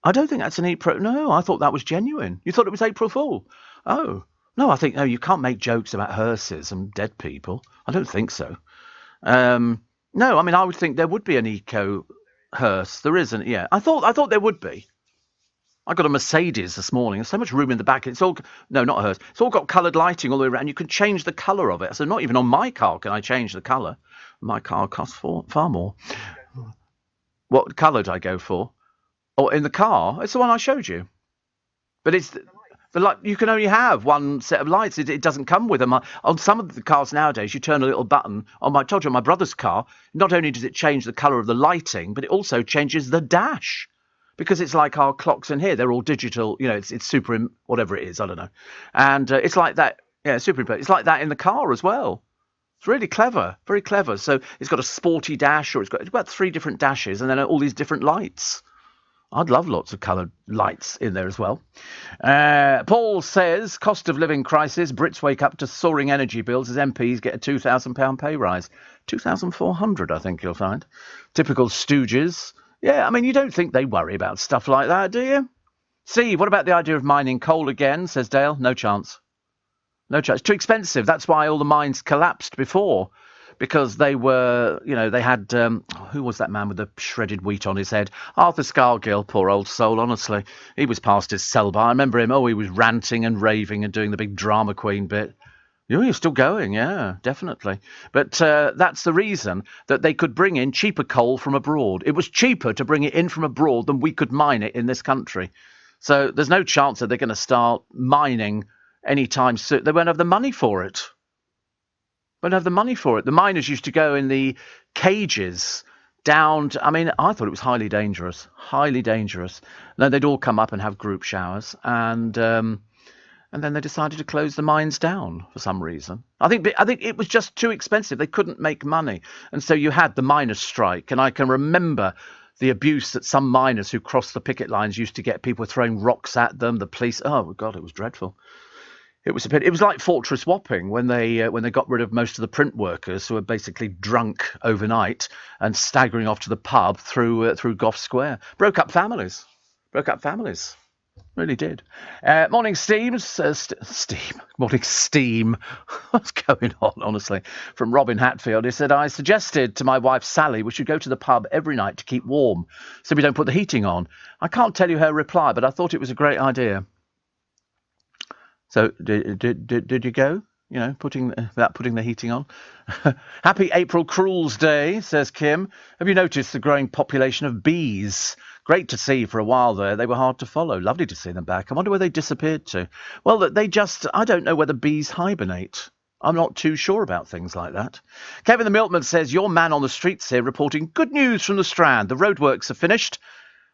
I don't think that's an April. No, I thought that was genuine. You thought it was April Fool. Oh. No, I think, no, you can't make jokes about hearses and dead people. I don't think so. No, I mean, I would think there would be an eco hearse. There isn't, yeah. I thought there would be. I got a Mercedes this morning. There's so much room in the back. It's all, no, not a hearse. It's all got coloured lighting all the way around. You can change the colour of it. So not even on my car can I change the colour. My car costs far more. What colour do I go for? Oh, in the car? It's the one I showed you. But it's... The light, you can only have one set of lights. It doesn't come with them. On some of the cars nowadays, you turn a little button. I told you, on my brother's car, not only does it change the colour of the lighting, but it also changes the dash. Because it's like our clocks in here. They're all digital. It's super, whatever it is, I don't know. And it's like that. Yeah, super. It's like that in the car as well. It's really clever. Very clever. So it's got a sporty dash, or it's got about 3 different dashes, and then all these different lights. I'd love lots of coloured lights in there as well. Paul says, cost of living crisis. Brits wake up to soaring energy bills as MPs get a £2,000 pay rise. 2,400, I think you'll find. Typical stooges. Yeah, I mean, you don't think they worry about stuff like that, do you? See, what about the idea of mining coal again, says Dale. No chance. No chance. Too expensive. That's why all the mines collapsed before. Because they were, they had, who was that man with the shredded wheat on his head? Arthur Scargill, poor old soul, honestly. He was past his sell-by. I remember him, he was ranting and raving and doing the big drama queen bit. You're still going, yeah, definitely. But that's the reason that they could bring in cheaper coal from abroad. It was cheaper to bring it in from abroad than we could mine it in this country. So there's no chance that they're going to start mining anytime soon. They won't have the money for it. Won't have the money for it. The miners used to go in the cages down to, I thought it was highly dangerous. Then they'd all come up and have group showers, and then they decided to close the mines down for some reason. I think it was just too expensive. They couldn't make money, and so you had the miners' strike. And I can remember the abuse that some miners who crossed the picket lines used to get. People throwing rocks at them. The police. Oh God, it was dreadful. It was it was like Fortress Wapping when they got rid of most of the print workers who were basically drunk overnight and staggering off to the pub through Gough Square. Broke up families. Really did. Morning, Steams. Morning, Steam. What's going on, honestly? From Robin Hatfield. He said, I suggested to my wife, Sally, we should go to the pub every night to keep warm so we don't put the heating on. I can't tell you her reply, but I thought it was a great idea. So did you go? Without putting the heating on. Happy April Cruels Day, says Kim. Have you noticed the growing population of bees? Great to see for a while there. They were hard to follow. Lovely to see them back. I wonder where they disappeared to. Well, I don't know whether bees hibernate. I'm not too sure about things like that. Kevin the Milkman says, your man on the streets here reporting good news from the Strand. The roadworks are finished.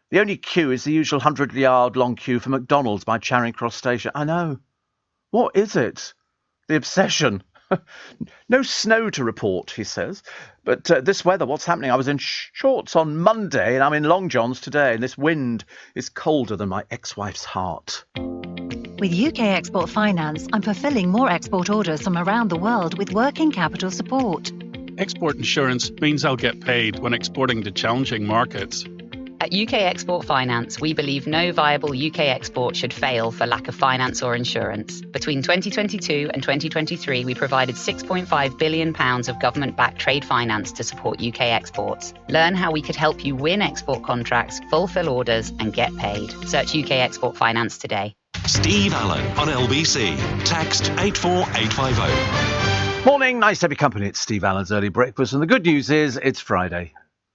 The only queue is the usual 100-yard long queue for McDonald's by Charing Cross Station. I know. What is it? The obsession. No snow to report, he says. But this weather, what's happening? I was in shorts on Monday and I'm in long johns today. And this wind is colder than my ex-wife's heart. With UK Export Finance, I'm fulfilling more export orders from around the world with working capital support. Export insurance means I'll get paid when exporting to challenging markets. At UK Export Finance, we believe no viable UK export should fail for lack of finance or insurance. Between 2022 and 2023, we provided £6.5 billion of government-backed trade finance to support UK exports. Learn how we could help you win export contracts, fulfill orders, and get paid. Search UK Export Finance today. Steve Allen on LBC. Text 84850. Morning, nice to have your company. It's Steve Allen's Early Breakfast, and the good news is it's Friday.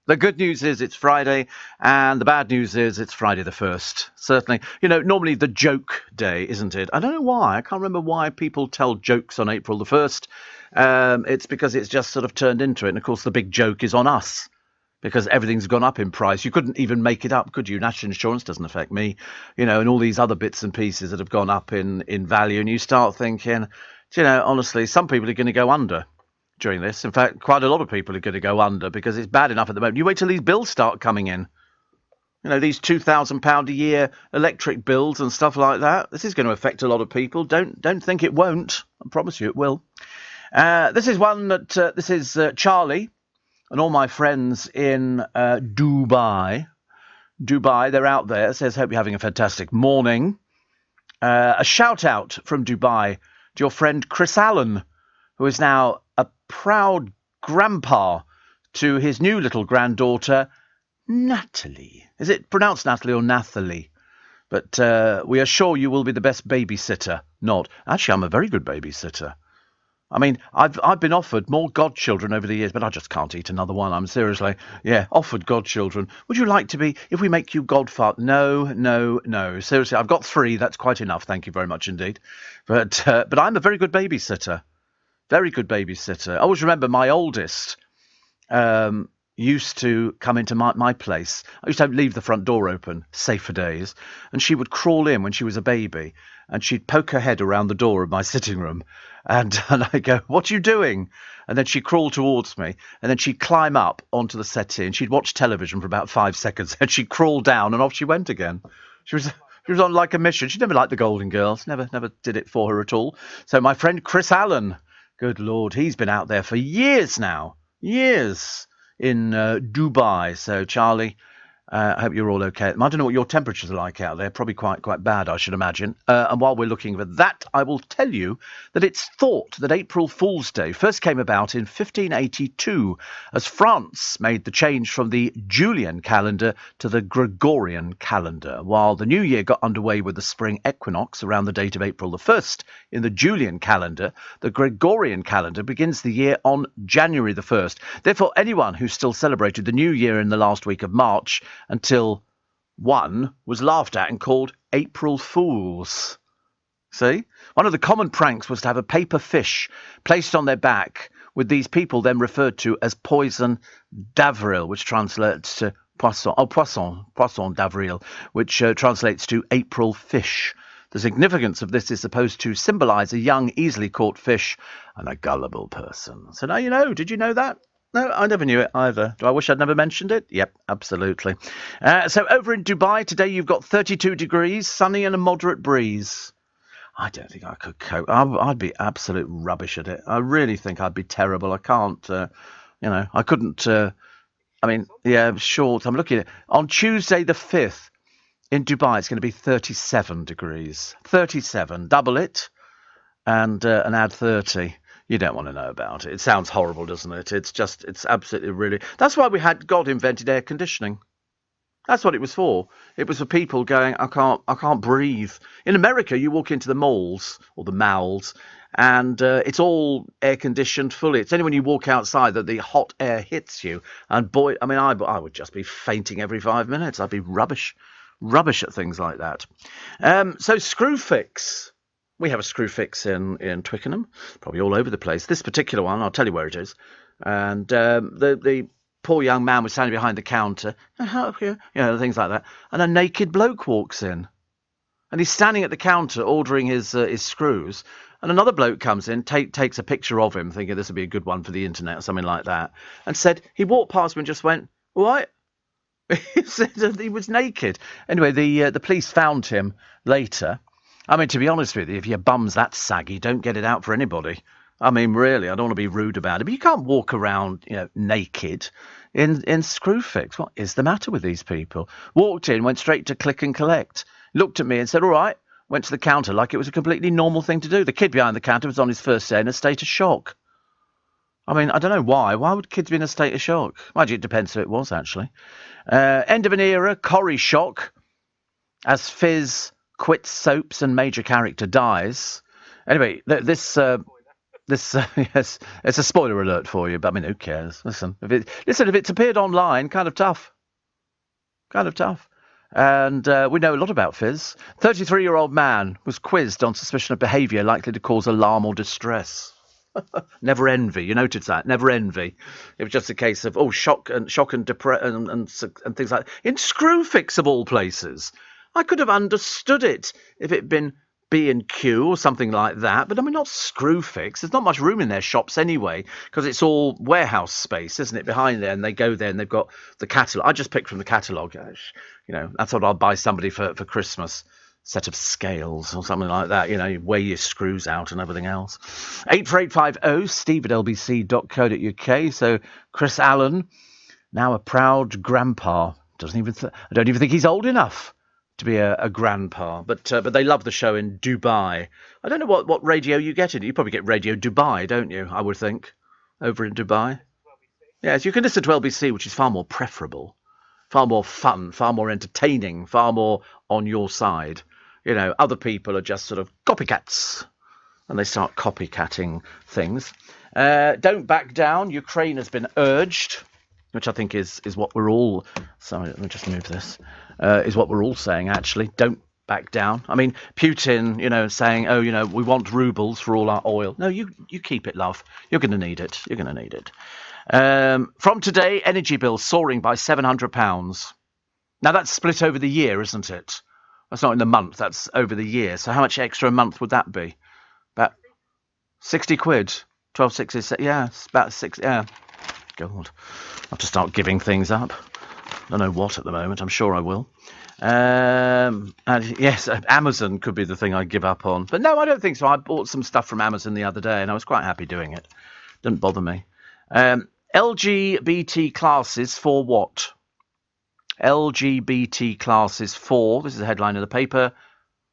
The good news is it's Friday, and the bad news is it's Friday the 1st. Certainly, normally the joke day, isn't it? I don't know why. I can't remember why people tell jokes on April the 1st. It's because it's just sort of turned into it. And, of course, the big joke is on us because everything's gone up in price. You couldn't even make it up, could you? National insurance doesn't affect me, and all these other bits and pieces that have gone up in value. And you start thinking, honestly, some people are going to go under during this. In fact, quite a lot of people are going to go under because it's bad enough at the moment. You wait till these bills start coming in. These £2,000 a year electric bills and stuff like that. This is going to affect a lot of people. Don't think it won't. I promise you it will. This is one that this is Charlie and all my friends in Dubai. Dubai, they're out there. It says, hope you're having a fantastic morning. A shout out from Dubai to your friend Chris Allen, who is now a proud grandpa to his new little granddaughter, Natalie. Is it pronounced Natalie or Nathalie? But we are sure you will be the best babysitter. Not. Actually, I'm a very good babysitter. I've been offered more godchildren over the years, but I just can't eat another one. I'm seriously, offered godchildren. Would you like to be, if we make you godfather? No. Seriously, I've got 3. That's quite enough. Thank you very much indeed. But I'm a very good babysitter. Very good babysitter. I always remember my oldest used to come into my place. I used to leave the front door open, safe for days, and she would crawl in when she was a baby, and she'd poke her head around the door of my sitting room, and I go, what are you doing? And then she'd crawl towards me, and then she'd climb up onto the settee, and she'd watch television for about 5 seconds, and she'd crawl down, and off she went again. She was on like a mission. She never liked the Golden Girls, never did it for her at all. So my friend Chris Allen, good Lord, he's been out there for years now. Years in Dubai. So, Charlie, I hope you're all okay. I don't know what your temperatures are like out there. Probably quite bad, I should imagine. And while we're looking for that, I will tell you that it's thought that April Fool's Day first came about in 1582 as France made the change from the Julian calendar to the Gregorian calendar. While the new year got underway with the spring equinox around the date of April the 1st in the Julian calendar, the Gregorian calendar begins the year on January the 1st. Therefore, anyone who still celebrated the new year in the last week of March until one was laughed at and called April Fools. See? One of the common pranks was to have a paper fish placed on their back with these people then referred to as poison d'avril, which translates to poisson d'avril, which translates to April fish. The significance of this is supposed to symbolise a young, easily caught fish and a gullible person. So now you know. Did you know that? No, I never knew it either. Do I wish I'd never mentioned it? Yep, absolutely. So over in Dubai today, you've got 32 degrees, sunny and a moderate breeze. I don't think I could cope. I'd be absolute rubbish at it. I really think I'd be terrible. I can't, I couldn't. Short. I'm looking at it. On Tuesday the 5th in Dubai, it's going to be 37 degrees. 37, double it, and add 30. You don't want to know about it. It sounds horrible, doesn't it? It's absolutely really. That's why God invented air conditioning. That's what it was for. It was for people going, I can't breathe. In America, you walk into the malls or the malls, and it's all air conditioned fully. It's only when you walk outside that the hot air hits you. And boy, I mean, I would just be fainting every 5 minutes. I'd be rubbish at things like that. So Screwfix. We have a Screwfix in Twickenham, probably all over the place. This particular one, I'll tell you where it is. And the poor young man was standing behind the counter, things like that. And a naked bloke walks in. And he's standing at the counter ordering his screws. And another bloke comes in, takes a picture of him, thinking this would be a good one for the internet or something like that. And he walked past me and just went, "What?" He said that he was naked. Anyway, the police found him later. I mean, to be honest with you, if your bum's that saggy, don't get it out for anybody. I mean, really, I don't want to be rude about it, but you can't walk around, naked in Screwfix. What is the matter with these people? Walked in, went straight to click and collect, looked at me and said, all right, went to the counter like it was a completely normal thing to do. The kid behind the counter was on his first day in a state of shock. I mean, I don't know why. Why would kids be in a state of shock? Mind you, it depends who it was, actually. End of an era, Corrie shock, as Fizz quits soaps and major character dies. Anyway, this yes, it's a spoiler alert for you, but I mean, who cares? Listen, if it's appeared online, kind of tough. And we know a lot about Fizz. 33-year-old man was quizzed on suspicion of behaviour likely to cause alarm or distress. Never envy. You noticed that? Never envy. It was just a case of shock and depression and things like that. In Screwfix of all places, I could have understood it if it'd been B&Q or something like that, but I mean, not Screwfix. There's not much room in their shops anyway, because it's all warehouse space, isn't it, behind there? And they go there and they've got the catalogue. I just picked from the catalogue. That's what I'll buy somebody for Christmas. Set of scales or something like that. You weigh your screws out and everything else. 84850 steve@lbc.co.uk. So Chris Allen, now a proud grandpa. I don't even think he's old enough to be a grandpa, but they love the show in Dubai. I don't know what radio you get in. You probably get Radio Dubai, don't you? I would think, over in Dubai. Yes, you can listen to LBC, which is far more preferable, far more fun, far more entertaining, far more on your side. Other people are just sort of copycats, and they start copycatting things. Don't back down. Ukraine has been urged, which I think is what we're all. Sorry, let me just move this. Is what we're all saying, actually. Don't back down. I mean, Putin, saying, we want rubles for all our oil. No, you keep it, love. You're going to need it. From today, energy bills soaring by £700. Now, that's split over the year, isn't it? That's not in the month. That's over the year. So how much extra a month would that be? About 60 quid. 12 sixes. Yeah, it's about 6. Yeah. God. I'll have to start giving things up. I don't know what at the moment. I'm sure I will. And yes, Amazon could be the thing I give up on. But no, I don't think so. I bought some stuff from Amazon the other day and I was quite happy doing it. Didn't bother me. LGBT classes for what? LGBT classes for, this is the headline of the paper,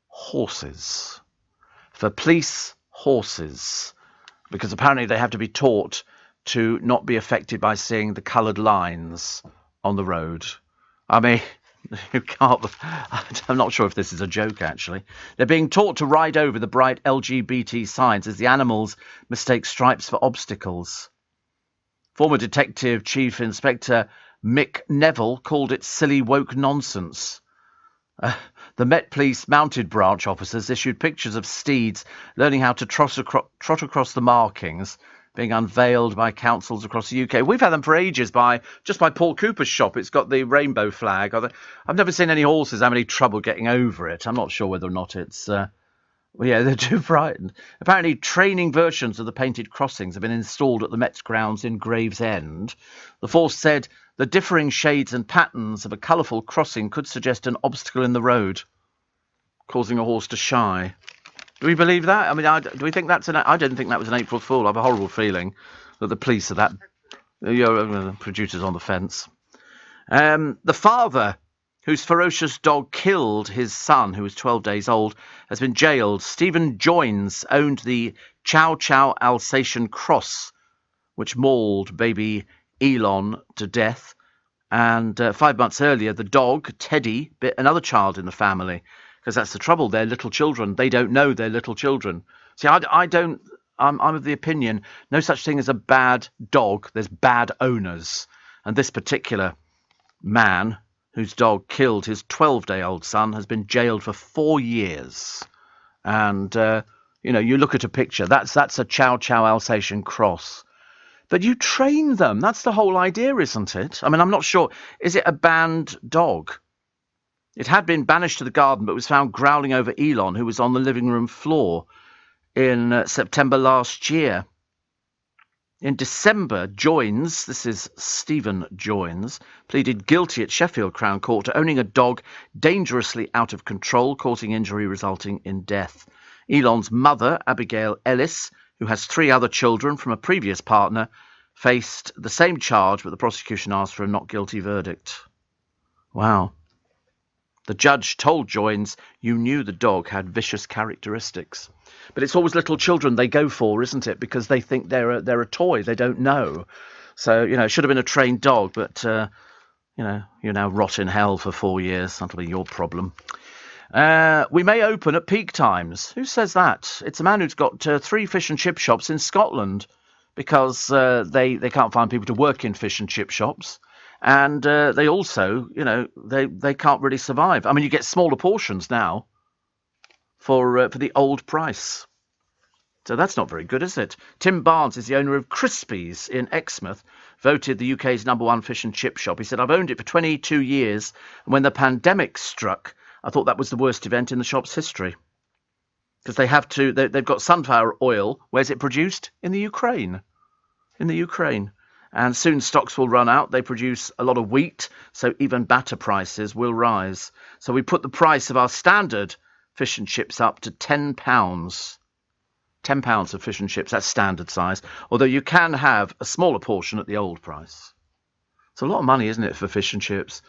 horses. For police horses. Because apparently they have to be taught to not be affected by seeing the coloured lines on the road. I mean, you can't. I'm not sure if this is a joke, actually. They're being taught to ride over the bright LGBT signs as the animals mistake stripes for obstacles. Former Detective Chief Inspector Mick Neville called it silly woke nonsense. The Met Police mounted branch officers issued pictures of steeds learning how to trot across the markings being unveiled by councils across the UK. We've had them for ages just by Paul Cooper's shop. It's got the rainbow flag. I've never seen any horses have any trouble getting over it. I'm not sure whether or not it's... they're too frightened. Apparently, training versions of the painted crossings have been installed at the Met's grounds in Gravesend. The force said the differing shades and patterns of a colourful crossing could suggest an obstacle in the road, causing a horse to shy. Do we believe that? I mean, do we think that's I didn't think that was an April Fool. I have a horrible feeling that the police are that... producers on the fence. The father, whose ferocious dog killed his son, who was 12 days old, has been jailed. Stephen Joynes owned the Chow Chow Alsatian Cross, which mauled baby Elon to death. And 5 months earlier, the dog, Teddy, bit another child in the family. Because that's the trouble. They're little children. They don't know they're little children. See, I'm of the opinion, no such thing as a bad dog. There's bad owners. And this particular man, whose dog killed his 12-day-old son, has been jailed for 4 years. And, you look at a picture. That's a Chow Chow Alsatian Cross. But you train them. That's the whole idea, isn't it? I mean, I'm not sure. Is it a banned dog? It had been banished to the garden, but was found growling over Elon, who was on the living room floor in September last year. In December, Joynes, this is Stephen Joynes, pleaded guilty at Sheffield Crown Court to owning a dog dangerously out of control, causing injury resulting in death. Elon's mother, Abigail Ellis, who has 3 other children from a previous partner, faced the same charge, but the prosecution asked for a not guilty verdict. Wow. The judge told Joynes, "You knew the dog had vicious characteristics." But it's always little children they go for, isn't it? Because they think they're a toy. They don't know. So, it should have been a trained dog, but, you now rot in hell for 4 years. That'll be your problem. We may open at peak times. Who says that? It's a man who's got 3 fish and chip shops in Scotland because they can't find people to work in fish and chip shops. And they also, they can't really survive. I mean, you get smaller portions now for the old price. So that's not very good, is it? Tim Barnes is the owner of Crispies in Exmouth, voted the UK's #1 fish and chip shop. He said, "I've owned it for 22 years, and when the pandemic struck, I thought that was the worst event in the shop's history." Because they've got sunflower oil. Where's it produced? In the Ukraine. In the Ukraine. And soon stocks will run out. They produce a lot of wheat, so even batter prices will rise. So we put the price of our standard fish and chips up to £10. £10 of fish and chips, that's standard size. Although you can have a smaller portion at the old price. It's a lot of money, isn't it, for fish and chips?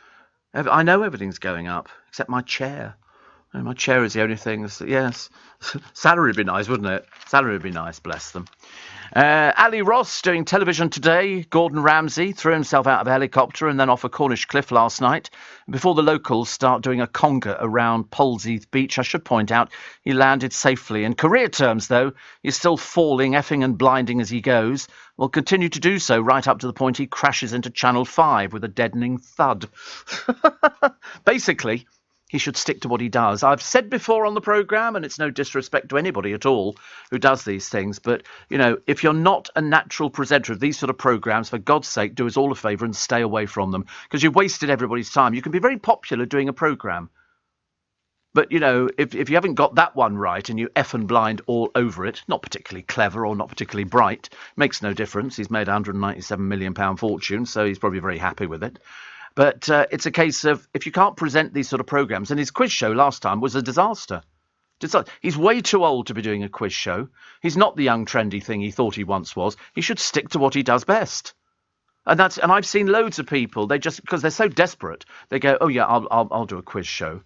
I know everything's going up, except my chair. My chair is the only thing. Yes, salary would be nice, wouldn't it? Salary would be nice, bless them. Ali Ross doing television today. Gordon Ramsay threw himself out of a helicopter and then off a Cornish cliff last night. Before the locals start doing a conga around Polzeath Beach, I should point out he landed safely. In career terms, though, he's still falling, effing and blinding as he goes. Will continue to do so right up to the point he crashes into Channel 5 with a deadening thud. Basically, he should stick to what he does. I've said before on the programme, and it's no disrespect to anybody at all who does these things, but, if you're not a natural presenter of these sort of programmes, for God's sake, do us all a favour and stay away from them, because you've wasted everybody's time. You can be very popular doing a programme, but, if you haven't got that one right and you F and blind all over it, not particularly clever or not particularly bright, makes no difference. He's made a £197 million fortune, so he's probably very happy with it. But it's a case of, if you can't present these sort of programmes, and his quiz show last time was a disaster. He's way too old to be doing a quiz show. He's not the young trendy thing he thought he once was. He should stick to what he does best. And I've seen loads of people, they just, because they're so desperate, they go, "Oh yeah, I'll do a quiz show."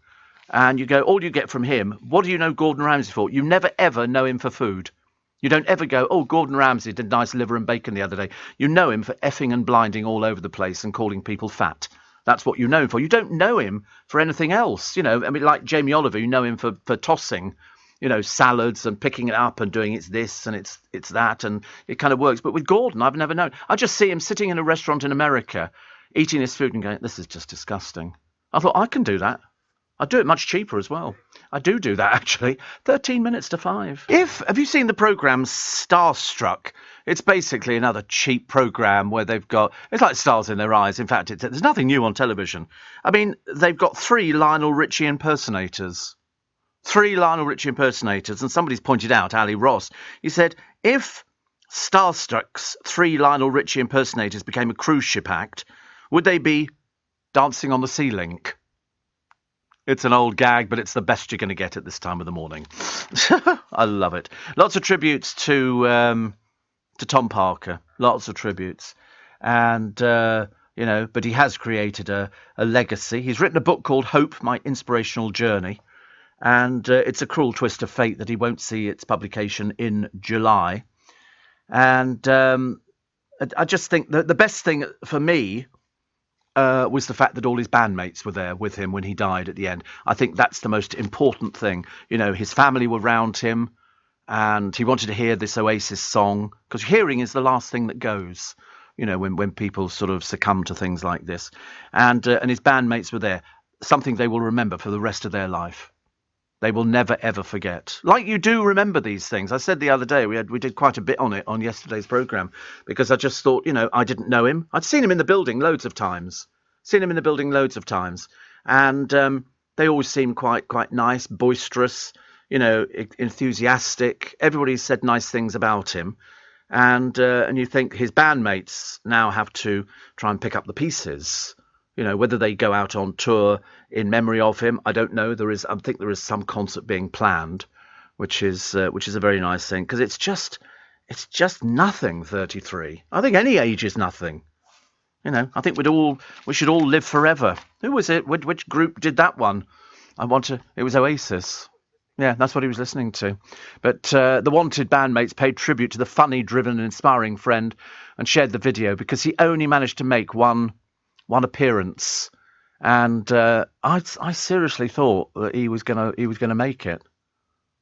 And you go, all you get from him, what do you know Gordon Ramsay for? You never ever know him for food. You don't ever go, "Oh, Gordon Ramsay did nice liver and bacon the other day." You know him for effing and blinding all over the place and calling people fat. That's what you know him for. You don't know him for anything else. Like Jamie Oliver, you know him for tossing, salads and picking it up and doing it's this and it's that, and it kind of works. But with Gordon, I've never known. I just see him sitting in a restaurant in America, eating his food and going, "This is just disgusting." I thought, I can do that. I'd do it much cheaper as well. I do that, actually. 13 minutes to 5. Have you seen the programme Starstruck? It's basically another cheap programme where they've got... It's like stars in their eyes. In fact, there's nothing new on television. I mean, they've got 3 Lionel Richie impersonators. 3 Lionel Richie impersonators. And somebody's pointed out, Ali Ross, he said, if Starstruck's 3 Lionel Richie impersonators became a cruise ship act, would they be dancing on the sea link? It's an old gag, but it's the best you're going to get at this time of the morning. I love it. Lots of tributes to Tom Parker. Lots of tributes. And, but he has created a legacy. He's written a book called Hope, My Inspirational Journey. And it's a cruel twist of fate that he won't see its publication in July. And I just think that the best thing for me was the fact that all his bandmates were there with him when he died at the end. I think that's the most important thing. His family were round him, and he wanted to hear this Oasis song, because hearing is the last thing that goes, when people sort of succumb to things like this. And his bandmates were there, something they will remember for the rest of their life. They will never, ever forget. Like you do remember these things. I said the other day, we did quite a bit on it on yesterday's programme, because I just thought, I didn't know him. I'd seen him in the building loads of times. And they always seemed quite nice, boisterous, enthusiastic. Everybody said nice things about him. And you think his bandmates now have to try and pick up the pieces. Whether they go out on tour in memory of him, I don't know. I think there is some concert being planned, which is a very nice thing, because it's just nothing. 33. I think any age is nothing. I think we should all live forever. Who was it? Which group did that one? It was Oasis. Yeah, that's what he was listening to. But the Wanted bandmates paid tribute to the funny, driven, and inspiring friend, and shared the video because he only managed to make one appearance, and I seriously thought that he was gonna make it.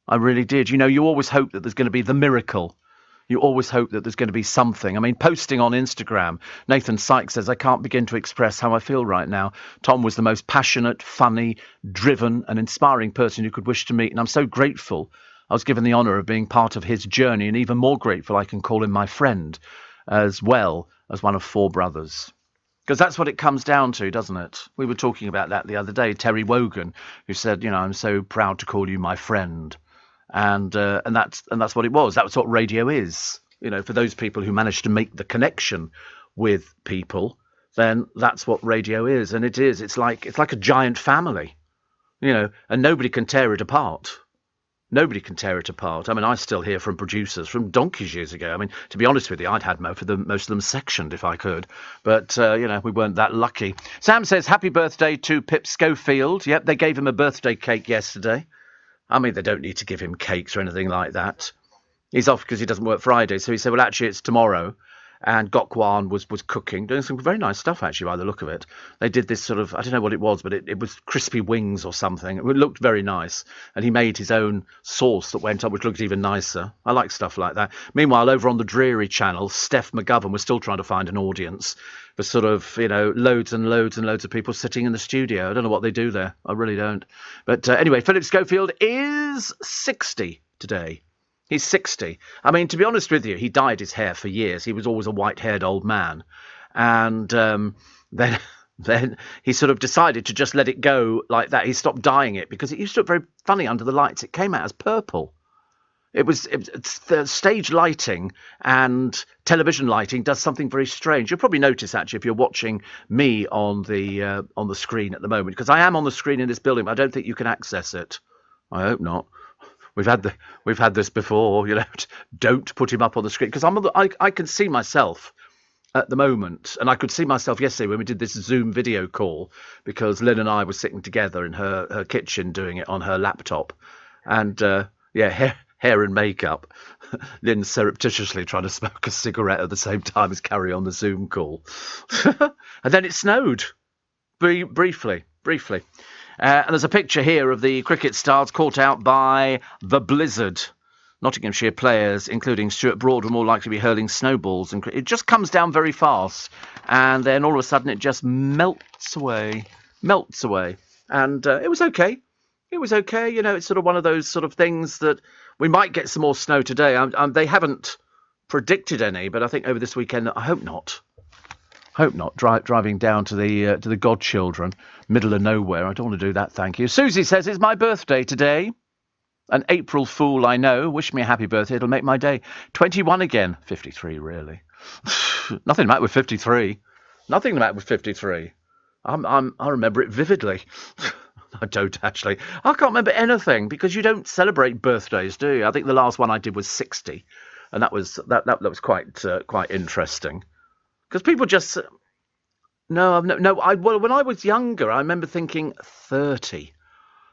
I really did. You always hope that there's going to be the miracle. You always hope that there's going to be something. I mean, posting on Instagram, Nathan Sykes says, I can't begin to express how I feel right now. Tom was the most passionate, funny, driven, and inspiring person you could wish to meet, and I'm so grateful I was given the honour of being part of his journey, and even more grateful I can call him my friend, as well as one of 4 brothers. Because that's what it comes down to, doesn't it? We were talking about that the other day. Terry Wogan, who said, I'm so proud to call you my friend. And that's what it was. That's what radio is. For those people who manage to make the connection with people, then that's what radio is. And it is. It's like a giant family, and nobody can tear it apart. Nobody can tear it apart. I mean, I still hear from producers from donkeys years ago. I mean, to be honest with you, I'd had most of them sectioned if I could. But, we weren't that lucky. Sam says, happy birthday to Pip Schofield. Yep, they gave him a birthday cake yesterday. I mean, they don't need to give him cakes or anything like that. He's off because he doesn't work Friday. So he said, well, actually, it's tomorrow. And Gok Wan was cooking, doing some very nice stuff, actually, by the look of it. They did this sort of, I don't know what it was, but it was crispy wings or something. It looked very nice. And he made his own sauce that went up, which looked even nicer. I like stuff like that. Meanwhile, over on the Dreary channel, Steph McGovern was still trying to find an audience for sort of, loads and loads and loads of people sitting in the studio. I don't know what they do there. I really don't. But anyway, Philip Schofield is 60 today. He's 60. I mean, to be honest with you, he dyed his hair for years. He was always a white-haired old man. And then he sort of decided to just let it go like that. He stopped dyeing it because it used to look very funny under the lights. It came out as purple. It's the stage lighting and television lighting does something very strange. You'll probably notice, actually, if you're watching me on the screen at the moment, because I am on the screen in this building, but I don't think you can access it. I hope not. We've had this before, don't put him up on the screen, because I can see myself at the moment, and I could see myself yesterday when we did this Zoom video call, because Lynn and I were sitting together in her kitchen doing it on her laptop, and hair and makeup. Lynn surreptitiously trying to smoke a cigarette at the same time as carry on the Zoom call, and then it snowed briefly. And there's a picture here of the cricket stars caught out by the blizzard. Nottinghamshire players, including Stuart Broad, were more likely to be hurling snowballs. And it just comes down very fast. And then all of a sudden it just melts away. And it was okay. It was okay. You know, it's sort of one of those sort of things that we might get some more snow today. They haven't predicted any, but I think over this weekend, I hope not. Driving down to the godchildren, middle of nowhere. I don't want to do that, thank you. Susie says, it's my birthday today. An April Fool, I know. Wish me a happy birthday. It'll make my day. 21 again. 53, really. Nothing the matter with 53. Nothing the matter with 53. I remember it vividly. I don't, actually. I can't remember anything, because you don't celebrate birthdays, do you? I think the last one I did was 60. And that was quite interesting. Because people just... Well, when I was younger, I remember thinking 30.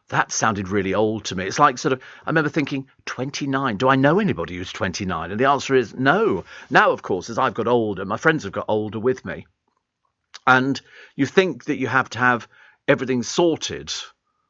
That sounded really old to me. It's like I remember thinking 29. Do I know anybody who's 29? And the answer is no. Now, of course, as I've got older, my friends have got older with me. And you think that you have to have everything sorted,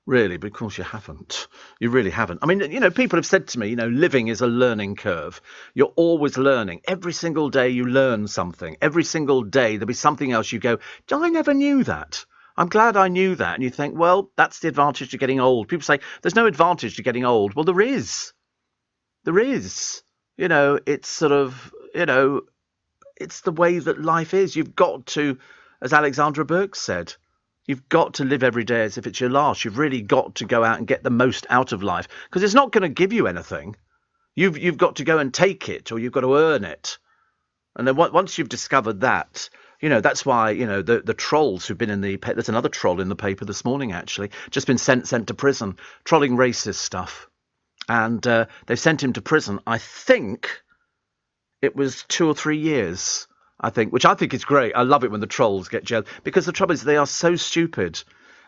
really, but of course you haven't. You really haven't. I mean, you know, people have said to me, you know, living is a learning curve. You're always learning. Every single day you learn something. Every single day there'll be something else you go, I never knew that. I'm glad I knew that. And you think, well, that's the advantage to getting old. People say, there's no advantage to getting old. Well, there is. There is. You know, it's sort of, you know, it's the way that life is. You've got to, as Alexandra Burke said, you've got to live every day as if it's your last. You've really got to go out and get the most out of life, because it's not going to give you anything. You've got to go and take it, or you've got to earn it. And then once you've discovered that, you know, that's why, you know, the trolls who've been in the... There's another troll in the paper this morning, actually, just been sent to prison, trolling racist stuff. And they've sent him to prison, I think it was 2 or 3 years, which I think is great. I love it when the trolls get jailed, because the trouble is they are so stupid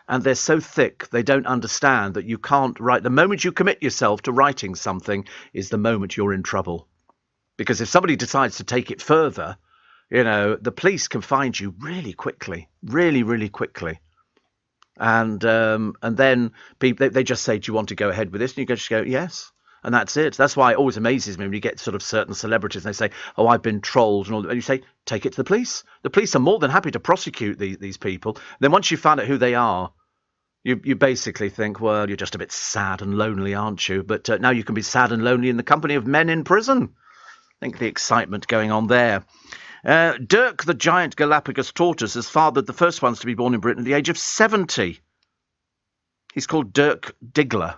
and they're so thick, they don't understand that you can't write. The moment you commit yourself to writing something is the moment you're in trouble. Because if somebody decides to take it further... You know, the police can find you really quickly, really, really quickly. And then they just say, do you want to go ahead with this? And you just go, yes. And that's it. That's why it always amazes me when you get sort of certain celebrities and they say, oh, I've been trolled and all that. And you say, take it to the police. The police are more than happy to prosecute these people. And then once you find out who they are, you basically think, well, you're just a bit sad and lonely, aren't you? But now you can be sad and lonely in the company of men in prison. Think the excitement going on there. Dirk, the giant Galapagos tortoise, has fathered the first ones to be born in Britain at the age of 70. He's called Dirk Diggler,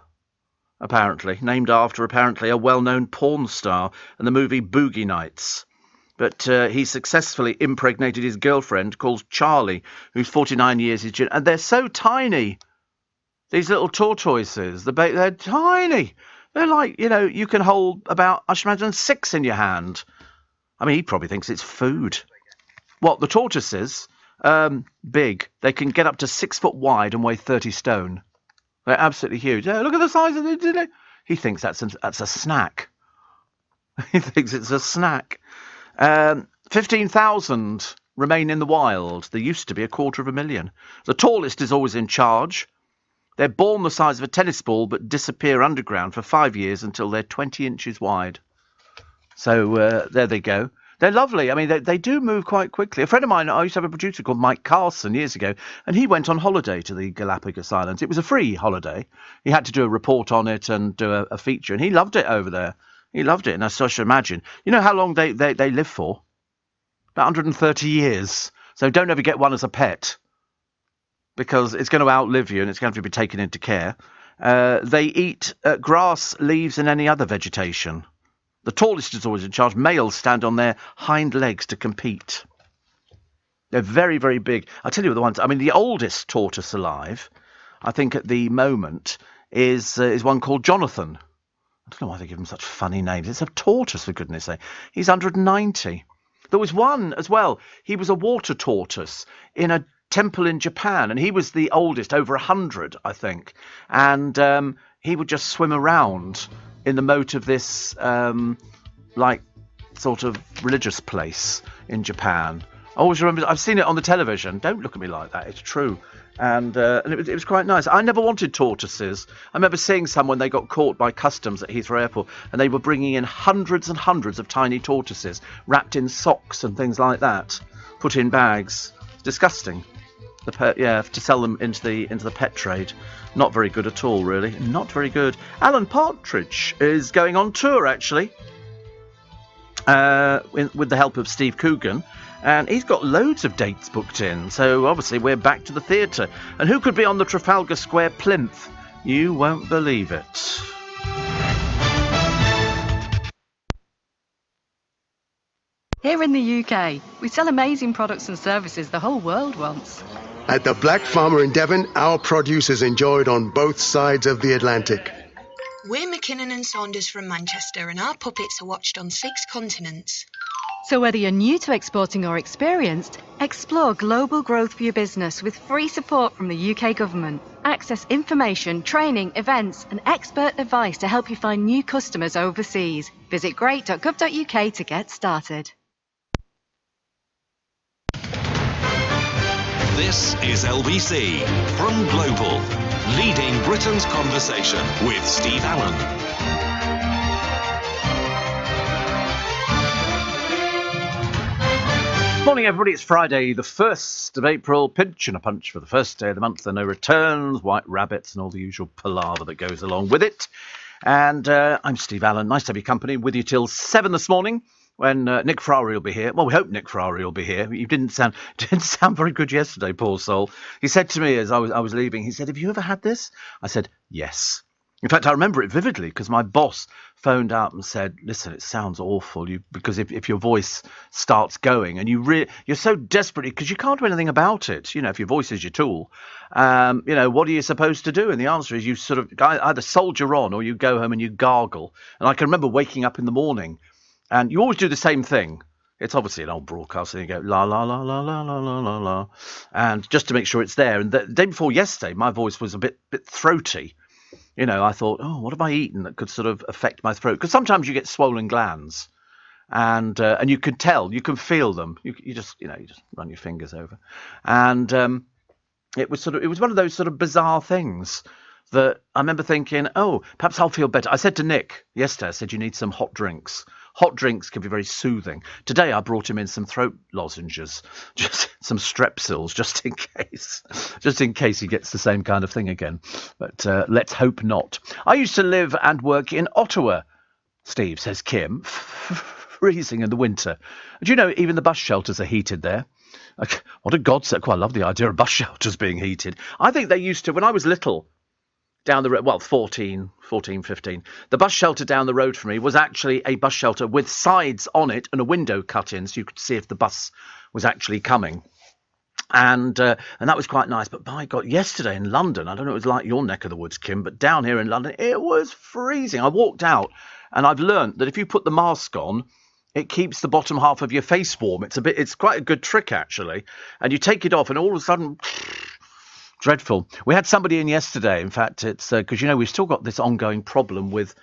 apparently, named after, apparently, a well-known porn star in the movie Boogie Nights. But he successfully impregnated his girlfriend, called Charlie, who's 49 years his junior. And they're so tiny, these little tortoises. They're tiny. They're like, you know, you can hold about, I should imagine, 6 in your hand. I mean, he probably thinks it's food. What, the tortoises? Big. They can get up to 6 foot wide and weigh 30 stone. They're absolutely huge. Yeah, look at the size of it. He thinks that's a snack. He thinks it's a snack. 15,000 remain in the wild. There used to be 250,000. The tallest is always in charge. They're born the size of a tennis ball but disappear underground for 5 years until they're 20 inches wide. So there they go. They're lovely. I mean, they do move quite quickly. A friend of mine, I used to have a producer called Mike Carson years ago, and he went on holiday to the Galapagos Islands. It was a free holiday. He had to do a report on it and do a feature, and he loved it over there. He loved it, and I should imagine. You know how long they live for? About 130 years. So don't ever get one as a pet, because it's going to outlive you and it's going to have to be taken into care. They eat grass, leaves, and any other vegetation. The tallest is always in charge. Males stand on their hind legs to compete. They're very, very big. I'll tell you the ones. I mean, the oldest tortoise alive, I think at the moment, is one called Jonathan. I don't know why they give him such funny names. It's a tortoise, for goodness sake. He's 190. There was one as well. He was a water tortoise in a temple in Japan, and he was the oldest, over 100, I think. And he would just swim around in the moat of this, like, sort of religious place in Japan. I always remember, I've seen it on the television. Don't look at me like that, it's true. And it was quite nice. I never wanted tortoises. I remember seeing some when they got caught by customs at Heathrow Airport, and they were bringing in hundreds and hundreds of tiny tortoises, wrapped in socks and things like that, put in bags. It's disgusting. to sell them into the pet trade. Not very good at all, really. Not very good. Alan Partridge is going on tour, actually, with the help of Steve Coogan. And he's got loads of dates booked in. So, obviously, we're back to the theatre. And who could be on the Trafalgar Square plinth? You won't believe it. Here in the UK, we sell amazing products and services the whole world wants. At the Black Farmer in Devon, our produce is enjoyed on both sides of the Atlantic. We're McKinnon and Saunders from Manchester, and our puppets are watched on 6 continents. So whether you're new to exporting or experienced, explore global growth for your business with free support from the UK government. Access information, training, events and expert advice to help you find new customers overseas. Visit great.gov.uk to get started. This is LBC from Global, leading Britain's conversation with Steve Allen. Morning, everybody. It's Friday, the 1st of April. Pinch and a punch for the first day of the month. There are no returns, white rabbits, and all the usual palaver that goes along with it. And I'm Steve Allen. Nice to have your company with you till 7 this morning, when Nick Ferrari will be here. Well, we hope Nick Ferrari will be here. He didn't sound very good yesterday, poor soul. He said to me as I was leaving, he said, "Have you ever had this?" I said, "Yes." In fact, I remember it vividly because my boss phoned up and said, "Listen, it sounds awful because if your voice starts going and you're so desperate because you can't do anything about it. You know, if your voice is your tool, what are you supposed to do?" And the answer is you sort of either soldier on or you go home and you gargle. And I can remember waking up in the morning and you always do the same thing. It's obviously an old broadcast, and you go la la la la la la la la la, and just to make sure it's there. And the day before yesterday, my voice was a bit throaty. You know, I thought, oh, what have I eaten that could sort of affect my throat? Because sometimes you get swollen glands, and you can tell, you can feel them. You just run your fingers over, and it was one of those sort of bizarre things that I remember thinking, oh, perhaps I'll feel better. I said to Nick yesterday, I said, you need some hot drinks. Hot drinks can be very soothing. Today I brought him in some throat lozenges, just some Strepsils, just in case he gets the same kind of thing again. But let's hope not. I used to live and work in Ottawa, Steve, says Kim. Freezing in the winter. Do you know even the bus shelters are heated there? What a godsend. Quite love the idea of bus shelters being heated. I think they used to, when I was little, down the road, 14, 15. The bus shelter down the road from me was actually a bus shelter with sides on it and a window cut in so you could see if the bus was actually coming. And that was quite nice. But by God, yesterday in London, I don't know what it was like your neck of the woods, Kim, but down here in London, it was freezing. I walked out and I've learned that if you put the mask on, it keeps the bottom half of your face warm. It's quite a good trick, actually. And you take it off and all of a sudden... dreadful. We had somebody in yesterday. In fact, it's because, we've still got this ongoing problem with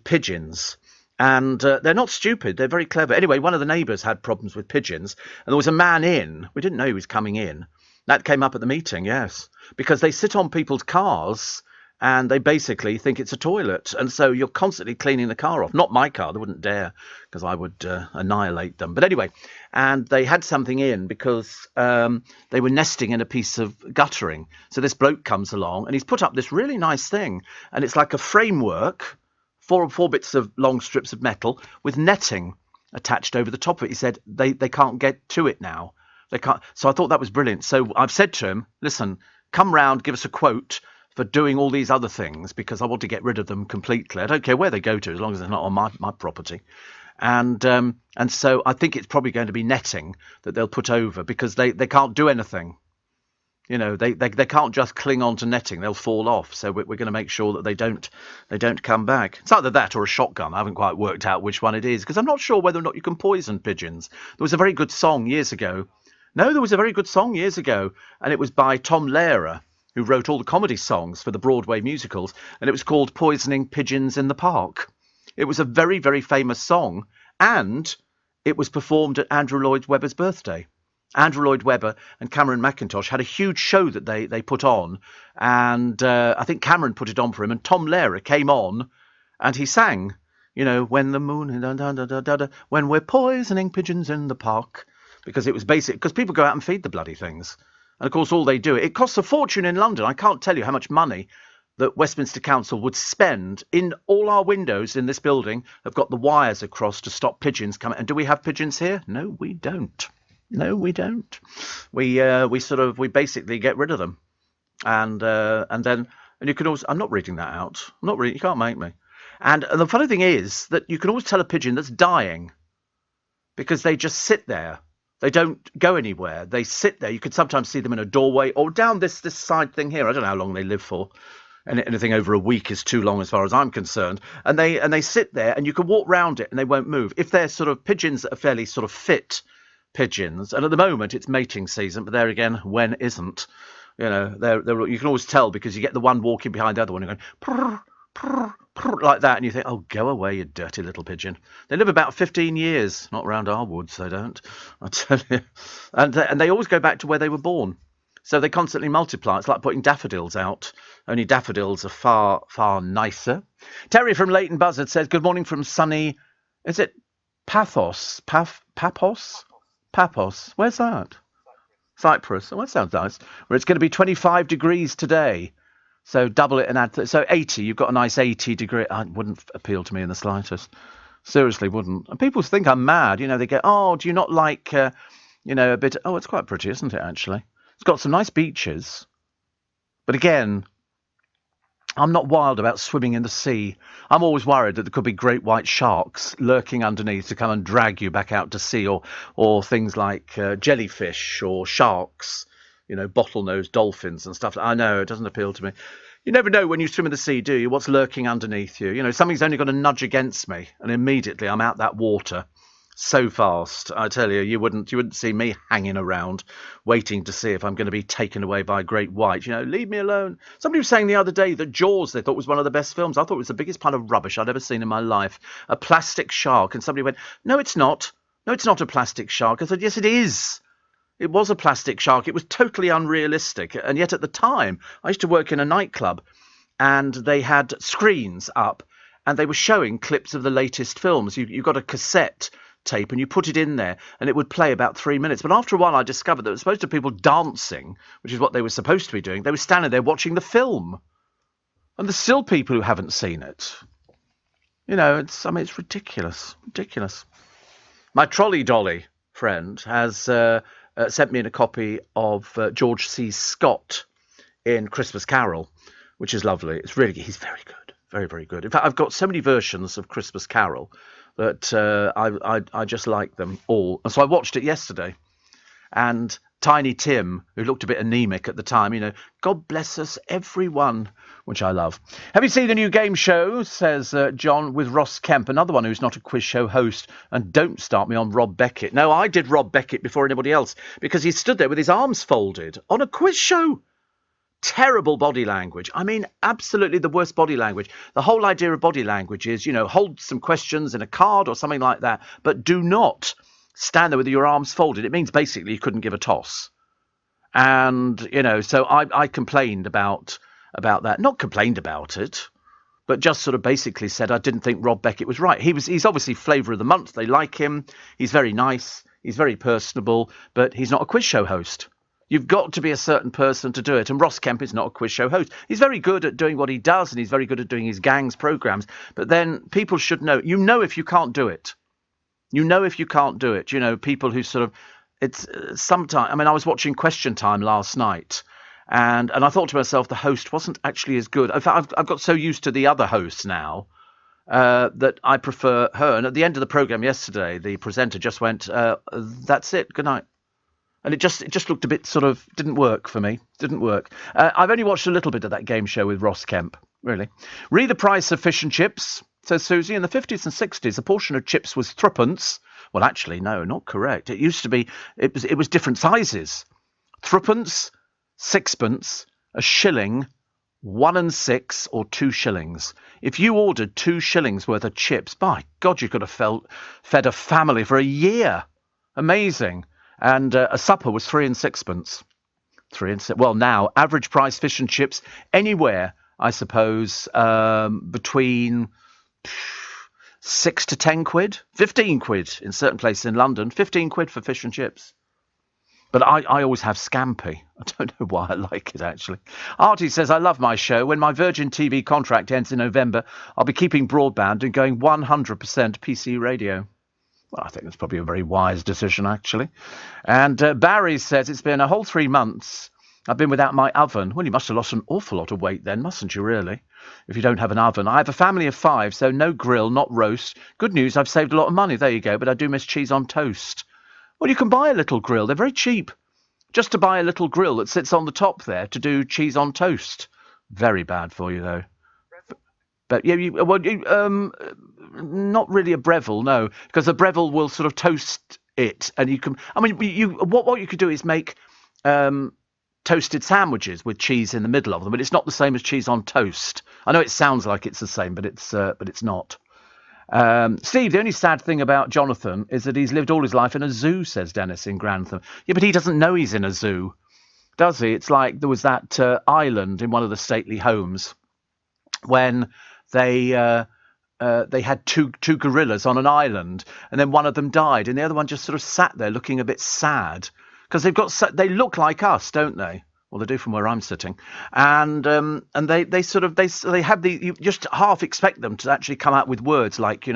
pigeons. And they're not stupid. They're very clever. Anyway, one of the neighbours had problems with pigeons. And there was a man in. We didn't know he was coming in. That came up at the meeting, yes. Because they sit on people's cars and they basically think it's a toilet. And so you're constantly cleaning the car off. Not my car. They wouldn't dare because I would annihilate them. But anyway, and they had something in because they were nesting in a piece of guttering. So this bloke comes along and he's put up this really nice thing. And it's like a framework, four bits of long strips of metal with netting attached over the top of it. He said they can't get to it now. They can't. So I thought that was brilliant. So I've said to him, listen, come round, give us a quote for doing all these other things because I want to get rid of them completely. I don't care where they go to as long as they're not on my property. And so I think it's probably going to be netting that they'll put over because they can't do anything. They can't just cling on to netting. They'll fall off. So we're going to make sure that they don't come back. It's either that or a shotgun. I haven't quite worked out which one it is because I'm not sure whether or not you can poison pigeons. There was a very good song years ago. No, there was a very good song years ago. And it was by Tom Lehrer, who wrote all the comedy songs for the Broadway musicals, and it was called Poisoning Pigeons in the Park. It was a very, very famous song, and it was performed at Andrew Lloyd Webber's birthday. Andrew Lloyd Webber and Cameron Mackintosh had a huge show that they put on, and I think Cameron put it on for him, and Tom Lehrer came on, and he sang, when the moon, when we're poisoning pigeons in the park, because it was basic, because people go out and feed the bloody things. And, of course, all they do, it costs a fortune in London. I can't tell you how much money that Westminster Council would spend in all our windows in this building have got the wires across to stop pigeons coming. And do we have pigeons here? No, we don't. No, we don't. We basically get rid of them. And you can always, I'm not reading that out. I'm not reading, you can't make me. And the funny thing is that you can always tell a pigeon that's dying because they just sit there. They don't go anywhere. They sit there. You could sometimes see them in a doorway or down this side thing here. I don't know how long they live for. And anything over a week is too long as far as I'm concerned. And they sit there and you can walk round it and they won't move. If they're sort of pigeons that are fairly sort of fit pigeons, and at the moment it's mating season, but there again, when isn't? You know, you can always tell because you get the one walking behind the other one and going prrr, prrr, prrr, like that, and you think, oh, go away, you dirty little pigeon. They live about 15 years, not round our woods, they don't, I tell you. And they always go back to where they were born. So they constantly multiply. It's like putting daffodils out. Only daffodils are far, far nicer. Terry from Leighton Buzzard says, good morning from sunny, is it Paphos? Paphos? Where's that? Cyprus. Oh, that sounds nice. Where it's going to be 25 degrees today. So double it and add... So 80. You've got a nice 80 degree... It wouldn't appeal to me in the slightest. Seriously, wouldn't. And people think I'm mad. You know, they go, oh, do you not like, a bit... Oh, it's quite pretty, isn't it, actually? It's got some nice beaches. But again, I'm not wild about swimming in the sea. I'm always worried that there could be great white sharks lurking underneath to come and drag you back out to sea, or things like jellyfish or sharks, bottlenose dolphins and stuff. I know, it doesn't appeal to me. You never know when you swim in the sea, do you? What's lurking underneath you? Something's only got to nudge against me, and immediately I'm out that water. So fast, I tell you, you wouldn't see me hanging around waiting to see if I'm going to be taken away by a great white. Leave me alone. Somebody was saying the other day that Jaws they thought was one of the best films. I thought it was the biggest pile of rubbish I'd ever seen in my life. A plastic shark. And somebody went, no, it's not. No, it's not a plastic shark. I said, yes, it is. It was a plastic shark. It was totally unrealistic. And yet at the time, I used to work in a nightclub and they had screens up and they were showing clips of the latest films. You got a cassette tape and you put it in there and it would play about 3 minutes. But after a while I discovered that as opposed to people dancing, which is what they were supposed to be doing, they were standing there watching the film. And there's still people who haven't seen it. It's ridiculous. Ridiculous. My trolley dolly friend has sent me in a copy of George C. Scott in Christmas Carol, which is lovely. He's very good. Very, very good. In fact, I've got so many versions of Christmas Carol that I just like them all. And so I watched it yesterday. And Tiny Tim, who looked a bit anemic at the time, God bless us, everyone, which I love. Have you seen the new game show, says John, with Ross Kemp, another one who's not a quiz show host. And don't start me on Rob Beckett. No, I did Rob Beckett before anybody else because he stood there with his arms folded on a quiz show. Terrible body language. I mean, absolutely the worst body language. The whole idea of body language is, hold some questions in a card or something like that, but do not stand there with your arms folded. It means basically you couldn't give a toss. And, so I complained about that. Not complained about it, but just sort of basically said I didn't think Rob Beckett was right. He's obviously flavour of the month. They like him. He's very nice. He's very personable, but he's not a quiz show host. You've got to be a certain person to do it. And Ross Kemp is not a quiz show host. He's very good at doing what he does, and he's very good at doing his gang's programmes. But then people should know. If you can't do it. If you can't do it. People who sort of... It's sometimes... I mean, I was watching Question Time last night, and I thought to myself the host wasn't actually as good. In fact, I've got so used to the other hosts now that I prefer her. And at the end of the programme yesterday, the presenter just went, that's it, good night. And it just looked a bit sort of, didn't work for me. Didn't work. I've only watched a little bit of that game show with Ross Kemp, really. Read the price of fish and chips, says Susie. In the 50s and 60s, a portion of chips was threepence. Well, actually, no, not correct. It used to be, it was different sizes. Threepence, sixpence, a shilling, 1 and 6, or 2 shillings. If you ordered 2 shillings worth of chips, by God, you could have fed a family for a year. Amazing. And a supper was 3 and 6pence. 3 and 6. Well, now average price fish and chips anywhere, I suppose, between 6 to 10 quid, 15 quid in certain places in London. 15 quid for fish and chips. But I always have Scampi. I don't know why I like it, actually. Artie says, I love my show. When my Virgin TV contract ends in November, I'll be keeping broadband and going 100% PC radio. Well, I think that's probably a very wise decision, actually. And Barry says, it's been a whole 3 months. I've been without my oven. Well, you must have lost an awful lot of weight then, mustn't you, really? If you don't have an oven. I have a family of 5, so no grill, not roast. Good news, I've saved a lot of money. There you go. But I do miss cheese on toast. Well, you can buy a little grill. They're very cheap. Just to buy a little grill that sits on the top there to do cheese on toast. Very bad for you, though. But yeah, not really a Breville, no, because the Breville will sort of toast it, and you can. I mean, what you could do is make toasted sandwiches with cheese in the middle of them, but it's not the same as cheese on toast. I know it sounds like it's the same, but it's not. Steve, the only sad thing about Jonathan is that he's lived all his life in a zoo, says Dennis in Grantham. Yeah, but he doesn't know he's in a zoo, does he? It's like there was that island in one of the stately homes when they had two gorillas on an island, and then one of them died, and the other one just sort of sat there looking a bit sad because they look like us, don't they? Well, they do from where I'm sitting, and they have you just half expect them to actually come out with words like,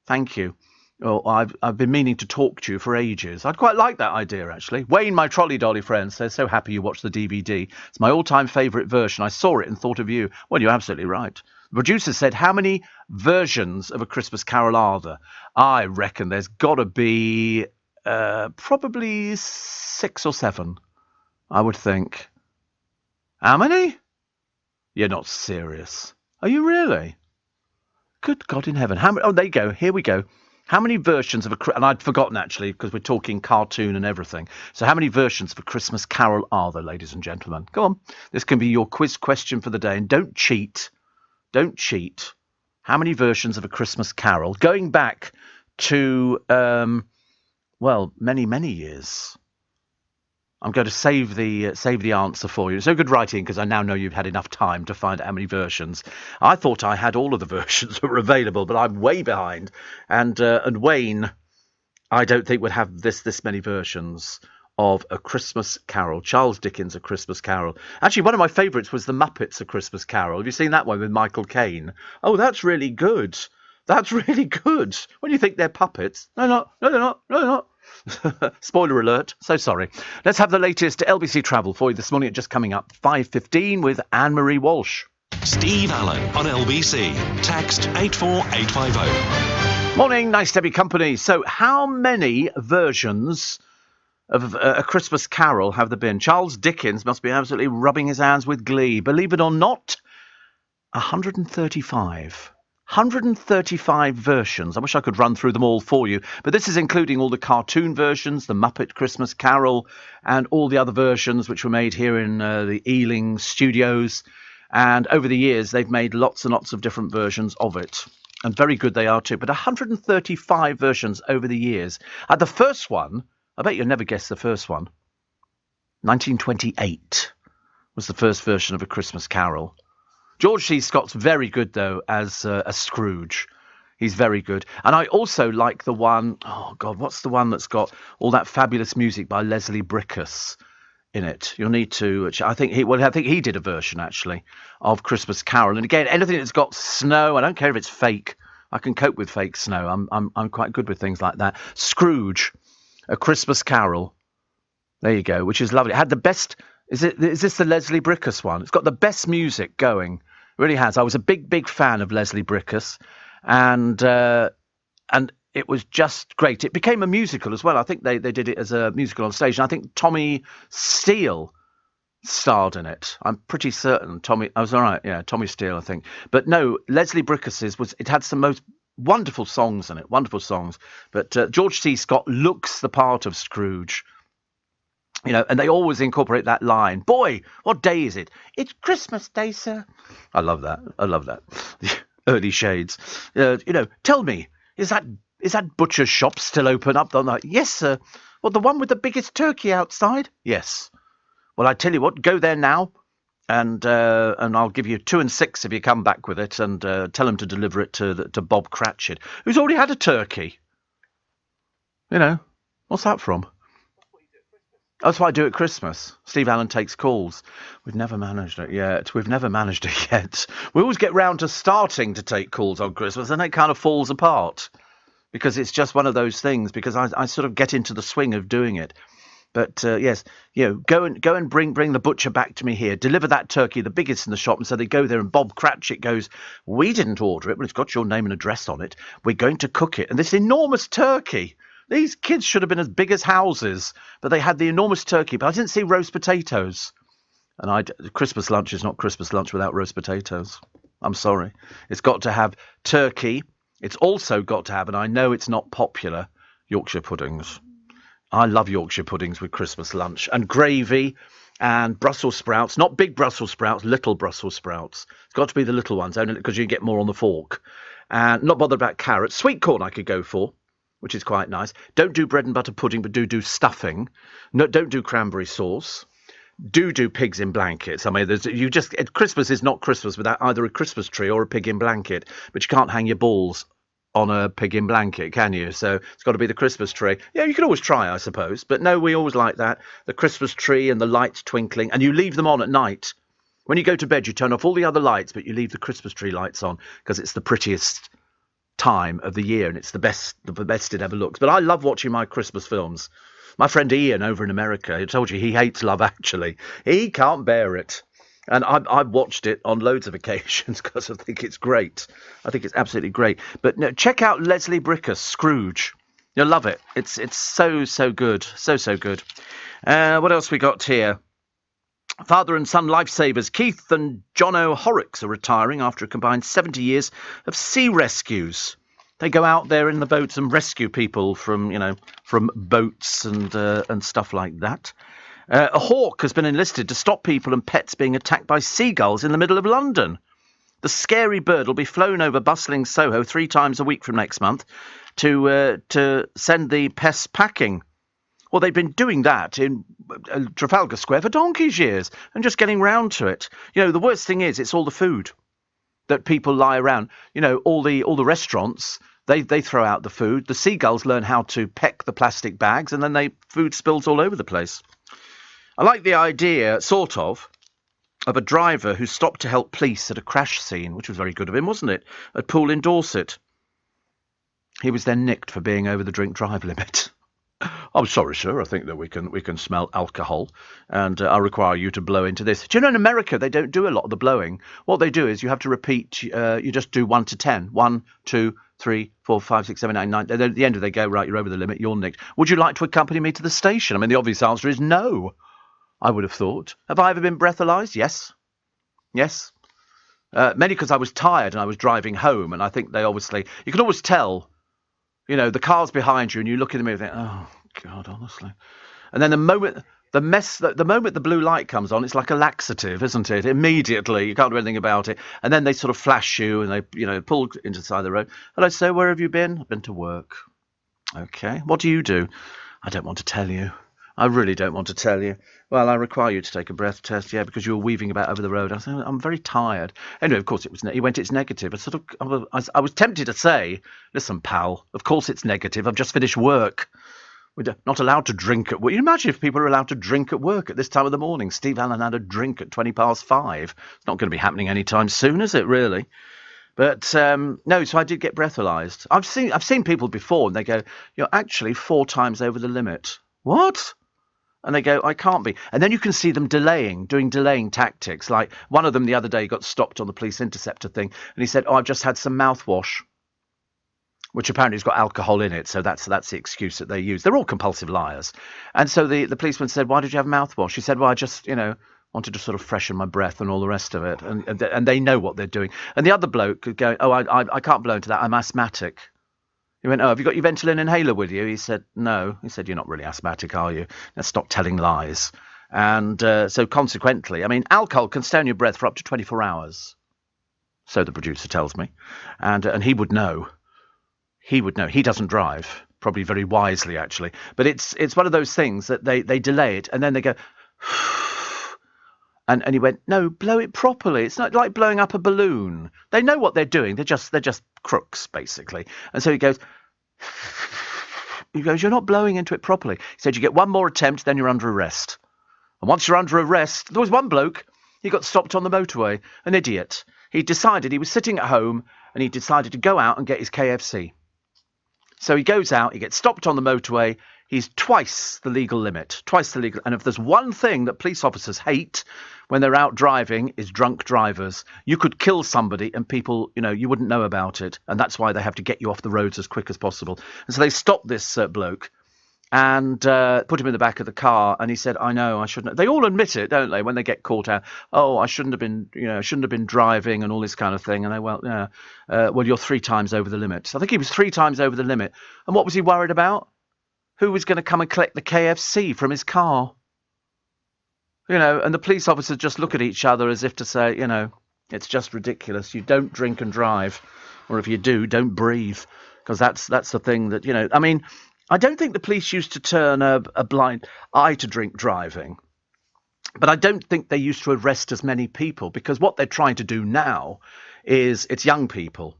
thank you, or I've been meaning to talk to you for ages. I'd quite like that idea, actually. Wayne, my trolley dolly friend, says, so happy you watched the DVD. It's my all-time favourite version. I saw it and thought of you. Well, you're absolutely right. The producer said, how many versions of A Christmas Carol are there? I reckon there's got to be probably 6 or 7. I would think. How many? You're not serious. Are you really? Good God in heaven. Oh, there you go. Here we go. How many versions of and I'd forgotten, actually, because we're talking cartoon and everything. So how many versions of A Christmas Carol are there, ladies and gentlemen? Go on. This can be your quiz question for the day. And don't cheat. Don't cheat. How many versions of A Christmas Carol? Going back to, many, many years. I'm going to save the answer for you. It's no good writing because I now know you've had enough time to find out how many versions. I thought I had all of the versions that were available, but I'm way behind. And Wayne, I don't think would have this many versions of A Christmas Carol. Charles Dickens' A Christmas Carol. Actually, one of my favourites was The Muppets' A Christmas Carol. Have you seen that one with Michael Caine? Oh, that's really good. That's really good. When you think they're puppets. No, they're not. No, they're not. Spoiler alert. So sorry. Let's have the latest LBC travel for you this morning at just coming up 5:15 with Anne-Marie Walsh. Steve Allen on LBC. Text 84850. Morning. Nice to have your company. So how many versions of A Christmas Carol have there been? Charles Dickens must be absolutely rubbing his hands with glee. Believe it or not, 135. 135 versions. I wish I could run through them all for you, but this is including all the cartoon versions, the Muppet Christmas Carol, and all the other versions which were made here in the Ealing studios. And over the years, they've made lots and lots of different versions of it. And very good they are too. But 135 versions over the years. The first one, I bet you'll never guess the first one. 1928 was the first version of A Christmas Carol. George C. Scott's very good, though, as Scrooge. He's very good. And I also like the one, oh, God, what's the one that's got all that fabulous music by Leslie Bricusse in it? You'll need to, I think he did a version, actually, of Christmas Carol. And again, anything that's got snow, I don't care if it's fake. I can cope with fake snow. I'm quite good with things like that. Scrooge, A Christmas Carol. There you go, which is lovely. It had the best... Is this the Leslie Bricusse one? It's got the best music going. It really has. I was a big fan of Leslie Bricusse, and it was just great. It became a musical as well. I think they did it as a musical on stage, and I think Tommy Steele starred in it. I'm pretty certain Tommy Steele, I think. But no, Leslie Bricusse's it had some most wonderful songs in it, wonderful songs. But George C. Scott looks the part of Scrooge. And they always incorporate that line. Boy, what day is it? It's Christmas Day, sir. I love that. Early shades. Tell me, is that butcher's shop still open up? I'm like, yes, sir. Well, the one with the biggest turkey outside? Yes. Well, I tell you what, go there now, and I'll give you 2 and 6 if you come back with it, and tell him to deliver it to Bob Cratchit, who's already had a turkey. What's that from? That's what I do at Christmas. Steve Allen takes calls. We've never managed it yet. We always get round to starting to take calls on Christmas, and it kind of falls apart because it's just one of those things. Because I sort of get into the swing of doing it. But yes, go and bring the butcher back to me here. Deliver that turkey, the biggest in the shop. And so they go there, and Bob Cratchit goes, "We didn't order it, but it's got your name and address on it. We're going to cook it." And this enormous turkey. These kids should have been as big as houses, but they had the enormous turkey. But I didn't see roast potatoes. And Christmas lunch is not Christmas lunch without roast potatoes. I'm sorry. It's got to have turkey. It's also got to have, and I know it's not popular, Yorkshire puddings. I love Yorkshire puddings with Christmas lunch. And gravy and Brussels sprouts. Not big Brussels sprouts, little Brussels sprouts. It's got to be the little ones, only because you get more on the fork. And not bothered about carrots. Sweet corn I could go for, which is quite nice. Don't do bread and butter pudding, but do stuffing. No, don't do cranberry sauce. Do pigs in blankets. I mean, Christmas is not Christmas without either a Christmas tree or a pig in blanket. But you can't hang your balls on a pig in blanket, can you? So it's got to be the Christmas tree. Yeah, you can always try, I suppose. But no, we always like that. The Christmas tree and the lights twinkling. And you leave them on at night. When you go to bed, you turn off all the other lights, but you leave the Christmas tree lights on because it's the prettiest time of the year, and it's the best it ever looks. But I love watching my Christmas films. My friend Ian over in America, I told you he hates Love Actually. He can't bear it, and I've watched it on loads of occasions because I think it's great. I think it's absolutely great. But no, check out Leslie Brickus, Scrooge. You'll love it. It's so good, so good. What else we got here? Father and son lifesavers Keith and Jono Horrocks are retiring after a combined 70 years of sea rescues. They go out there in the boats and rescue people from boats and stuff like that. A hawk has been enlisted to stop people and pets being attacked by seagulls in the middle of London. The scary bird will be flown over bustling Soho 3 times a week from next month to send the pests packing. Well, they've been doing that in Trafalgar Square for donkey's years and just getting round to it. The worst thing is it's all the food that people lie around. All the restaurants, they throw out the food. The seagulls learn how to peck the plastic bags, and then food spills all over the place. I like the idea, sort of a driver who stopped to help police at a crash scene, which was very good of him, wasn't it, at Poole in Dorset. He was then nicked for being over the drink drive limit. I'm sorry, sir. I think that we can smell alcohol, and I require you to blow into this. Do you know in America they don't do a lot of the blowing? What they do is you have to repeat. You just do 1 to 10. 1, 2, 3, 4, 5, 6, 7, 8, 9. At the end of they go, right, you're over the limit. You're nicked. Would you like to accompany me to the station? I mean, the obvious answer is no. I would have thought. Have I ever been breathalyzed? Yes. Mainly because I was tired and I was driving home, and I think they obviously. You can always tell. The car's behind you, and you look in the mirror and think, oh, God, honestly. And then the moment the blue light comes on, it's like a laxative, isn't it? Immediately, you can't do anything about it. And then they sort of flash you, and they, pull into the side of the road. Hello, sir, where have you been? I've been to work. Okay. What do you do? I don't want to tell you. I really don't want to tell you. Well, I require you to take a breath test, yeah, because you were weaving about over the road. I said, I'm very tired. Anyway, of course, he went, it's negative. I was tempted to say, listen, pal, of course it's negative. I've just finished work. We're not allowed to drink at work. You imagine if people are allowed to drink at work at this time of the morning. Steve Allen had a drink at 5:20. It's not going to be happening anytime soon, is it, really? But no, so I did get breathalyzed. I've seen people before, and they go, you're actually 4 times over the limit. What? And they go, I can't be. And then you can see them doing delaying tactics. Like one of them the other day got stopped on the police interceptor thing. And he said, I've just had some mouthwash, which apparently has got alcohol in it. So that's the excuse that they use. They're all compulsive liars. And so the policeman said, why did you have mouthwash? He said, well, I just, wanted to sort of freshen my breath and all the rest of it. And they know what they're doing. And the other bloke could go, oh, I can't blow into that. I'm asthmatic. He went, oh, have you got your Ventolin inhaler with you? He said, no. He said, you're not really asthmatic, are you? Let's stop telling lies. And so consequently, I mean, alcohol can stay on your breath for up to 24 hours. So the producer tells me. And he would know. He would know. He doesn't drive, probably very wisely, actually. But it's one of those things that they delay it, and then they go... And he went, no, blow it properly. It's not like blowing up a balloon. They know what they're doing. They're just crooks, basically. And so he goes, He goes, you're not blowing into it properly. He said, you get one more attempt, then you're under arrest. And once you're under arrest, there was one bloke, he got stopped on the motorway, an idiot. He decided, he was sitting at home, and he decided to go out and get his KFC. So he goes out, he gets stopped on the motorway, he's twice the legal limit, and if there's one thing that police officers hate when they're out driving is drunk drivers. You could kill somebody and people, you wouldn't know about it, and that's why they have to get you off the roads as quick as possible. And so they stopped this bloke and put him in the back of the car, and he said, I know, I shouldn't. They all admit it, don't they, when they get caught out? Oh, I shouldn't have been driving and all this kind of thing. And well, you're 3 times over the limit. So I think he was 3 times over the limit. And what was he worried about? Who was going to come and collect the KFC from his car? And the police officers just look at each other as if to say, it's just ridiculous. You don't drink and drive. Or if you do, don't breathe. Because that's the thing that, I mean, I don't think the police used to turn a blind eye to drink driving. But I don't think they used to arrest as many people, because what they're trying to do now is it's young people.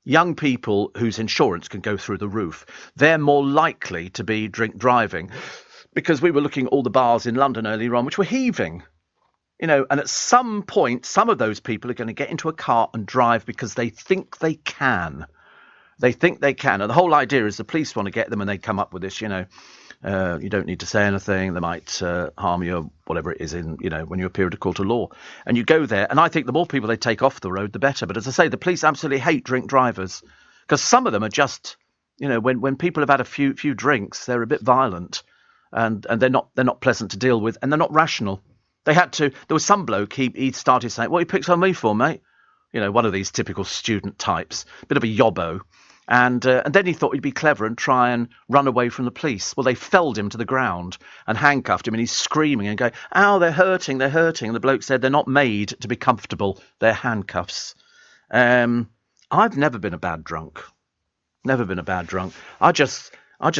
Young people whose insurance can go through the roof. They're more likely to be drink driving, because we were looking at all the bars in London earlier on, which were heaving. And at some point, some of those people are going to get into a car and drive because they think they can. They think they can. And the whole idea is the police want to get them, and they come up with this, you don't need to say anything. They might harm you, or whatever it is, when you appear at a court of law. And you go there, and I think the more people they take off the road, the better. But as I say, the police absolutely hate drink drivers, because some of them are just, when people have had a few drinks, they're a bit violent, and they're not pleasant to deal with, and they're not rational. There was some bloke, he started saying, what you picked on me for, mate? One of these typical student types, bit of a yobbo. And then he thought he'd be clever and try and run away from the police. Well, they felled him to the ground and handcuffed him, and he's screaming and going, ow, they're hurting. And the bloke said, they're not made to be comfortable. They're handcuffs. I've never been a bad drunk. Never been a bad drunk. I just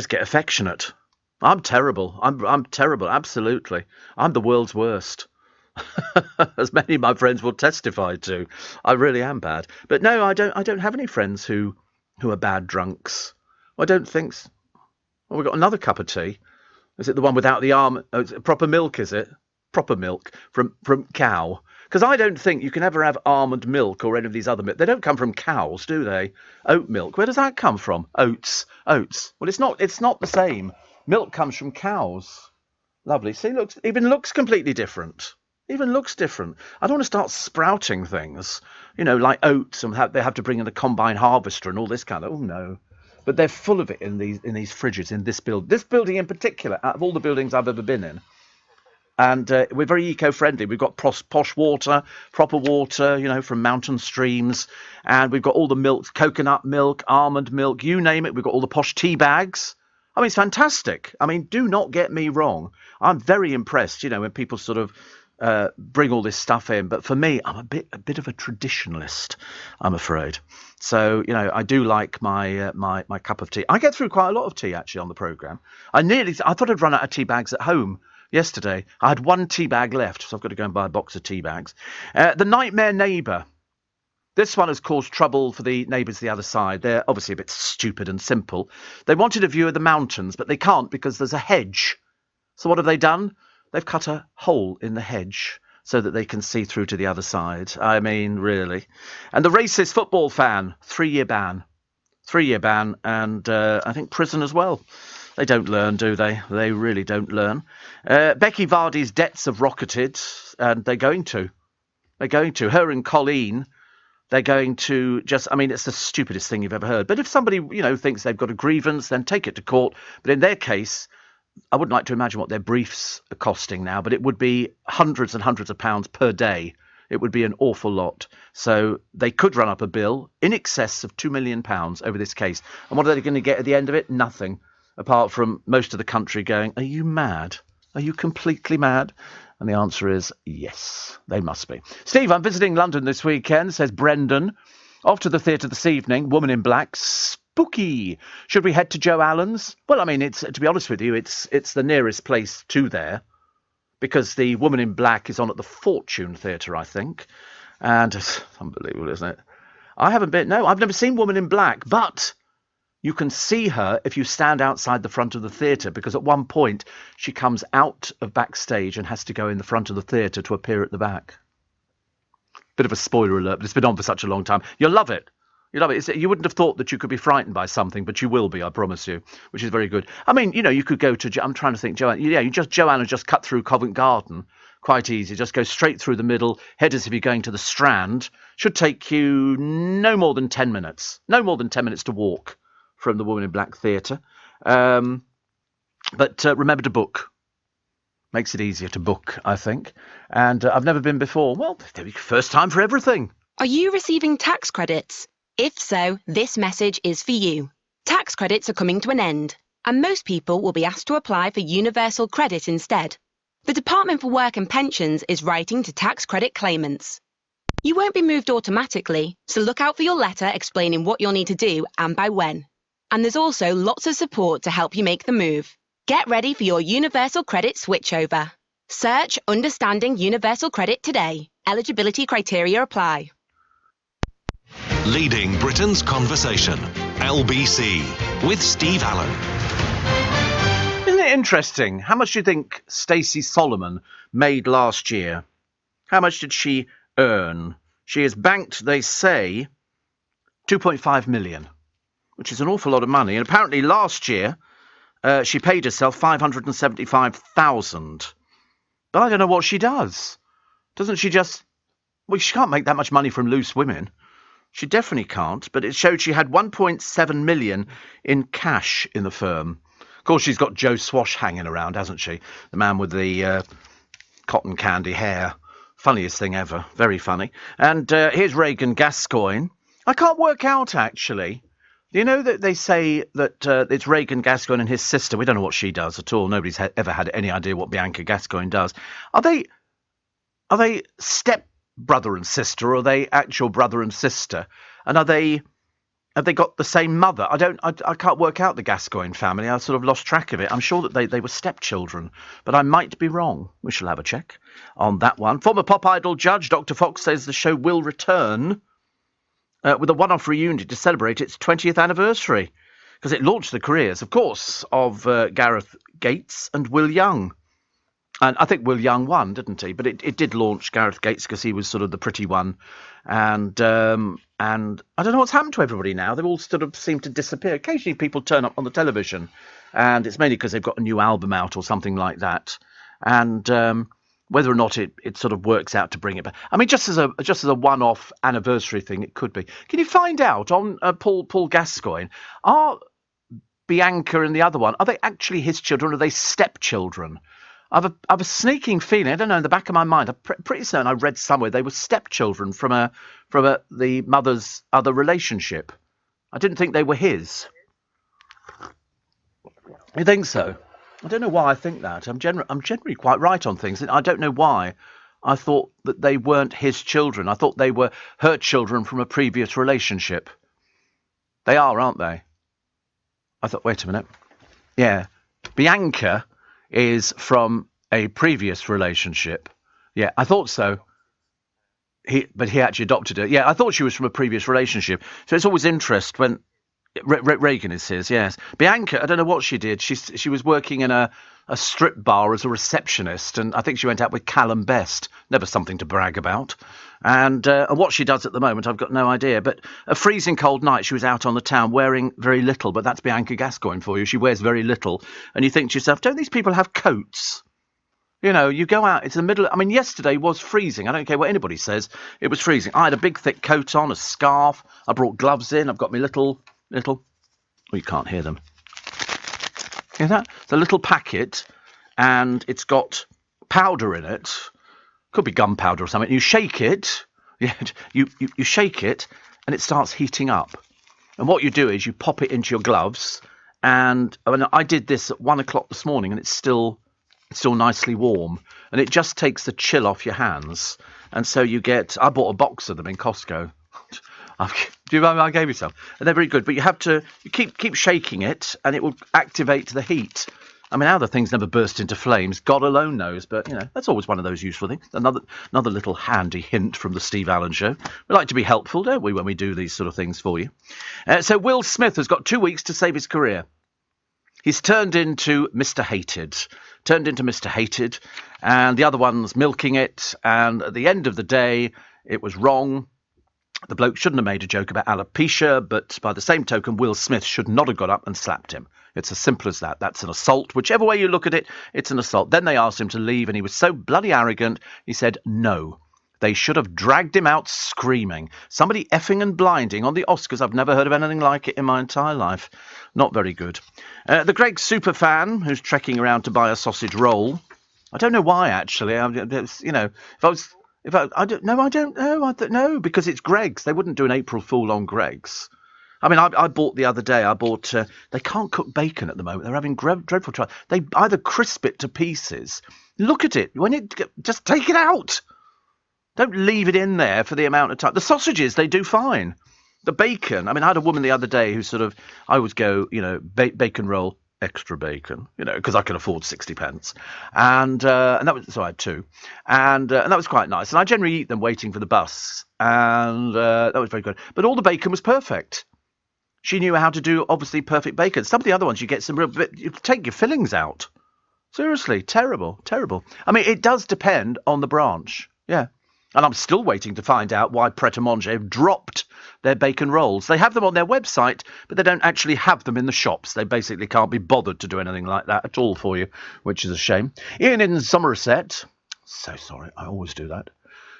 get affectionate. I'm terrible. I'm terrible, absolutely. I'm the world's worst. As many of my friends will testify to. I really am bad. But no, I don't have any friends who are bad drunks. I don't think so. Well, we've got another cup of tea. Is it the one without the arm? Oh, is it proper milk, is it? Proper milk from cow. Because I don't think you can ever have almond milk or any of these other milk. They don't come from cows, do they? Oat milk. Where does that come from? Oats. Well, it's not the same. Milk comes from cows. Lovely. See, even looks completely different. Even looks different. I don't want to start sprouting things, like oats, and they have to bring in a combine harvester and all this kind of. Oh no, but they're full of it in these fridges in this building. This building in particular, out of all the buildings I've ever been in, and we're very eco-friendly. We've got posh water, proper water, from mountain streams, and we've got all the milk, coconut milk, almond milk, you name it. We've got all the posh tea bags. I mean, it's fantastic. I mean, do not get me wrong. I'm very impressed, when people sort of bring all this stuff in. But for me, I'm a bit of a traditionalist, I'm afraid. So, I do like my my cup of tea. I get through quite a lot of tea, actually, on the programme. I thought I'd run out of tea bags at home yesterday. I had 1 tea bag left, so I've got to go and buy a box of tea bags. The Nightmare Neighbour. This one has caused trouble for the neighbours the other side. They're obviously a bit stupid and simple. They wanted a view of the mountains, but they can't because there's a hedge. So what have they done? They've cut a hole in the hedge so that they can see through to the other side. I mean, really. And the racist football fan, 3-year ban. 3-year ban, and I think prison as well. They don't learn, do they? They really don't learn. Becky Vardy's debts have rocketed, and they're going to. Her and Colleen, they're going to it's the stupidest thing you've ever heard. But if somebody, thinks they've got a grievance, then take it to court. But in their case, I wouldn't like to imagine what their briefs are costing now, but it would be hundreds and hundreds of pounds per day. It would be an awful lot. So they could run up a bill in excess of £2 million over this case. And what are they going to get at the end of it? Nothing, apart from most of the country going, are you mad? Are you completely mad? And the answer is yes, they must be. Steve, I'm visiting London this weekend, says Brendan. Off to the theatre this evening, Woman in Black. Spooky. Should we head to Joe Allen's? Well, I mean, to be honest with you, it's the nearest place to there, because the Woman in Black is on at the Fortune Theatre, I think. And it's unbelievable, isn't it? I've never seen Woman in Black, but You can see her if you stand outside the front of the theatre, because at one point she comes out of backstage and has to go in the front of the theatre to appear at the back. Bit of a spoiler alert, but it's been on for such a long time. You'll love it. You love it. You wouldn't have thought that you could be frightened by something, but you will be, I promise you, which is very good. I mean, you could go to, I'm trying to think, Joanna. Yeah, Joanna just cut through Covent Garden. Quite easy. Just go straight through the middle, head as if you're going to the Strand. Should take you no more than 10 minutes. No more than 10 minutes to walk from the Woman in Black Theatre. But remember to book. Makes it easier to book, I think. And I've never been before. Well, first time for everything. Are you receiving tax credits? If so, this message is for you. Tax credits are coming to an end, and most people will be asked to apply for universal credit instead. The Department for Work and Pensions is writing to tax credit claimants. You won't be moved automatically, so look out for your letter explaining what you'll need to do and by when. And there's also lots of support to help you make the move. Get ready for your universal credit switchover. Search Understanding Universal Credit today. Eligibility criteria apply. Leading Britain's Conversation, LBC, with Steve Allen. Isn't it interesting? How much do you think Stacey Solomon made last year? How much did she earn? She has banked, they say, 2.5 million, which is an awful lot of money. And apparently last year, she paid herself 575,000. But I don't know what she does. Doesn't she just... Well, she can't make that much money from loose women. She definitely can't, but it showed she had 1.7 million in cash in the firm. Of course, she's got Joe Swash hanging around, hasn't she? The man with the cotton candy hair. Funniest thing ever. Very funny. And here's Reagan Gascoigne. I can't work out, actually. You know that they say that it's Reagan Gascoigne and his sister. We don't know what she does at all. Nobody's ever had any idea what Bianca Gascoigne does. Are they step brother and sister, or are they actual brother and sister? And have they got the same mother? I can't work out the Gascoigne family. I sort of lost track of it. I'm sure that they were stepchildren, but I might be wrong. We shall have a check on that one. Former Pop Idol judge Dr. Fox says the show will return with a one-off reunion to celebrate its 20th anniversary, because it launched the careers, of course, of Gareth Gates and Will Young. And I think Will Young won, didn't he? But it did launch Gareth Gates because he was sort of the pretty one. And I don't know what's happened to everybody now. They all sort of seem to disappear. Occasionally people turn up on the television, and it's mainly because they've got a new album out or something like that. And whether or not it sort of works out to bring it back. I mean, just as a one-off anniversary thing, it could be. Can you find out on Paul Gascoigne, are Bianca and the other one, are they actually his children, or are they stepchildren? I've a sneaking feeling, I don't know, in the back of my mind, I'm pretty certain I read somewhere they were stepchildren from the mother's other relationship. I didn't think they were his. You think so? I don't know why I think that. I'm generally quite right on things. I don't know why I thought that they weren't his children. I thought they were her children from a previous relationship. They are, aren't they? I thought, wait a minute. Yeah. Bianca is from a previous relationship. Yeah, I thought so. But he actually adopted her. Yeah, I thought she was from a previous relationship. So it's always interest when Reagan is his. Yes, Bianca. I don't know what she did. She was working in a strip bar as a receptionist, and I think she went out with Callum Best. Never something to brag about. And what she does at the moment, I've got no idea. But a freezing cold night, she was out on the town wearing very little. But that's Bianca Gascoigne for you. She wears very little. And you think to yourself, don't these people have coats? You know, you go out, it's the middle. I mean, yesterday was freezing. I don't care what anybody says. It was freezing. I had a big, thick coat on, a scarf. I brought gloves in. I've got my little. Oh, you can't hear them. Hear that? It's a little packet, and it's got powder in it. Could be gunpowder or something. You shake it, you shake it, and it starts heating up. And what you do is you pop it into your gloves. And I did this at 1 o'clock this morning, and it's still nicely warm. And it just takes the chill off your hands. And so you get. I bought a box of them in Costco. Do you remember I gave you some? And they're very good. But you have to keep shaking it, and it will activate the heat. I mean, how the thing's never burst into flames, God alone knows. But, you know, that's always one of those useful things. Another little handy hint from the Steve Allen Show. We like to be helpful, don't we, when we do these sort of things for you? So Will Smith has got 2 weeks to save his career. He's turned into Mr. Hated. And the other one's milking it. And at the end of the day, it was wrong. The bloke shouldn't have made a joke about alopecia, but by the same token, Will Smith should not have got up and slapped him. It's as simple as that. That's an assault. Whichever way you look at it, it's an assault. Then they asked him to leave, and he was so bloody arrogant, he said no. They should have dragged him out screaming. Somebody effing and blinding on the Oscars. I've never heard of anything like it in my entire life. Not very good. The Greg superfan, who's trekking around to buy a sausage roll. I don't know why, actually. You know, I don't know, because it's Greggs. They wouldn't do an April Fool on Greggs. I mean, I bought the other day, they can't cook bacon at the moment. They're having dreadful trouble. They either crisp it to pieces. Look at it. Just take it out. Don't leave it in there for the amount of time. The sausages, they do fine. The bacon, I mean, I had a woman the other day who I always go, you know, bacon roll, extra bacon, you know, because I can afford 60 pence. And that was, so I had 2. And that was quite nice. And I generally eat them waiting for the bus. And that was very good. But all the bacon was perfect. She knew how to do, obviously, perfect bacon. Some of the other ones, you get you take your fillings out. Seriously, terrible. I mean, it does depend on the branch. Yeah. And I'm still waiting to find out why Pret a Manger have dropped their bacon rolls. They have them on their website, but they don't actually have them in the shops. They basically can't be bothered to do anything like that at all for you, which is a shame. Ian in Somerset. So sorry, I always do that.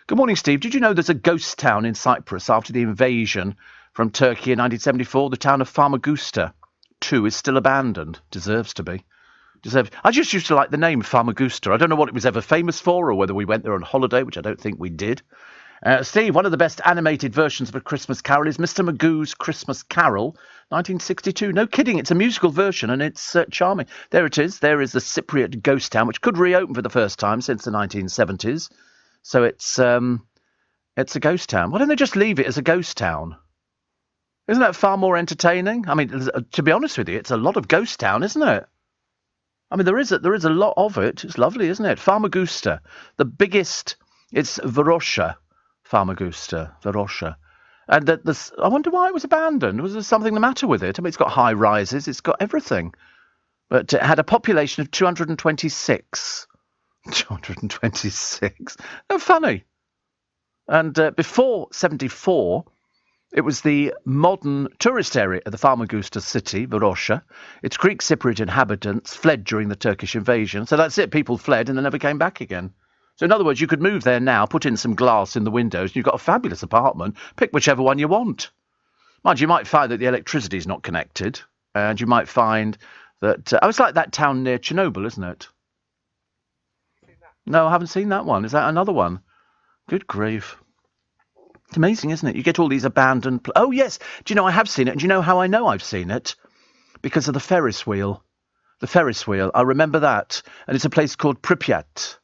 Good morning, Steve. Did you know there's a ghost town in Cyprus after the invasion from Turkey in 1974? The town of Famagusta 2 is still abandoned. Deserves to be. I just used to like the name Famagusta. I don't know what it was ever famous for or whether we went there on holiday, which I don't think we did. Steve, one of the best animated versions of A Christmas Carol is Mr. Magoo's Christmas Carol, 1962. No kidding, it's a musical version and it's charming. There it is. There is the Cypriot ghost town, which could reopen for the first time since the 1970s. So it's a ghost town. Why don't they just leave it as a ghost town? Isn't that far more entertaining? I mean, to be honest with you, it's a lot of ghost town, isn't it? I mean, there is a lot of it. It's lovely, isn't it? Famagusta, the biggest. It's Varosha, Famagusta, Varosha, and I wonder why it was abandoned. Was there something the matter with it? I mean, it's got high rises, it's got everything, but it had a population of 226. 226. Oh, funny. And before 74. It was the modern tourist area of the Famagusta city, Varosha. Its Greek Cypriot inhabitants fled during the Turkish invasion. So that's it. People fled and they never came back again. So in other words, you could move there now, put in some glass in the windows, and you've got a fabulous apartment. Pick whichever one you want. Mind you, might find that the electricity is not connected. And you might find that... it's like that town near Chernobyl, isn't it? No, I haven't seen that one. Is that another one? Good grief. It's amazing, isn't it? You get all these abandoned... Oh, yes. Do you know, I have seen it. And do you know how I know I've seen it? Because of the Ferris wheel. The Ferris wheel. I remember that. And it's a place called Pripyat.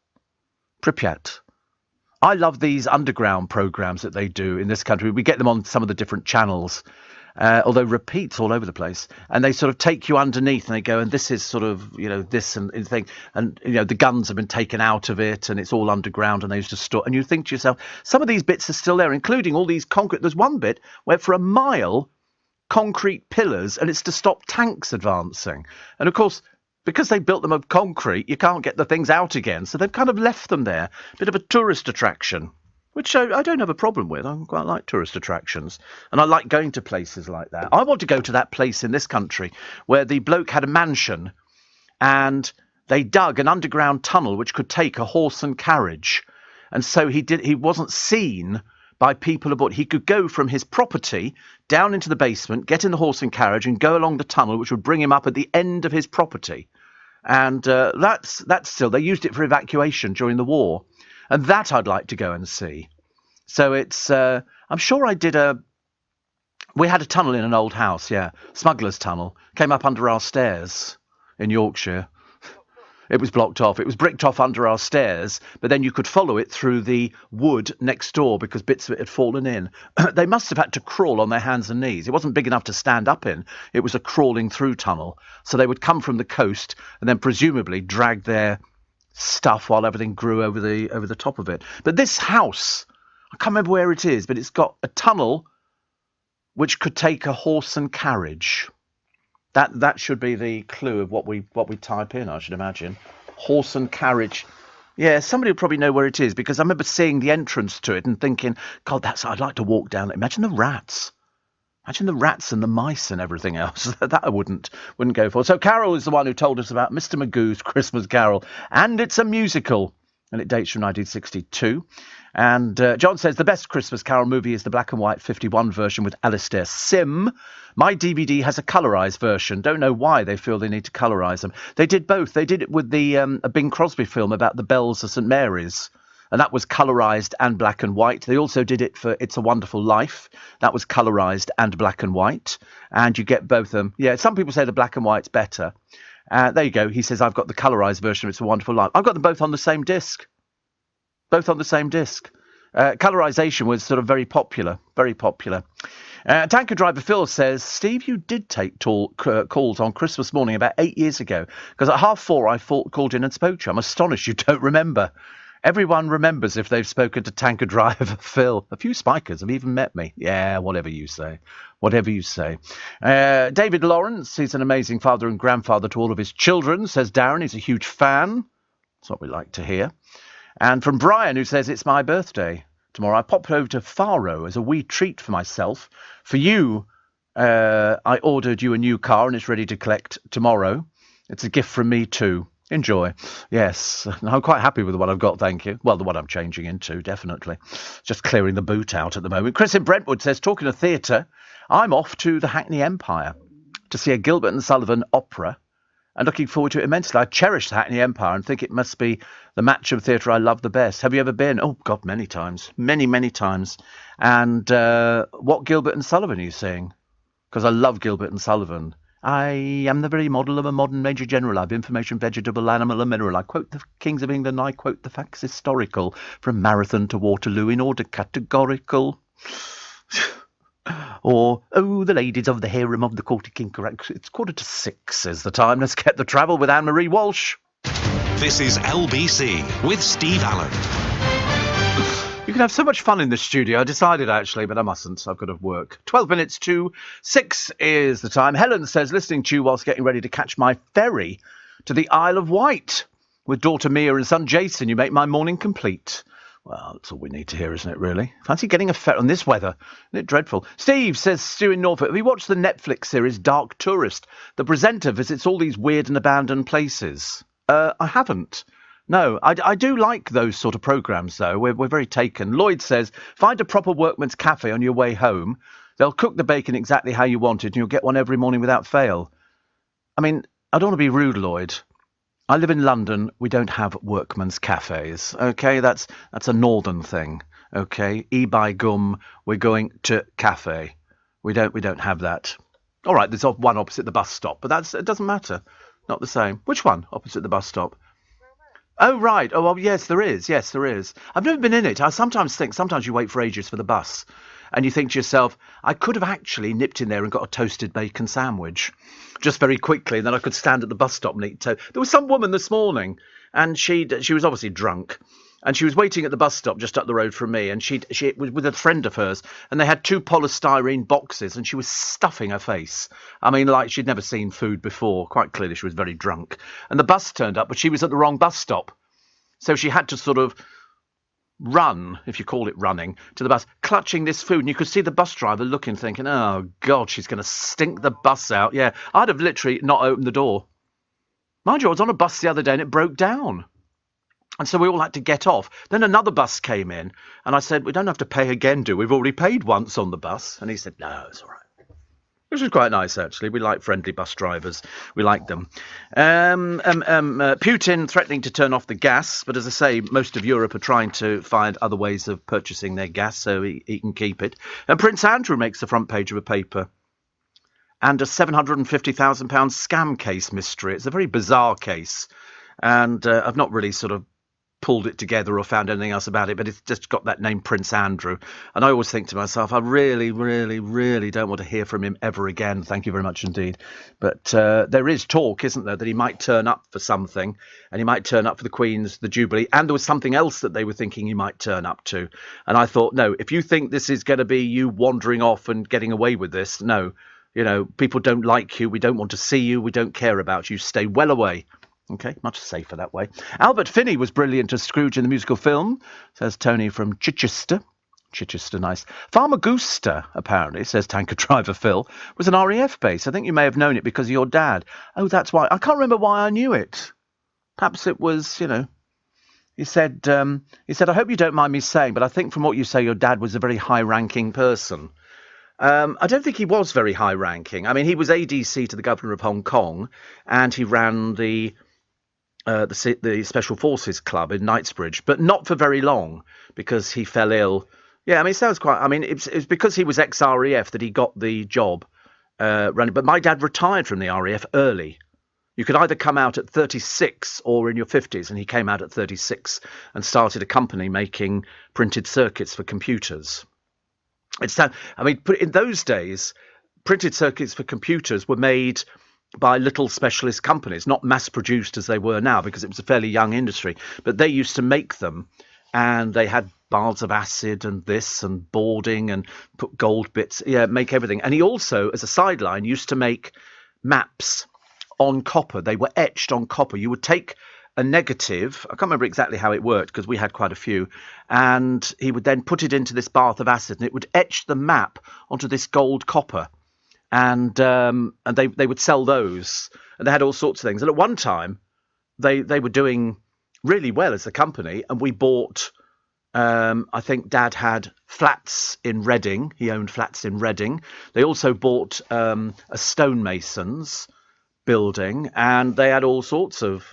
Pripyat. I love these underground programmes that they do in this country. We get them on some of the different channels. Although repeats all over the place, and they sort of take you underneath and they go, and this is sort of, you know, this and thing, and, you know, the guns have been taken out of it and it's all underground and they used to store, and you think to yourself, some of these bits are still there, including all these concrete. There's one bit where for a mile, concrete pillars, and it's to stop tanks advancing. And of course, because they built them of concrete, you can't get the things out again. So they've kind of left them there. Bit of a tourist attraction. Which I don't have a problem with. I quite like tourist attractions. And I like going to places like that. I want to go to that place in this country where the bloke had a mansion and they dug an underground tunnel which could take a horse and carriage. And so he wasn't seen by people aboard. He could go from his property down into the basement, get in the horse and carriage and go along the tunnel, which would bring him up at the end of his property. And that's still, they used it for evacuation during the war. And that I'd like to go and see. So it's, I'm sure we had a tunnel in an old house, yeah. Smuggler's Tunnel. Came up under our stairs in Yorkshire. It was blocked off. It was bricked off under our stairs, but then you could follow it through the wood next door because bits of it had fallen in. They must have had to crawl on their hands and knees. It wasn't big enough to stand up in. It was a crawling through tunnel. So they would come from the coast and then presumably drag their stuff while everything grew over the top of it. But this house, I can't remember where it is, but it's got a tunnel which could take a horse and carriage. That should be the clue of what we type in, I should imagine. Horse and carriage. Yeah, somebody will probably know where it is because I remember seeing the entrance to it and thinking, God, I'd like to walk down it. Imagine the rats. Imagine the rats and the mice and everything else. That I wouldn't go for. So Carol is the one who told us about Mr. Magoo's Christmas Carol, and it's a musical, and it dates from 1962. And John says the best Christmas Carol movie is the black and white 51 version with Alistair Sim. My DVD has a colorised version. Don't know why they feel they need to colorise them. They did both. They did it with the a Bing Crosby film about the bells of St Mary's, and that was colorised and black and white. They also did it for It's a Wonderful Life. That was colorised and black and white, and you get both of them. Yeah, some people say the black and white's better. There you go. He says, I've got the colorised version of It's a Wonderful Life. I've got them both on the same disc. Both on the same disc. Colorisation was sort of very popular. Very popular. Tanker driver Phil says, Steve, you did take calls on Christmas morning about 8 years ago, because at 4:30 I called in and spoke to you. I'm astonished you don't remember. Everyone remembers if they've spoken to tanker driver Phil. A few spikers have even met me. Yeah, whatever you say. Whatever you say. David Lawrence, he's an amazing father and grandfather to all of his children, says Darren. He's a huge fan. That's what we like to hear. And from Brian, who says, it's my birthday tomorrow. I popped over to Faro as a wee treat for myself. For you, I ordered you a new car and it's ready to collect tomorrow. It's a gift from me too. Enjoy. Yes, I'm quite happy with the one I've got, thank you. Well, the one I'm changing into, definitely. Just clearing the boot out at the moment. Chris in Brentwood says, talking of theatre, I'm off to the Hackney Empire to see a Gilbert and Sullivan opera and looking forward to it immensely. I cherish the Hackney Empire and think it must be the match of theatre I love the best. Have you ever been? Oh, God, many times. Many, many times. And what Gilbert and Sullivan are you seeing? Because I love Gilbert and Sullivan. I am the very model of a modern Major General. I've information, vegetable, animal and mineral. I quote the Kings of England. I quote the facts historical. From Marathon to Waterloo in order categorical. Or, oh, the ladies of the harem of the court of King Correct. It's 6:45 is the time. Let's get the travel with Anne-Marie Walsh. This is LBC with Steve Allen. You can have so much fun in the studio. I decided, actually, but I mustn't. I've got to work. 12 minutes to 6 is the time. Helen says, listening to you whilst getting ready to catch my ferry to the Isle of Wight. With daughter Mia and son Jason, you make my morning complete. Well, that's all we need to hear, isn't it, really? Fancy getting a ferry on this weather. Isn't it dreadful? Steve says, Stu in Norfolk, have you watched the Netflix series Dark Tourist? The presenter visits all these weird and abandoned places. I haven't. No, I do like those sort of programmes, though. We're very taken. Lloyd says, find a proper workman's cafe on your way home. They'll cook the bacon exactly how you want it, and you'll get one every morning without fail. I mean, I don't want to be rude, Lloyd. I live in London. We don't have workman's cafes. OK, that's a northern thing. OK, by gum, we're going to cafe. We don't have that. All right, there's one opposite the bus stop, but it doesn't matter. Not the same. Which one opposite the bus stop? Oh, right. Oh, well, yes, there is. Yes, there is. I've never been in it. I sometimes you wait for ages for the bus and you think to yourself, I could have actually nipped in there and got a toasted bacon sandwich just very quickly, and then I could stand at the bus stop and eat toast. There was some woman this morning and she was obviously drunk. And she was waiting at the bus stop just up the road from me, and she was with a friend of hers, and they had 2 polystyrene boxes, and she was stuffing her face. I mean, like she'd never seen food before. Quite clearly she was very drunk. And the bus turned up, but she was at the wrong bus stop. So she had to sort of run, if you call it running, to the bus, clutching this food. And you could see the bus driver looking, thinking, oh, God, she's going to stink the bus out. Yeah, I'd have literally not opened the door. Mind you, I was on a bus the other day and it broke down. And so we all had to get off. Then another bus came in and I said, we don't have to pay again, do we? We've already paid once on the bus. And he said, no, it's all right. Which is quite nice, actually. We like friendly bus drivers. We like them. Putin threatening to turn off the gas. But as I say, most of Europe are trying to find other ways of purchasing their gas so he can keep it. And Prince Andrew makes the front page of a paper. And a £750,000 scam case mystery. It's a very bizarre case. And I've not really sort of pulled it together or found anything else about it, but it's just got that name Prince Andrew. And I always think to myself, I really, really, really don't want to hear from him ever again. Thank you very much indeed. But there is talk, isn't there, that he might turn up for something, and he might turn up for the Queen's, the Jubilee, and there was something else that they were thinking he might turn up to. And I thought, no, if you think this is going to be you wandering off and getting away with this, no, people don't like you, we don't want to see you, we don't care about you, stay well away. Okay, much safer that way. Albert Finney was brilliant as Scrooge in the musical film, says Tony from Chichester. Chichester, nice. Farmer Gooster, apparently, says Tanker Driver Phil, was an RAF base. I think you may have known it because of your dad. Oh, that's why. I can't remember why I knew it. Perhaps it was, he said, I hope you don't mind me saying, but I think from what you say, your dad was a very high-ranking person. I don't think he was very high-ranking. I mean, he was ADC to the governor of Hong Kong, and he ran the Special Forces Club in Knightsbridge, but not for very long because he fell ill. Yeah, I mean, it sounds quite... I mean, it's because he was ex-RAF that he got the job running. But my dad retired from the RAF early. You could either come out at 36 or in your 50s, and he came out at 36 and started a company making printed circuits for computers. In those days, printed circuits for computers were made by little specialist companies, not mass-produced as they were now, because it was a fairly young industry. But they used to make them, and they had baths of acid and this and boarding and put gold bits, make everything. And he also, as a sideline, used to make maps on copper. They were etched on copper. You would take a negative, I can't remember exactly how it worked because we had quite a few, and he would then put it into this bath of acid, and it would etch the map onto this gold copper. And they would sell those, and they had all sorts of things. And at one time, they were doing really well as a company, and we bought. I think Dad had flats in Reading. He owned flats in Reading. They also bought a stonemasons building, and they had all sorts of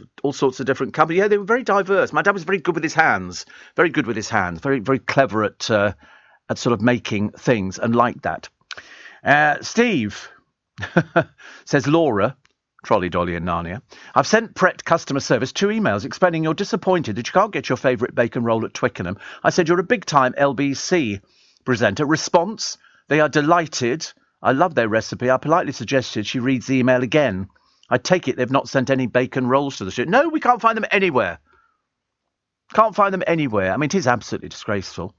different companies. Yeah, they were very diverse. My dad was very good with his hands. Very good with his hands. Very very clever at sort of making things and like that. Steve, says Laura, Trolley Dolly in Narnia. I've sent Pret customer service 2 emails explaining you're disappointed that you can't get your favourite bacon roll at Twickenham. I said you're a big-time LBC presenter. Response, they are delighted. I love their recipe. I politely suggested she reads the email again. I take it they've not sent any bacon rolls to the show. No, we can't find them anywhere. Can't find them anywhere. I mean, it is absolutely disgraceful.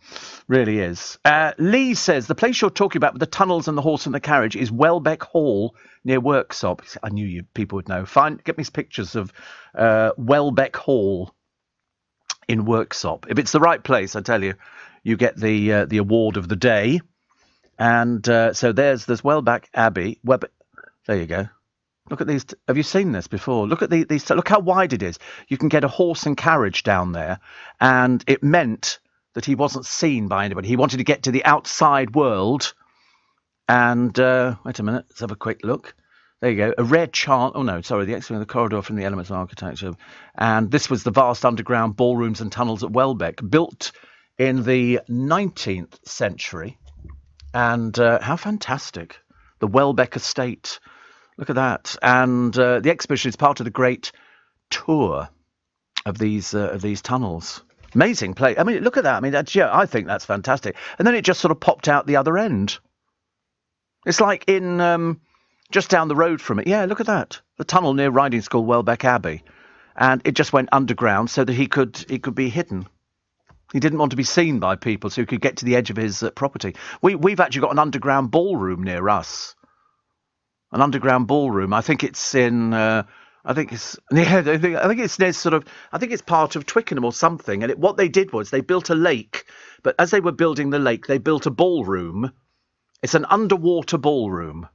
Really is. Lee says, the place you're talking about with the tunnels and the horse and the carriage is Welbeck Hall near Worksop. I knew you people would know. Get me pictures of Welbeck Hall in Worksop. If it's the right place, I tell you, you get the award of the day. And so there's Welbeck Abbey. There you go. Look at these. Have you seen this before? Look at these. Look how wide it is. You can get a horse and carriage down there. And it meant that he wasn't seen by anybody. He wanted to get to the outside world. And wait a minute. Let's have a quick look. There you go. A rare chant. Oh, no, sorry. The X-ray of the corridor from the elements of architecture. And this was the vast underground ballrooms and tunnels at Welbeck, built in the 19th century. And how fantastic. The Welbeck estate. Look at that. And the exhibition is part of the great tour of these tunnels. Amazing place. I mean, look at that. I mean, I think that's fantastic. And then it just sort of popped out the other end. It's like in just down the road from it. Yeah, look at that. The tunnel near Riding School, Welbeck Abbey. And it just went underground so that he could be hidden. He didn't want to be seen by people, so he could get to the edge of his property. We've actually got an underground ballroom near us. An underground ballroom. I think it's in. I think it's near sort of. I think it's part of Twickenham or something. And what they did was they built a lake, but as they were building the lake, they built a ballroom. It's an underwater ballroom.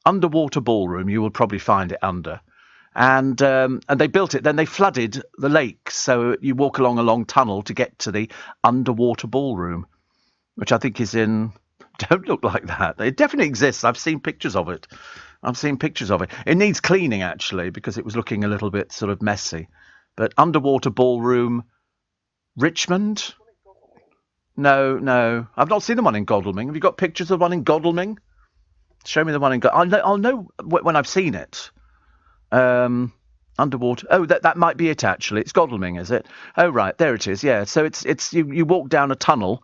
Underwater ballroom. You will probably find it under. And they built it. Then they flooded the lake, so you walk along a long tunnel to get to the underwater ballroom, which I think is in. Don't look like that. It definitely exists. I've seen pictures of it. It needs cleaning, actually, because it was looking a little bit sort of messy. But underwater ballroom, Richmond? No. I've not seen the one in Godalming. Have you got pictures of one in Godalming? Show me the one in Godalming. I'll know when I've seen it. Underwater. Oh, that might be it, actually. It's Godalming, is it? Oh, right. There it is. Yeah. So it's you walk down a tunnel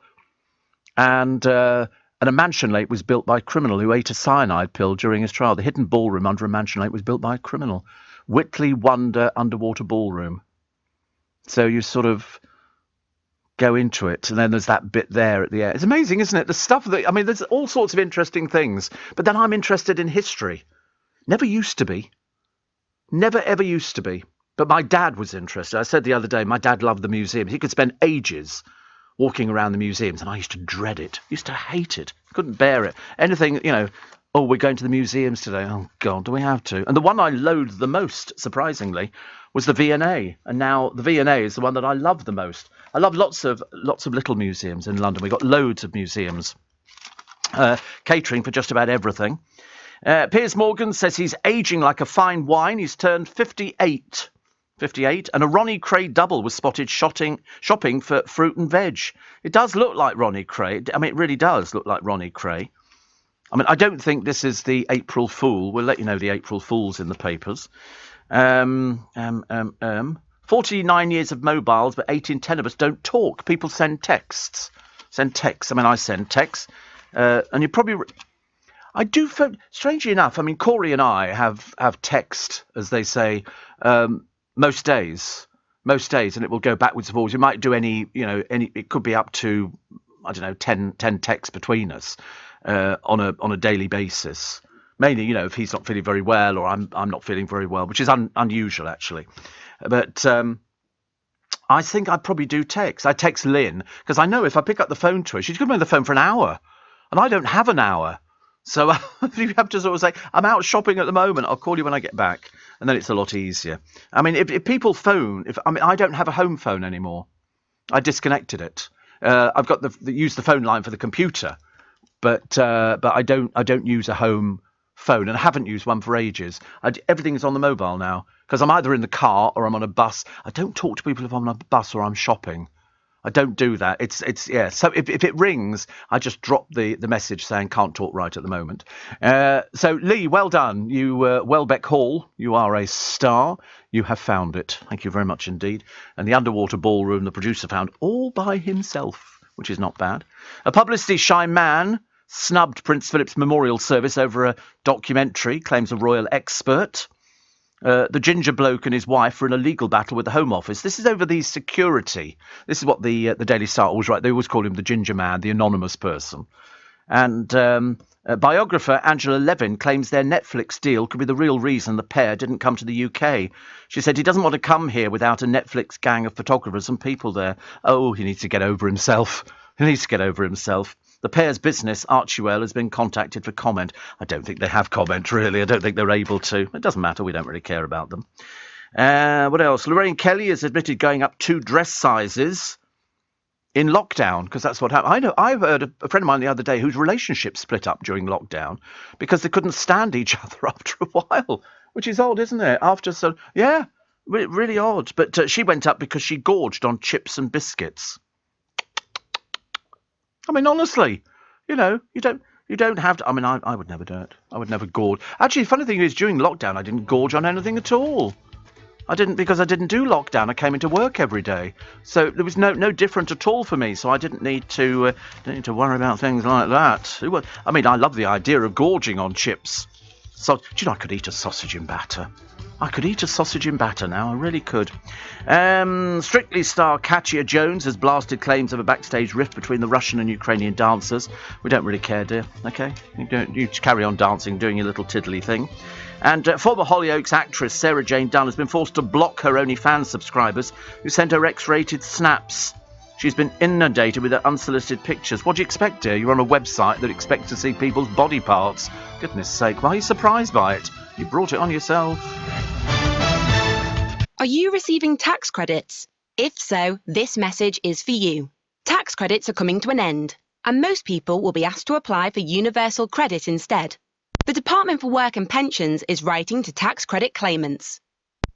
and a Mansion Lake was built by a criminal who ate a cyanide pill during his trial. The hidden ballroom under a Mansion Lake was built by a criminal. Whitley Wonder Underwater Ballroom. So you sort of go into it, and then there's that bit there at the end. It's amazing, isn't it? The stuff that, I mean, there's all sorts of interesting things, but then I'm interested in history. Never used to be. Never, ever used to be. But my dad was interested. I said the other day, my dad loved the museums. He could spend ages walking around the museums, and I used to dread it. Used to hate it. Couldn't bear it. Anything, oh, we're going to the museums today. Oh, God, do we have to? And the one I loathed the most, surprisingly, was the V&A. And now the V&A is the one that I love the most. I love lots of little museums in London. We've got loads of museums, catering for just about everything. Piers Morgan says he's ageing like a fine wine. He's turned 58. 58, and a Ronnie Cray double was spotted shopping for fruit and veg. It does look like Ronnie Cray. I mean, it really does look like Ronnie Cray. I mean, I don't think this is the April Fool. We'll let you know the April Fools in the papers. 49 years of mobiles, but 8 in 10 of us don't talk. People send texts. I mean, I send texts. And you probably... I do... Strangely enough, I mean, Corey and I have text, as they say... most days, and it will go backwards and forwards. You might do any, it could be up to, I don't know, 10 texts between us on a daily basis. Mainly, if he's not feeling very well or I'm not feeling very well, which is unusual actually. But I think I probably do text. I text Lynn because I know if I pick up the phone to her, she's going to be on the phone for an hour, and I don't have an hour. So you have to sort of say, I'm out shopping at the moment. I'll call you when I get back. And then it's a lot easier. I mean, if people phone, I don't have a home phone anymore. I disconnected it. I've got use the phone line for the computer, but I don't use a home phone, and I haven't used one for ages. Everything is on the mobile now because I'm either in the car or I'm on a bus. I don't talk to people if I'm on a bus or I'm shopping. I don't do that. It's So if it rings, I just drop the message saying can't talk right at the moment. So Lee, well done. You Welbeck Hall, you are a star. You have found it. Thank you very much indeed. And the underwater ballroom, the producer found all by himself, which is not bad. A publicity shy man snubbed Prince Philip's memorial service over a documentary, claims a royal expert. The ginger bloke and his wife were in a legal battle with the Home Office. This is over the security. This is what the Daily Star always write. They always call him the ginger man, the anonymous person. And biographer Angela Levin claims their Netflix deal could be the real reason the pair didn't come to the UK. She said he doesn't want to come here without a Netflix gang of photographers and people there. Oh, he needs to get over himself. The pair's business, Archewell, has been contacted for comment. I don't think they have comment, really. I don't think they're able to. It doesn't matter. We don't really care about them. What else? Lorraine Kelly has admitted going up 2 dress sizes in lockdown, because that's what happened. I heard a friend of mine the other day whose relationship split up during lockdown because they couldn't stand each other after a while, which is odd, isn't it? Yeah, really odd. But she went up because she gorged on chips and biscuits. I mean, honestly, you don't have to. I mean, I would never do it. I would never gorge. Actually, the funny thing is, during lockdown, I didn't gorge on anything at all. I didn't, because I didn't do lockdown. I came into work every day, so there was no different at all for me. So I didn't need to worry about things like that. I mean, I love the idea of gorging on chips. So, do you know, I could eat a sausage in batter. I could eat a sausage in batter now. I really could. Strictly star Katya Jones has blasted claims of a backstage rift between the Russian and Ukrainian dancers. We don't really care, dear. Okay? You just carry on dancing, doing your little tiddly thing. And former Hollyoaks actress Sarah Jane Dunn has been forced to block her OnlyFans subscribers who sent her X-rated snaps. She's been inundated with her unsolicited pictures. What do you expect, dear? You're on a website that expects to see people's body parts. Goodness sake, why are you surprised by it? You brought it on yourself. Are you receiving tax credits? If so, this message is for you. Tax credits are coming to an end, and most people will be asked to apply for universal credit instead. The Department for Work and Pensions is writing to tax credit claimants.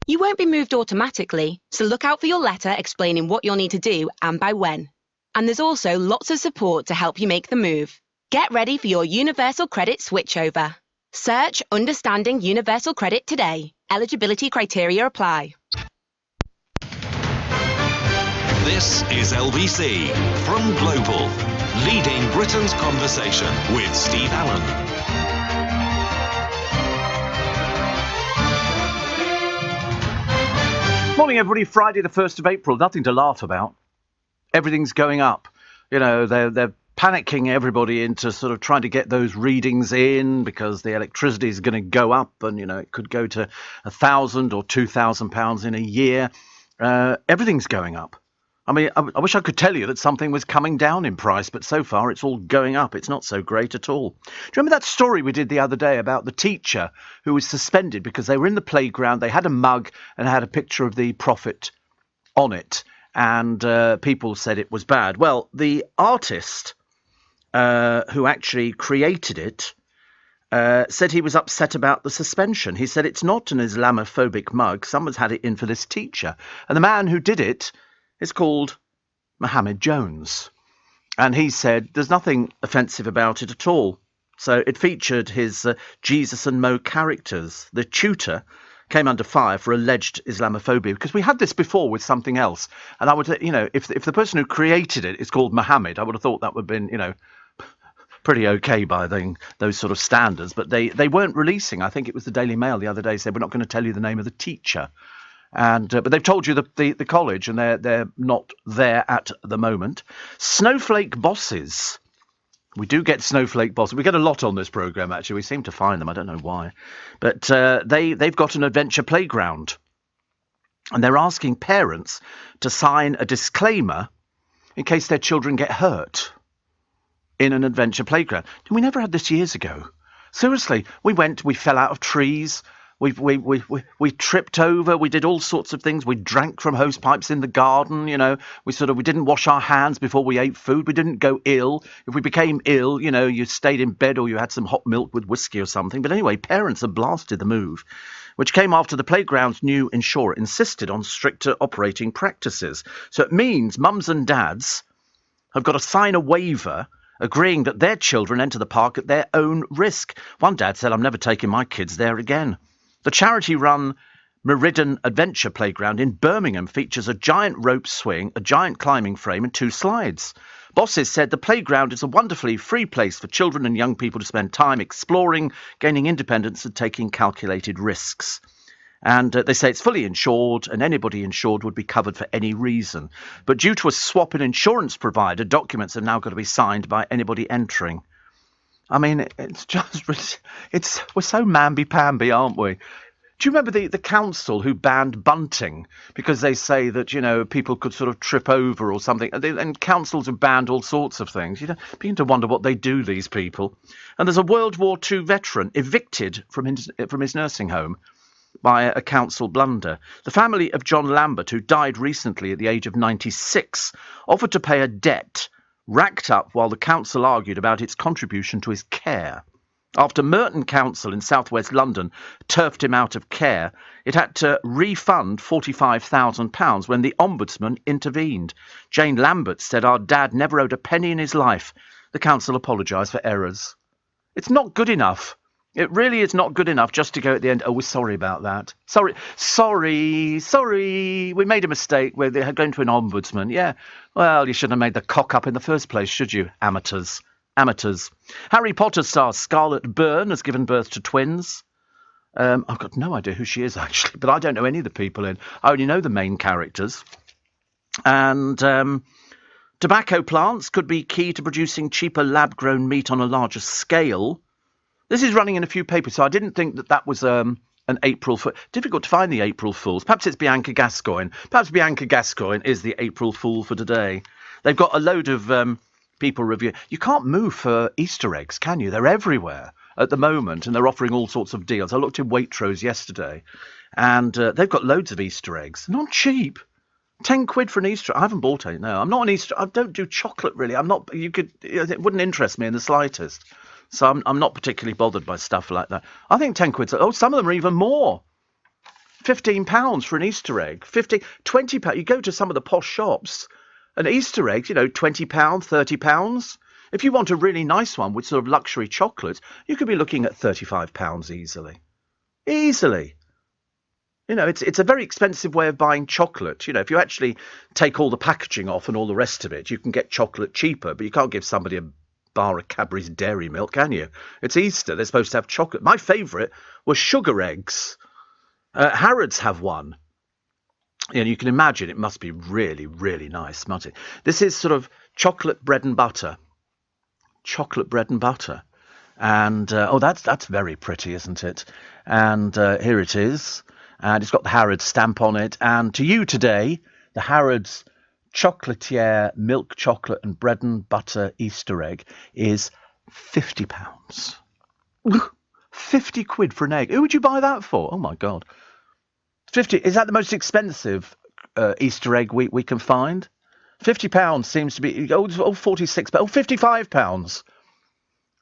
You won't be moved automatically, so look out for your letter explaining what you'll need to do and by when. And there's also lots of support to help you make the move. Get ready for your universal credit switchover. Search Understanding Universal Credit today. Eligibility criteria apply. This is LBC from Global, leading Britain's conversation with Steve Allen. Morning, everybody. Friday, the 1st of April. Nothing to laugh about. Everything's going up. You know, they're panicking everybody into sort of trying to get those readings in because the electricity is going to go up and, you know, it could go to £1,000 or £2,000 in a year. Everything's going up. I mean, I wish I could tell you that something was coming down in price, but so far it's all going up. It's not so great at all. Do you remember that story we did the other day about the teacher who was suspended because they were in the playground, they had a mug and had a picture of the prophet on it, and people said it was bad? Well, the artist who actually created it said he was upset about the suspension. He said it's not an Islamophobic mug. Someone's had it in for this teacher. And the man who did it is called Mohammed Jones. And he said there's nothing offensive about it at all. So it featured his Jesus and Mo characters. The tutor came under fire for alleged Islamophobia, because we had this before with something else. And I would, you know, if the person who created it is called Mohammed, I would have thought that would have been, you know, pretty okay by those sort of standards. But they weren't releasing. I think it was the Daily Mail the other day said, we're not going to tell you the name of the teacher. And but they've told you the college, and they're not there at the moment. Snowflake bosses. We do get snowflake bosses. We get a lot on this programme, actually. We seem to find them. I don't know why. But they've got an adventure playground. And they're asking parents to sign a disclaimer in case their children get hurt in an adventure playground. We never had this years ago. Seriously, we fell out of trees. We tripped over. We did all sorts of things. We drank from hose pipes in the garden. You know, we didn't wash our hands before we ate food. We didn't go ill. If we became ill, you know, you stayed in bed or you had some hot milk with whiskey or something. But anyway, parents have blasted the move, which came after the playground's new insurer insisted on stricter operating practices. So it means mums and dads have got to sign a waiver agreeing that their children enter the park at their own risk. One dad said, I'm never taking my kids there again. The charity-run Meriden Adventure Playground in Birmingham features a giant rope swing, a giant climbing frame and 2 slides. Bosses said the playground is a wonderfully free place for children and young people to spend time exploring, gaining independence and taking calculated risks. And they say it's fully insured, and anybody insured would be covered for any reason. But due to a swap in insurance provider, documents have now got to be signed by anybody entering. I mean, it's just, we're so mamby-pamby, aren't we? Do you remember the council who banned bunting because they say that, you know, people could sort of trip over or something? And councils have banned all sorts of things. You begin to wonder what they do, these people. And there's a World War II veteran evicted from his nursing home by a council blunder. The family of John Lambert, who died recently at the age of 96, offered to pay a debt racked up while the council argued about its contribution to his care. After Merton Council in southwest London turfed him out of care, it had to refund £45,000 when the Ombudsman intervened. Jane Lambert said, our dad never owed a penny in his life. The council apologised for errors. It's not good enough. It really is not good enough just to go at the end, oh, we're sorry about that. Sorry, we made a mistake. We're going to an ombudsman. Yeah, well, you shouldn't have made the cock up in the first place, should you? Amateurs. Harry Potter star Scarlett Byrne has given birth to twins. I've got no idea who she is, actually, but I don't know any of the people in. I only know the main characters. And tobacco plants could be key to producing cheaper lab-grown meat on a larger scale. This is running in a few papers, so I didn't think that was an April Fool. Difficult to find the April Fools. Perhaps it's Bianca Gascoigne. Perhaps Bianca Gascoigne is the April Fool for today. They've got a load of people review. You can't move for Easter eggs, can you? They're everywhere at the moment, and they're offering all sorts of deals. I looked in Waitrose yesterday, and they've got loads of Easter eggs. Not cheap. £10 for an Easter egg. I haven't bought any. No, I'm not an Easter. I don't do chocolate really. I'm not. It wouldn't interest me in the slightest. So I'm not particularly bothered by stuff like that. I think £10. Oh, some of them are even more. £15 for an Easter egg. £20. You go to some of the posh shops, an Easter egg, you know, £20, £30. If you want a really nice one with sort of luxury chocolate, you could be looking at £35 easily. Easily. You know, it's a very expensive way of buying chocolate. You know, if you actually take all the packaging off and all the rest of it, you can get chocolate cheaper, but you can't give somebody a bar of Cadbury's Dairy Milk, can you? It's Easter. They're supposed to have chocolate. My favourite was sugar eggs. Harrods have one. And you can imagine it must be really, really nice, mustn't it? This is sort of chocolate bread and butter. Chocolate bread and butter. And, that's very pretty, isn't it? And here it is. And it's got the Harrods stamp on it. And to you today, the Harrods Chocolatier Milk Chocolate and Bread and Butter Easter egg is £50. 50 quid for an egg. Who would you buy that for? Oh, my God. 50. Is that the most expensive Easter egg we can find? £50 seems to be... Oh, 46... Oh, £55.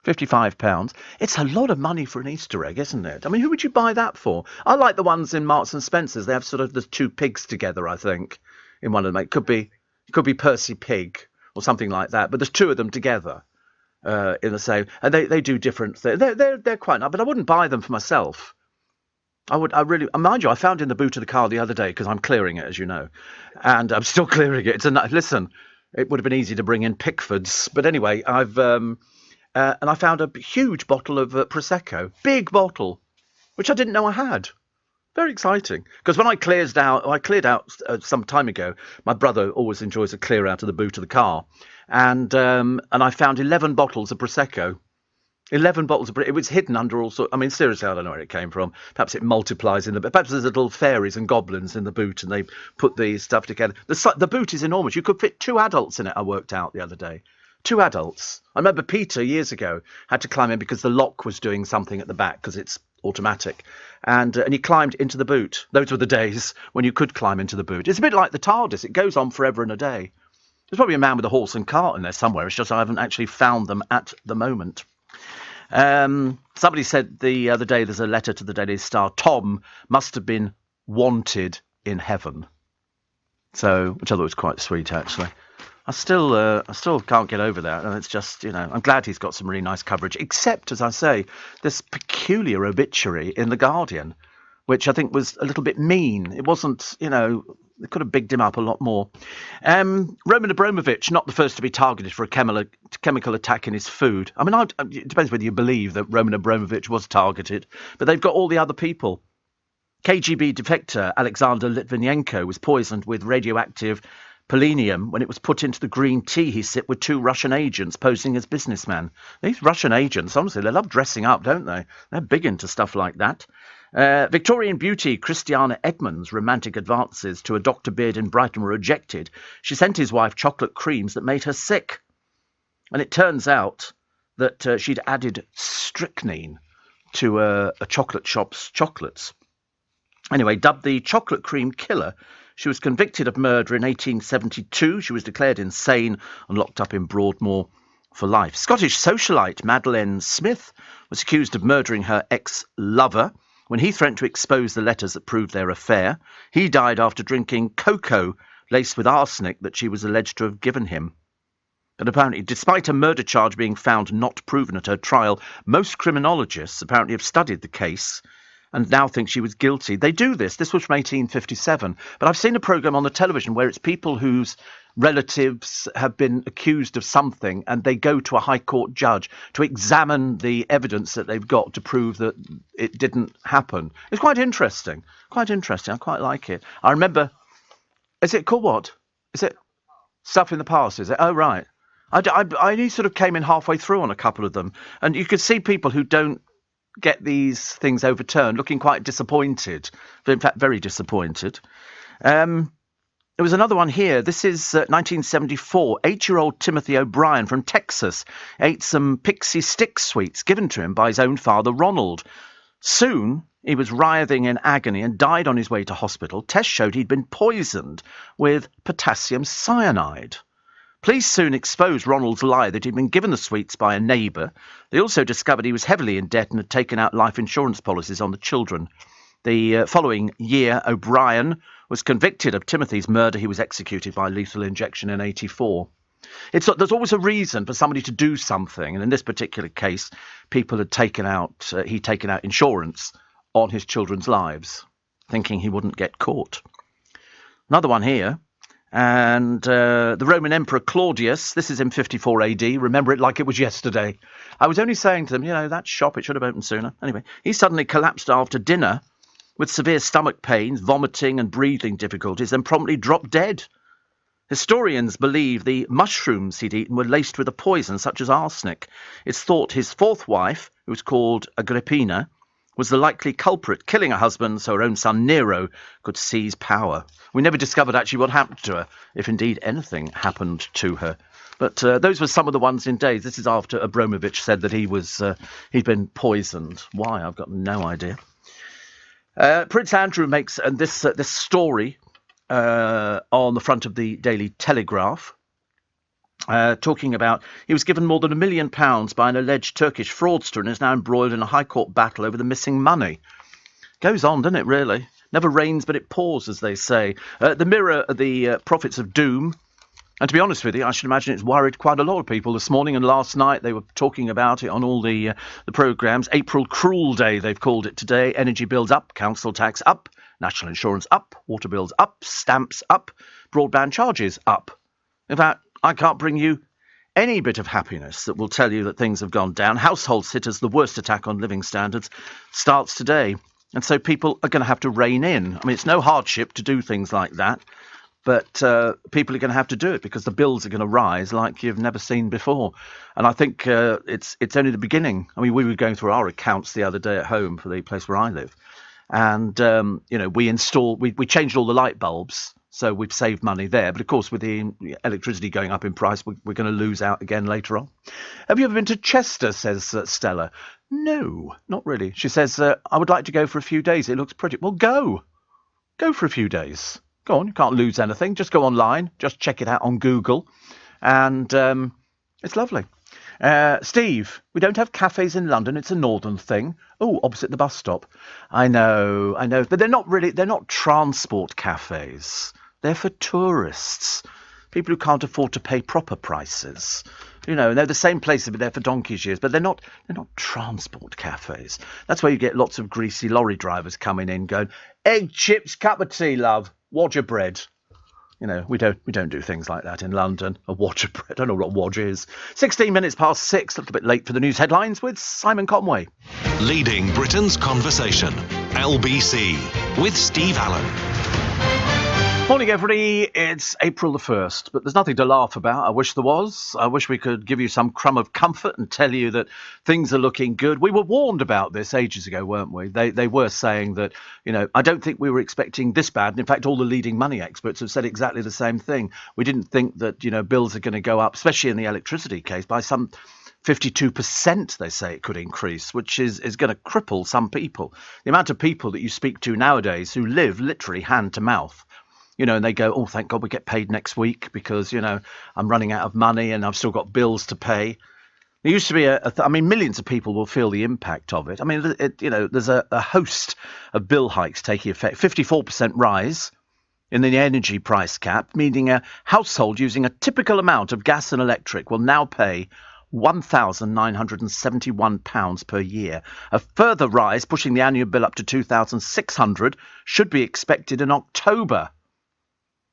£55. It's a lot of money for an Easter egg, isn't it? I mean, who would you buy that for? I like the ones in Marks and Spencer's. They have sort of the two pigs together, I think, in one of them. It could be Percy Pig or something like that. But there's two of them together in the same. And they do different things. They're quite nice, but I wouldn't buy them for myself. Mind you, I found in the boot of the car the other day because I'm clearing it, as you know, and I'm still clearing it. Listen, it would have been easy to bring in Pickfords, but anyway, and I found a huge bottle of Prosecco, big bottle, which I didn't know I had. Very exciting. Because when I cleared out some time ago, my brother always enjoys a clear out of the boot of the car, and I found 11 bottles of Prosecco. 11 bottles of... It was hidden under all sorts... I mean, seriously, I don't know where it came from. Perhaps it multiplies in the... Perhaps there's little fairies and goblins in the boot and they put the stuff together. The boot is enormous. You could fit 2 adults in it, I worked out the other day. 2 adults. I remember Peter, years ago, had to climb in because the lock was doing something at the back because it's automatic. And he climbed into the boot. Those were the days when you could climb into the boot. It's a bit like the TARDIS. It goes on forever and a day. There's probably a man with a horse and cart in there somewhere. It's just I haven't actually found them at the moment. Somebody said the other day there's a letter to the Daily Star. Tom must have been wanted in heaven. So, which I thought was quite sweet, actually. I still can't get over that. And it's just, you know, I'm glad he's got some really nice coverage, except, as I say, this peculiar obituary in The Guardian, which I think was a little bit mean. It wasn't, you know, they could have bigged him up a lot more. Roman Abramovich, not the first to be targeted for a chemical attack in his food. I mean, it depends whether you believe that Roman Abramovich was targeted, but they've got all the other people. KGB defector Alexander Litvinenko was poisoned with radioactive polonium when it was put into the green tea he sipped with 2 Russian agents posing as businessmen. These Russian agents, honestly, they love dressing up, don't they? They're big into stuff like that. Victorian beauty Christiana Edmonds' romantic advances to a Dr. Beard in Brighton were rejected. She sent his wife chocolate creams that made her sick. And it turns out that she'd added strychnine to a chocolate shop's chocolates. Anyway, dubbed the chocolate cream killer, she was convicted of murder in 1872. She was declared insane and locked up in Broadmoor for life. Scottish socialite Madeleine Smith was accused of murdering her ex-lover when he threatened to expose the letters that proved their affair. He died after drinking cocoa laced with arsenic that she was alleged to have given him. But apparently, despite a murder charge being found not proven at her trial, most criminologists apparently have studied the case and now think she was guilty. They do this. This was from 1857. But I've seen a programme on the television where it's people whose relatives have been accused of something and they go to a High Court judge to examine the evidence that they've got to prove that it didn't happen. It's quite interesting. Quite interesting. I quite like it. I remember... Is it called what? Is it Stuff in the Past, is it? Oh, right. I only sort of came in halfway through on a couple of them. And you could see people who don't get these things overturned looking quite disappointed. In fact, very disappointed. There was another one here. This is 1974. 8-year-old Timothy O'Brien from Texas ate some Pixie Stick sweets given to him by his own father, Ronald. Soon, he was writhing in agony and died on his way to hospital. Tests showed he'd been poisoned with potassium cyanide. Police soon exposed Ronald's lie that he'd been given the sweets by a neighbour. They also discovered he was heavily in debt and had taken out life insurance policies on the children. The following year, O'Brien was convicted of Timothy's murder. He was executed by lethal injection in 1984. There's always a reason for somebody to do something, and in this particular case, he'd taken out insurance on his children's lives. thinking he wouldn't get caught. Another one here. And the Roman Emperor Claudius, this is in 54 AD, remember it like it was yesterday. I was only saying to them, that shop, it should have opened sooner. Anyway, he suddenly collapsed after dinner with severe stomach pains, vomiting and breathing difficulties, and promptly dropped dead. Historians believe the mushrooms he'd eaten were laced with a poison such as arsenic. It's thought his fourth wife, who was called Agrippina, was the likely culprit, killing her husband so her own son Nero could seize power. We never discovered actually what happened to her, if indeed anything happened to her. But those were some of the ones in days. This is after Abramovich said that he'd been poisoned. Why? I've got no idea. Prince Andrew makes this story on the front of the Daily Telegraph, talking about he was given more than £1 million by an alleged Turkish fraudster and is now embroiled in a high court battle over the missing money. Goes on, doesn't it, really? Never rains but it pours, as they say. The Mirror, the prophets of doom. And to be honest with you, I should imagine it's worried quite a lot of people. This morning and last night they were talking about it on all the programmes. April Cruel Day, they've called it today. Energy bills up, council tax up, national insurance up, water bills up, stamps up, broadband charges up. In fact, I can't bring you any bit of happiness that will tell you that things have gone down. Household sitters, the worst attack on living standards, starts today. And so people are going to have to rein in. I mean, it's no hardship to do things like that. But people are going to have to do it because the bills are going to rise like you've never seen before. And I think it's only the beginning. I mean, we were going through our accounts the other day at home for the place where I live. And, we changed all the light bulbs. So we've saved money there. But, of course, with the electricity going up in price, we're going to lose out again later on. Have you ever been to Chester, says Stella. No, not really. She says, I would like to go for a few days. It looks pretty. Well, go. Go for a few days. Go on, you can't lose anything. Just go online. Just check it out on Google. And it's lovely. Steve, we don't have cafes in London. It's a northern thing. Oh, opposite the bus stop. I know. But they're not transport cafes. They're for tourists. People who can't afford to pay proper prices. They're the same place they've been there for donkey's years, but they're not transport cafes. That's where you get lots of greasy lorry drivers coming in going, egg, chips, cup of tea, love. Wodger bread. We don't do things like that in London. A Wodger bread. I don't know what Wodge is. 16 minutes past 6, a little bit late for the news headlines with Simon Conway. Leading Britain's conversation. LBC with Steve Allen. Morning, everybody. It's April the 1st, but there's nothing to laugh about. I wish there was. I wish we could give you some crumb of comfort and tell you that things are looking good. We were warned about this ages ago, weren't we? They were saying that, I don't think we were expecting this bad. And in fact, all the leading money experts have said exactly the same thing. We didn't think that, bills are going to go up, especially in the electricity case, by some 52%, they say it could increase, which is going to cripple some people. The amount of people that you speak to nowadays who live literally hand to mouth. And they go, oh, thank God we get paid next week because, I'm running out of money and I've still got bills to pay. There used to be millions of people will feel the impact of it. I mean, there's a host of bill hikes taking effect. 54% rise in the energy price cap, meaning a household using a typical amount of gas and electric will now pay £1,971 per year. A further rise, pushing the annual bill up to £2,600, should be expected in October.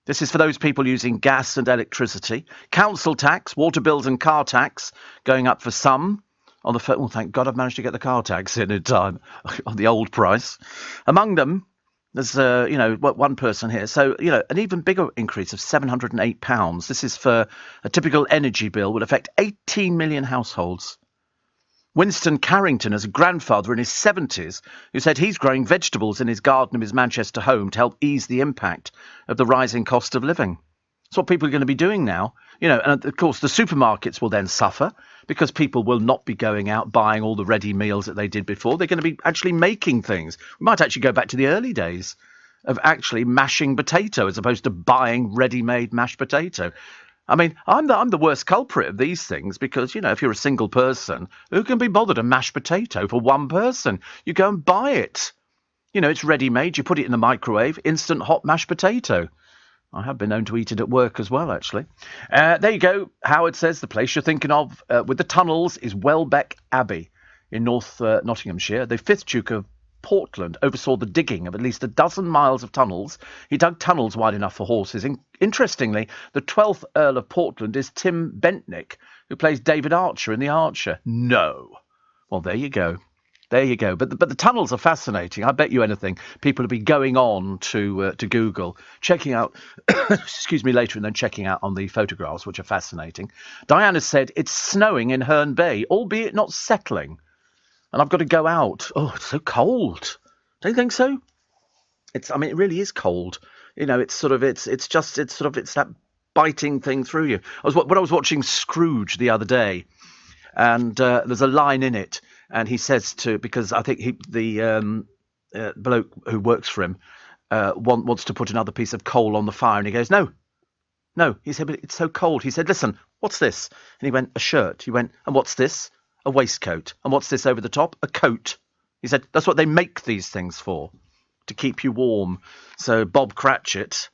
This is for those people using gas and electricity. Council tax, water bills and car tax going up for some. On the thank God I've managed to get the car tax in time on the old price. Among them, there's one person here. So an even bigger increase of £708. This is for a typical energy bill, will affect 18 million households. Winston Carrington is a grandfather in his 70s who said he's growing vegetables in his garden of his Manchester home to help ease the impact of the rising cost of living. That's what people are going to be doing now. And of course the supermarkets will then suffer because people will not be going out buying all the ready meals that they did before. They're going to be actually making things. We might actually go back to the early days of actually mashing potato as opposed to buying ready-made mashed potato. I mean, I'm the worst culprit of these things because, if you're a single person, who can be bothered a mashed potato for one person? You go and buy it. It's ready-made. You put it in the microwave, instant hot mashed potato. I have been known to eat it at work as well, actually. There you go. Howard says the place you're thinking of with the tunnels is Welbeck Abbey in North Nottinghamshire. The 5th Duke of Portland oversaw the digging of at least a dozen miles of tunnels. He dug tunnels wide enough for horses. Interestingly, the 12th Earl of Portland is Tim Bentnick, who plays David Archer in The Archer. No. Well, there you go. There you go. But the tunnels are fascinating. I bet you anything. People will be going on to Google, checking out, excuse me, later, and then checking out on the photographs, which are fascinating. Diana said it's snowing in Herne Bay, albeit not settling. And I've got to go out. Oh, it's so cold. Don't you think so? It really is cold. You know, it's that biting thing through you. When I was watching Scrooge the other day, and there's a line in it, and he says because I think the bloke who works for him wants to put another piece of coal on the fire, and he goes, no. He said, but it's so cold. He said, listen, what's this? And he went, a shirt. He went, and what's this? A waistcoat. And what's this over the top? A coat. He said, that's what they make these things for, to keep you warm. So Bob Cratchit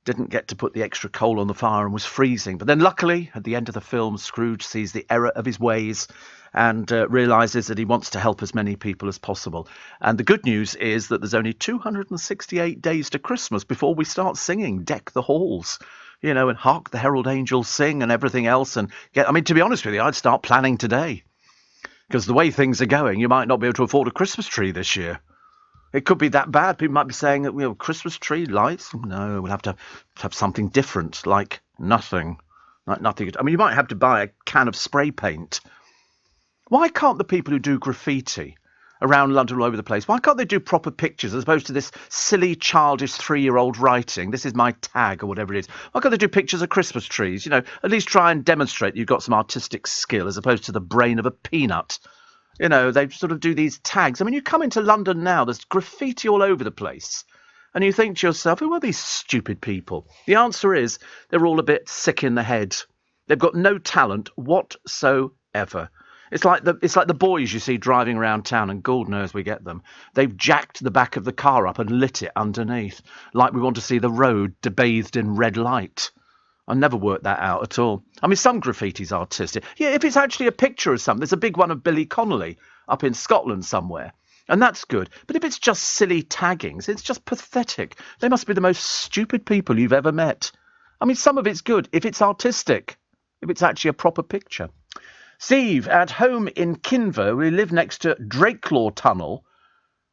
didn't get to put the extra coal on the fire and was freezing. But then luckily, at the end of the film, Scrooge sees the error of his ways and realises that he wants to help as many people as possible. And the good news is that there's only 268 days to Christmas before we start singing Deck the Halls, you know, and Hark the Herald Angels Sing and everything else. And to be honest with you, I'd start planning today. Because the way things are going, you might not be able to afford a Christmas tree this year. It could be that bad. People might be saying, Christmas tree lights? No, we'll have to have something different, like nothing. Like nothing. You might have to buy a can of spray paint. Why can't the people who do graffiti around London all over the place, why can't they do proper pictures as opposed to this silly, childish 3-year-old writing? This is my tag or whatever it is. Why can't they do pictures of Christmas trees? At least try and demonstrate you've got some artistic skill as opposed to the brain of a peanut. They sort of do these tags. You come into London now, there's graffiti all over the place. And you think to yourself, who are these stupid people? The answer is they're all a bit sick in the head. They've got no talent whatsoever. It's like the boys you see driving around town, and God knows we get them. They've jacked the back of the car up and lit it underneath, like we want to see the road bathed in red light. I never worked that out at all. Some graffiti's artistic. Yeah, if it's actually a picture of something, there's a big one of Billy Connolly up in Scotland somewhere, and that's good. But if it's just silly taggings, it's just pathetic. They must be the most stupid people you've ever met. Some of it's good if it's artistic, if it's actually a proper picture. Steve, at home in Kinver, we live next to Drakelaw Tunnel,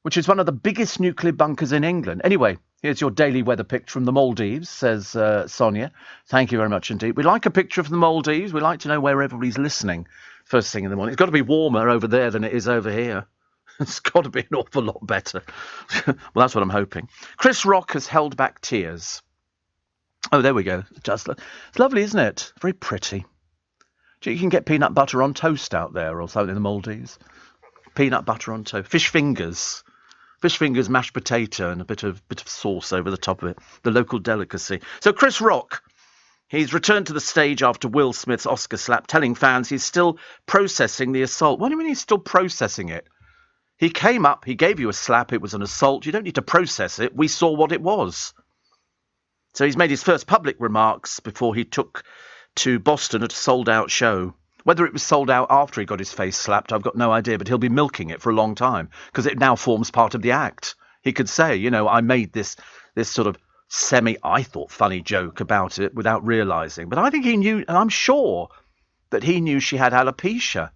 which is one of the biggest nuclear bunkers in England. Anyway, here's your daily weather picture from the Maldives, says Sonia. Thank you very much indeed. We'd like a picture from the Maldives. We'd like to know where everybody's listening first thing in the morning. It's got to be warmer over there than it is over here. It's got to be an awful lot better. Well, that's what I'm hoping. Chris Rock has held back tears. Oh, there we go. It's lovely, isn't it? Very pretty. You can get peanut butter on toast out there or something in the Maldives. Peanut butter on toast. Fish fingers, mashed potato and a bit of sauce over the top of it. The local delicacy. So Chris Rock, he's returned to the stage after Will Smith's Oscar slap, telling fans he's still processing the assault. What do you mean he's still processing it? He came up, he gave you a slap, it was an assault. You don't need to process it. We saw what it was. So he's made his first public remarks before he took to Boston at a sold-out show. Whether it was sold out after he got his face slapped, I've got no idea, but he'll be milking it for a long time because it now forms part of the act. He could say, I made this sort of I thought funny joke about it without realising. But I think he knew, and I'm sure that he knew she had alopecia.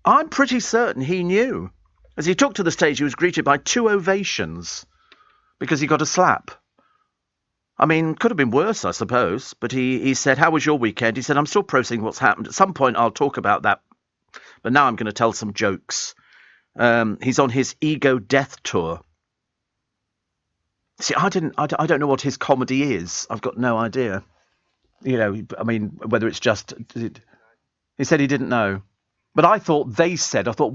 I'm pretty certain he knew. As he took to the stage, he was greeted by 2 ovations because he got a slap. Could have been worse, I suppose. But he said, how was your weekend? He said, I'm still processing what's happened. At some point, I'll talk about that. But now I'm going to tell some jokes. He's on his ego death tour. See, I don't know what his comedy is. I've got no idea. Whether it's just... He said he didn't know. But I thought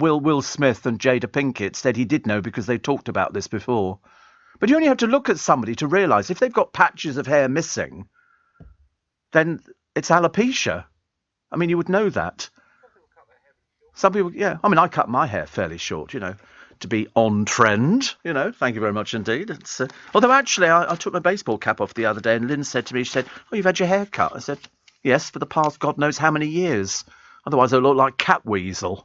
Will Smith and Jada Pinkett said he did know because they talked about this before. But you only have to look at somebody to realise if they've got patches of hair missing, then it's alopecia. You would know that. Some people, yeah. I cut my hair fairly short, to be on trend, Thank you very much indeed. Although actually, I took my baseball cap off the other day and Lynn said to me, she said, oh, you've had your hair cut? I said, yes, for the past God knows how many years. Otherwise, I look like Catweasel.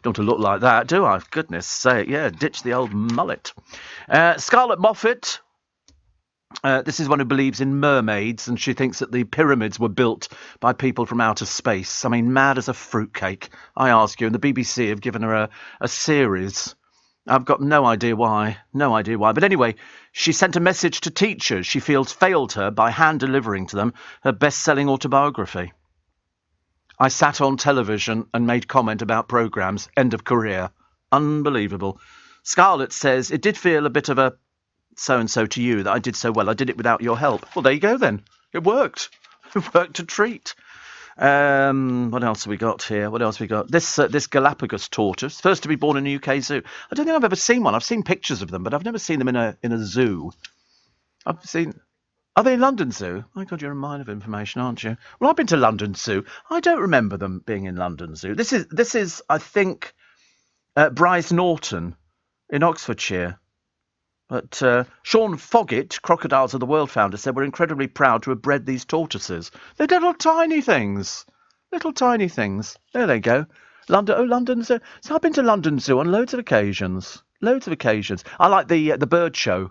Don't look like that, do I? Goodness sake, yeah, ditch the old mullet. Scarlett Moffat. This is one who believes in mermaids, and she thinks that the pyramids were built by people from outer space. I mean, mad as a fruitcake, I ask you. And the BBC have given her a series. I've got no idea why. No idea why. But anyway, she sent a message to teachers she feels failed her by hand-delivering to them her best-selling autobiography. I sat on television and made comment about programmes. End of career. Unbelievable. Scarlett says, it did feel a bit of a so-and-so to you that I did so well. I did it without your help. Well, there you go then. It worked. It worked a treat. What else have we got here? What else have we got? This Galapagos tortoise, first to be born in a UK zoo. I don't think I've ever seen one. I've seen pictures of them, but I've never seen them in a zoo. Are they in London Zoo? My God, you're a mine of information, aren't you? Well, I've been to London Zoo. I don't remember them being in London Zoo. This is I think, Bryce Norton in Oxfordshire. But Sean Foggett, Crocodiles of the World founder, said we're incredibly proud to have bred these tortoises. They're little tiny things. Little tiny things. There they go. London Zoo. So I've been to London Zoo on loads of occasions. Loads of occasions. I like the bird show.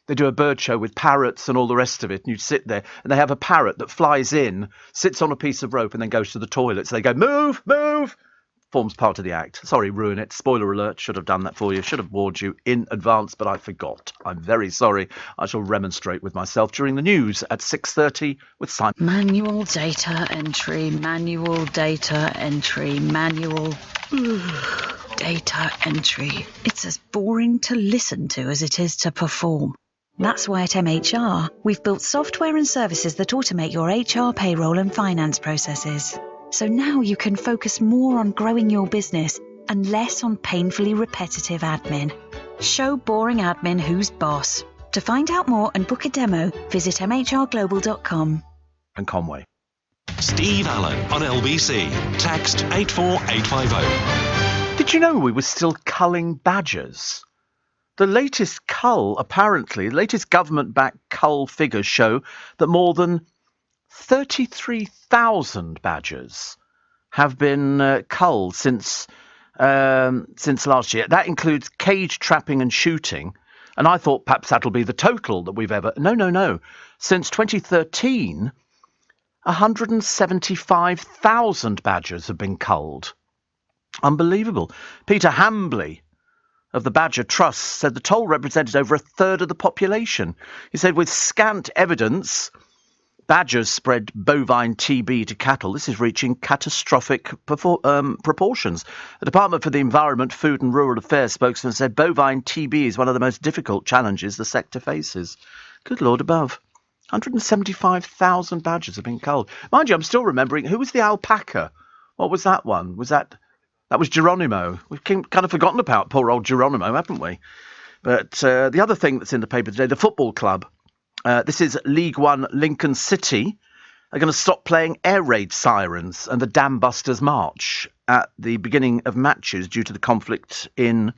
They do a bird show with parrots and all the rest of it, and you sit there, and they have a parrot that flies in, sits on a piece of rope, and then goes to the toilet. So they go, move, move! Forms part of the act. Sorry, ruin it. Spoiler alert. Should have done that for you. Should have warned you in advance, but I forgot. I'm very sorry. I shall remonstrate with myself during the news at 6:30 with Simon. Manual data entry, manual data entry, manual data entry. It's as boring to listen to as it is to perform. That's why at MHR, we've built software and services that automate your HR, payroll and finance processes. So now you can focus more on growing your business and less on painfully repetitive admin. Show boring admin who's boss. To find out more and book a demo, visit mhrglobal.com. And Conway. Steve Allen on LBC. Text 84850. Did you know we were still culling badgers? The latest government-backed cull figures show that more than 33,000 badgers have been culled since last year. That includes cage trapping and shooting. And I thought perhaps that'll be the total that we've ever... No. Since 2013, 175,000 badgers have been culled. Unbelievable. Peter Hambley of the Badger Trust said the toll represented over a third of the population. He said with scant evidence... badgers spread bovine TB to cattle. This is reaching catastrophic proportions. The Department for the Environment, Food and Rural Affairs spokesman said bovine TB is one of the most difficult challenges the sector faces. Good Lord above. 175,000 badgers have been culled. Mind you, I'm still remembering, who was the alpaca? What was that one? That was Geronimo. We've kind of forgotten about poor old Geronimo, haven't we? But the other thing that's in the paper today, the football club. This is League One Lincoln City. They're going to stop playing air raid sirens and the Dam Busters March at the beginning of matches due to the conflict in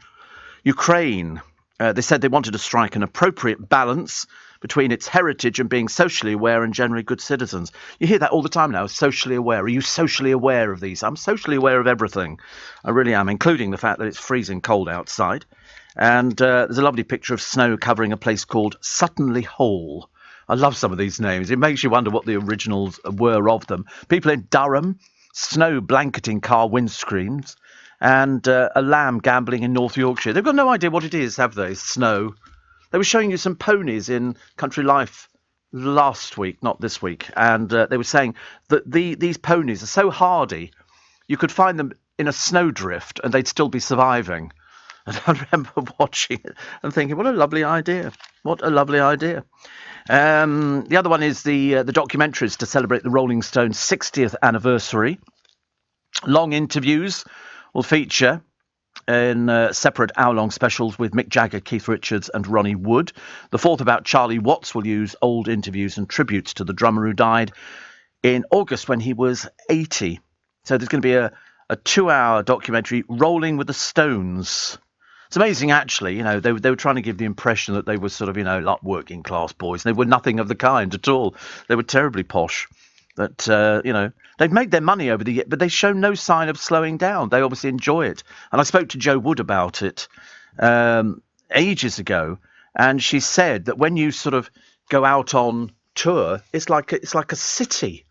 Ukraine. They said they wanted to strike an appropriate balance between its heritage and being socially aware and generally good citizens. You hear that all the time now, socially aware. Are you socially aware of these? I'm socially aware of everything. I really am, including the fact that it's freezing cold outside. And there's a lovely picture of snow covering a place called Suttonley Hall. I love some of these names. It makes you wonder what the originals were of them. People in Durham, snow blanketing car windscreens, and a lamb gambling in North Yorkshire. They've got no idea what it is, have they? Snow. They were showing you some ponies in Country Life last week, not this week. And they were saying that these ponies are so hardy, you could find them in a snowdrift and they'd still be surviving. And I remember watching it and thinking, what a lovely idea. What a lovely idea. The other one is the documentaries to celebrate the Rolling Stones' 60th anniversary. Long interviews will feature in separate hour-long specials with Mick Jagger, Keith Richards and Ronnie Wood. The fourth about Charlie Watts will use old interviews and tributes to the drummer who died in August when he was 80. So there's going to be a 2-hour documentary, Rolling with the Stones. It's amazing, actually. You know, they were trying to give the impression that they were sort of, like working class boys. And they were nothing of the kind at all. They were terribly posh. that, they've made their money over the year, but they show no sign of slowing down. They obviously enjoy it. And I spoke to Jo Wood about it ages ago, and she said that when you sort of go out on tour, it's like a city.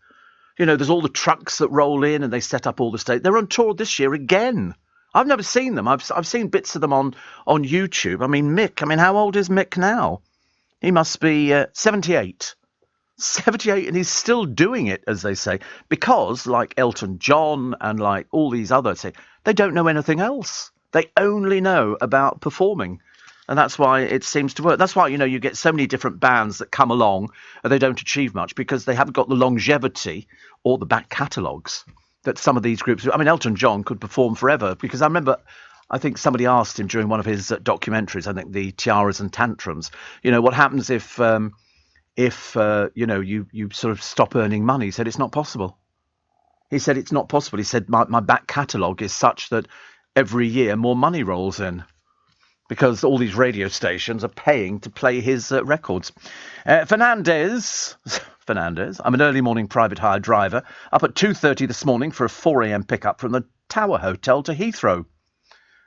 There's all the trucks that roll in and they set up all the stage. They're on tour this year again. I've never seen them. I've seen bits of them on YouTube. I mean, Mick. I mean, how old is Mick now? He must be 78. 78, and he's still doing it, as they say, because like Elton John and like all these others, they don't know anything else. They only know about performing. And that's why it seems to work. That's why, you get so many different bands that come along and they don't achieve much because they haven't got the longevity or the back catalogues that some of these groups do. I mean, Elton John could perform forever because I think somebody asked him during one of his documentaries, I think the Tiaras and Tantrums, what happens if you sort of stop earning money? He said, it's not possible. He said, it's not possible. He said, my back catalogue is such that every year more money rolls in because all these radio stations are paying to play his records. Fernandez, I'm an early morning private hire driver, up at 2:30 this morning for a 4 a.m. pickup from the Tower Hotel to Heathrow.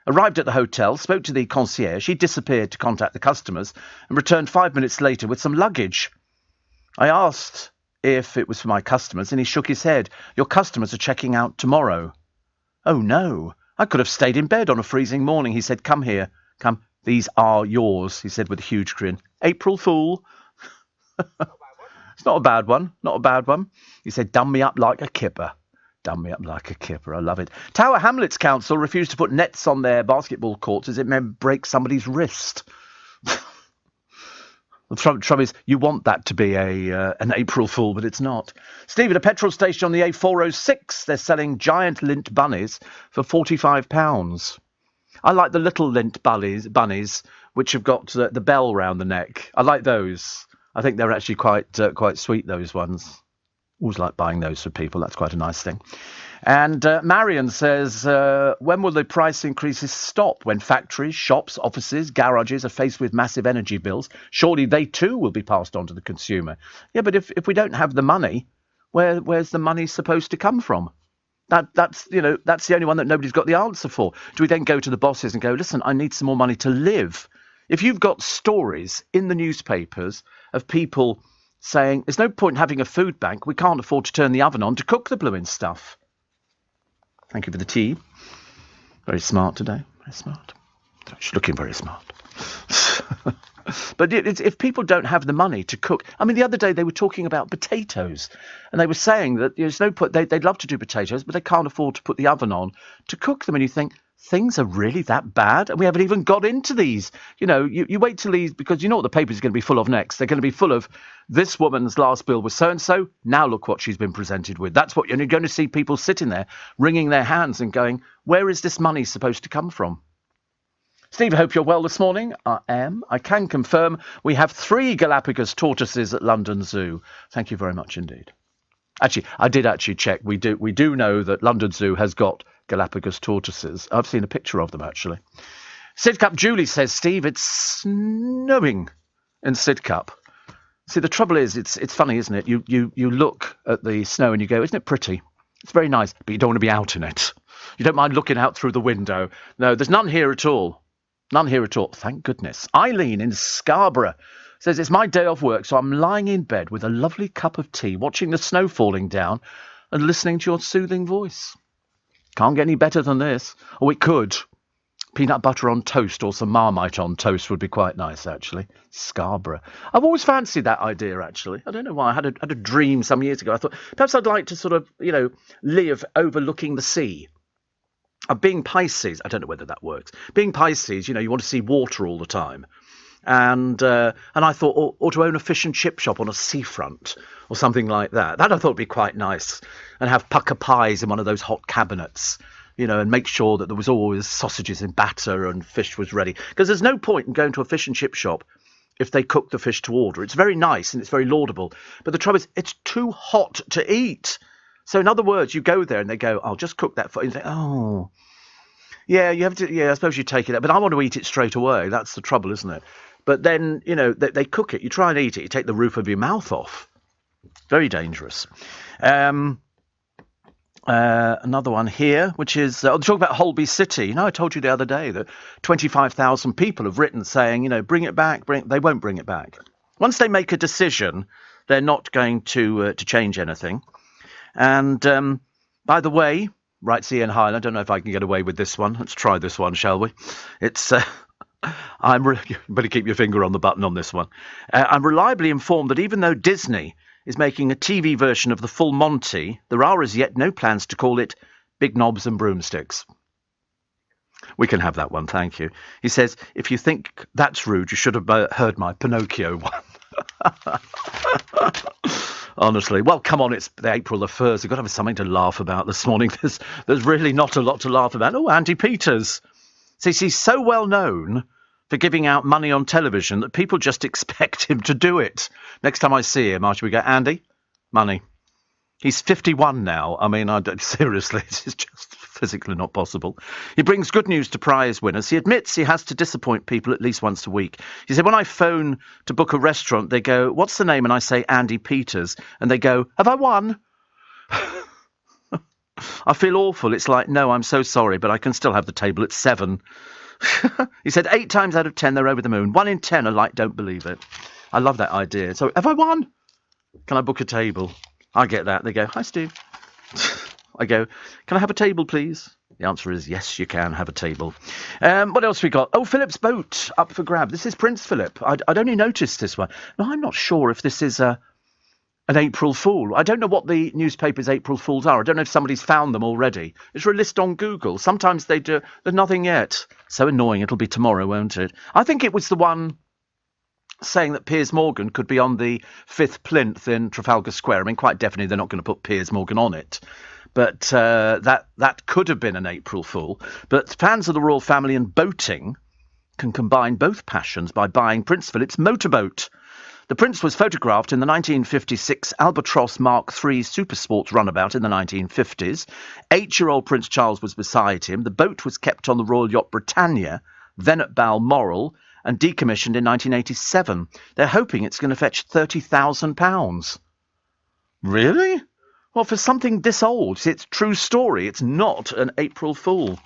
Arrived at the hotel, spoke to the concierge. He disappeared to contact the customers and returned 5 minutes later with some luggage. I asked if it was for my customers, and he shook his head. Your customers are checking out tomorrow. Oh, no. I could have stayed in bed on a freezing morning. He said, come here. Come. These are yours, he said with a huge grin. April Fool. It's not a bad one. Not a bad one. He said, done me up like a kipper. Done me up like a kipper. I love it. Tower Hamlets Council refused to put nets on their basketball courts as it may break somebody's wrist. The trouble is, you want that to be an April Fool, but it's not. Steve, at a petrol station on the A406, they're selling giant lint bunnies for £45. I like the little lint bunnies, which have got the bell round the neck. I like those. I think they're actually quite sweet, those ones. Always like buying those for people. That's quite a nice thing. And Marion says, when will the price increases stop? When factories, shops, offices, garages are faced with massive energy bills, surely they too will be passed on to the consumer. Yeah, but if we don't have the money, where's the money supposed to come from? That's the only one that nobody's got the answer for. Do we then go to the bosses and go, listen, I need some more money to live? If you've got stories in the newspapers of people saying, there's no point in having a food bank, we can't afford to turn the oven on to cook the blooming stuff. Thank you for the tea. Very smart today. Very smart. She's looking very smart. But if people don't have the money to cook... I mean, the other day they were talking about potatoes. And they were saying that there's no point... They'd love to do potatoes, but they can't afford to put the oven on to cook them. And you think, things are really that bad? And we haven't even got into these. You wait till these... Because you know what the paper's going to be full of next. They're going to be full of, this woman's last bill was so-and-so. Now look what she's been presented with. That's what you're going to see people sitting there, wringing their hands and going, where is this money supposed to come from? Steve, I hope you're well this morning. I am. I can confirm we have 3 Galapagos tortoises at London Zoo. Thank you very much indeed. Actually, I did actually check. We do know that London Zoo has got Galapagos tortoises. I've seen a picture of them, actually. Sidcup Julie says, Steve, it's snowing in Sidcup. See, the trouble is, it's funny, isn't it? You look at the snow and you go, isn't it pretty? It's very nice, but you don't want to be out in it. You don't mind looking out through the window. No, there's none here at all. None here at all, thank goodness. Eileen in Scarborough says, it's my day off work, so I'm lying in bed with a lovely cup of tea, watching the snow falling down and listening to your soothing voice. Can't get any better than this. Oh, it could. Peanut butter on toast or some Marmite on toast would be quite nice, actually. Scarborough. I've always fancied that idea, actually. I don't know why. I had a dream some years ago. I thought, perhaps I'd like to sort of, live overlooking the sea. Being Pisces, I don't know whether that works. Being Pisces, you want to see water all the time. And I thought, or to own a fish and chip shop on a seafront or something like that. That I thought would be quite nice. And have pucker pies in one of those hot cabinets, and make sure that there was always sausages in batter and fish was ready. Because there's no point in going to a fish and chip shop if they cook the fish to order. It's very nice and it's very laudable. But the trouble is, it's too hot to eat. So in other words, you go there and they go, I'll just cook that for you. And you say, oh, yeah, you have to. Yeah, I suppose you take it. But I want to eat it straight away. That's the trouble, isn't it? But then, they cook it. You try and eat it. You take the roof of your mouth off. Very dangerous. Another one here, which is I'll talk about Holby City. I told you the other day that 25,000 people have written saying, bring it back. They won't bring it back. Once they make a decision, they're not going to change anything. And by the way, writes Ian Hyland, I don't know if I can get away with this one. Let's try this one, shall we? It's you better keep your finger on the button on this one. I'm reliably informed that even though Disney is making a TV version of the Full Monty, there are as yet no plans to call it Big Knobs and Broomsticks. We can have that one, thank you. He says, if you think that's rude, you should have heard my Pinocchio one. Honestly. Well, come on, it's April the 1st. We've got to have something to laugh about this morning. There's really not a lot to laugh about. Oh, Andy Peters. See, he's so well known for giving out money on television that people just expect him to do it. Next time I see him, we go, Andy, money. He's 51 now. I mean, seriously, it's just physically not possible. He brings good news to prize winners. He admits he has to disappoint people at least once a week. He said, when I phone to book a restaurant, they go, what's the name? And I say, Andy Peters. And they go, have I won? I feel awful. It's like, no, I'm so sorry, but I can still have the table at 7. He said 8 times out of 10 they're over the moon. 1 in 10 are like, don't believe it. I love that idea. So have I won? Can I book a table? I get that. They go, hi Steve. I go, can I have a table please? The answer is yes, you can have a table. What else we got? Oh, Philip's boat up for grab. This is Prince Philip. I'd only noticed this one. No, I'm not sure if this is an April Fool. I don't know what the newspaper's April Fools are. I don't know if somebody's found them already. Is there a list on Google? Sometimes they do. There's nothing yet. So annoying. It'll be tomorrow, won't it? I think it was the one saying that Piers Morgan could be on the 5th plinth in Trafalgar Square. I mean, quite definitely they're not going to put Piers Morgan on it. But that could have been an April Fool. But fans of the royal family and boating can combine both passions by buying Prince Philip's motorboat. The Prince was photographed in the 1956 Albatross Mark III Supersports runabout in the 1950s. 8-year-old Prince Charles was beside him. The boat was kept on the Royal Yacht Britannia, then at Balmoral, and decommissioned in 1987. They're hoping it's going to fetch £30,000. Really? Well, for something this old, it's a true story. It's not an April Fool.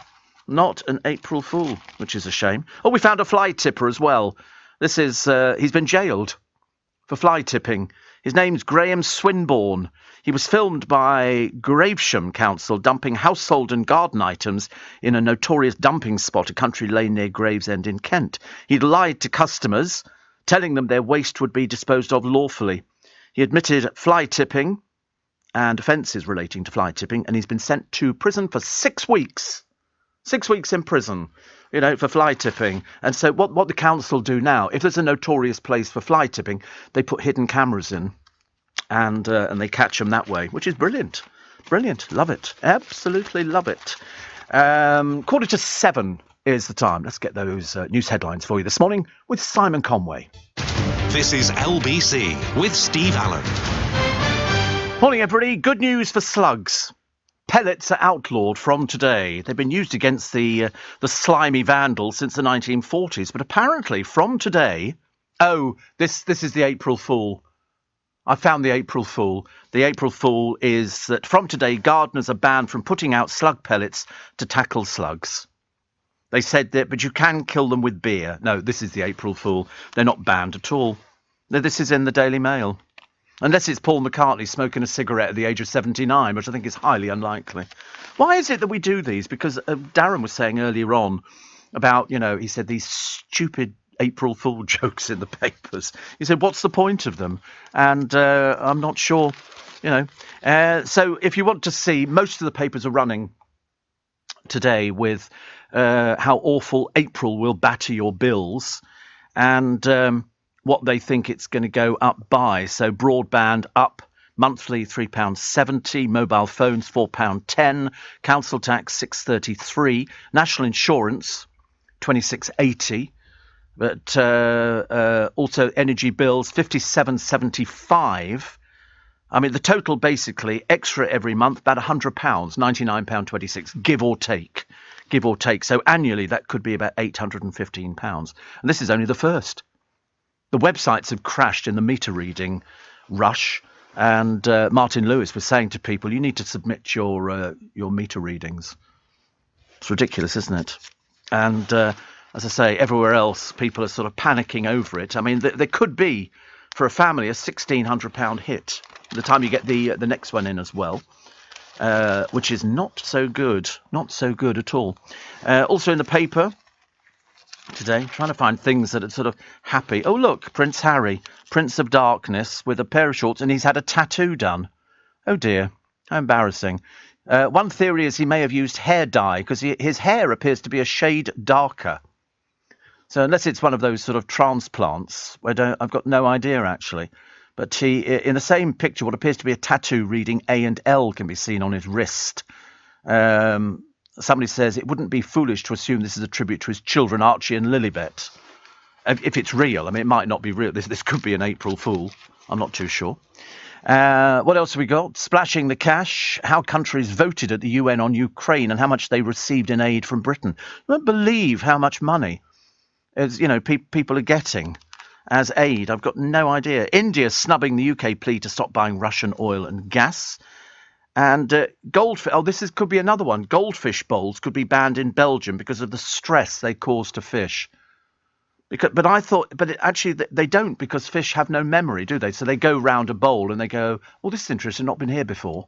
Not an April Fool, which is a shame. Oh, we found a fly tipper as well. This is, he's been jailed for fly tipping. His name's Graham Swinburne. He was filmed by Gravesham Council dumping household and garden items in a notorious dumping spot, a country lane near Gravesend in Kent. He'd lied to customers, telling them their waste would be disposed of lawfully. He admitted fly tipping and offences relating to fly tipping, and he's been sent to prison for 6 weeks. 6 weeks in prison, for fly tipping. And so what the council do now, if there's a notorious place for fly tipping, they put hidden cameras in and they catch them that way, which is brilliant. Brilliant. Love it. Absolutely love it. 6:45 is the time. Let's get those news headlines for you this morning with Simon Conway. This is LBC with Steve Allen. Morning, everybody. Good news for slugs. Pellets are outlawed from today. They've been used against the slimy vandals since the 1940s, but apparently from today... Oh, this is the April Fool. I found the April Fool. The April Fool is that from today, gardeners are banned from putting out slug pellets to tackle slugs. They said that, but you can kill them with beer. No, this is the April Fool. They're not banned at all. No, this is in the Daily Mail. Unless it's Paul McCartney smoking a cigarette at the age of 79, which I think is highly unlikely. Why is it that we do these? Because Darren was saying earlier on about, he said these stupid April Fool jokes in the papers. He said, what's the point of them? And I'm not sure, So if you want to see, most of the papers are running today with how awful April will batter your bills. And... what they think it's going to go up by. So broadband up monthly £3.70, mobile phones £4.10, council tax £6.33, national insurance £26.80, but also energy bills £57.75. I mean, the total basically extra every month, about £100, £99.26, give or take. Give or take. So annually, that could be about £815. And this is only the first. The websites have crashed in the meter reading rush, And Martin Lewis was saying to people, you need to submit your meter readings. It's ridiculous, isn't it? And as I say, everywhere else, people are sort of panicking over it. I mean, there could be, for a family, a £1,600 hit by the time you get the next one in as well, which is not so good. Not so good at all. Also in the paper today, trying to find things that are sort of happy. Oh, look, Prince Harry, Prince of Darkness, with a pair of shorts, and he's had a tattoo done. Oh, dear. How embarrassing. One theory is he may have used hair dye, because his hair appears to be a shade darker. So unless it's one of those sort of transplants, I've got no idea, actually. But he, in the same picture, what appears to be a tattoo reading A and L can be seen on his wrist. Somebody says it wouldn't be foolish to assume this is a tribute to his children, Archie and Lilibet. If it's real, I mean, it might not be real. This could be an April Fool. I'm not too sure. What else have we got? Splashing the cash. How countries voted at the UN on Ukraine and how much they received in aid from Britain. I don't believe how much money people are getting as aid. I've got no idea. India snubbing the UK plea to stop buying Russian oil and gas. And goldfish. Oh, could be another one. Goldfish bowls could be banned in Belgium because of the stress they cause to fish. But actually they don't, because fish have no memory, do they? So they go round a bowl and they go, "Oh, this is interesting. Not been here before."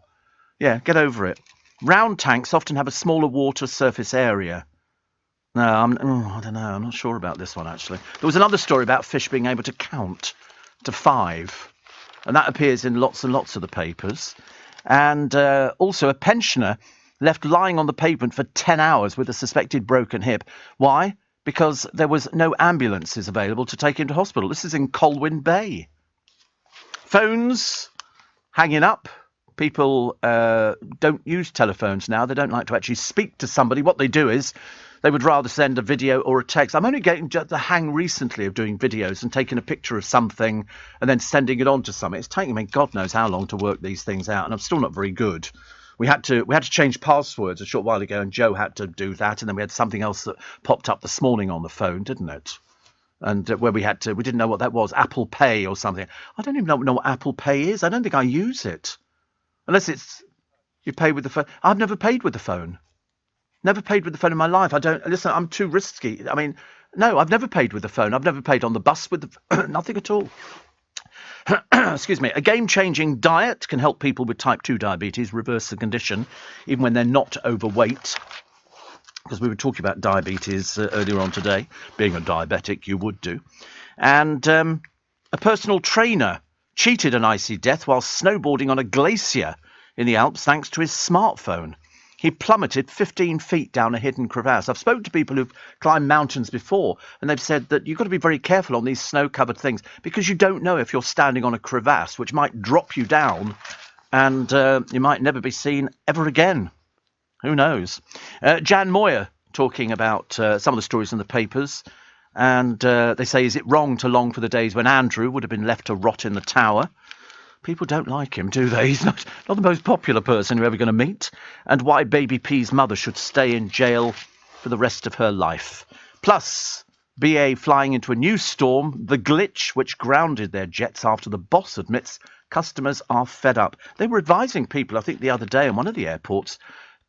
Yeah, get over it. Round tanks often have a smaller water surface area. No, I don't know. I'm not sure about this one, actually. There was another story about fish being able to count to 5, and that appears in lots and lots of the papers. And also a pensioner left lying on the pavement for 10 hours with a suspected broken hip. Why? Because there was no ambulances available to take him to hospital. This is in Colwyn Bay. Phones hanging up. People don't use telephones now. They don't like to actually speak to somebody. What they do is they would rather send a video or a text. I'm only getting the hang recently of doing videos and taking a picture of something and then sending it on to something. It's taking me God knows how long to work these things out, and I'm still not very good. We had to change passwords a short while ago, and Joe had to do that, and then we had something else that popped up this morning on the phone, didn't it? And where we didn't know what that was, Apple Pay or something. I don't even know what Apple Pay is. I don't think I use it, unless it's you pay with the phone. I've never paid with the phone. Never paid with the phone in my life. I'm too risky. I mean, no, I've never paid with the phone. I've never paid on the bus with the nothing at all. Excuse me. A game-changing diet can help people with type 2 diabetes reverse the condition, even when they're not overweight. Because we were talking about diabetes earlier on today. Being a diabetic, you would do. And a personal trainer cheated an icy death while snowboarding on a glacier in the Alps thanks to his smartphone. He plummeted 15 feet down a hidden crevasse. I've spoken to people who've climbed mountains before, and they've said that you've got to be very careful on these snow-covered things because you don't know if you're standing on a crevasse, which might drop you down, and you might never be seen ever again. Who knows? Jan Moyer talking about some of the stories in the papers, and they say, is it wrong to long for the days when Andrew would have been left to rot in the tower? People don't like him, do they? He's not the most popular person you're ever going to meet. And why Baby P's mother should stay in jail for the rest of her life. Plus, BA flying into a new storm, the glitch which grounded their jets after the boss admits customers are fed up. They were advising people, I think the other day in one of the airports,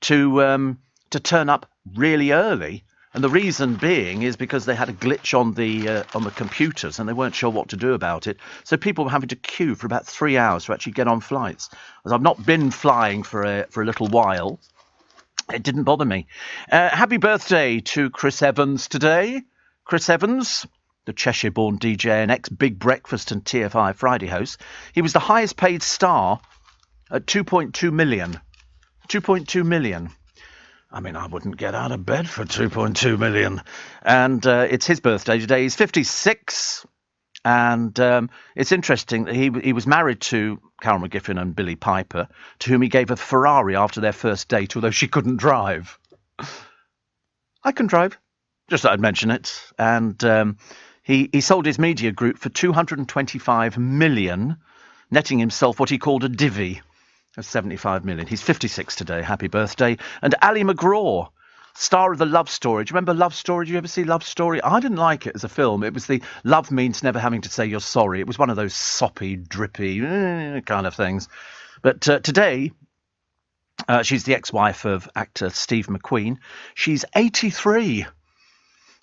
to turn up really early. And the reason being is because they had a glitch on the computers and they weren't sure what to do about it. So people were having to queue for about 3 hours to actually get on flights. As I've not been flying for a little while, it didn't bother me. Happy birthday to Chris Evans today. Chris Evans, the Cheshire-born DJ and ex-Big Breakfast and TFI Friday host. He was the highest paid star at 2.2 million. 2.2 million. I mean, I wouldn't get out of bed for 2.2 million. And it's his birthday today. He's 56. And it's interesting that he was married to Carol McGiffin and Billy Piper, to whom he gave a Ferrari after their first date, although she couldn't drive. I can drive. Just thought I'd mention it. And he sold his media group for 225 million, netting himself what he called a divvy of 75 million. He's 56 today. Happy birthday. And Ali McGraw, Star of the Love Story. Do you remember Love Story? Did you ever see Love Story? I didn't like it as a film. It was the love means never having to say you're sorry. It was one of those soppy, drippy kind of things. But today, she's the ex-wife of actor Steve McQueen. She's 83.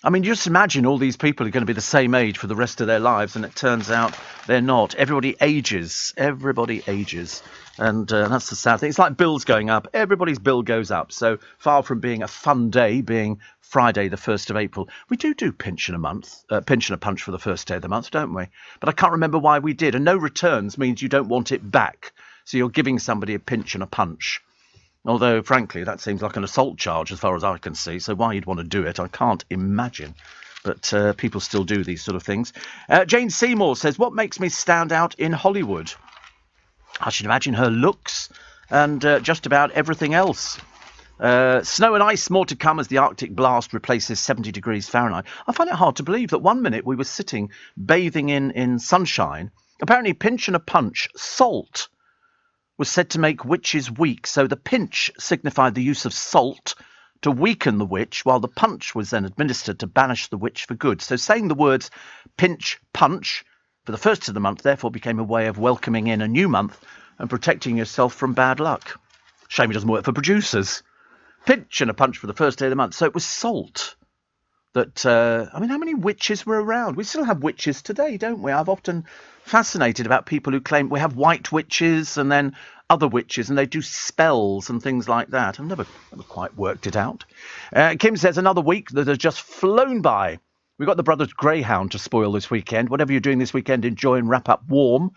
I mean, just imagine all these people are going to be the same age for the rest of their lives, and it turns out they're not. Everybody ages. Everybody ages. And that's the sad thing. It's like bills going up. Everybody's bill goes up. So far from being a fun day, being Friday, the 1st of April, we do pinch and a punch for the first day of the month, don't we? But I can't remember why we did. And no returns means you don't want it back. So you're giving somebody a pinch and a punch. Although, frankly, that seems like an assault charge as far as I can see. So why you'd want to do it, I can't imagine. But people still do these sort of things. Jane Seymour says, what makes me stand out in Hollywood? I should imagine her looks and just about everything else. Snow and ice, more to come as the Arctic blast replaces 70 degrees Fahrenheit. I find it hard to believe that 1 minute we were sitting bathing in sunshine. Apparently, pinch and a punch, salt, was said to make witches weak. So the pinch signified the use of salt to weaken the witch, while the punch was then administered to banish the witch for good. So saying the words pinch, punch for the first of the month therefore became a way of welcoming in a new month and protecting yourself from bad luck. Shame it doesn't work for producers. Pinch and a punch for the first day of the month. So it was salt that, I mean, how many witches were around? We still have witches today, don't we? I've often fascinated about people who claim we have white witches and then other witches, and they do spells and things like that. I've never quite worked it out. Kim says another week that has just flown by. We've got the Brothers Greyhound to spoil this weekend. Whatever you're doing this weekend, enjoy and wrap up warm.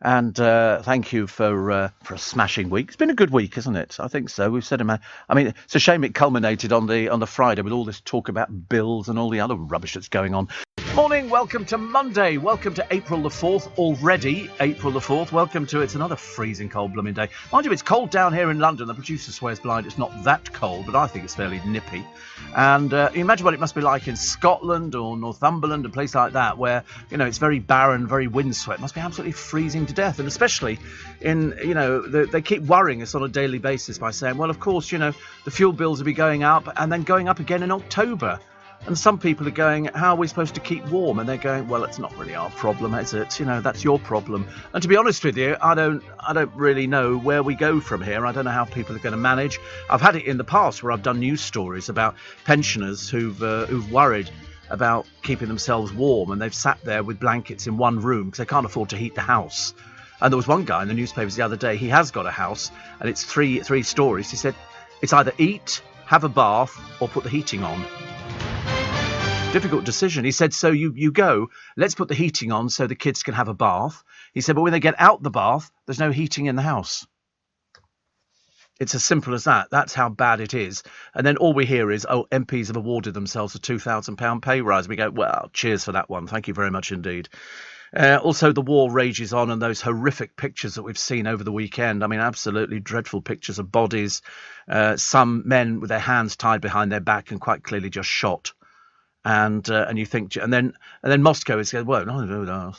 And thank you for a smashing week. It's been a good week, isn't it? I think so. We've said, I mean, it's a shame it culminated on the Friday with all this talk about bills and all the other rubbish that's going on. Morning, welcome to Monday. Welcome to April the 4th already. April the 4th. Welcome to, it's another freezing cold blooming day. Mind you, it's cold down here in London. The producer swears blind it's not that cold, but I think it's fairly nippy. And you imagine what it must be like in Scotland or Northumberland, a place like that, where, you know, it's very barren, very windswept. It must be absolutely freezing to death. And especially in, you know, they keep worrying us on a daily basis by saying, well, of course, you know, the fuel bills will be going up and then going up again in October. And some people are going, how are we supposed to keep warm? And they're going, well, it's not really our problem, is it? You know, that's your problem. And to be honest with you, I don't really know where we go from here. I don't know how people are going to manage. I've had it in the past where I've done news stories about pensioners who've worried about keeping themselves warm, and they've sat there with blankets in one room because they can't afford to heat the house. And there was one guy in the newspapers the other day, he has got a house, and it's three stories. He said, it's either eat, have a bath, or put the heating on. Difficult decision. He said, so you go, let's put the heating on so the kids can have a bath. He said, but when they get out the bath, there's no heating in the house. It's as simple as that. That's how bad it is. And then all we hear is, oh, MPs have awarded themselves a £2,000 pay rise. We go, well, cheers for that one. Thank you very much indeed. Also, the war rages on, and those horrific pictures that we've seen over the weekend. I mean, absolutely dreadful pictures of bodies. Some men with their hands tied behind their back and quite clearly just shot. And you think, and then Moscow is going, well, no.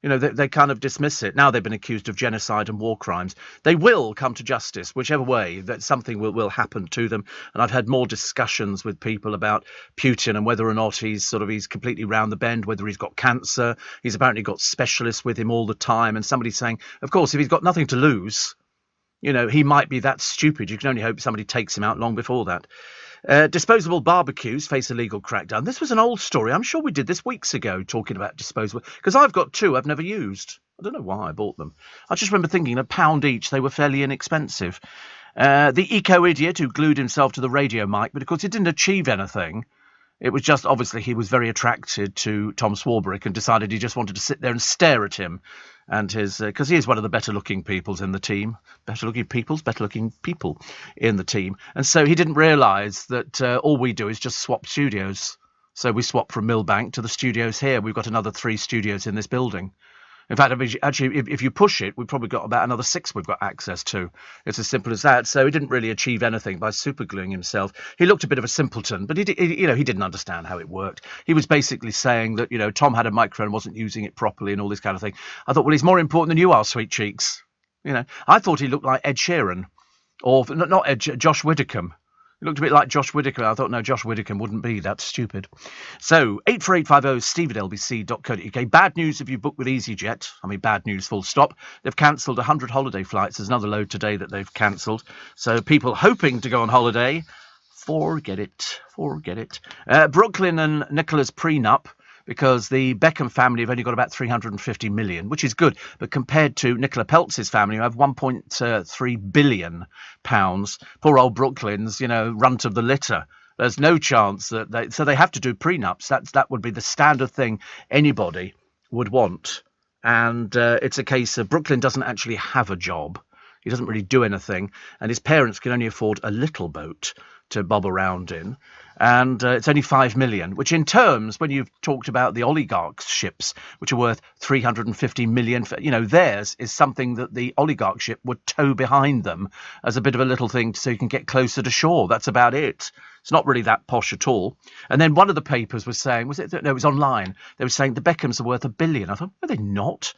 You know, they kind of dismiss it. Now they've been accused of genocide and war crimes. They will come to justice, whichever way, that something will happen to them. And I've had more discussions with people about Putin and whether or not he's completely round the bend, whether he's got cancer. He's apparently got specialists with him all the time. And somebody's saying, of course, if he's got nothing to lose, you know, he might be that stupid. You can only hope somebody takes him out long before that. Disposable barbecues face a legal crackdown. This was an old story. I'm sure we did this weeks ago, talking about disposable, because I've got two I've never used. I don't know why I bought them. I just remember thinking £1 each. They were fairly inexpensive. The eco-idiot who glued himself to the radio mic, but of course he didn't achieve anything. It was just, obviously, he was very attracted to Tom Swarbrick and decided he just wanted to sit there and stare at him. And his, because he is one of the better-looking peoples in the team. Better-looking people in the team. And so he didn't realise that all we do is just swap studios. So we swap from Millbank to the studios here. We've got another 3 studios in this building. In fact, actually, if you push it, we've probably got about another 6 we've got access to. It's as simple as that. So he didn't really achieve anything by supergluing himself. He looked a bit of a simpleton, but he didn't understand how it worked. He was basically saying that, you know, Tom had a microphone and wasn't using it properly and all this kind of thing. I thought, well, he's more important than you are, sweet cheeks. You know, I thought he looked like Ed Sheeran, or not Ed, Josh Widdicombe. It looked a bit like Josh Widdicombe. I thought, no, Josh Widdicombe wouldn't be. That's stupid. So, 84850 steve@lbc.co.uk. Bad news if you book with EasyJet. I mean, bad news, full stop. They've cancelled 100 holiday flights. There's another load today that they've cancelled. So, people hoping to go on holiday, forget it. Brooklyn and Nicola's prenup, because the Beckham family have only got about 350 million, which is good. But compared to Nicola Peltz's family, who have 1.3 billion pounds, poor old Brooklyn's, runt of the litter. There's no chance that so they have to do prenups. That would be the standard thing anybody would want. And it's a case of Brooklyn doesn't actually have a job. He doesn't really do anything. And his parents can only afford a little boat to bob around in. And it's only 5 million, which in terms, when you've talked about the oligarchs' ships, which are worth 350 million, theirs is something that the oligarch ship would tow behind them as a bit of a little thing so you can get closer to shore. That's about it. It's not really that posh at all. And then one of the papers was saying, it was online, they were saying the Beckhams are worth $1 billion. I thought, no, they're not.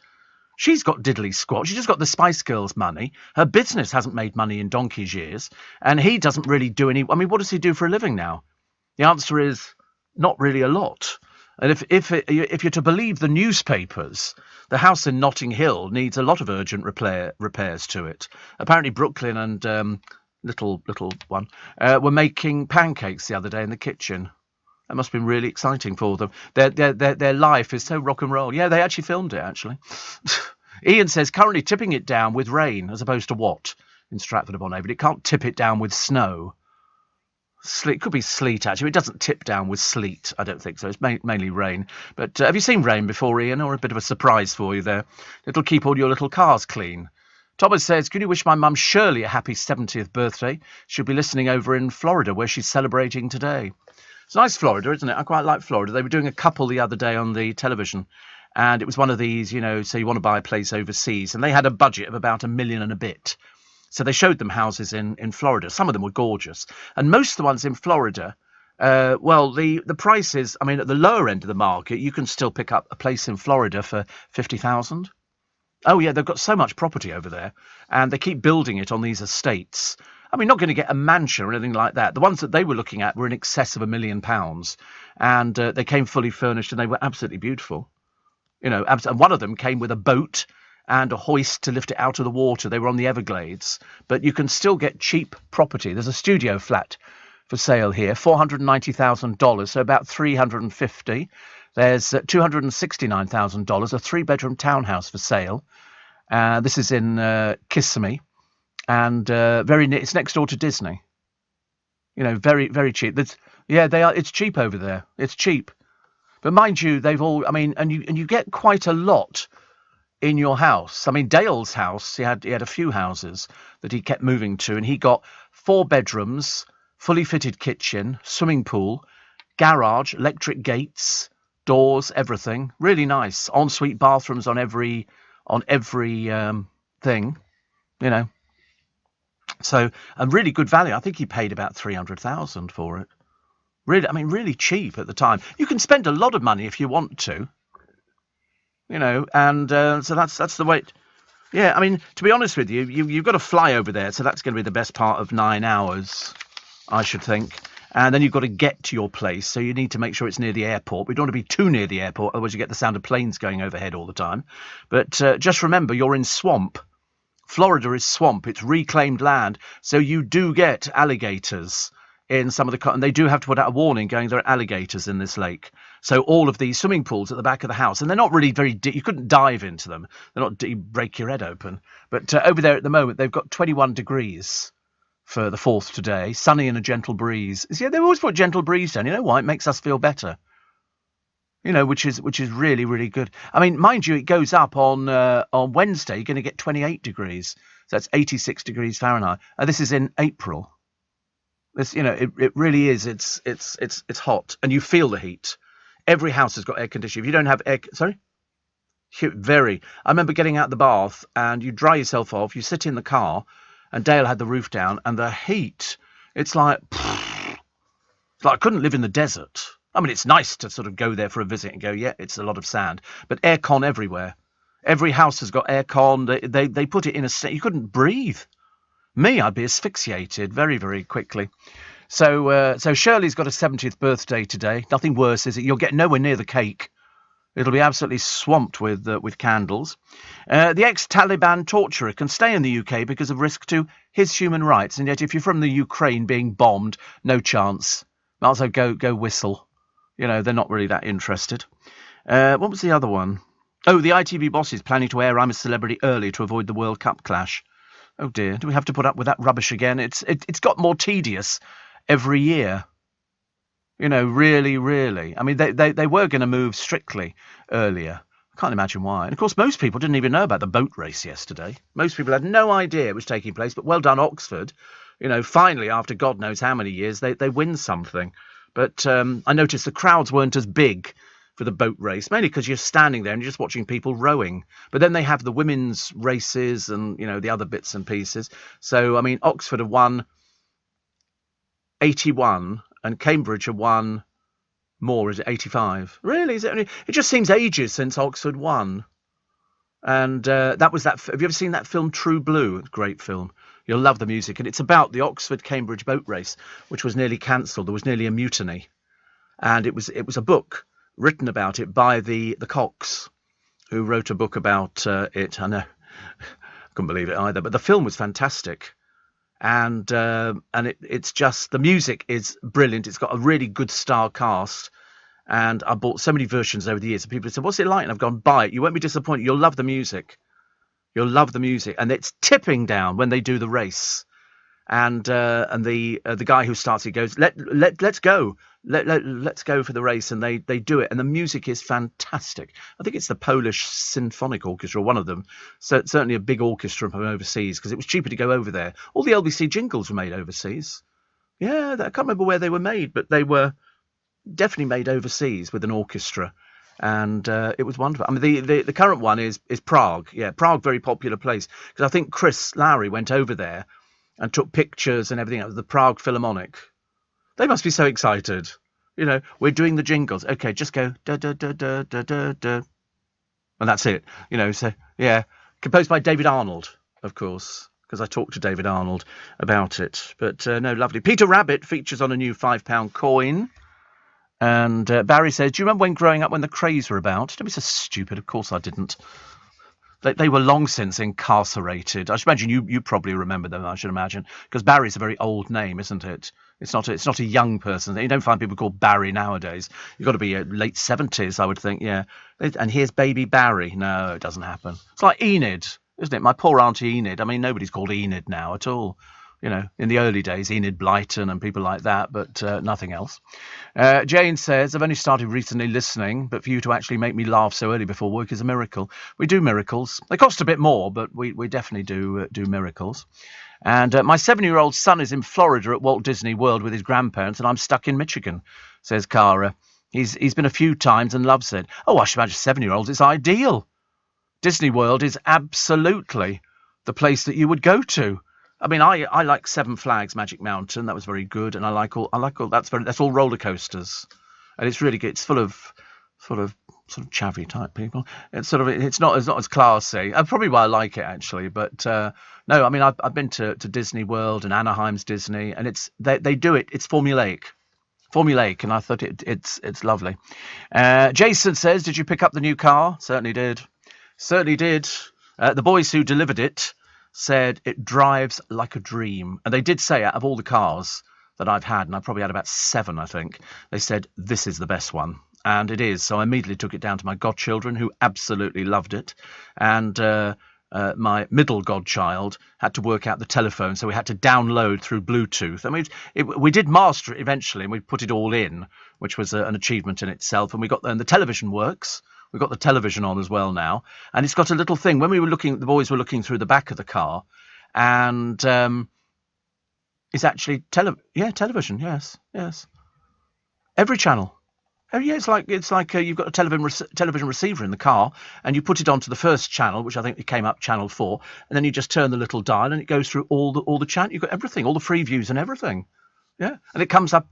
She's got diddly squat. She's just got the Spice Girls money. Her business hasn't made money in donkey's years. And he doesn't really do any... I mean, what does he do for a living now? The answer is not really a lot. And if you're to believe the newspapers, the house in Notting Hill needs a lot of urgent repairs to it. Apparently Brooklyn and little one were making pancakes the other day in the kitchen. That must have been really exciting for them. Their life is so rock and roll. Yeah, they actually filmed it, actually. Ian says, currently tipping it down with rain, as opposed to what in Stratford-upon-Avon? It can't tip it down with snow. Sleet. It could be sleet, actually. It doesn't tip down with sleet, I don't think so. It's mainly rain. But have you seen rain before, Ian, or a bit of a surprise for you there? It'll keep all your little cars clean. Thomas says, can you wish my mum Shirley a happy 70th birthday? She'll be listening over in Florida, where she's celebrating today. It's nice Florida, isn't it? I quite like Florida. They were doing a couple the other day on the television, and it was one of these, so you want to buy a place overseas, and they had a budget of about $1 million and a bit. So they showed them houses in Florida. Some of them were gorgeous. And most of the ones in Florida, the prices, I mean, at the lower end of the market, you can still pick up a place in Florida for $50,000. Oh, yeah, they've got so much property over there, and they keep building it on these estates. I mean, not going to get a mansion or anything like that. The ones that they were looking at were in excess of £1 million, and they came fully furnished, and they were absolutely beautiful. And one of them came with a boat and a hoist to lift it out of the water. They were on the Everglades, but you can still get cheap property. There's a studio flat for sale here, $490,000, so about $350,000. There's $269,000, a 3-bedroom townhouse for sale. This is in Kissimmee, and it's next door to Disney. Very, very cheap. They are. It's cheap over there. It's cheap, but mind you, they've all. I mean, and you get quite a lot in your house. I mean, Dale's house, he had a few houses that he kept moving to, and he got 4 bedrooms, fully fitted kitchen, swimming pool, garage, electric gates, doors, everything. Really nice. Ensuite bathrooms on every thing, So a really good value. I think he paid about $300,000 for it. Really cheap at the time. You can spend a lot of money if you want to. And so that's the way. Yeah, I mean, to be honest with you, you've got to fly over there, so that's going to be the best part of 9 hours, I should think. And then you've got to get to your place, so you need to make sure it's near the airport. We don't want to be too near the airport, otherwise you get the sound of planes going overhead all the time. But just remember, you're in swamp. Florida is swamp. It's reclaimed land, so you do get alligators in some of the... And they do have to put out a warning going, there are alligators in this lake. So all of these swimming pools at the back of the house, and they're not really very deep. You couldn't dive into them. They're not deep, break your head open. But over there at the moment, they've got 21 degrees for the 4th today. Sunny and a gentle breeze. Yeah, they always put gentle breeze down. You know why? It makes us feel better. Which is really, really good. I mean, mind you, it goes up on Wednesday. You're going to get 28 degrees. So that's 86 degrees Fahrenheit. This is in April. This, it really is. It's hot, and you feel the heat. Every house has got air conditioning. If you don't have very. I remember getting out the bath, and you dry yourself off. You sit in the car, and Dale had the roof down, and the heat. It's like I couldn't live in the desert. I mean, it's nice to sort of go there for a visit and go, yeah, it's a lot of sand, but aircon everywhere. Every house has got aircon. They put it in a state you couldn't breathe. Me, I'd be asphyxiated very, very quickly. So Shirley's got a 70th birthday today. Nothing worse, is it? You'll get nowhere near the cake. It'll be absolutely swamped with candles. The ex-Taliban torturer can stay in the UK because of risk to his human rights, and yet if you're from the Ukraine being bombed, no chance. Might as well go whistle. You know, they're not really that interested. What was the other one? Oh, the ITV boss is planning to air I'm a Celebrity early to avoid the World Cup clash. Oh dear, do we have to put up with that rubbish again? It's got more tedious every year. You know, really, really. I mean, they were going to move Strictly earlier. I can't imagine why. And of course, most people didn't even know about the boat race yesterday. Most people had no idea it was taking place, but well done, Oxford. You know, finally, after God knows how many years, they win something. But I noticed the crowds weren't as big for the boat race, mainly because you're standing there and you're just watching people rowing. But then they have the women's races and, you know, the other bits and pieces. So, I mean, Oxford have won 81 and Cambridge have won more. Is it 85? Really? Is it? It just seems ages since Oxford won. And that was that. Have you ever seen that film True Blue? Great film. You'll love the music. And it's about the Oxford-Cambridge boat race, which was nearly cancelled. There was nearly a mutiny. And it was a book written about it by the Cox, who wrote a book about it. I know, couldn't believe it either. But the film was fantastic, and it's just, the music is brilliant. It's got a really good star cast, and I bought so many versions over the years. And people said, "What's it like?" And I've gone, "Buy it. You won't be disappointed. You'll love the music. You'll love the music." And it's tipping down when they do the race. And the guy who starts it goes, let's go. Let's go for the race, and they do it, and the music is fantastic. I think it's the Polish Symphonic Orchestra, one of them. So it's certainly a big orchestra from overseas, because it was cheaper to go over there. All the LBC jingles were made overseas. Yeah, I can't remember where they were made, but they were definitely made overseas with an orchestra, and it was wonderful. I mean, the current one is Prague. Yeah, Prague, very popular place, because I think Chris Lowry went over there and took pictures and everything else. The Prague Philharmonic. They must be so excited. You know, we're doing the jingles. Okay, just go da da da da da da da, and that's it. You know, so yeah, composed by David Arnold, of course, because I talked to David Arnold about it. But no, lovely. Peter Rabbit features on a new £5 coin. And Barry says, "Do you remember when growing up when the Krays were about?" Don't be so stupid. Of course I didn't. They were long since incarcerated. I should imagine you probably remember them, I should imagine, because Barry's a very old name, isn't it? It's not a young person. You don't find people called Barry nowadays. You've got to be late 70s, I would think, yeah. And here's baby Barry. No, it doesn't happen. It's like Enid, isn't it? My poor Auntie Enid. I mean, nobody's called Enid now at all. You know, in the early days, Enid Blyton and people like that, but nothing else. Jane says, "I've only started recently listening, but for you to actually make me laugh so early before work is a miracle." We do miracles. They cost a bit more, but we definitely do miracles. And my 7-year-old son is in Florida at Walt Disney World with his grandparents, and I'm stuck in Michigan, says Cara. He's been a few times and loves it. Oh, I should imagine 7-year-olds, it's ideal. Disney World is absolutely the place that you would go to. I mean, I like Seven Flags Magic Mountain. That was very good, and I like all that's all roller coasters, and it's really good. It's full of sort of chavvy type people. It's not as classy. Probably why I like it actually. But no, I mean I've been to Disney World and Anaheim's Disney, and they do it. It's formulaic, and I thought it's lovely. Jason says, "Did you pick up the new car?" Certainly did. The boys who delivered it said it drives like a dream. And they did say, out of all the cars that I've had, and I've probably had about 7, I think, they said, this is the best one. And it is. So I immediately took it down to my godchildren, who absolutely loved it. And my middle godchild had to work out the telephone, so we had to download through Bluetooth. I mean, we did master it eventually, and we put it all in, which was an achievement in itself. And the television works. We've got the television on as well now, and it's got a little thing. When the boys were looking through the back of the car, and it's actually television. Yes, every channel. It's like you've got a television receiver in the car, and you put it onto the first channel, which I think it came up channel 4, and then you just turn the little dial, and it goes through all the channel. You've got everything, all the free views and everything. Yeah, and it comes up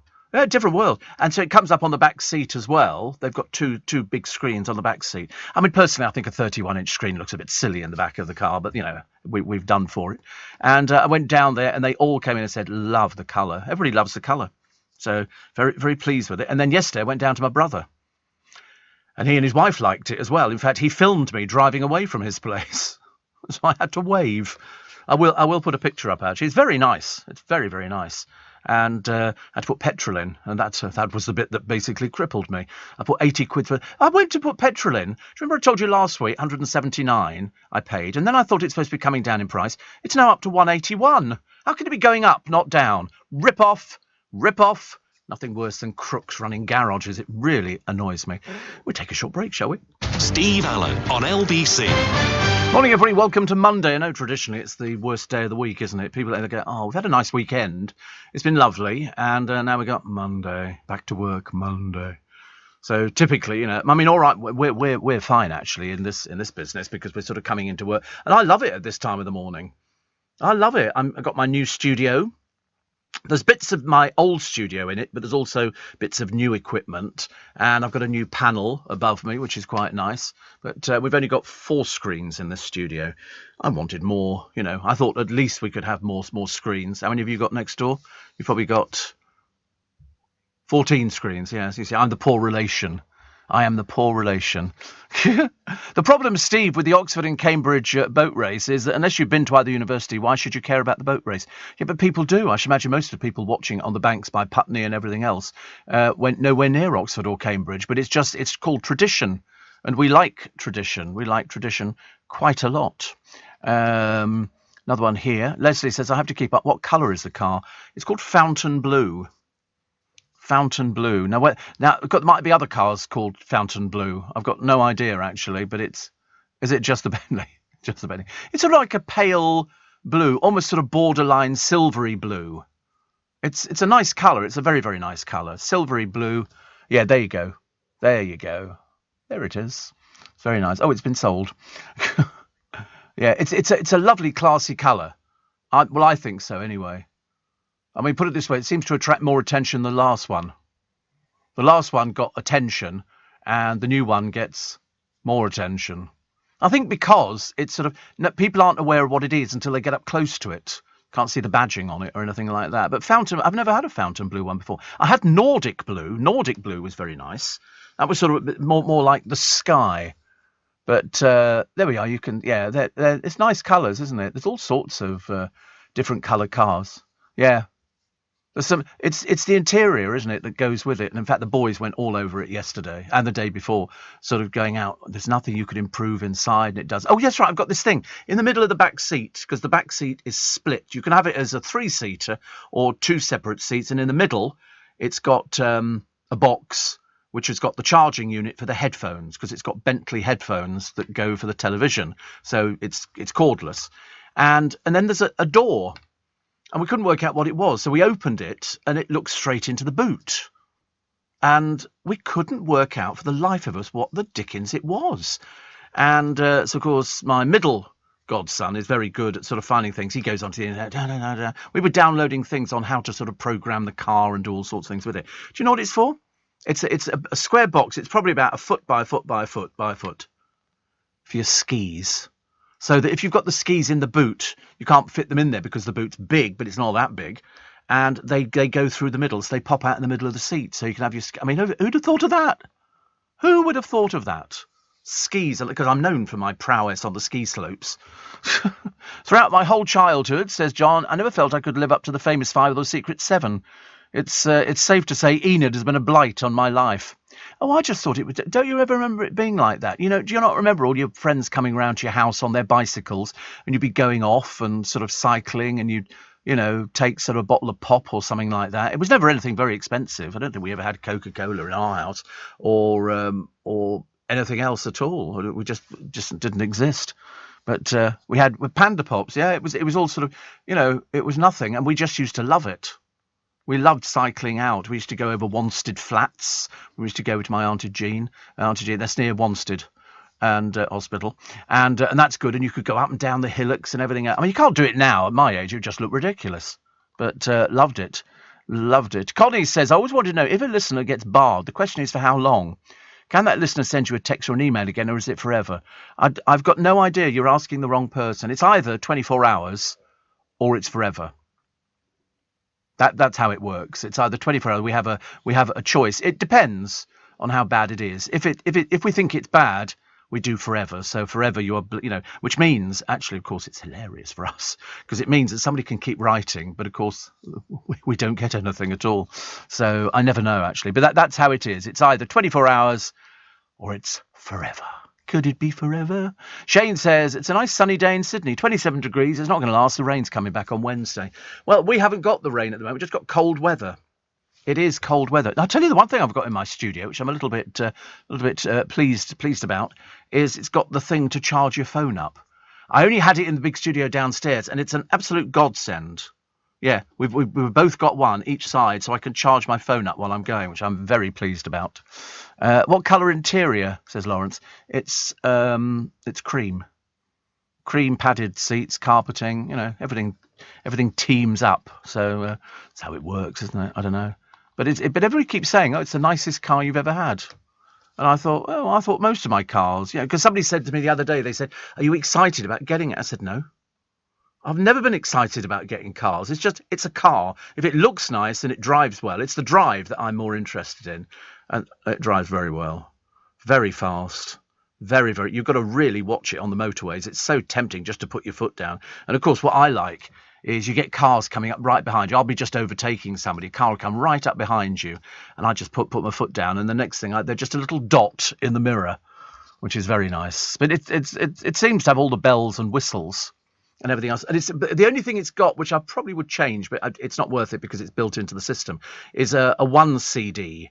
Different world. And so it comes up on the back seat as well. They've got two big screens on the back seat. I mean, personally, I think a 31-inch screen looks a bit silly in the back of the car, but, we've done for it. And I went down there, and they all came in and said, love the colour. Everybody loves the colour. So very, very pleased with it. And then yesterday I went down to my brother. And he and his wife liked it as well. In fact, he filmed me driving away from his place. So I had to wave. I will put a picture up, actually. It's very nice. It's very, very nice. And I had to put petrol in, and that was the bit that basically crippled me. I put 80 quid for... I went to put petrol in. Do you remember I told you last week, 179 I paid, and then I thought it's supposed to be coming down in price. It's now up to 181. How can it be going up, not down? Rip off. Nothing worse than crooks running garages. It really annoys me. We'll take a short break, shall we? Steve Allen on LBC. Morning, everybody. Welcome to Monday. I know traditionally it's the worst day of the week, isn't it? People either go, oh, we've had a nice weekend. It's been lovely. And now we got Monday. Back to work Monday. So typically, I mean, all right, we're fine, actually, in this business because we're sort of coming into work. And I love it at this time of the morning. I love it. I've got my new studio. There's bits of my old studio in it, but there's also bits of new equipment. And I've got a new panel above me, which is quite nice. But we've only got 4 screens in this studio. I wanted more, I thought at least we could have more screens. How many have you got next door? You've probably got 14 screens. Yes, you see, I'm the poor relation. I am the poor relation. The problem, Steve, with the Oxford and Cambridge boat race is that unless you've been to either university, why should you care about the boat race? Yeah, but people do. I should imagine most of the people watching on the banks by Putney and everything else went nowhere near Oxford or Cambridge. But it's called tradition. And we like tradition. We like tradition quite a lot. Another one here. Leslie says, I have to keep up. What colour is the car? It's called Fountain Blue. Fountain Blue. Now, there might be other cars called Fountain Blue. I've got no idea, actually, but is it just the Bentley? Just the Bentley. It's sort of like a pale blue, almost sort of borderline silvery blue. It's a nice colour. It's a very, very nice colour. Silvery blue. Yeah, there you go. There you go. There it is. It's very nice. Oh, it's been sold. Yeah, it's a lovely, classy colour. I think so, anyway. I mean, put it this way, it seems to attract more attention than the last one. The last one got attention, and the new one gets more attention. I think because it's sort of... people aren't aware of what it is until they get up close to it. Can't see the badging on it or anything like that. But I've never had a Fountain Blue one before. I had Nordic Blue. Nordic Blue was very nice. That was sort of a bit more like the sky. But there we are. You can... Yeah, it's nice colours, isn't it? There's all sorts of different colour cars. Yeah. It's the interior, isn't it, that goes with it. And in fact, the boys went all over it yesterday and the day before, sort of going out. There's nothing you could improve inside, and it does. Oh, yes, right. I've got this thing in the middle of the back seat because the back seat is split. You can have it as a 3-seater or 2 separate seats. And in the middle, it's got a box which has got the charging unit for the headphones because it's got Bentley headphones that go for the television. So it's cordless. And then there's a door. And we couldn't work out what it was, so we opened it, and it looked straight into the boot. And we couldn't work out for the life of us what the dickens it was. And so, of course, my middle godson is very good at sort of finding things. He goes onto the internet. We were downloading things on how to sort of program the car and do all sorts of things with it. Do you know what it's for? It's a square box. It's probably about a foot by a foot by a foot by a foot for your skis. So that if you've got the skis in the boot, you can't fit them in there because the boot's big, but it's not that big. And they go through the middle, so they pop out in the middle of the seat. So you can have your... I mean, who'd have thought of that? Who would have thought of that? Skis, because I'm known for my prowess on the ski slopes. Throughout my whole childhood, says John, I never felt I could live up to the famous 5 or the secret 7. It's safe to say Enid has been a blight on my life. Oh, I just thought it would... Don't you ever remember it being like that? Do you not remember all your friends coming round to your house on their bicycles and you'd be going off and sort of cycling and you'd, take sort of a bottle of pop or something like that? It was never anything very expensive. I don't think we ever had Coca-Cola in our house or anything else at all. We just didn't exist. But we had with Panda Pops, yeah, it was all sort of, it was nothing. And we just used to love it. We loved cycling out. We used to go over Wanstead Flats. We used to go to my Auntie Jean. That's near Wanstead and Hospital. And that's good. And you could go up and down the hillocks and everything else. I mean, you can't do it now. At my age, it would just look ridiculous. But loved it. Loved it. Connie says, I always want to know, if a listener gets barred, the question is for how long? Can that listener send you a text or an email again, or is it forever? I've got no idea. You're asking the wrong person. It's either 24 hours or it's forever. That's how it works. It's either 24 hours. We have a choice. It depends on how bad it is. If we think it's bad, we do forever. So forever, which means actually, of course, it's hilarious for us because it means that somebody can keep writing, but of course, we don't get anything at all. So I never know actually, but that's how it is. It's either 24 hours or it's forever. Could it be forever? Shane says, it's a nice sunny day in Sydney, 27 degrees. It's not going to last. The rain's coming back on Wednesday. Well, we haven't got the rain at the moment. We've just got cold weather. It is cold weather. I'll tell you the one thing I've got in my studio, which I'm a little bit pleased about, is it's got the thing to charge your phone up. I only had it in the big studio downstairs, and it's an absolute godsend. Yeah, we've both got one each side, so I can charge my phone up while I'm going, which I'm very pleased about. What colour interior? Says Lawrence. It's cream padded seats, carpeting. Everything teams up. So that's how it works, isn't it? I don't know, but everybody keeps saying, "Oh, it's the nicest car you've ever had." And I thought, I thought most of my cars, because somebody said to me the other day, they said, "Are you excited about getting it?" I said, "No. I've never been excited about getting cars. It's a car. If it looks nice and it drives well, it's the drive that I'm more interested in." And it drives very well, very fast, very, very. You've got to really watch it on the motorways. It's so tempting just to put your foot down. And of course, what I like is you get cars coming up right behind you. I'll be just overtaking somebody. A car will come right up behind you, and I just put my foot down. And the next thing, they're just a little dot in the mirror, which is very nice. But it seems to have all the bells and whistles and everything else. And it's the only thing it's got, which I probably would change, but it's not worth it because it's built into the system, is a 1 CD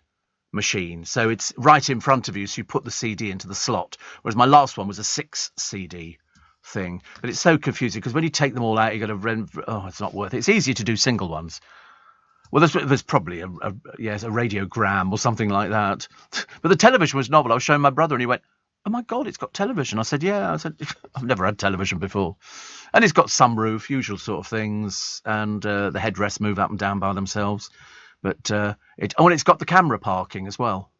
machine. So it's right in front of you, so you put the CD into the slot. Whereas my last one was a 6 CD thing. But it's so confusing because when you take them all out, you've got to it's not worth it. It's easier to do single ones. Well, there's probably a radiogram or something like that. But the television was novel. I was showing my brother and he went, "Oh my God, it's got television." I said, "Yeah." I said, "I've never had television before." And it's got sunroof, usual sort of things, and the headrests move up and down by themselves. But it's got the camera parking as well.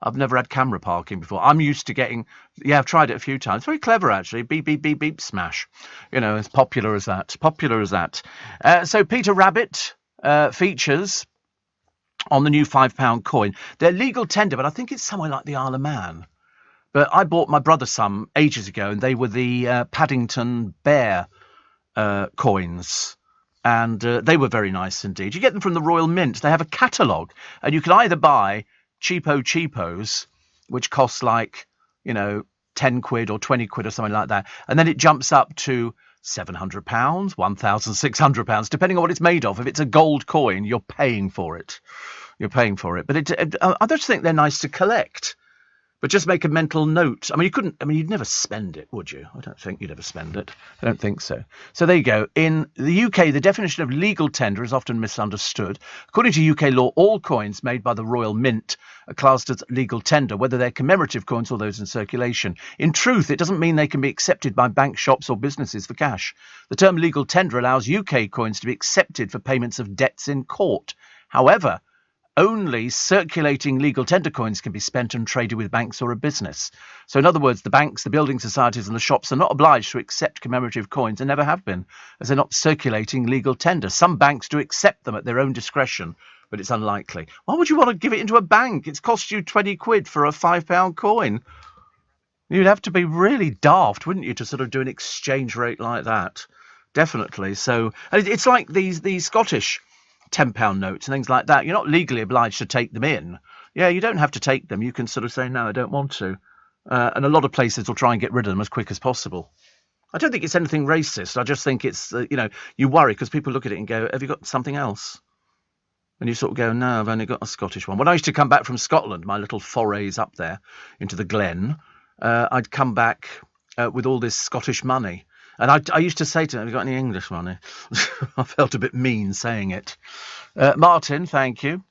I've never had camera parking before. I'm used to getting, I've tried it a few times. Very clever, actually. Beep, beep, beep, beep, smash. As popular as that. So Peter Rabbit features on the new £5 coin. They're legal tender, but I think it's somewhere like the Isle of Man. But I bought my brother some ages ago, and they were the Paddington Bear coins. And they were very nice indeed. You get them from the Royal Mint. They have a catalogue, and you can either buy cheapos, which cost like, 10 quid or 20 quid or something like that. And then it jumps up to £700, £1,600, depending on what it's made of. If it's a gold coin, you're paying for it. But I just think they're nice to collect. But just make a mental note. You'd never spend it, would you? I don't think you'd ever spend it. I don't think so. So there you go. In the UK, the definition of legal tender is often misunderstood. According to UK law, all coins made by the Royal Mint are classed as legal tender, whether they're commemorative coins or those in circulation. In truth, it doesn't mean they can be accepted by bank shops or businesses for cash. The term legal tender allows UK coins to be accepted for payments of debts in court. However, only circulating legal tender coins can be spent and traded with banks or a business. So in other words, the banks, the building societies and the shops are not obliged to accept commemorative coins and never have been, as they're not circulating legal tender. Some banks do accept them at their own discretion, but it's unlikely. Why would you want to give it into a bank? It's cost you 20 quid for a £5 coin. You'd have to be really daft, wouldn't you, to sort of do an exchange rate like that? Definitely. So it's like these Scottish £10 notes and things like that. You're not legally obliged to take them in. Yeah, you don't have to take them. You can sort of say, no, I don't want to. And a lot of places will try and get rid of them as quick as possible. I don't think it's anything racist. I just think it's, you worry because people look at it and go, have you got something else? And you sort of go, no, I've only got a Scottish one. When I used to come back from Scotland, my little forays up there into the Glen, I'd come back with all this Scottish money. And I used to say to them, have you got any English money? I felt a bit mean saying it. Martin, thank you.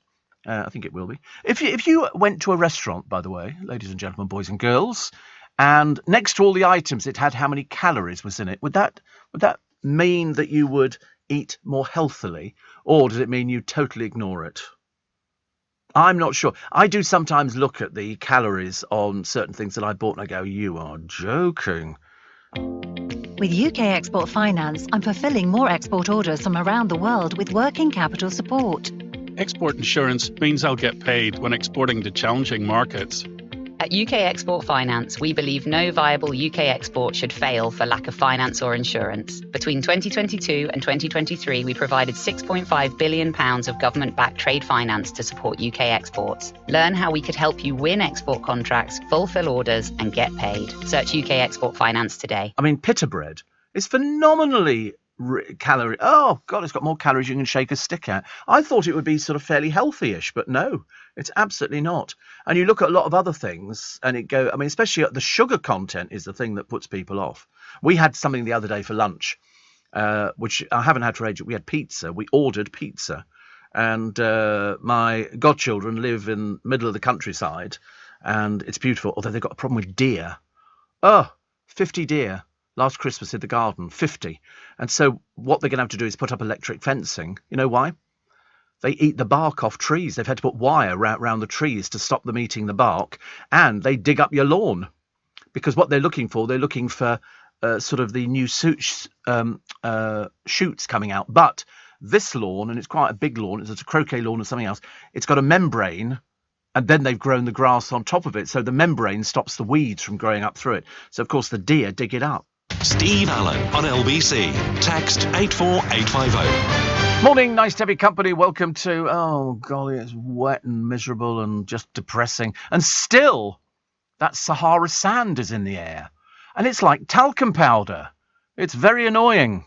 I think it will be. If you went to a restaurant, by the way, ladies and gentlemen, boys and girls, and next to all the items it had how many calories was in it, would that mean that you would eat more healthily, or does it mean you totally ignore it? I'm not sure. I do sometimes look at the calories on certain things that I bought and I go, you are joking. With UK Export Finance, I'm fulfilling more export orders from around the world with working capital support. Export insurance means I'll get paid when exporting to challenging markets. At UK Export Finance, we believe no viable UK export should fail for lack of finance or insurance. Between 2022 and 2023, we provided £6.5 billion of government-backed trade finance to support UK exports. Learn how we could help you win export contracts, fulfill orders, and get paid. Search UK Export Finance today. I mean, pita bread is phenomenally calorie. Oh, God, it's got more calories you can shake a stick at. I thought it would be sort of fairly healthy-ish, but no, it's absolutely not. And you look at a lot of other things and I mean, especially the sugar content is the thing that puts people off. We had something the other day for lunch, which I haven't had for ages. We had pizza. We ordered pizza. And my godchildren live in the middle of the countryside and it's beautiful, although they've got a problem with deer. 50 deer. Last Christmas in the garden, 50. And so what they're going to have to do is put up electric fencing. You know why? They eat the bark off trees. They've had to put wire around the trees to stop them eating the bark. And they dig up your lawn. Because what they're looking for sort of the new shoots coming out. But this lawn, and it's quite a big lawn, it's a croquet lawn or something else, it's got a membrane. And then they've grown the grass on top of it. So the membrane stops the weeds from growing up through it. So, of course, the deer dig it up. Steve Allen on LBC. Text 84850. Morning, nice to have your company. Welcome to, oh golly, it's wet and miserable and just depressing. And still, that Sahara sand is in the air. And it's like talcum powder. It's very annoying.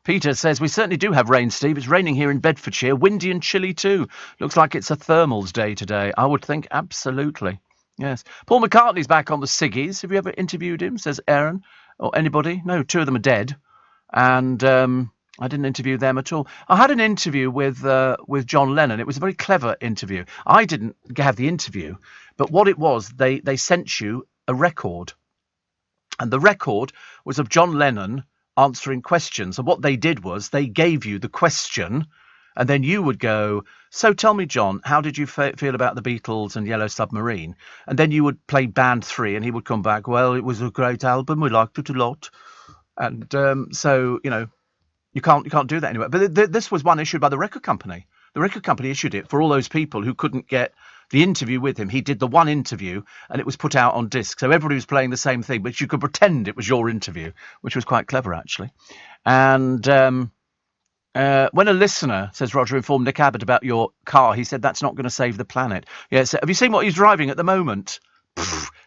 Peter says, we certainly do have rain, Steve. It's raining here in Bedfordshire. Windy and chilly too. Looks like it's a thermals day today. I would think absolutely. Yes. Paul McCartney's back on the Siggies. Have you ever interviewed him, says Aaron? Or anybody? No, two of them are dead. And I didn't interview them at all. I had an interview with John Lennon. It was a very clever interview. I didn't have the interview. But what it was, they sent you a record. And the record was of John Lennon answering questions. And what they did was they gave you the question and then you would go, so tell me, John, how did you feel about the Beatles and Yellow Submarine? And then you would play Band 3 and he would come back, well, it was a great album. We liked it a lot. And so, you know, you can't do that anyway. But this was one issued by the record company. The record company issued it for all those people who couldn't get the interview with him. He did the one interview and it was put out on disc. So everybody was playing the same thing, but you could pretend it was your interview, which was quite clever, actually. And when a listener, says Roger, informed Nick Abbott about your car, he said that's not going to save the planet. Yeah, so have you seen what he's driving at the moment?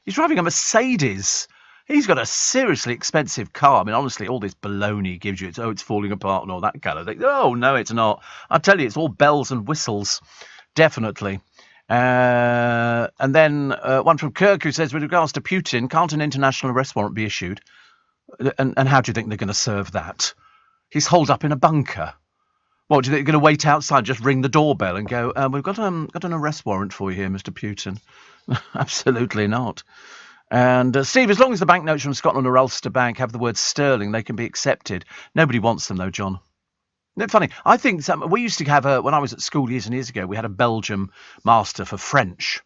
He's driving a Mercedes. He's got a seriously expensive car. I mean, honestly, all this baloney he gives you, it's falling apart and all that kind of thing. Oh, no, it's not. I tell you, it's all bells and whistles. Definitely. And then one from Kirk who says, with regards to Putin, can't an international arrest warrant be issued? And how do you think they're going to serve that? He's holed up in a bunker. What, do you think they're going to wait outside, just ring the doorbell and go, we've got an arrest warrant for you here, Mr. Putin? Absolutely not. And Steve, as long as the banknotes from Scotland or Ulster Bank have the word sterling, they can be accepted. Nobody wants them, though, John. Isn't it funny? I think we used to have when I was at school years and years ago, we had a Belgium master for French.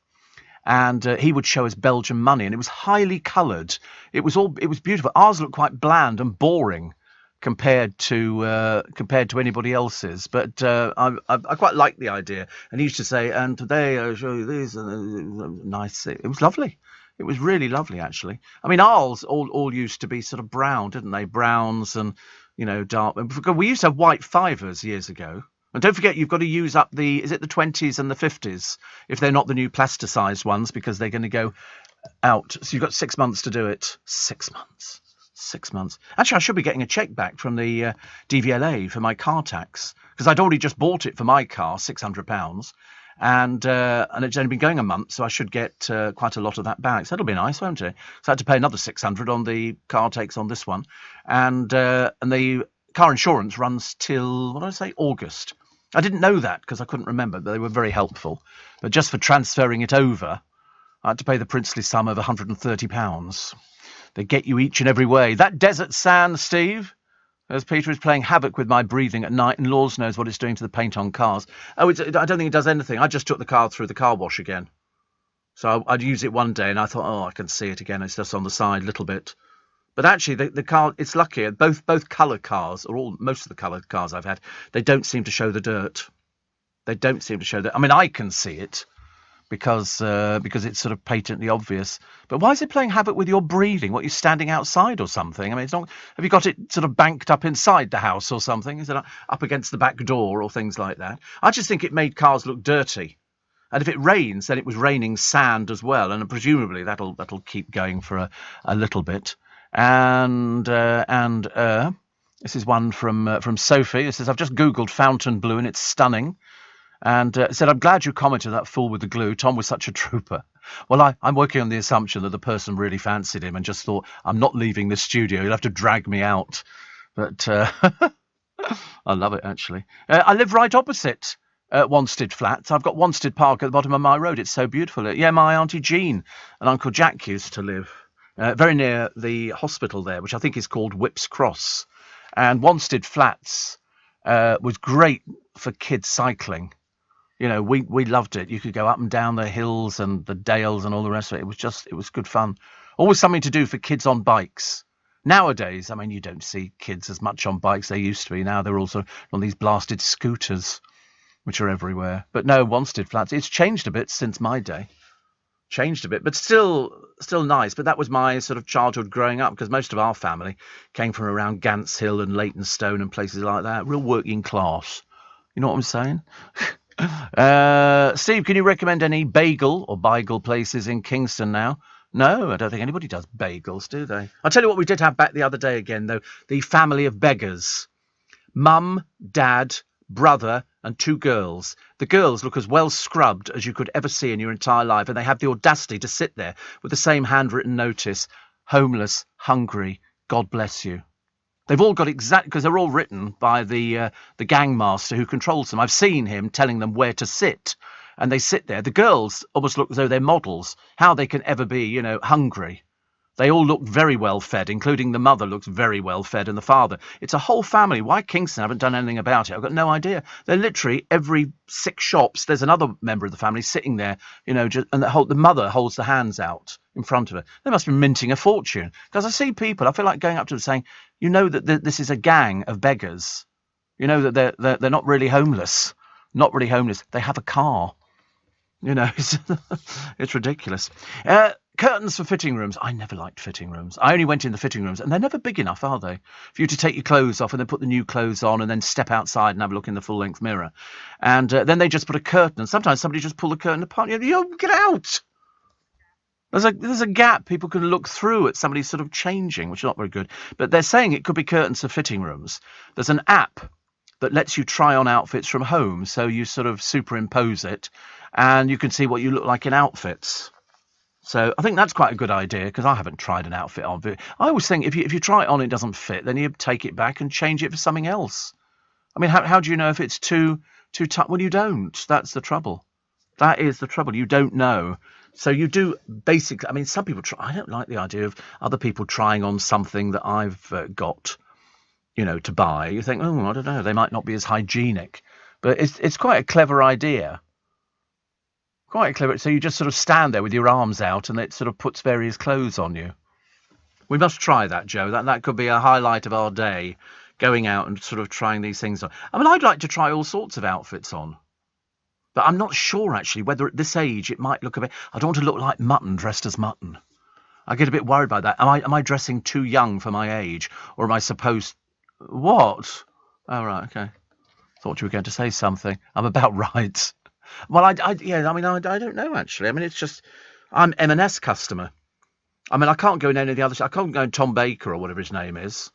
And he would show us Belgian money, and it was highly coloured. It was beautiful. Ours looked quite bland and boring compared to anybody else's. But I quite liked the idea. And he used to say, and today I'll show you these. And nice. It was lovely. It was really lovely, actually. I mean, ours all used to be sort of brown, didn't they? Browns and, you know, dark. We used to have white fivers years ago. And don't forget, you've got to use up the 20s and the 50s, if they're not the new plasticised ones, because they're going to go out. So you've got 6 months to do it. 6 months. 6 months. Actually, I should be getting a cheque back from the DVLA for my car tax, because I'd already just bought it for my car, £600. And it's only been going a month, so I should get quite a lot of that back. So that'll be nice, won't it? So I had to pay another £600 on the car takes on this one. And the car insurance runs till, what did I say, August. I didn't know that because I couldn't remember, but they were very helpful. But just for transferring it over, I had to pay the princely sum of £130. They get you each and every way. That desert sand, Steve, As Peter is playing havoc with my breathing at night, and Laws knows what it's doing to the paint on cars. Oh, I don't think it does anything. I just took the car through the car wash again. So I'd use it one day, and I thought, oh, I can see it again. It's just on the side a little bit. But actually, the car, it's lucky. Both colour cars, or most of the coloured cars I've had, they don't seem to show the dirt. They don't seem to show that. I mean, I can see it because it's sort of patently obvious. But why is it playing havoc with your breathing? What, you're standing outside or something? I mean, it's not. Have you got it sort of banked up inside the house or something? Is it up against the back door or things like that? I just think it made cars look dirty. And if it rains, then it was raining sand as well, and presumably that'll keep going for a little bit. And this is one from Sophie. It says, I've just Googled Fontainebleau and it's stunning. And it said, I'm glad you commented that fool with the glue. Tom was such a trooper. Well, I'm working on the assumption that the person really fancied him and just thought, I'm not leaving this studio. You'll have to drag me out. But I love it, actually. I live right opposite Wanstead Flats. I've got Wanstead Park at the bottom of my road. It's so beautiful. Yeah, my Auntie Jean and Uncle Jack used to live very near the hospital there, which I think is called Whipps Cross. And Wanstead Flats was great for kids cycling. You know, we loved it. You could go up and down the hills and the dales and all the rest of it. It was good fun. Always something to do for kids on bikes. Nowadays, I mean, you don't see kids as much on bikes they used to be. Now they're also on these blasted scooters, which are everywhere. But no, Wanstead Flats, it's changed a bit since my day. Changed a bit, but still nice. But that was my sort of childhood growing up, because most of our family came from around Gants Hill and Leytonstone and places like that. Real working class. You know what I'm saying? Steve, can you recommend any bagel places in Kingston now? No, I don't think anybody does bagels, do they? I'll tell you what we did have back the other day again, though. The family of beggars. Mum, dad, brother and 2 girls. The girls look as well scrubbed as you could ever see in your entire life, and they have the audacity to sit there with the same handwritten notice, homeless, hungry, God bless you. They've all got because they're all written by the gang master who controls them. I've seen him telling them where to sit, and they sit there. The girls almost look as though they're models. How they can ever be, hungry. They all look very well fed, including the mother looks very well fed, and the father. It's a whole family. Why Kingston haven't done anything about it, I've got no idea. They're literally every 6 shops. There's another member of the family sitting there, and the mother holds the hands out in front of her. They must be minting a fortune, because I see people. I feel like going up to them saying, that this is a gang of beggars. You know that they're not really homeless. Not really homeless. They have a car. It's ridiculous. Curtains for fitting rooms. I never liked fitting rooms. I only went in the fitting rooms, and they're never big enough, are they? For you to take your clothes off and then put the new clothes on and then step outside and have a look in the full-length mirror. And then they just put a curtain, and sometimes somebody just pull the curtain apart. Get out! There's a gap people can look through at somebody sort of changing, which is not very good. But they're saying it could be curtains for fitting rooms. There's an app that lets you try on outfits from home, so you sort of superimpose it, and you can see what you look like in outfits. So I think that's quite a good idea, because I haven't tried an outfit on. I always think if you try it on and it doesn't fit, then you take it back and change it for something else. I mean, how do you know if it's too tight? Well, you don't. That's the trouble. That is the trouble. You don't know. So you do basically. I mean, some people try. I don't like the idea of other people trying on something that I've got, to buy. You think, oh, I don't know. They might not be as hygienic, but it's quite a clever idea. Quite clever. So you just sort of stand there with your arms out, and it sort of puts various clothes on you. We must try that, Joe. That could be a highlight of our day, going out and sort of trying these things on. I mean, I'd like to try all sorts of outfits on, but I'm not sure actually whether at this age it might look a bit. I don't want to look like mutton dressed as mutton. I get a bit worried by that. Am I dressing too young for my age, or am I supposed? What? Oh right, okay. Thought you were going to say something. I'm about right. Well, I don't know, actually. I mean, it's just, I'm M&S customer. I mean, I can't go in any of the other, I can't go in Tom Baker or whatever his name is.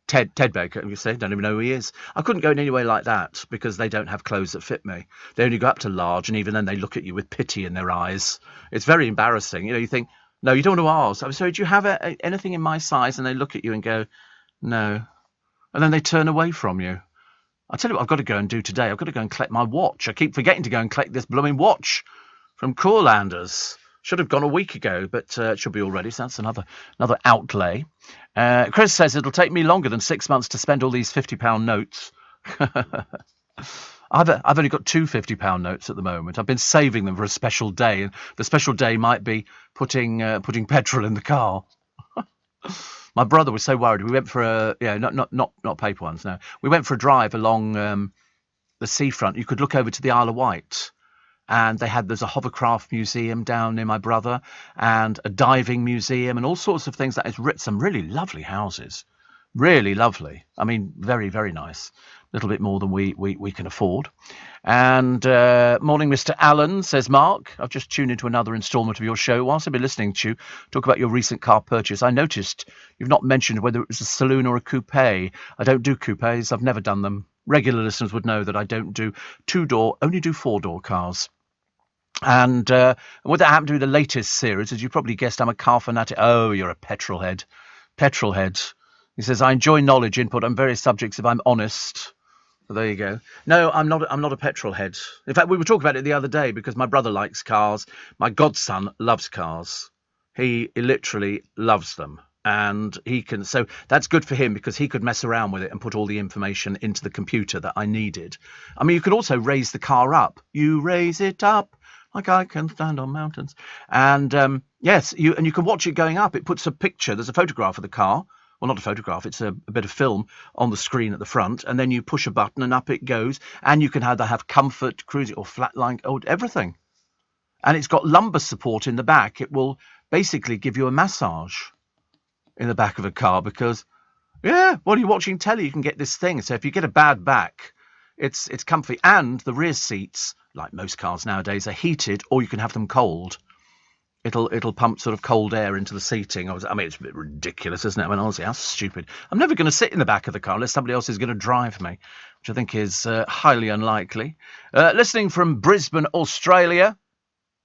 Ted Baker, you say, don't even know who he is. I couldn't go in any way like that, because they don't have clothes that fit me. They only go up to large, and even then they look at you with pity in their eyes. It's very embarrassing. You think, no, you don't want to ask. I'm sorry, do you have anything in my size? And they look at you and go, no. And then they turn away from you. I'll tell you what I've got to go and do today. I've got to go and collect my watch. I keep forgetting to go and collect this blooming watch from Courlanders. Should have gone a week ago, but it should be all ready. So that's another outlay. Chris says it'll take me longer than 6 months to spend all these £50 notes. I've only got two £50 notes at the moment. I've been saving them for a special day, and the special day might be putting petrol in the car. My brother was so worried. We went for not paper ones. No, we went for a drive along the seafront. You could look over to the Isle of Wight. And there's a hovercraft museum down near my brother, and a diving museum, and all sorts of things. That is some really lovely houses, really lovely. I mean, very, very nice. A little bit more than we can afford. And morning, Mr. Allen, says Mark. I've just tuned into another instalment of your show. Whilst I've been listening to you talk about your recent car purchase, I noticed you've not mentioned whether it was a saloon or a coupe. I don't do coupes. I've never done them. Regular listeners would know that I don't do two-door, only do four-door cars. And what that happened to the latest series, as you probably guessed, I'm a car fanatic. Oh, you're a petrol head. Petrol head. He says, I enjoy knowledge input on various subjects if I'm honest. So there you go. No, I'm not a petrol head. In fact, we were talking about it the other day because my brother likes cars. My godson loves cars. He literally loves them. And so that's good for him because he could mess around with it and put all the information into the computer that I needed. I mean, you could also raise the car up. You raise it up like I can stand on mountains. And yes, you can watch it going up. It puts a picture. There's a photograph of the car. Well, not a photograph. It's a bit of film on the screen at the front. And then you push a button and up it goes. And you can either have comfort, cruising or flatline, everything. And it's got lumbar support in the back. It will basically give you a massage in the back of a car because, while you're watching telly, you can get this thing. So if you get a bad back, it's comfy. And the rear seats, like most cars nowadays, are heated or you can have them cold. It'll pump sort of cold air into the seating. I mean, it's a bit ridiculous, isn't it? I mean, honestly, how stupid. I'm never going to sit in the back of the car unless somebody else is going to drive me, which I think is highly unlikely. Listening from Brisbane, Australia,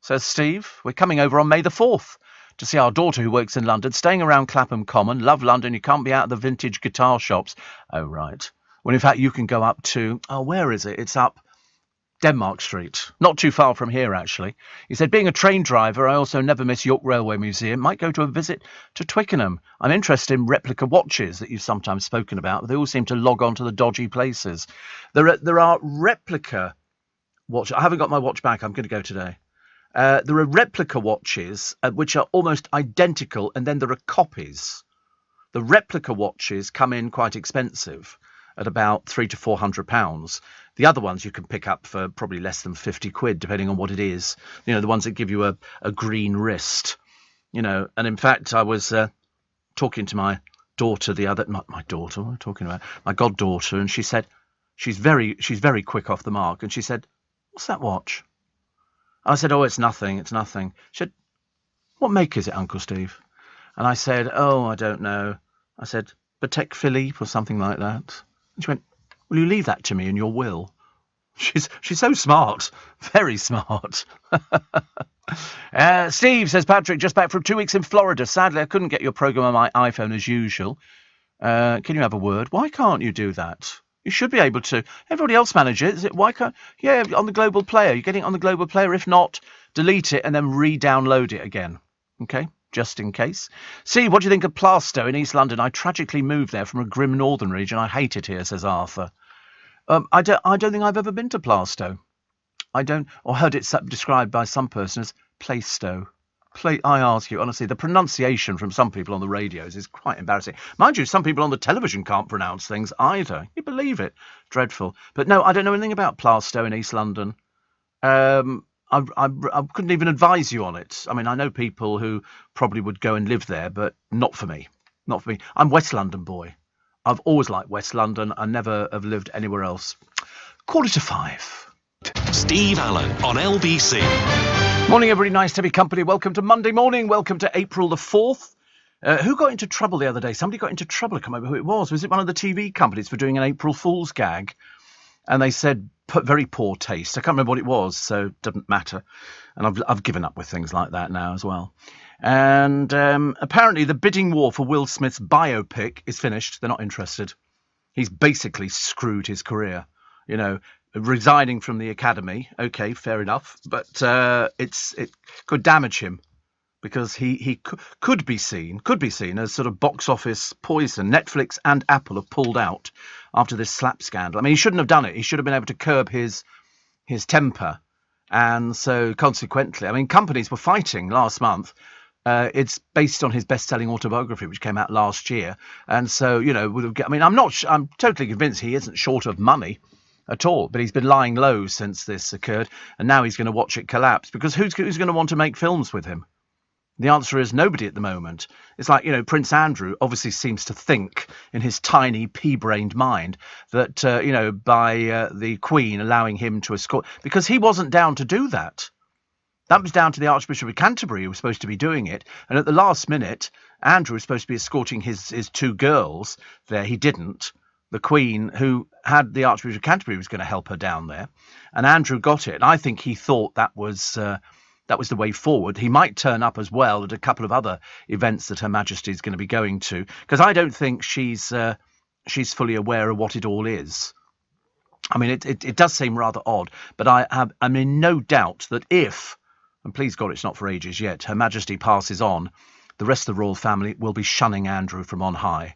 says Steve, we're coming over on May the 4th. To see our daughter who works in London, staying around Clapham Common. Love London. You can't be out of the vintage guitar shops. Oh, right. Well, in fact, you can go up to, where is it? It's up Denmark Street. Not too far from here, actually. He said, being a train driver, I also never miss York Railway Museum. Might go to a visit to Twickenham. I'm interested in replica watches that you've sometimes spoken about. But they all seem to log on to the dodgy places. There are replica watches. I haven't got my watch back. I'm going to go today. There are replica watches which are almost identical, and then there are copies. The replica watches come in quite expensive at about £300 to £400. The other ones you can pick up for probably less than £50, depending on what it is. You know, the ones that give you a green wrist. You know, and in fact, I was talking to my daughter my daughter, what am I talking about? My goddaughter, and she said she's very quick off the mark, and she said, "What's that watch?" I said, "Oh, it's nothing. She said, "What make is it, Uncle Steve?" And I said, "Oh, I don't know." I said, "Patek Philippe or something like that." And she went, "Will you leave that to me in your will?" She's so smart, very smart. Steve, says Patrick, just back from 2 weeks in Florida. Sadly, I couldn't get your program on my iPhone as usual. Can you have a word? Why can't you do that? You should be able to. Everybody else manages it. Why can't? Yeah, on the Global Player. You're getting it on the Global Player. If not, delete it and then re-download it again. Okay, just in case. See, what do you think of Plaistow in East London? I tragically moved there from a grim northern region. I hate it here, says Arthur. I don't think I've ever been to Plaistow. I don't, or heard it described by some person as Plaistow. I ask you, honestly, the pronunciation from some people on the radios is quite embarrassing. Mind you, some people on the television can't pronounce things either. You believe it? Dreadful. But no, I don't know anything about Plaistow in East London. I couldn't even advise you on it. I mean, I know people who probably would go and live there, but not for me. Not for me. I'm West London boy. I've always liked West London. I never have lived anywhere else. 4:45. Steve Allen on LBC. Morning, everybody. Nice to be company. Welcome to Monday morning. Welcome to April the 4th. Who got into trouble the other day? Somebody got into trouble. I can't remember who it was. Was it one of the TV companies for doing an April Fool's gag? And they said very poor taste. I can't remember what it was, so it doesn't matter. And I've given up with things like that now as well. And apparently the bidding war for Will Smith's biopic is finished. They're not interested. He's basically screwed his career, you know. Resigning from the Academy, okay, fair enough, but it could damage him because he could be seen as sort of box office poison. Netflix and Apple have pulled out after this slap scandal. I mean, he shouldn't have done it. He should have been able to curb his temper. And so consequently, I mean, companies were fighting last month. It's based on his best-selling autobiography, which came out last year. And so, I'm totally convinced he isn't short of money at all, but he's been lying low since this occurred. And now he's going to watch it collapse, because who's going to want to make films with him? The answer is nobody at the moment. It's like, Prince Andrew obviously seems to think in his tiny pea-brained mind that, by the Queen allowing him to escort, because he wasn't down to do that. That was down to the Archbishop of Canterbury, who was supposed to be doing it. And at the last minute, Andrew was supposed to be escorting his two girls there. He didn't. The Queen, who had the Archbishop of Canterbury, was going to help her down there. And Andrew got it. And I think he thought that was the way forward. He might turn up as well at a couple of other events that Her Majesty is going to be going to, because I don't think she's fully aware of what it all is. I mean, it does seem rather odd, but I'm in no doubt that if, and please God it's not for ages yet, Her Majesty passes on, the rest of the royal family will be shunning Andrew from on high.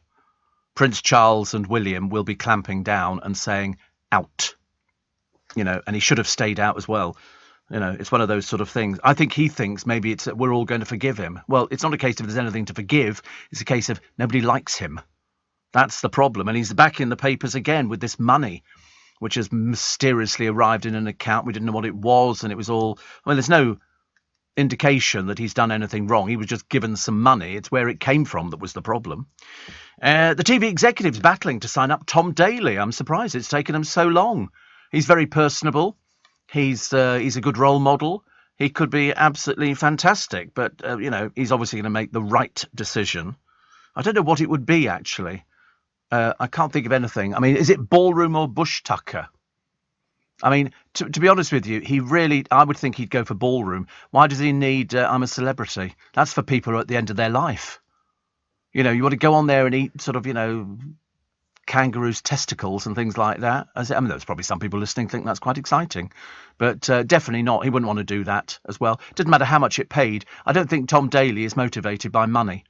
Prince Charles and William will be clamping down and saying, out. And he should have stayed out as well. It's one of those sort of things. I think he thinks maybe we're all going to forgive him. Well, it's not a case of there's anything to forgive. It's a case of nobody likes him. That's the problem. And he's back in the papers again with this money, which has mysteriously arrived in an account. We didn't know what it was. And it was all, there's no indication that he's done anything wrong. He was just given some money. It's where it came from that was the problem. The TV executives battling to sign up Tom Daley. I'm surprised it's taken them so long. He's very personable. He's a good role model. He could be absolutely fantastic, but he's obviously going to make the right decision. I don't know what it would be, actually. I can't think of anything. I mean, is it Ballroom or Bush Tucker? I mean, to be honest with you, I would think he'd go for Ballroom. Why does he need I'm a Celebrity? That's for people who are at the end of their life. You want to go on there and eat sort of, kangaroo's testicles and things like that. I mean, there's probably some people listening think that's quite exciting, but definitely not. He wouldn't want to do that as well. Doesn't matter how much it paid. I don't think Tom Daley is motivated by money.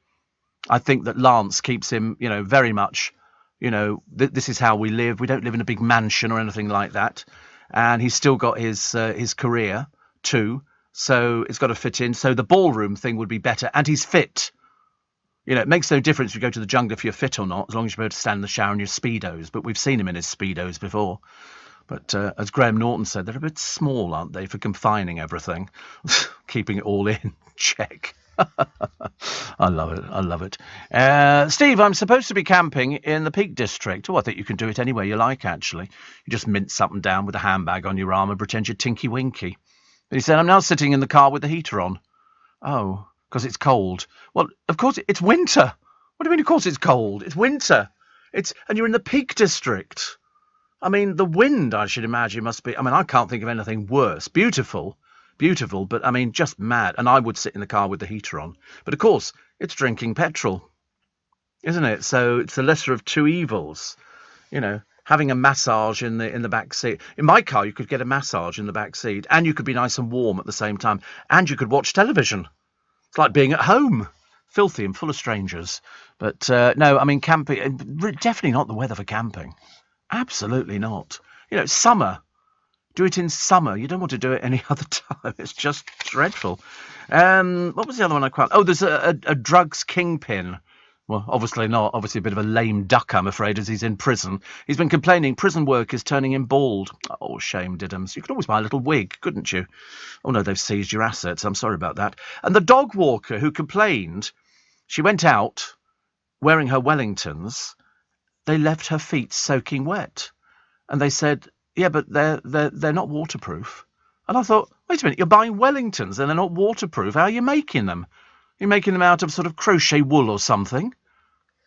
I think that Lance keeps him, very much, this is how we live. We don't live in a big mansion or anything like that. And he's still got his career too. So it's got to fit in. So the Ballroom thing would be better. And he's fit. It makes no difference if you go to the jungle if you're fit or not, as long as you're able to stand in the shower in your Speedos. But we've seen him in his Speedos before. But as Graham Norton said, they're a bit small, aren't they, for confining everything? Keeping it all in check. I love it. Steve, I'm supposed to be camping in the Peak District. Oh, I think you can do it anywhere you like, actually. You just mince up and down with a handbag on your arm and pretend you're Tinky Winky. But he said, I'm now sitting in the car with the heater on. Oh, because it's cold. Well, of course, it's winter. What do you mean, of course it's cold? It's winter. And you're in the Peak District. I mean, the wind, I should imagine, must be... I mean, I can't think of anything worse. Beautiful, but, I mean, just mad. And I would sit in the car with the heater on. But, of course, it's drinking petrol, isn't it? So it's the lesser of two evils, having a massage in the back seat. In my car, you could get a massage in the back seat, and you could be nice and warm at the same time, and you could watch television. It's like being at home, filthy and full of strangers. But no, I mean, camping, definitely not the weather for camping. Absolutely not. Summer. Do it in summer. You don't want to do it any other time. It's just dreadful. What was the other one I quite... Oh, there's a drugs kingpin. Well, obviously not. Obviously a bit of a lame duck, I'm afraid, as he's in prison. He's been complaining prison work is turning him bald. Oh, shame, Diddums. You could always buy a little wig, couldn't you? Oh, no, they've seized your assets. I'm sorry about that. And the dog walker who complained, she went out wearing her Wellingtons. They left her feet soaking wet. And they said, yeah, but they're not waterproof. And I thought, wait a minute, you're buying Wellingtons and they're not waterproof. How are you making them? You're making them out of sort of crochet wool or something?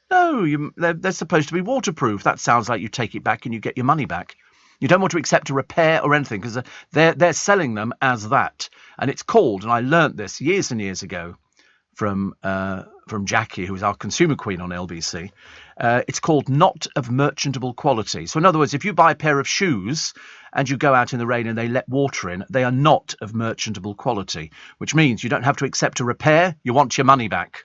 No, they're supposed to be waterproof. That sounds like you take it back and you get your money back. You don't want to accept a repair or anything because they're selling them as that. And it's called, and I learnt this years and years ago, from Jackie, who is our consumer queen on LBC. It's called not of merchantable quality. So in other words, if you buy a pair of shoes and you go out in the rain and they let water in, they are not of merchantable quality, which means you don't have to accept a repair. You want your money back.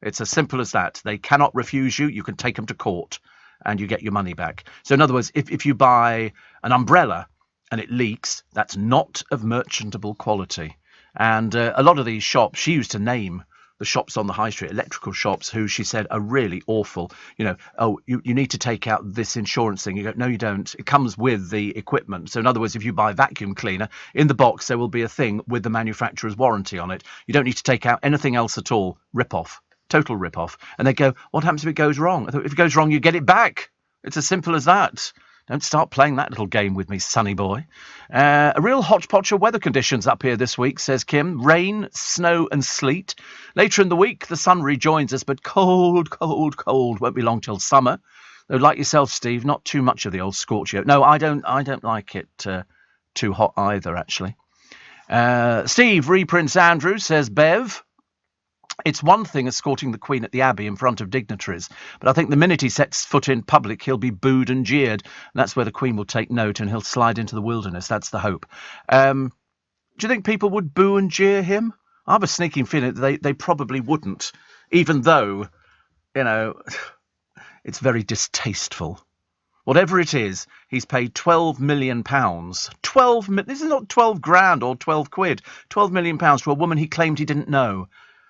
It's as simple as that. They cannot refuse you. You can take them to court and you get your money back. So in other words, if you buy an umbrella and it leaks, that's not of merchantable quality. And a lot of these shops, she used to name the shops on the high street, electrical shops, who she said are really awful. You know, oh, you need to take out this insurance thing. You go, no, you don't. It comes with the equipment. So in other words, if you buy a vacuum cleaner, in the box there will be a thing with the manufacturer's warranty on it. You don't need to take out anything else at all. Rip-off. Total rip-off. And they go, what happens if it goes wrong? I thought, if it goes wrong, you get it back. It's as simple as that. Don't start playing that little game with me, sonny boy. A real hodgepodge of weather conditions up here this week, says Kim. Rain, snow and sleet. Later in the week, the sun rejoins us, but cold, cold, cold. Won't be long till summer. Though, like yourself, Steve, not too much of the old scorchio. No, I don't like it too hot either, actually. Steve, Prince Andrew, says Bev. It's one thing escorting the Queen at the Abbey in front of dignitaries, but I think the minute he sets foot in public, he'll be booed and jeered. And that's where the Queen will take note and he'll slide into the wilderness. That's the hope. Do you think people would boo and jeer him? I have a sneaking feeling that they probably wouldn't, even though, you know, it's very distasteful. Whatever it is, he's paid £12 million. This is not 12 grand or 12 quid. £12 million to a woman he claimed he didn't know.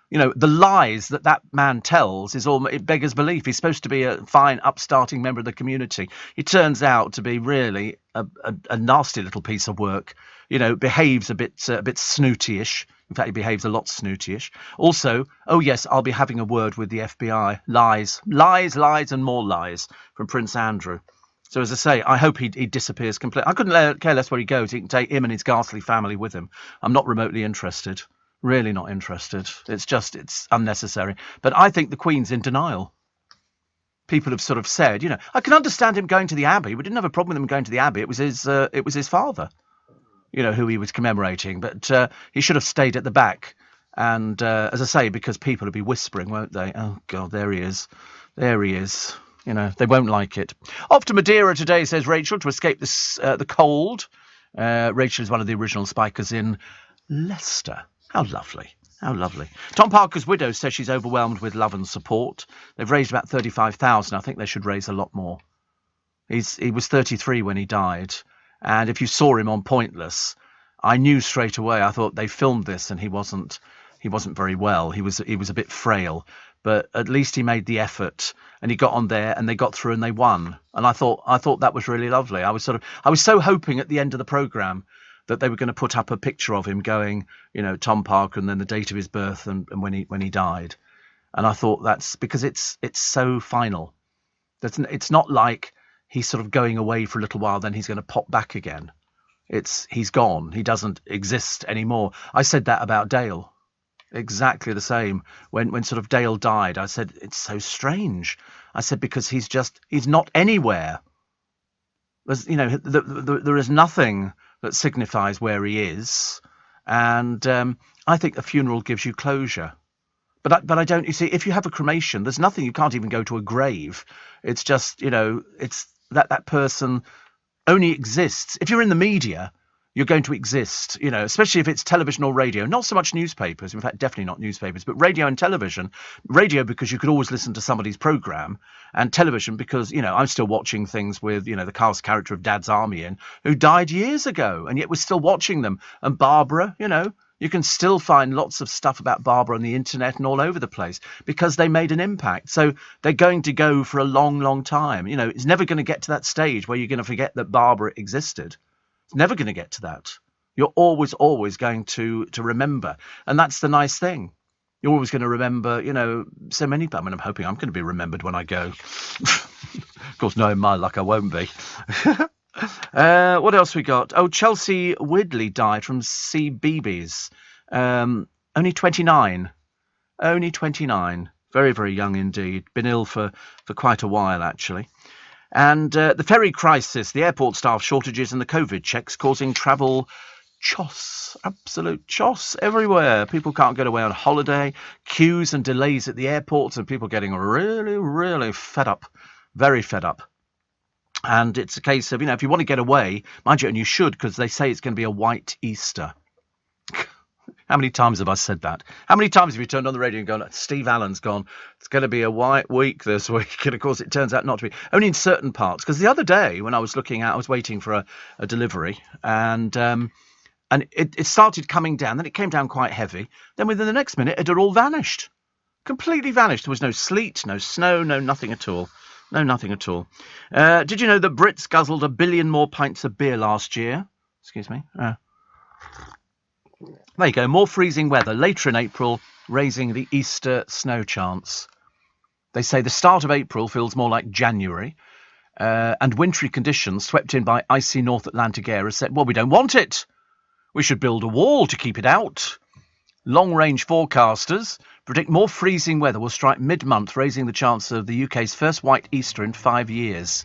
You know, the lies that man tells it beggars belief. He's supposed to be a fine, upstarting member of the community. He turns out to be really a nasty little piece of work. You know, behaves a bit snooty-ish. In fact, he behaves a lot snooty-ish. Also, oh yes, I'll be having a word with the FBI. Lies, lies, lies, and more lies from Prince Andrew. So as I say, I hope he disappears completely. I couldn't care less where he goes. He can take him and his ghastly family with him. I'm not remotely interested. Really not interested. It's unnecessary. But I think the Queen's in denial. People have sort of said, you know, I can understand him going to the Abbey. We didn't have a problem with him going to the Abbey. It was his father, you know, who he was commemorating. But he should have stayed at the back. And as I say, because people will be whispering, won't they? Oh God, there he is. There he is. You know, they won't like it. Off to Madeira today, says Rachel, to escape the cold. Rachel is one of the original spikers in Leicester. How lovely. How lovely. Tom Parker's widow says she's overwhelmed with love and support. They've raised about 35,000. I think they should raise a lot more. He was 33 when he died. And if you saw him on Pointless, I knew straight away. I thought they filmed this and he wasn't very well. He was a bit frail, but at least he made the effort and he got on there and they got through and they won. And I thought that was really lovely. I was so hoping at the end of the programme that they were going to put up a picture of him going, you know, Tom Parker, and then the date of his birth and when he died. And I thought that's because it's so final. It's not like he's sort of going away for a little while, then he's going to pop back again. He's gone. He doesn't exist anymore. I said that about Dale. Exactly the same. When sort of Dale died, I said, it's so strange. I said, because he's not anywhere. There's, you know, there is nothing that signifies where he is, and I think a funeral gives you closure. But I don't. You see, if you have a cremation, there's nothing. You can't even go to a grave. It's just, you know, it's that person only exists. If you're in the media, you're going to exist, you know, especially if it's television or radio. Not so much newspapers, in fact, definitely not newspapers, but radio and television. Radio because you could always listen to somebody's programme, and television because, you know, I'm still watching things with, you know, the cast character of Dad's Army who died years ago, and yet we're still watching them. And Barbara, you know, you can still find lots of stuff about Barbara on the internet and all over the place because they made an impact. So they're going to go for a long, long time. You know, it's never going to get to that stage where you're going to forget that Barbara existed. Never going to get to that. You're always going to remember. And that's the nice thing. You're always going to remember, you know, so many. I mean, I'm hoping I'm going to be remembered when I go. Of course, knowing my luck, I won't be. What else we got? Oh, Chelsea Widley died from CBeebies. Only 29. Only 29. Very, very young indeed. Been ill for quite a while, actually. And the ferry crisis, the airport staff shortages and the COVID checks causing travel choss, absolute choss everywhere. People can't get away on holiday, queues and delays at the airports, and people getting really, really fed up, very fed up. And it's a case of, if you want to get away, mind you, and you should, because they say it's going to be a white Easter. How many times have I said that? How many times have you turned on the radio and gone, Steve Allen's gone, it's going to be a white week this week? And of course, it turns out not to be. Only in certain parts. Because the other day, when I was looking out, I was waiting for a delivery, and it started coming down. Then it came down quite heavy. Then within the next minute, it had all vanished. Completely vanished. There was no sleet, no snow, no nothing at all. No, nothing at all. Did you know that Brits guzzled 1 billion more pints of beer last year? Excuse me. There you go. More freezing weather later in April, raising the Easter snow chance. They say the start of April feels more like January, and wintry conditions swept in by icy North Atlantic air has said, well, we don't want it. We should build a wall to keep it out. Long-range forecasters predict more freezing weather will strike mid-month, raising the chance of the UK's first white Easter in 5 years.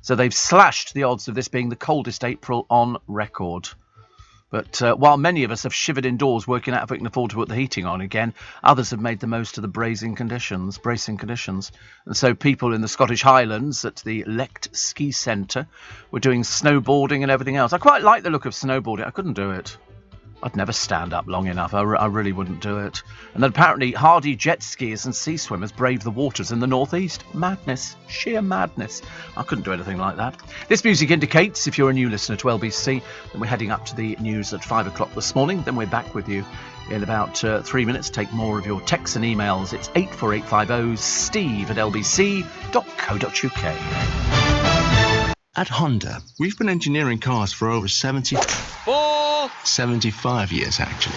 So they've slashed the odds of this being the coldest April on record. But while many of us have shivered indoors working out if we can afford to put the heating on again, others have made the most of the bracing conditions. And so people in the Scottish Highlands at the Lecht Ski Centre were doing snowboarding and everything else. I quite like the look of snowboarding. I couldn't do it. I'd never stand up long enough. I really wouldn't do it. And then apparently hardy jet skiers and sea swimmers brave the waters in the northeast. Madness. Sheer madness. I couldn't do anything like that. This music indicates, if you're a new listener to LBC, then we're heading up to the news at 5 o'clock this morning. Then we're back with you in about 3 minutes. Take more of your texts and emails. It's 84850 steve@lbc.co.uk. At Honda, we've been engineering cars for over 75 years, actually.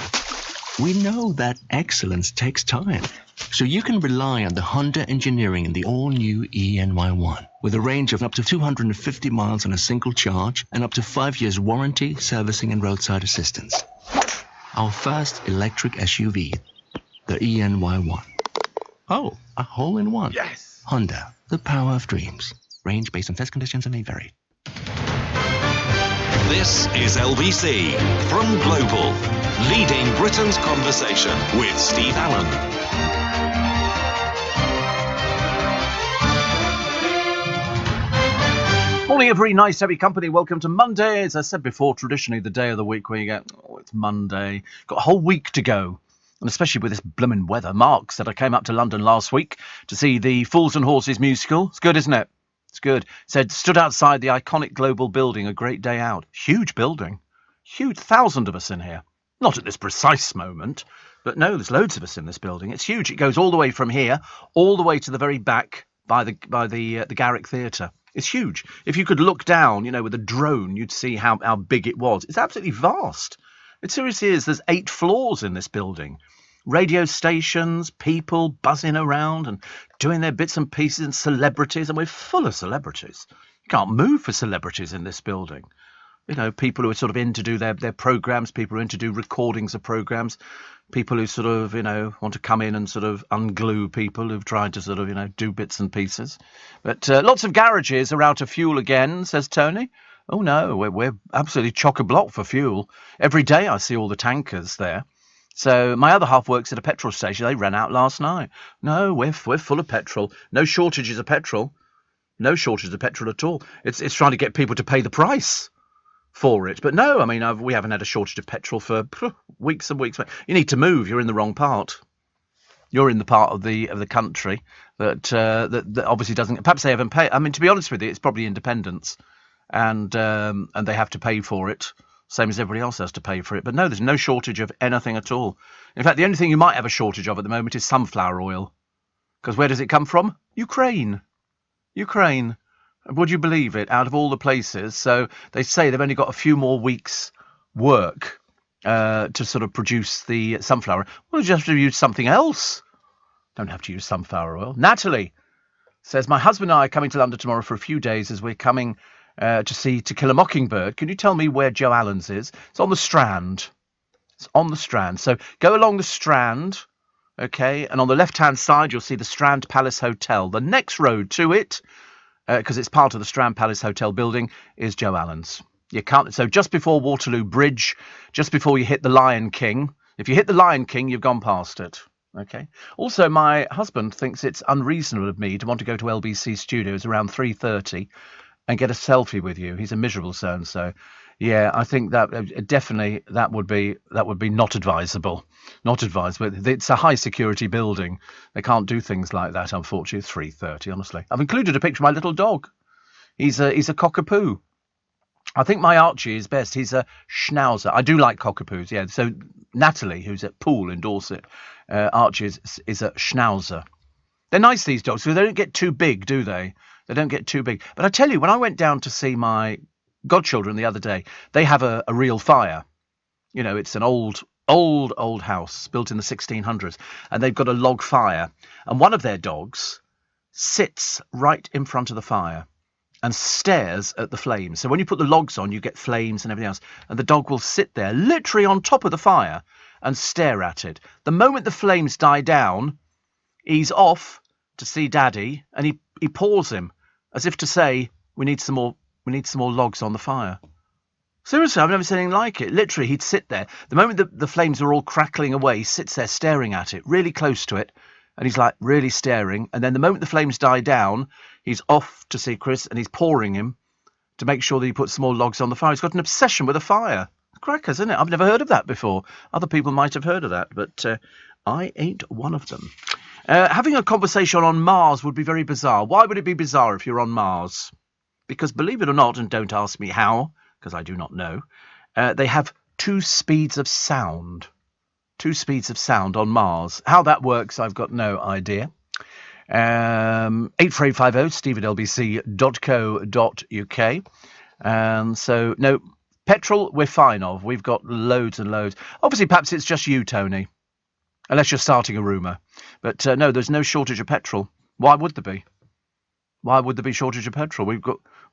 We know that excellence takes time. So you can rely on the Honda engineering in the all-new eNY1. With a range of up to 250 miles on a single charge and up to 5 years warranty, servicing and roadside assistance. Our first electric SUV, the eNY1. Oh, a hole-in-one. Yes! Honda, the power of dreams. Range based on test conditions and may vary. This is LBC from Global, leading Britain's conversation with Steve Allen. Morning, every nice to have your company. Welcome to Monday. As I said before, traditionally the day of the week where you go, oh, it's Monday. Got a whole week to go. And especially with this blooming weather. Mark said I came up to London last week to see the Fools and Horses musical. It's good, isn't it? It's good. Said, stood outside the iconic Global building, a great day out. Huge building. Huge. 1,000 of us in here. Not at this precise moment, but no, there's loads of us in this building. It's huge. It goes all the way from here, all the way to the very back by the Garrick Theatre. It's huge. If you could look down, with a drone, you'd see how big it was. It's absolutely vast. It seriously is. There's 8 floors in this building. Radio stations, people buzzing around and doing their bits and pieces, and celebrities, and we're full of celebrities. You can't move for celebrities in this building. People who are sort of in to do their programmes, people who are in to do recordings of programmes, people who sort of, want to come in and sort of unglue people who've tried to sort of, do bits and pieces. But lots of garages are out of fuel again, says Tony. Oh, no, we're absolutely chock-a-block for fuel. Every day I see all the tankers there. So my other half works at a petrol station. They ran out last night. No, we're full of petrol. No shortages of petrol. No shortages of petrol at all. It's trying to get people to pay the price for it. But no, we haven't had a shortage of petrol for weeks and weeks. You need to move. You're in the wrong part. You're in the part of the country that obviously doesn't. Perhaps they haven't paid. To be honest with you, it's probably independents, and they have to pay for it. Same as everybody else has to pay for it. But no, there's no shortage of anything at all. In fact, the only thing you might have a shortage of at the moment is sunflower oil. Because where does it come from? Ukraine. Would you believe it? Out of all the places. So they say they've only got a few more weeks' work to sort of produce the sunflower. Well, you just have to use something else. Don't have to use sunflower oil. Natalie says, my husband and I are coming to London tomorrow for a few days as we're coming to see To Kill a Mockingbird. Can you tell me where Joe Allen's is? It's on the Strand. So go along the Strand, okay, and on the left-hand side you'll see the Strand Palace Hotel. The next road to it, because it's part of the Strand Palace Hotel building, is Joe Allen's. You can't. So just before Waterloo Bridge, just before you hit the Lion King. If you hit the Lion King, you've gone past it. Okay. Also, my husband thinks it's unreasonable of me to want to go to LBC Studios around 3:30 and get a selfie with you. He's a miserable so-and-so. Yeah, I think that definitely that would be not advisable. Not advisable. It's a high security building. They can't do things like that, unfortunately. 3:30, honestly. I've included a picture of my little dog. He's a cockapoo. I think my Archie is best. He's a Schnauzer. I do like cockapoos, yeah. So Natalie, who's at Poole in Dorset, Archie is a Schnauzer. They're nice, these dogs, because they don't get too big, do they? They don't get too big. But I tell you, when I went down to see my godchildren the other day, they have a real fire. You know, it's an old house built in the 1600s, and they've got a log fire. And one of their dogs sits right in front of the fire and stares at the flames. So when you put the logs on, you get flames and everything else. And the dog will sit there, literally on top of the fire, and stare at it. The moment the flames die down, he's off to see Daddy, and he paws him, as if to say, we need some more logs on the fire. Seriously, I've never seen anything like it. Literally, he'd sit there. The moment the flames are all crackling away, he sits there staring at it, really close to it. And he's like really staring. And then the moment the flames die down, he's off to see Chris, and he's pawing him to make sure that he puts some more logs on the fire. He's got an obsession with a fire. Crackers, isn't it? I've never heard of that before. Other people might have heard of that, but I ain't one of them. Having a conversation on Mars would be very bizarre. Why would it be bizarre if you're on Mars? Because believe it or not, and don't ask me how, because I do not know, they have 2 speeds of sound. 2 speeds of sound on Mars. How that works, I've got no idea. 84850 steve@lbc.co.uk. And so, no, petrol we're fine of. We've got loads and loads. Obviously, perhaps it's just you, Tony, unless you're starting a rumour. But no, there's no shortage of petrol. Why would there be? Why would there be shortage of petrol?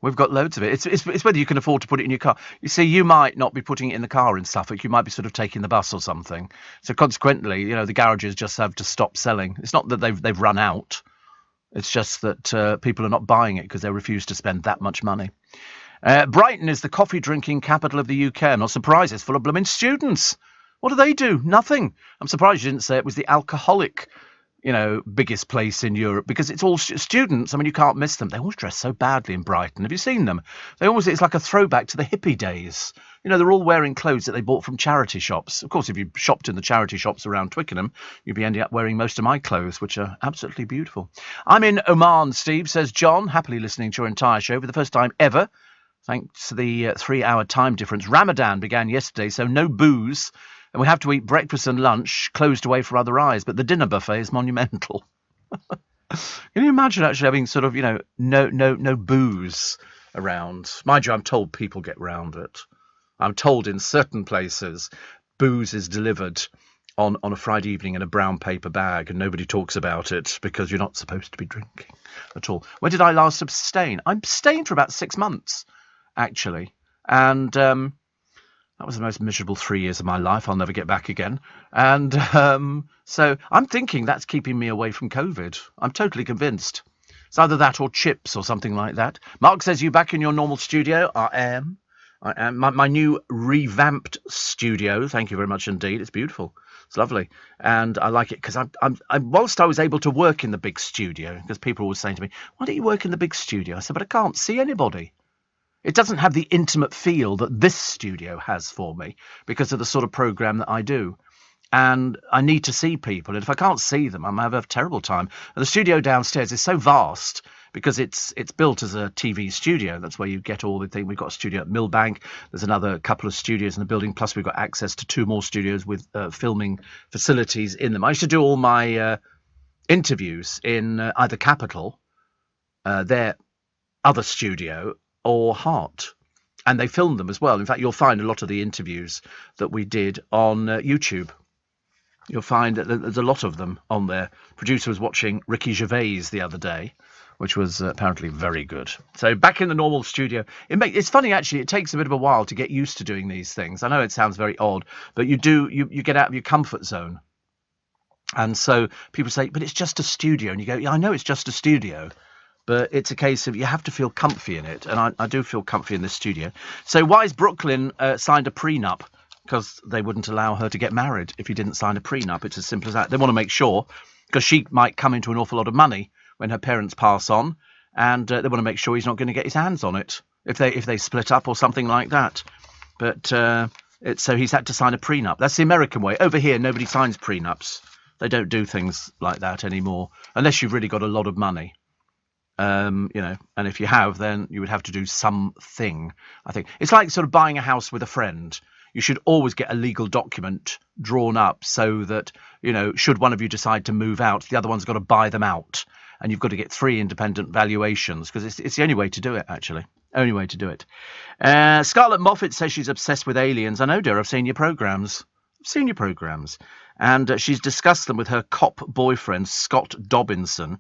We've got loads of it. It's whether you can afford to put it in your car. You see, you might not be putting it in the car in Suffolk. You might be sort of taking the bus or something. So consequently, you know, the garages just have to stop selling. It's not that they've run out. It's just that people are not buying it because they refuse to spend that much money. Brighton is the coffee drinking capital of the UK. I'm not surprised. It's full of blooming students. What do? Nothing. I'm surprised you didn't say it was the alcoholic, biggest place in Europe, because it's all students. I mean, you can't miss them. They always dress so badly in Brighton. Have you seen them? It's like a throwback to the hippie days. They're all wearing clothes that they bought from charity shops. Of course, if you shopped in the charity shops around Twickenham, you'd be ending up wearing most of my clothes, which are absolutely beautiful. I'm in Oman, Steve, says John, happily listening to your entire show for the first time ever, thanks to the 3-hour time difference. Ramadan began yesterday, so no booze. And we have to eat breakfast and lunch closed away from other eyes, but the dinner buffet is monumental. Can you imagine actually having sort of, no booze around? Mind you, I'm told people get round it. I'm told in certain places booze is delivered on a Friday evening in a brown paper bag and nobody talks about it because you're not supposed to be drinking at all. When did I last abstain? I abstained for about 6 months, actually. And that was the most miserable 3 years of my life. I'll never get back again. And so I'm thinking that's keeping me away from COVID. I'm totally convinced. It's either that or chips or something like that. Mark says, you back in your normal studio? I am. My new revamped studio. Thank you very much indeed. It's beautiful. It's lovely. And I like it because whilst I was able to work in the big studio, because people were always saying to me, why don't you work in the big studio? I said, but I can't see anybody. It doesn't have the intimate feel that this studio has for me because of the sort of programme that I do. And I need to see people. And if I can't see them, I'm going to have a terrible time. And the studio downstairs is so vast because it's built as a TV studio. That's where you get all the things. We've got a studio at Millbank. There's another couple of studios in the building. Plus, we've got access to 2 more studios with filming facilities in them. I used to do all my interviews in either Capital, their other studio, or Heart, and they filmed them as well. In fact, you'll find a lot of the interviews that we did on YouTube. You'll find that there's a lot of them on there. Producer was watching Ricky Gervais the other day, which was apparently very good. So back in the normal studio. It's funny, actually. It takes a bit of a while to get used to doing these things. I know it sounds very odd, but you get out of your comfort zone. And so people say, but it's just a studio. And you go, yeah, I know it's just a studio. But it's a case of you have to feel comfy in it, and I do feel comfy in this studio. So why is Brooklyn signed a prenup? Because they wouldn't allow her to get married if he didn't sign a prenup. It's as simple as that. They want to make sure, because she might come into an awful lot of money when her parents pass on, and they want to make sure he's not going to get his hands on it if they split up or something like that. But so he's had to sign a prenup. That's the American way. Over here, nobody signs prenups. They don't do things like that anymore, unless you've really got a lot of money. And if you have, then you would have to do something, I think. It's like sort of buying a house with a friend. You should always get a legal document drawn up so that, should one of you decide to move out, the other one's got to buy them out. And you've got to get 3 independent valuations, because it's the only way to do it, actually. Only way to do it. Scarlett Moffat says she's obsessed with aliens. I know, dear, I've seen your programmes. And she's discussed them with her cop boyfriend, Scott Dobinson.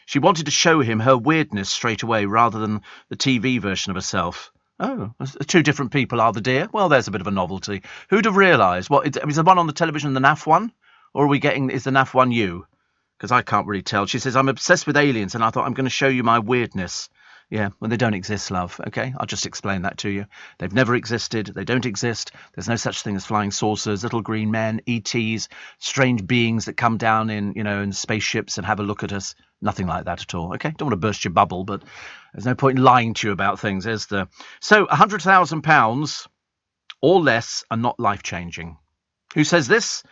She wanted to show him her weirdness straight away rather than the TV version of herself. Oh, 2 different people are the dear? Well, there's a bit of a novelty. Who'd have realised? Is the one on the television the NAF one? Or is the NAF one you? Because I can't really tell. She says, I'm obsessed with aliens, and I thought I'm going to show you my weirdness. Yeah, well, they don't exist, love, OK? I'll just explain that to you. They've never existed. They don't exist. There's no such thing as flying saucers, little green men, ETs, strange beings that come down in spaceships and have a look at us. Nothing like that at all, OK? Don't want to burst your bubble, but there's no point in lying to you about things, is there? So, £100,000 or less are not life-changing. Who says this?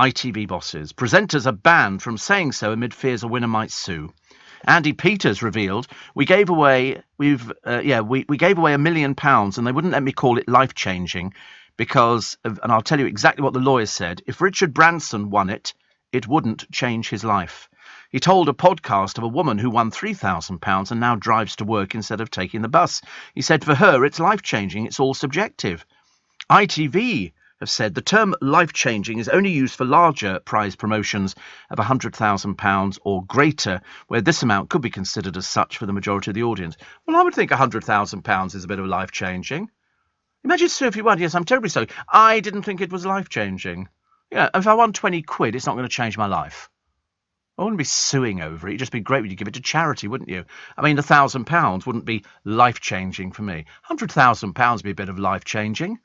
ITV bosses. Presenters are banned from saying so amid fears a winner might sue. Andy Peters revealed, we gave away £1 million and they wouldn't let me call it life-changing because and I'll tell you exactly what the lawyer said. If Richard Branson won it, it wouldn't change his life. He told a podcast of a woman who won £3,000 and now drives to work instead of taking the bus. He said for her, it's life-changing. It's all subjective. ITV have said the term life-changing is only used for larger prize promotions of £100,000 or greater, where this amount could be considered as such for the majority of the audience. Well, I would think £100,000 is a bit of life-changing. Imagine Sophie won. Yes, I'm terribly sorry. I didn't think it was life-changing. Yeah, if I won 20 quid, it's not going to change my life. I wouldn't be suing over it. It'd just be great when you give it to charity, wouldn't you? I mean, £1,000 wouldn't be life-changing for me. £100,000 would be a bit of life-changing.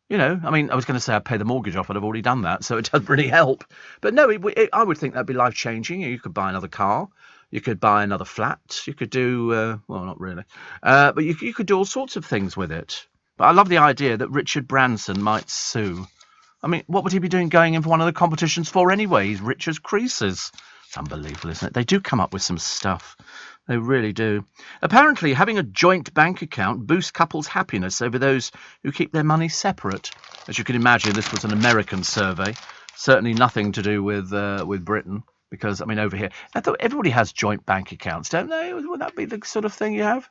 I mean, I was going to say I'd pay the mortgage off, but I've already done that, so it doesn't really help. But no, I would think that'd be life-changing. You could buy another car. You could buy another flat. You could do, well, not really. But you could do all sorts of things with it. But I love the idea that Richard Branson might sue. I mean, what would he be doing going in for one of the competitions for anyway? He's rich as creases. It's unbelievable, isn't it? They do come up with some stuff. They really do. Apparently, having a joint bank account boosts couples' happiness over those who keep their money separate. As you can imagine, this was an American survey. Certainly nothing to do with Britain, because, I mean, over here, I thought everybody has joint bank accounts, don't they? Would that be the sort of thing you have?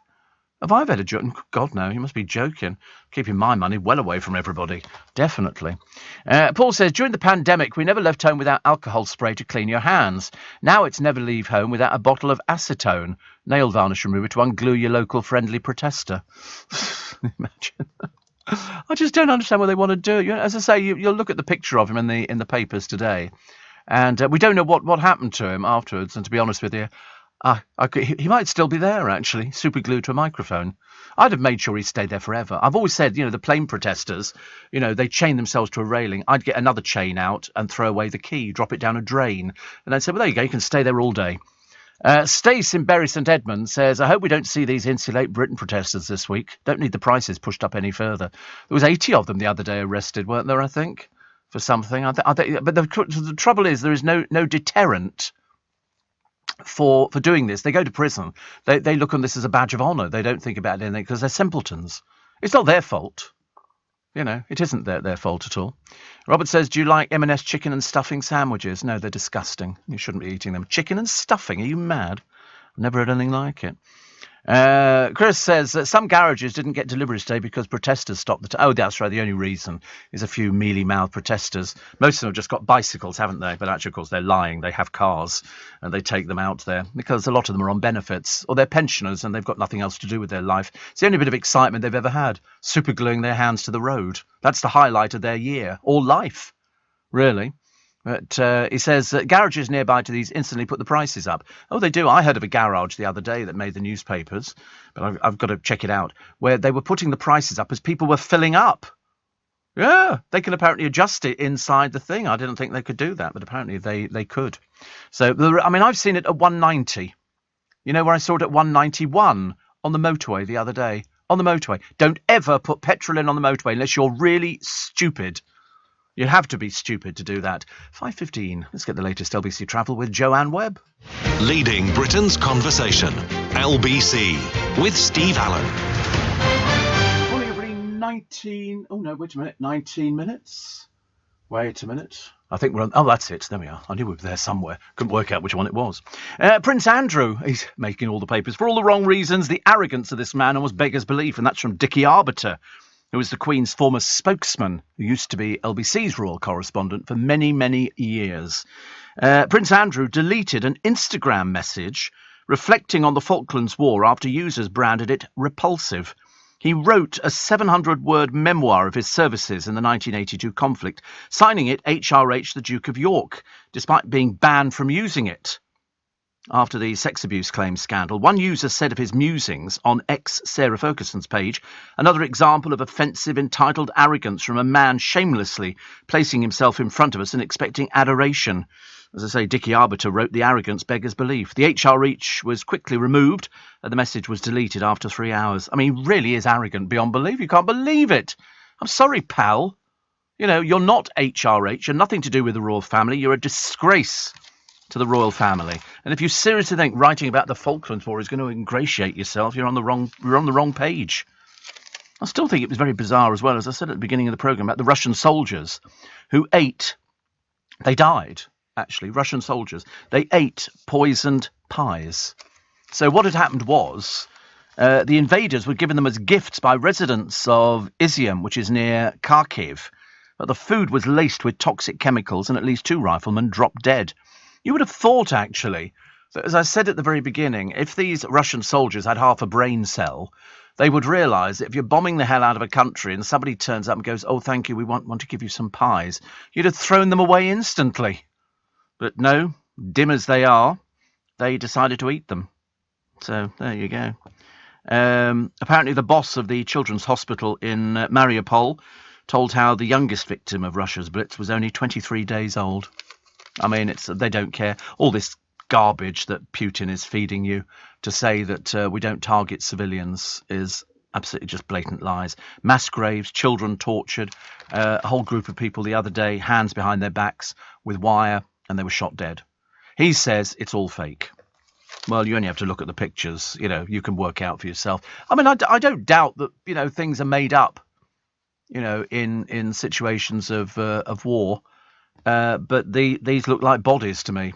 Have I ever had a joint? God, no, you must be joking. Keeping my money well away from everybody. Definitely. Paul says, during the pandemic, we never left home without alcohol spray to clean your hands. Now it's never leave home without a bottle of acetone, nail varnish remover to unglue your local friendly protester. Imagine. I just don't understand what they want to do. As I say, you'll look at the picture of him in the papers today, and we don't know what happened to him afterwards, and to be honest with you, he might still be there, actually, super glued to a microphone. I'd have made sure he stayed there forever. I've always said, the plane protesters, they chain themselves to a railing. I'd get another chain out and throw away the key, drop it down a drain. And I'd say, well, there you go, you can stay there all day. Stace in Bury St Edmunds says, I hope we don't see these Insulate Britain protesters this week. Don't need the prices pushed up any further. There was 80 of them the other day arrested, weren't there, I think, for something. But the trouble is there is no deterrent for doing this. They go to prison. They look on this as a badge of honour. They don't think about anything because they're simpletons. It's not their fault. It isn't their fault at all. Robert says, do you like M&S chicken and stuffing sandwiches? No, they're disgusting. You shouldn't be eating them. Chicken and stuffing? Are you mad? I've never heard anything like it. Chris says that some garages didn't get deliveries today because protesters stopped oh, that's right. The only reason is a few mealy-mouthed protesters. Most of them have just got bicycles, haven't they? But actually, of course, they're lying. They have cars and they take them out there because a lot of them are on benefits or they're pensioners and they've got nothing else to do with their life. It's the only bit of excitement they've ever had. Super gluing their hands to the road. That's the highlight of their year or life, really. But he says garages nearby to these instantly put the prices up. Oh, they do. I heard of a garage the other day that made the newspapers, but I've got to check it out, where they were putting the prices up as people were filling up. Yeah, they can apparently adjust it inside the thing. I didn't think they could do that, but apparently they could. So, I mean, I've seen it at 190. You know where I saw it at 191 on the motorway the other day? On the motorway. Don't ever put petrol in on the motorway unless you're really stupid. You have to be stupid to do that. 5:15. Let's get the latest LBC travel with Joanne Webb. Leading Britain's conversation. LBC with Steve Allen. Morning, everybody. 19. Oh, no, wait a minute. 19 minutes. Wait a minute. I think we're on. Oh, that's it. There we are. I knew we were there somewhere. Couldn't work out which one it was. Prince Andrew. He's making all the papers for all the wrong reasons. The arrogance of this man almost beggars belief. And that's from Dickie Arbiter, who was the Queen's former spokesman, who used to be LBC's royal correspondent for many, many years. Prince Andrew deleted an Instagram message reflecting on the Falklands War after users branded it repulsive. He wrote a 700-word memoir of his services in the 1982 conflict, signing it HRH the Duke of York, despite being banned from using it. After the sex abuse claims scandal, one user said of his musings on ex-Sarah Ferguson's page, another example of offensive, entitled arrogance from a man shamelessly placing himself in front of us and expecting adoration. As I say, Dickie Arbiter wrote the arrogance beggars belief. The HRH was quickly removed and the message was deleted after 3 hours. I mean, really is arrogant beyond belief. You can't believe it. I'm sorry, pal. You know, you're not HRH. You're nothing to do with the royal family. You're a disgrace to the royal family. And if you seriously think writing about the Falklands War is going to ingratiate yourself, you're on the wrong page. I still think it was very bizarre as well, as I said at the beginning of the programme, about the Russian soldiers who they died, actually, Russian soldiers. They ate poisoned pies. So what had happened was the invaders were given them as gifts by residents of Izium, which is near Kharkiv. But the food was laced with toxic chemicals and at least 2 riflemen dropped dead. You would have thought, actually, that, as I said at the very beginning, if these Russian soldiers had half a brain cell, they would realise that if you're bombing the hell out of a country and somebody turns up and goes, oh, thank you, we want to give you some pies, you'd have thrown them away instantly. But no, dim as they are, they decided to eat them. So there you go. Apparently the boss of the children's hospital in Mariupol told how the youngest victim of Russia's blitz was only 23 days old. I mean, they don't care. All this garbage that Putin is feeding you to say that we don't target civilians is absolutely just blatant lies. Mass graves, children tortured, a whole group of people the other day, hands behind their backs with wire, and they were shot dead. He says it's all fake. Well, you only have to look at the pictures. You know, you can work out for yourself. I mean, I don't doubt that, you know, things are made up, you know, in situations of war. But these look like bodies to me.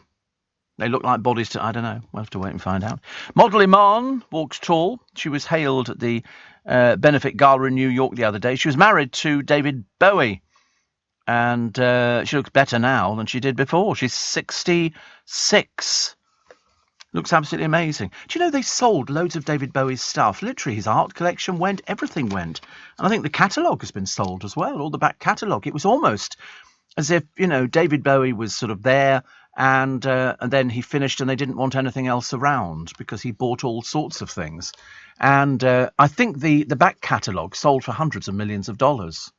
They look like bodies to... I don't know. We'll have to wait and find out. Model Iman walks tall. She was hailed at the benefit gala in New York the other day. She was married to David Bowie. And she looks better now than she did before. She's 66. Looks absolutely amazing. Do you know they sold loads of David Bowie's stuff? Literally, his art collection went, everything went. And I think the catalogue has been sold as well, all the back catalogue. It was almost as if, you know, David Bowie was sort of there and then he finished and they didn't want anything else around because he bought all sorts of things. And I think the back catalogue sold for hundreds of millions of dollars.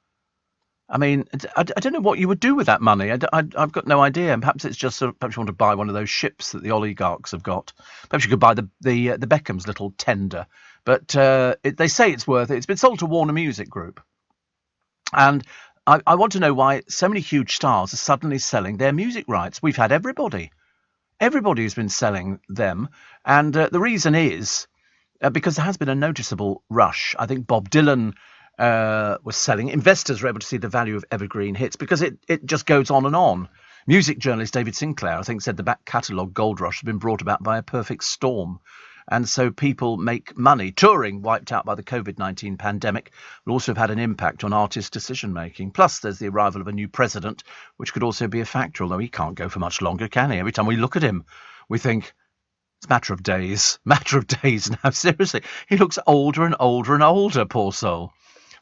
I mean, I don't know what you would do with that money. I've got no idea. And perhaps it's just sort of, perhaps you want to buy one of those ships that the oligarchs have got. Perhaps you could buy the Beckham's little tender. But they say it's worth it. It's been sold to Warner Music Group. And I want to know why so many huge stars are suddenly selling their music rights. We've had everybody. Everybody has been selling them. And the reason is because there has been a noticeable rush. I think Bob Dylan was selling. Investors were able to see the value of evergreen hits because it just goes on and on. Music journalist David Sinclair, I think, said the back catalogue gold rush has been brought about by a perfect storm. And so people make money. Touring, wiped out by the COVID-19 pandemic, will also have had an impact on artists' decision-making. Plus, there's the arrival of a new president, which could also be a factor, although he can't go for much longer, can he? Every time we look at him, we think, it's a matter of days. Matter of days now, seriously. He looks older and older and older, poor soul.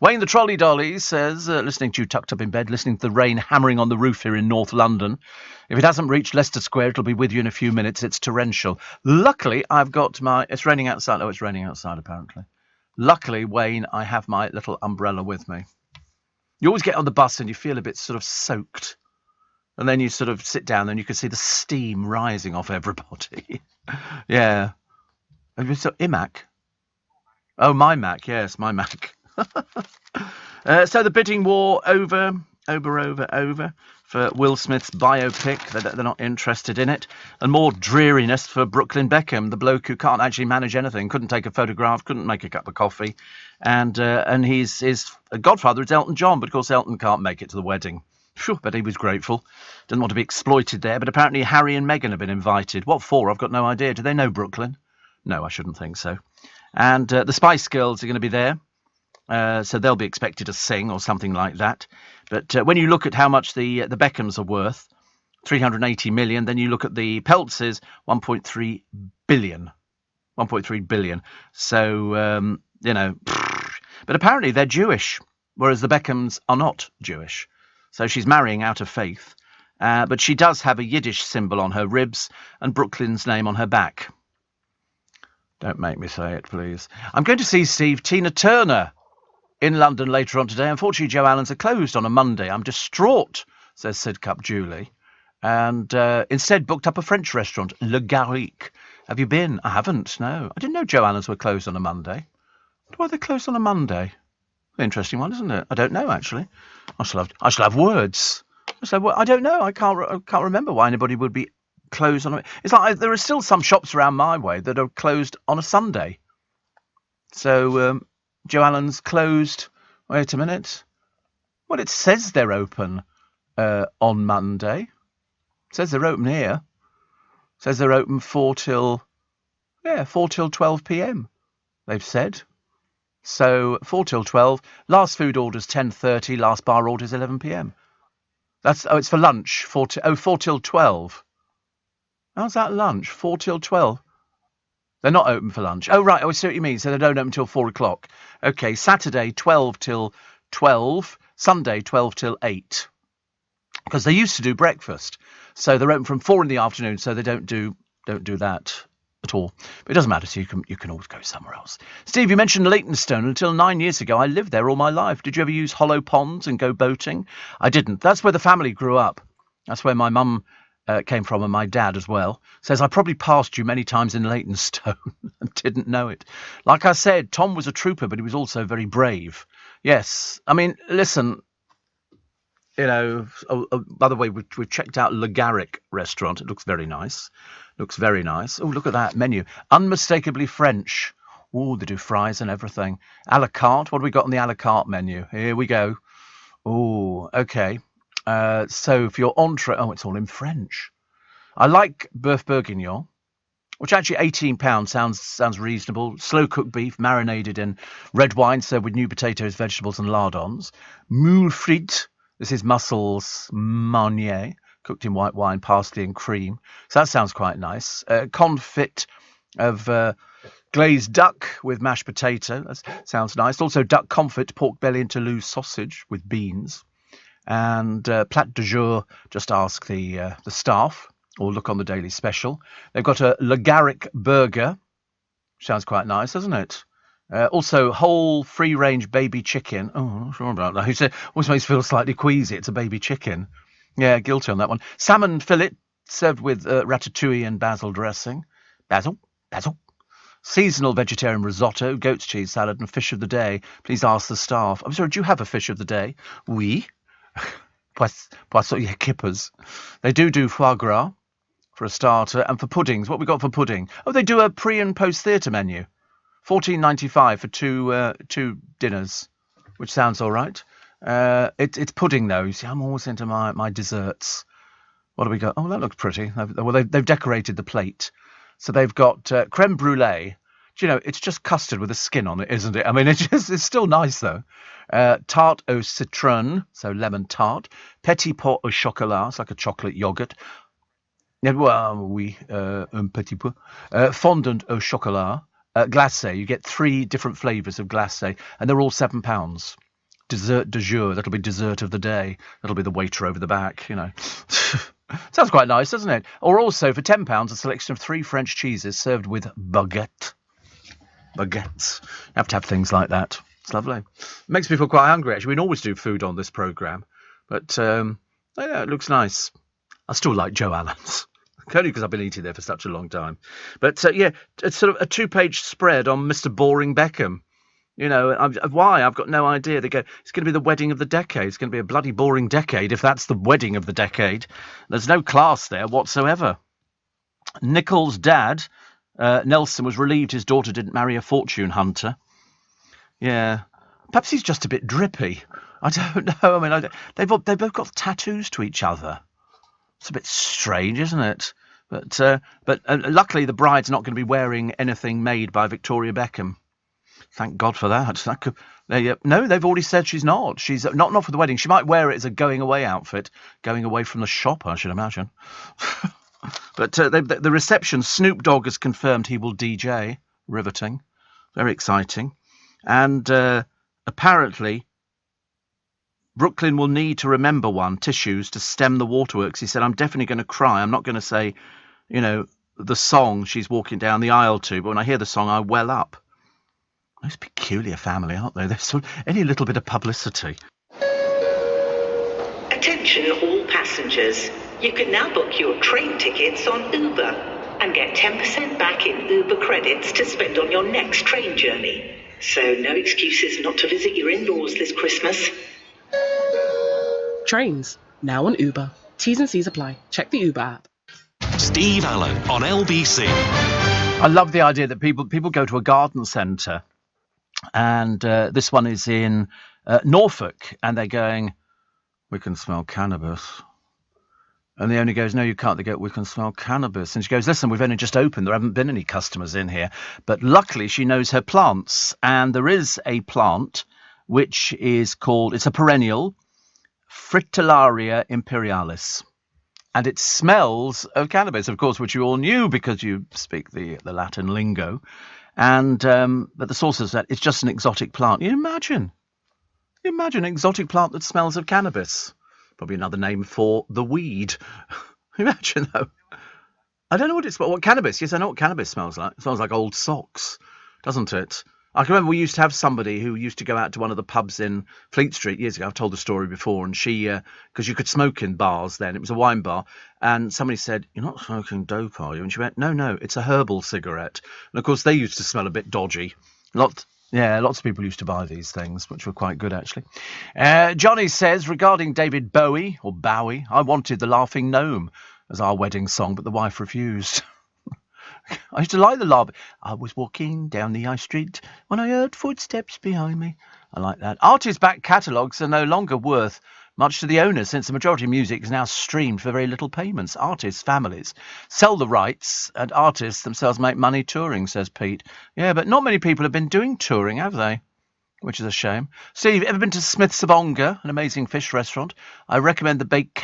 Wayne the Trolley Dolly says, listening to you tucked up in bed, listening to the rain hammering on the roof here in North London. If it hasn't reached Leicester Square, it'll be with you in a few minutes. It's torrential. Luckily, I've got my... It's raining outside. Oh, it's raining outside, apparently. Luckily, Wayne, I have my little umbrella with me. You always get on the bus and you feel a bit sort of soaked. And then you sort of sit down and you can see the steam rising off everybody. Yeah. Have you saw iMac? Oh, my Mac. Yes, my Mac. So the bidding war over for Will Smith's biopic. They're not interested in it. And more dreariness for Brooklyn Beckham, the bloke who can't actually manage anything, couldn't take a photograph, couldn't make a cup of coffee. And his godfather is Elton John, but of course Elton can't make it to the wedding. Phew, but he was grateful. Didn't want to be exploited there. But apparently Harry and Meghan have been invited. What for? I've got no idea. Do they know Brooklyn? No, I shouldn't think so. And the Spice Girls are going to be there. So they'll be expected to sing or something like that. But when you look at how much the Beckhams are worth, 380 million, then you look at the Peltzes, 1.3 billion. 1.3 billion. So, but apparently they're Jewish, whereas the Beckhams are not Jewish. So she's marrying out of faith. But she does have a Yiddish symbol on her ribs and Brooklyn's name on her back. Don't make me say it, please. I'm going to see Tina Turner in London later on today. Unfortunately, Joe Allen's are closed on a Monday. I'm distraught, says Sidcup Julie. And instead booked up a French restaurant, Le Garrigue. Have you been? I haven't, no. I didn't know Joe Allen's were closed on a Monday. Why are they closed on a Monday? Interesting one, isn't it? I don't know, actually. I shall have words. I don't know. I can't remember why anybody would be closed on a... It's like there are still some shops around my way that are closed on a Sunday. So... Joe Allen's closed. Wait a minute. Well, it says they're open on Monday. It says they're open here. It says they're open 4 till 12 p.m. They've said. So 4 till 12. Last food order's 10:30. Last bar order's 11 p.m. It's for lunch. 4 till 12. How's that lunch? 4 till 12. They're not open for lunch. Oh, right. I see what you mean. So they don't open until 4 o'clock. OK, Saturday, 12 till 12. Sunday, 12 till 8. Because they used to do breakfast. So they're open from 4 in the afternoon. So they don't do that at all. But it doesn't matter. So you can always go somewhere else. Steve, you mentioned Leytonstone. Until 9 years ago, I lived there all my life. Did you ever use hollow ponds and go boating? I didn't. That's where the family grew up. That's where my mum... came from, and my dad as well. Says, I probably passed you many times in Leytonstone and didn't know it. Like I said, Tom was a trooper, but he was also very brave. Yes. I mean, listen, by the way, we've checked out Le Garrigue restaurant. It looks very nice. Oh, look at that menu. Unmistakably French. Oh, they do fries and everything. A la carte. What have we got on the a la carte menu? Here we go. Oh, okay. So for your entree, it's all in French. I like Boeuf Bourguignon, which actually £18 sounds reasonable. Slow cooked beef, marinated in red wine, served with new potatoes, vegetables, and lardons. Moule frites. This is mussels marnier, cooked in white wine, parsley, and cream. So that sounds quite nice. Confit of glazed duck with mashed potato. That sounds nice. Also duck confit, pork belly, and Toulouse sausage with beans. And plat du jour, just ask the staff or look on the daily special. They've got a Le Garrigue burger. Sounds quite nice, doesn't it? Also, whole free-range baby chicken. Oh, I'm not sure about that. It always makes me feel slightly queasy. It's a baby chicken. Yeah, guilty on that one. Salmon fillet, served with ratatouille and basil dressing. Basil. Seasonal vegetarian risotto, goat's cheese salad, and fish of the day. Please ask the staff. I'm sorry, do you have a fish of the day? Oui. Poisson, yeah, kippers. They do foie gras for a starter, and for puddings. What we got for pudding? Oh, they do a pre and post theatre menu. $14.95 for two dinners, which sounds all right. It's pudding though. You see, I'm always into my desserts. What do we got? Oh, that looks pretty. They've decorated the plate, so they've got creme brulee. Do you know, it's just custard with a skin on it, isn't it? I mean, it's still nice though. Tarte au citron, so lemon tart. Petit pot au chocolat, it's like a chocolate yogurt. Oui, un petit peu. Fondant au chocolat. Glacé, you get 3 different flavours of glacé, and they're all £7. dessert du jour. That'll be dessert of the day. That'll be the waiter over the back, you know. Sounds quite nice, doesn't it? Or also, for £10, a selection of 3 French cheeses served with baguette. Baguettes. You have to have things like that. It's lovely. It makes me feel quite hungry, actually. We can always do food on this programme. But, yeah, it looks nice. I still like Joe Allen's. Only because I've been eating there for such a long time. But, yeah, it's sort of a 2-page spread on Mr. Boring Beckham. You know, why? I've got no idea. They go, it's going to be the wedding of the decade. It's going to be a bloody boring decade if that's the wedding of the decade. There's no class there whatsoever. Nicole's dad, Nelson, was relieved his daughter didn't marry a fortune hunter. Yeah. Perhaps he's just a bit drippy. I don't know. I mean, they've both got tattoos to each other. It's a bit strange, isn't it? But luckily the bride's not going to be wearing anything made by Victoria Beckham. Thank God for that. No, they've already said she's not. She's not for the wedding. She might wear it as a going-away outfit, going away from the shop, I should imagine. But the reception, Snoop Dogg has confirmed he will DJ. Riveting. Very exciting. And apparently, Brooklyn will need to remember tissues to stem the waterworks. He said, I'm definitely going to cry. I'm not going to say, you know, the song she's walking down the aisle to, but when I hear the song, I well up. Most peculiar family, aren't they? There's any little bit of publicity. Attention all passengers. You can now book your train tickets on Uber and get 10% back in Uber credits to spend on your next train journey. So no excuses not to visit your in-laws this Christmas. Trains, now on Uber. T's and C's apply. Check the Uber app. Steve Allen on LBC. I love the idea that people go to a garden centre, and this one is in Norfolk, and they're going, we can smell cannabis. And the owner goes, no, you can't. They go, we can smell cannabis. And she goes, listen, we've only just opened. There haven't been any customers in here. But luckily she knows her plants. And there is a plant which is called, it's a perennial, Fritillaria imperialis. And it smells of cannabis, of course, which you all knew because you speak the Latin lingo. And but the source is that it's just an exotic plant. You imagine an exotic plant that smells of cannabis. Probably another name for the weed. Imagine, though. I don't know what it's what cannabis. Yes, I know what cannabis smells like. It smells like old socks, doesn't it? I can remember we used to have somebody who used to go out to one of the pubs in Fleet Street years ago. I've told the story before, and she, because you could smoke in bars then, it was a wine bar, and somebody said, "You're not smoking dope, are you?" And she went, "No, it's a herbal cigarette." And of course, they used to smell a bit dodgy. Lots of people used to buy these things, which were quite good, actually. Johnny says, regarding David Bowie, I wanted the Laughing Gnome as our wedding song, but the wife refused. I used to like the laugh. I was walking down the high street when I heard footsteps behind me. I like that. Artists' back catalogues are no longer worth much to the owners, since the majority of music is now streamed for very little payments. Artists' families sell the rights, and artists themselves make money touring, says Pete. Yeah, but not many people have been doing touring, have they? Which is a shame. Steve, ever been to Smith's of Ongar, an amazing fish restaurant? I recommend the baked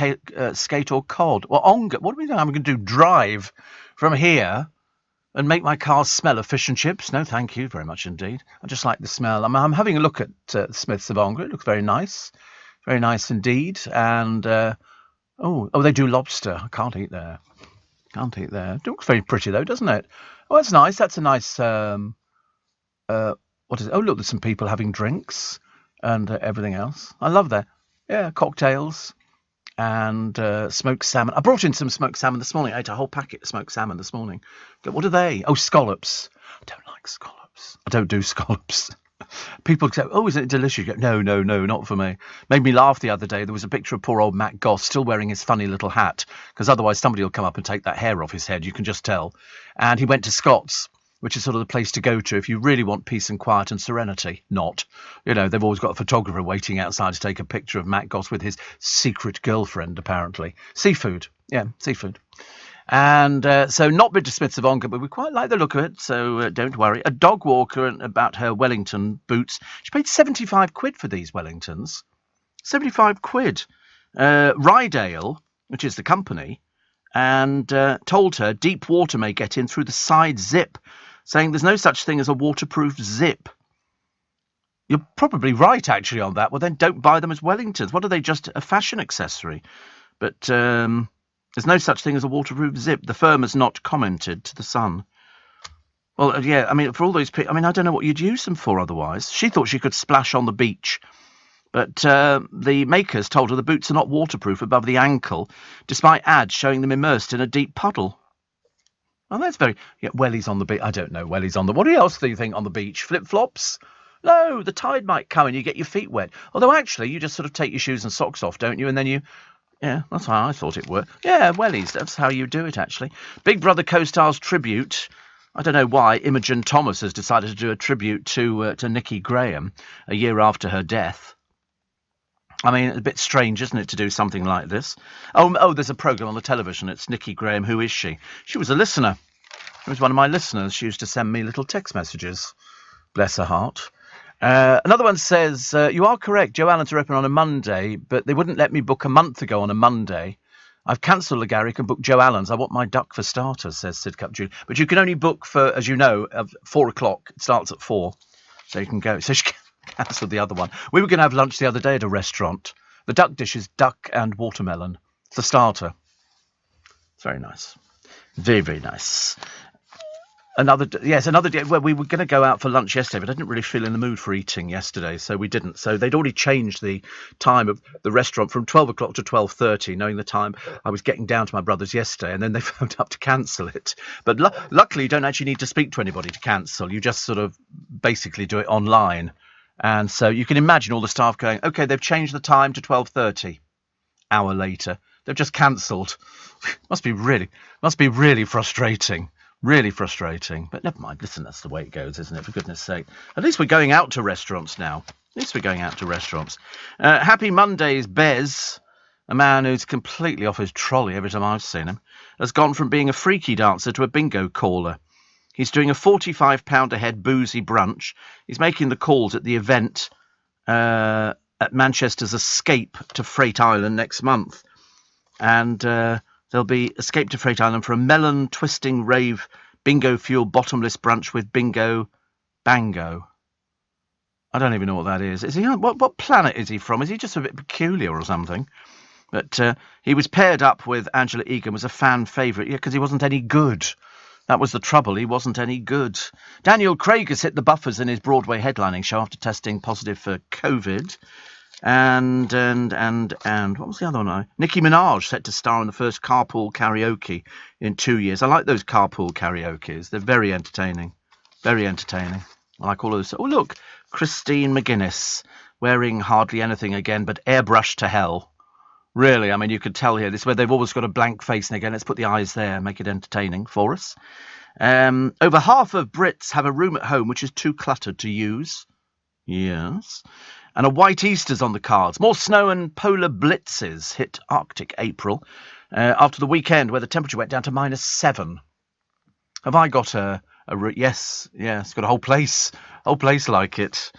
skate or cod. Or Ongar. What do we do? I'm going to drive from here and make my car smell of fish and chips? No, thank you very much indeed. I just like the smell. I'm having a look at Smith's of Ongar. It looks very nice. Very nice indeed. And, they do lobster. I can't eat there. It looks very pretty, though, doesn't it? Oh, that's nice. That's a nice... what is it? Oh, look, there's some people having drinks and everything else. I love that. Yeah, cocktails and smoked salmon. I brought in some smoked salmon this morning. I ate a whole packet of smoked salmon this morning. What are they? Oh, scallops. I don't like scallops. I don't do scallops. People say, oh, isn't it delicious? You go, no, not for me. Made me laugh the other day. There was a picture of poor old Matt Goss still wearing his funny little hat, because otherwise somebody will come up and take that hair off his head. You can just tell. And he went to Scott's, which is sort of the place to go to if you really want peace and quiet and serenity. Not. They've always got a photographer waiting outside to take a picture of Matt Goss with his secret girlfriend, apparently. Seafood. Yeah, seafood. And so not been to Smith's of Ongar, but we quite like the look of it, so don't worry. A dog walker about her Wellington boots. She paid £75 for these Wellingtons. £75. Rydale, which is the company, and told her deep water may get in through the side zip, saying there's no such thing as a waterproof zip. You're probably right, actually, on that. Well, then don't buy them as Wellingtons. What are they, just a fashion accessory? But there's no such thing as a waterproof zip. The firm has not commented to The Sun. Well, yeah, I mean, for all those people, I mean, I don't know what you'd use them for otherwise. She thought she could splash on the beach. But the makers told her the boots are not waterproof above the ankle, despite ads showing them immersed in a deep puddle. Oh, that's very... Yeah, wellies on the beach. I don't know, wellies on the... What else do you think on the beach? Flip-flops? No, the tide might come and you get your feet wet. Although, actually, you just sort of take your shoes and socks off, don't you? And then you... Yeah, that's how I thought it worked. Yeah, wellies, that's how you do it, actually. Big Brother co-stars tribute... I don't know why Imogen Thomas has decided to do a tribute to Nikki Graham a year after her death. I mean, it's a bit strange, isn't it, to do something like this? Oh, there's a programme on the television. It's Nikki Graham. Who is she? She was a listener. She was one of my listeners. She used to send me little text messages. Bless her heart. Another one says, you are correct. Joe Allen's are open on a Monday, but they wouldn't let me book a month ago on a Monday. I've cancelled the Garrick and booked Joe Allen's. I want my duck for starters, says Sidcup Julie. But you can only book for, as you know, 4 o'clock. It starts at 4. So you can go. So she cancelled the other one. We were going to have lunch the other day at a restaurant. The duck dish is duck and watermelon. It's the starter. It's very nice. Very, very nice. Another day where we were going to go out for lunch yesterday, but I didn't really feel in the mood for eating yesterday, so we didn't. So they'd already changed the time of the restaurant from 12 o'clock to 12:30, knowing the time I was getting down to my brother's yesterday, and then they phoned up to cancel it. But luckily, you don't actually need to speak to anybody to cancel. You just sort of basically do it online. And so you can imagine all the staff going, OK, they've changed the time to 12:30. Hour later, they've just cancelled. Must be really frustrating. Really frustrating, but never mind. Listen, that's the way it goes, isn't it? For goodness sake. At least we're going out to restaurants now. Happy Mondays, Bez, a man who's completely off his trolley every time I've seen him, has gone from being a freaky dancer to a bingo caller. He's doing a £45 a head boozy brunch. He's making the calls at the event at Manchester's Escape to Freight Island next month. And... there'll be Escape to Freight Island for a melon twisting rave bingo fuel bottomless brunch with bingo bango. I don't even know what that is. Is he what planet is he from? Is he just a bit peculiar or something? But he was paired up with Angela Egan, was a fan favourite, because he wasn't any good. That was the trouble. He wasn't any good. Daniel Craig has hit the buffers in his Broadway headlining show after testing positive for COVID. And what was the other one? Nicki Minaj set to star in the first carpool karaoke in 2 years. I like those carpool karaokes. They're very entertaining. Very entertaining. I like all of those. Oh, look, Christine McGuinness wearing hardly anything again but airbrush to hell. Really, I mean, you could tell here. This is where they've always got a blank face. And again, let's put the eyes there and make it entertaining for us. Over half of Brits have a room at home which is too cluttered to use. Yes. And a white Easter's on the cards. More snow and polar blitzes hit Arctic April after the weekend where the temperature went down to -7. Have I got a yes, it's got a whole place like it.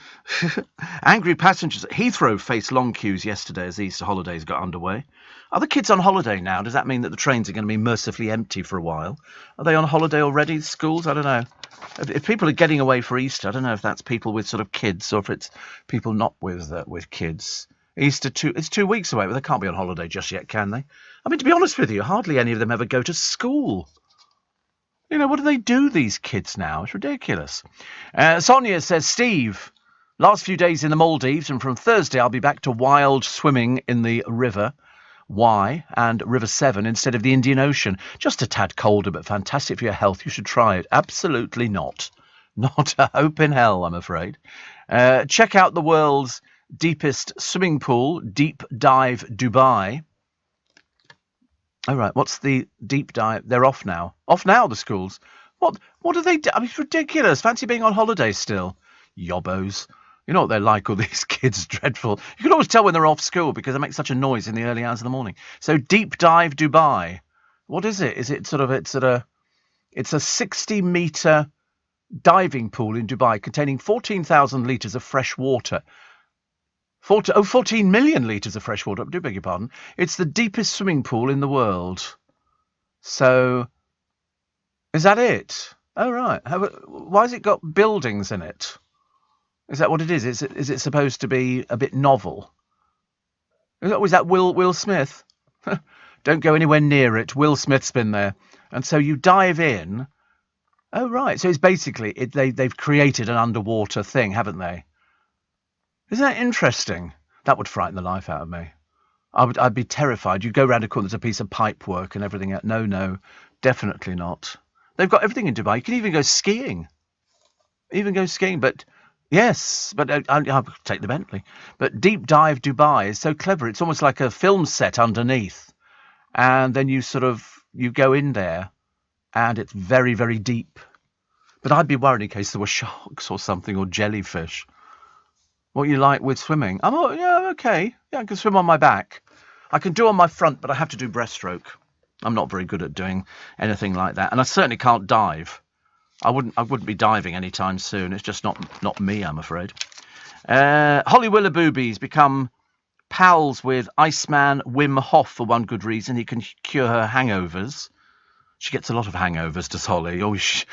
Angry passengers at Heathrow faced long queues yesterday as the Easter holidays got underway. Are the kids on holiday now? Does that mean that the trains are going to be mercifully empty for a while? Are they on holiday already, schools? I don't know. If people are getting away for Easter, I don't know if that's people with sort of kids or if it's people not with kids. Easter, it's 2 weeks away, but they can't be on holiday just yet, can they? I mean, to be honest with you, hardly any of them ever go to school. You know, what do they do, these kids now? It's ridiculous. Sonia says, Steve, last few days in the Maldives, and from Thursday I'll be back to wild swimming in the river Wye and River Severn instead of the Indian Ocean. Just a tad colder, but fantastic for your health. You should try it. Absolutely not. Not a hope in hell, I'm afraid. Check out the world's deepest swimming pool, Deep Dive Dubai. All right, what's the deep dive? They're off now. Off now, the schools. What do they do? I mean, it's ridiculous. Fancy being on holiday still. Yobbos. You know what they're like, all these kids, dreadful. You can always tell when they're off school because they make such a noise in the early hours of the morning. So Deep Dive Dubai. What is it? Is it it's a 60-metre diving pool in Dubai containing 14,000 litres of fresh water. 14 million litres of fresh water. I do beg your pardon. It's the deepest swimming pool in the world. So, is that it? Oh, right. Why has it got buildings in it? Is that what it is? Is it supposed to be a bit novel? Is that Will Smith? Don't go anywhere near it. Will Smith's been there. And so you dive in. Oh, right. So it's basically, they've created an underwater thing, haven't they? Isn't that interesting? That would frighten the life out of me. I'd be terrified. You go round a corner, there's a piece of pipe work and everything else. No, definitely not. They've got everything in Dubai. You can even go skiing. But yes, but I'll take the Bentley. But Deep Dive Dubai is so clever. It's almost like a film set underneath. And then you go in there and it's very, very deep. But I'd be worried in case there were sharks or something, or jellyfish. What you like with swimming? Okay. Yeah, I can swim on my back. I can do on my front, but I have to do breaststroke. I'm not very good at doing anything like that. And I certainly can't dive. I wouldn't be diving anytime soon. It's just not me, I'm afraid. Holly Willoughby's become pals with Iceman Wim Hof for one good reason. He can cure her hangovers. She gets a lot of hangovers, does Holly? Oh, she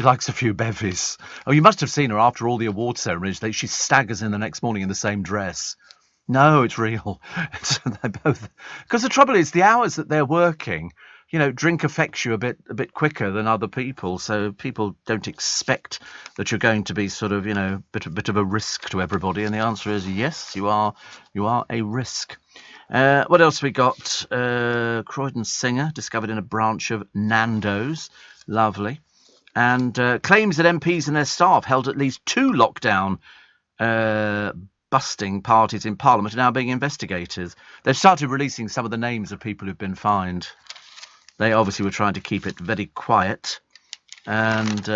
likes a few bevies. Oh, you must have seen her after all the award ceremonies. She staggers in the next morning in the same dress. No, it's real. They're both, because the trouble is the hours that they're working. Drink affects you a bit quicker than other people, so people don't expect that you're going to be sort of, bit of a risk to everybody. And the answer is yes, you are a risk. What else we got? Croydon singer discovered in a branch of Nando's. Lovely. And claims that MPs and their staff held at least 2 lockdown busting parties in Parliament are now being investigated. They've started releasing some of the names of people who've been fined. They obviously were trying to keep it very quiet. And,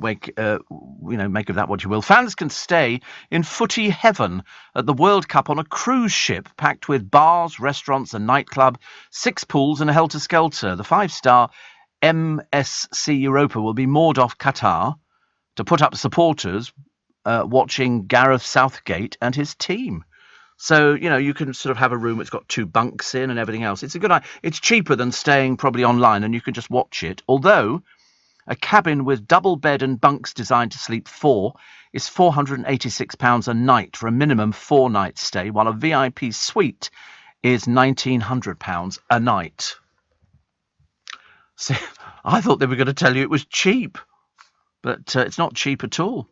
make of that what you will. Fans can stay in footy heaven at the World Cup on a cruise ship packed with bars, restaurants, a nightclub, 6 pools and a helter-skelter. The 5-star MSC Europa will be moored off Qatar to put up supporters watching Gareth Southgate and his team. So, you can sort of have a room that's got 2 bunks in and everything else. It's a good idea. It's cheaper than staying probably online, and you can just watch it. Although a cabin with double bed and bunks designed to sleep 4 is £486 a night for a minimum 4-night stay, while a VIP suite is £1,900 a night. See, I thought they were going to tell you it was cheap, but it's not cheap at all.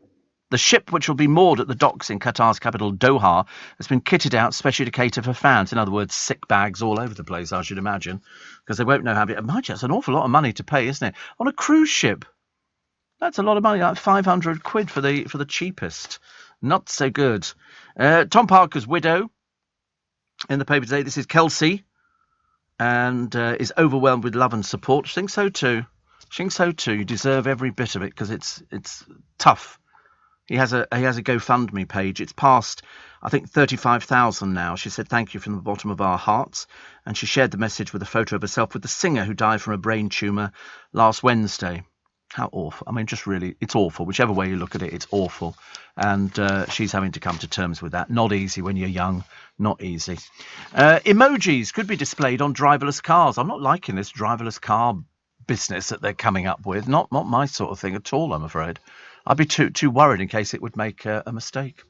The ship, which will be moored at the docks in Qatar's capital, Doha, has been kitted out specially to cater for fans. In other words, sick bags all over the place, I should imagine, because they won't know how to... Imagine, that's an awful lot of money to pay, isn't it? On a cruise ship. That's a lot of money, like 500 quid for the cheapest. Not so good. Tom Parker's widow, in the paper today, this is Kelsey, and is overwhelmed with love and support. She thinks so too. You deserve every bit of it, because it's tough. He has a GoFundMe page. It's past, I think, 35,000 now. She said thank you from the bottom of our hearts, and she shared the message with a photo of herself with the singer who died from a brain tumour last Wednesday. How awful. I mean, just really, it's awful. Whichever way you look at it, it's awful. And she's having to come to terms with that. Not easy when you're young. Not easy. Emojis could be displayed on driverless cars. I'm not liking this driverless car business that they're coming up with. Not my sort of thing at all, I'm afraid. I'd be too worried in case it would make a mistake.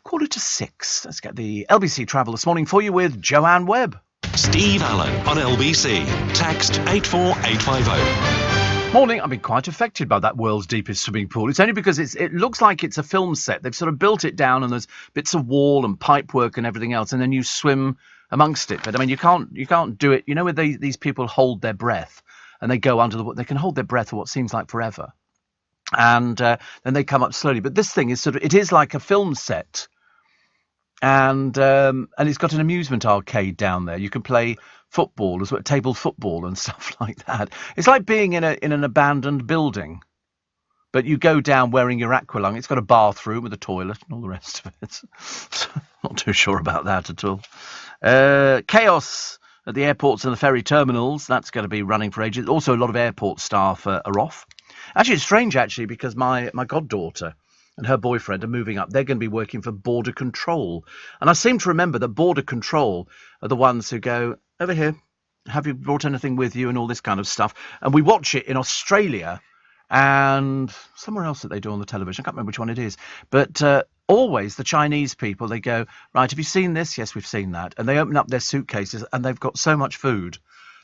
5:45. Let's get the LBC travel this morning for you with Joanne Webb. Steve Allen on LBC. Text 84850. Morning. I've been quite affected by that world's deepest swimming pool. It's only because it looks like it's a film set. They've sort of built it down and there's bits of wall and pipe work and everything else, and then you swim amongst it. But I mean, you can't do it. Where these people hold their breath and they go under they can hold their breath for what seems like forever. And then they come up slowly. But this thing is it is like a film set. And it's got an amusement arcade down there. You can play football as well, table football and stuff like that. It's like being in an abandoned building. But you go down wearing your aqualung. It's got a bathroom with a toilet and all the rest of it. Not too sure about that at all. Chaos at the airports and the ferry terminals. That's going to be running for ages. Also, a lot of airport staff are off. Actually, it's strange, because my goddaughter and her boyfriend are moving up. They're going to be working for Border Control. And I seem to remember that Border Control are the ones who go, over here, have you brought anything with you and all this kind of stuff. And we watch it in Australia and somewhere else that they do on the television. I can't remember which one it is. But always the Chinese people, they go, right, have you seen this? Yes, we've seen that. And they open up their suitcases and they've got so much food.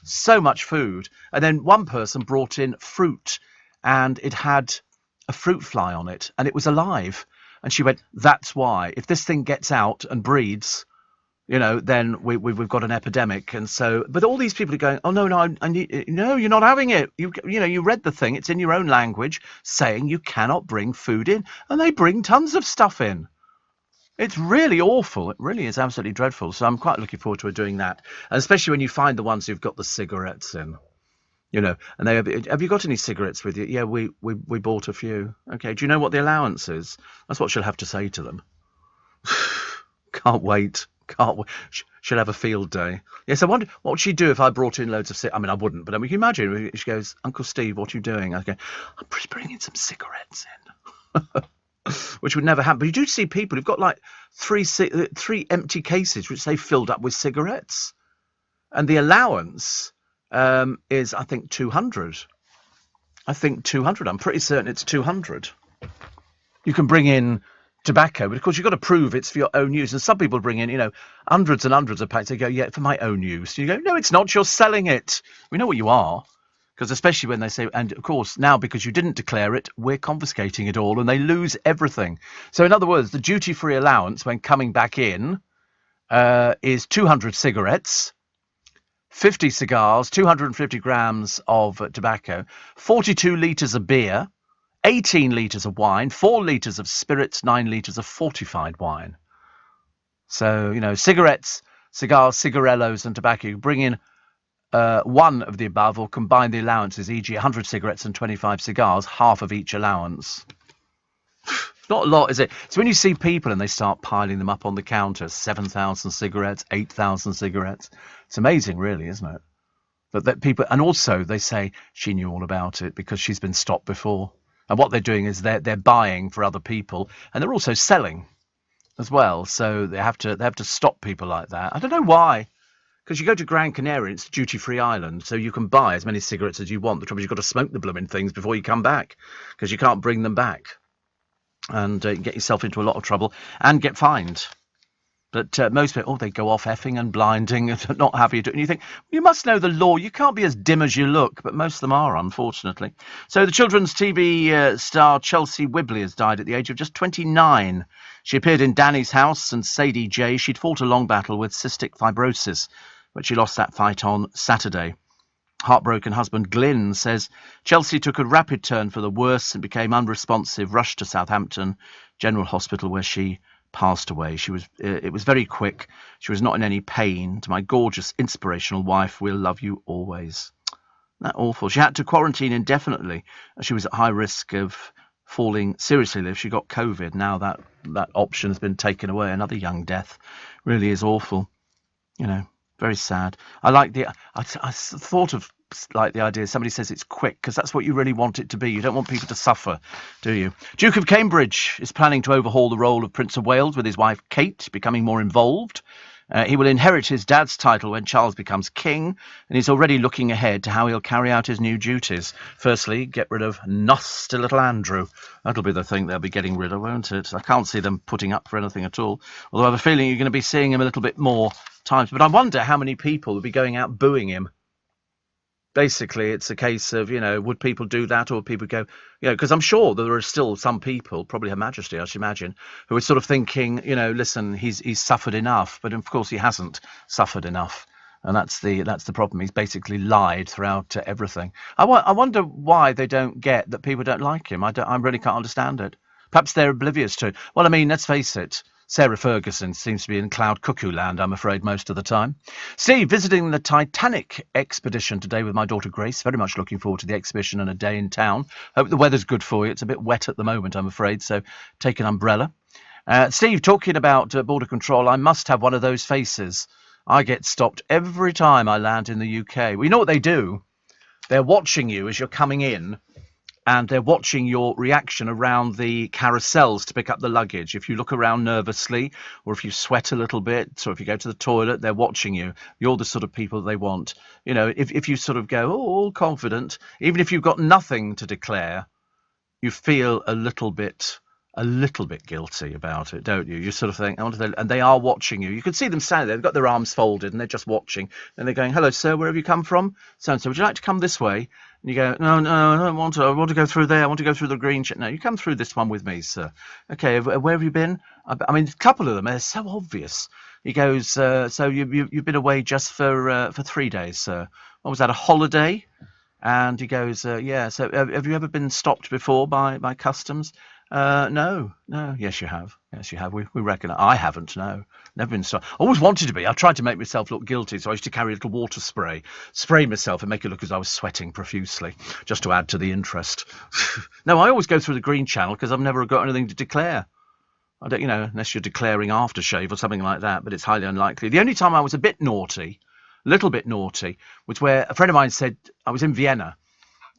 So much food. And then one person brought in fruit and it had a fruit fly on it and it was alive. And she went, that's why. If this thing gets out and breeds, then we've got an epidemic. And so, but all these people are going, oh, no, no, you're not having it. You read the thing. It's in your own language saying you cannot bring food in. And they bring tons of stuff in. It's really awful. It really is absolutely dreadful. So I'm quite looking forward to doing that. And especially when you find the ones who've got the cigarettes in, and they have you got any cigarettes with you? Yeah, we bought a few. Okay. Do you know what the allowance is? That's what she'll have to say to them. Can't wait. She'll have a field day. Yes, I wonder what would she do if I brought in loads of I mean, I wouldn't, but I mean, can you imagine? She goes, Uncle Steve, what are you doing? I go, I'm just bringing some cigarettes in. Which would never happen. But you do see people who've got like three empty cases which they filled up with cigarettes. And the allowance is, I think, 200. I'm pretty certain it's 200. You can bring in tobacco, but of course you've got to prove it's for your own use. And some people bring in, hundreds and hundreds of packs. They go, yeah, for my own use. You go, no, it's not. You're selling it. We know what you are. Because especially when they say, and of course, now because you didn't declare it, we're confiscating it all, and they lose everything. So in other words, the duty-free allowance when coming back in is 200 cigarettes, 50 cigars, 250 grams of tobacco, 42 litres of beer, 18 litres of wine, 4 litres of spirits, 9 litres of fortified wine. So, cigarettes, cigars, cigarellos and tobacco, you bring in one of the above or combine the allowances, e.g. 100 cigarettes and 25 cigars, half of each allowance. Not a lot, is it? So when you see people and they start piling them up on the counter, 7,000 cigarettes, 8,000 cigarettes, it's amazing really, isn't it? That people, and also they say she knew all about it because she's been stopped before. And what they're doing is they're buying for other people and they're also selling as well. So they have to stop people like that. I don't know why. Because you go to Gran Canaria, it's a duty-free island, so you can buy as many cigarettes as you want. The trouble is you've got to smoke the blooming things before you come back, because you can't bring them back. And you get yourself into a lot of trouble and get fined. But most people, they go off effing and blinding and not have you do it. And you think, you must know the law. You can't be as dim as you look, but most of them are, unfortunately. So the children's TV star Chelsea Wibley has died at the age of just 29. She appeared in Danny's House and Sadie J. She'd fought a long battle with cystic fibrosis, but she lost that fight on Saturday. Heartbroken husband Glyn says Chelsea took a rapid turn for the worse and became unresponsive, rushed to Southampton General Hospital where she passed away. It was very quick. She was not in any pain. To my gorgeous, inspirational wife, we'll love you always. Isn't that awful? She had to quarantine indefinitely. She was at high risk of falling seriously ill if she got COVID. Now that option has been taken away. Another young death. Really is awful. Very sad. I thought of like the idea somebody says it's quick because that's what you really want it to be. You don't want people to suffer, do you? Duke of Cambridge is planning to overhaul the role of Prince of Wales with his wife Kate becoming more involved. He will inherit his dad's title when Charles becomes king, and he's already looking ahead to how he'll carry out his new duties. Firstly, get rid of nasty little Andrew. That'll be the thing they'll be getting rid of, won't it? I can't see them putting up for anything at all. Although I have a feeling you're going to be seeing him a little bit more times. But I wonder how many people will be going out booing him. Basically, it's a case of, would people do that or would people go, because I'm sure there are still some people, probably Her Majesty, I should imagine, who are sort of thinking, listen, he's suffered enough. But of course, he hasn't suffered enough. And that's the problem. He's basically lied throughout everything. I wonder why they don't get that people don't like him. I really can't understand it. Perhaps they're oblivious to it. Well, I mean, let's face it. Sarah Ferguson seems to be in cloud cuckoo land, I'm afraid, most of the time. Steve, visiting the Titanic expedition today with my daughter Grace. Very much looking forward to the exhibition and a day in town. Hope the weather's good for you. It's a bit wet at the moment, I'm afraid, so take an umbrella. Steve, talking about border control, I must have one of those faces. I get stopped every time I land in the UK. Well, you know what they do? They're watching you as you're coming in. And they're watching your reaction around the carousels to pick up the luggage. If you look around nervously, or if you sweat a little bit, or if you go to the toilet, they're watching you. You're the sort of people they want. If you sort of go, all confident, even if you've got nothing to declare, you feel a little bit a little bit guilty about it, don't you? You sort of think, and they are watching you. You can see them standing there, they've got their arms folded, and they're just watching. And they're going, "Hello, sir, where have you come from? So-and-so, would you like to come this way?" And you go, No, I don't want to. I want to go through there. I want to go through the green. No, you come through this one with me, sir. Okay, where have you been? I mean, a couple of them, they're so obvious. He goes, so you've been away just for 3 days, sir. What was that, a holiday? And he goes, yeah, so have you ever been stopped before by customs? No. Yes, you have. We reckon. I haven't, no. Never been stopped. I always wanted to be. I tried to make myself look guilty, so I used to carry a little water spray myself and make it look as I was sweating profusely, just to add to the interest. No, I always go through the green channel because I've never got anything to declare. I don't, unless you're declaring aftershave or something like that, but it's highly unlikely. The only time I was a little bit naughty, was where a friend of mine said, I was in Vienna,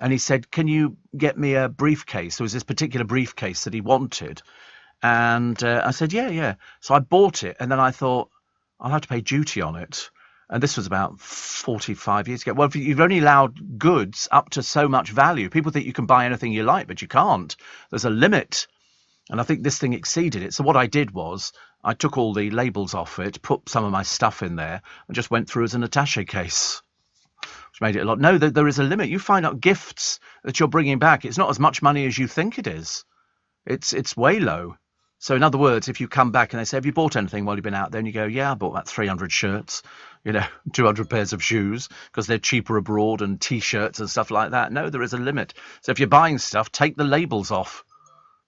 and he said, "Can you get me a briefcase?" There was this particular briefcase that he wanted. And I said, yeah. So I bought it, and then I thought, I'll have to pay duty on it. And this was about 45 years ago. Well, if you've only allowed goods up to so much value, people think you can buy anything you like, but you can't. There's a limit. And I think this thing exceeded it. So what I did was I took all the labels off it, put some of my stuff in there, and just went through as an attaché case, which made it a lot. No, there is a limit. You find out gifts that you're bringing back, it's not as much money as you think it is. It's way low. So in other words, if you come back and they say, "Have you bought anything while you've been out there?" And you go, "Yeah, I bought about 300 shirts, 200 pairs of shoes, because they're cheaper abroad, and T-shirts and stuff like that." No, there is a limit. So if you're buying stuff, take the labels off.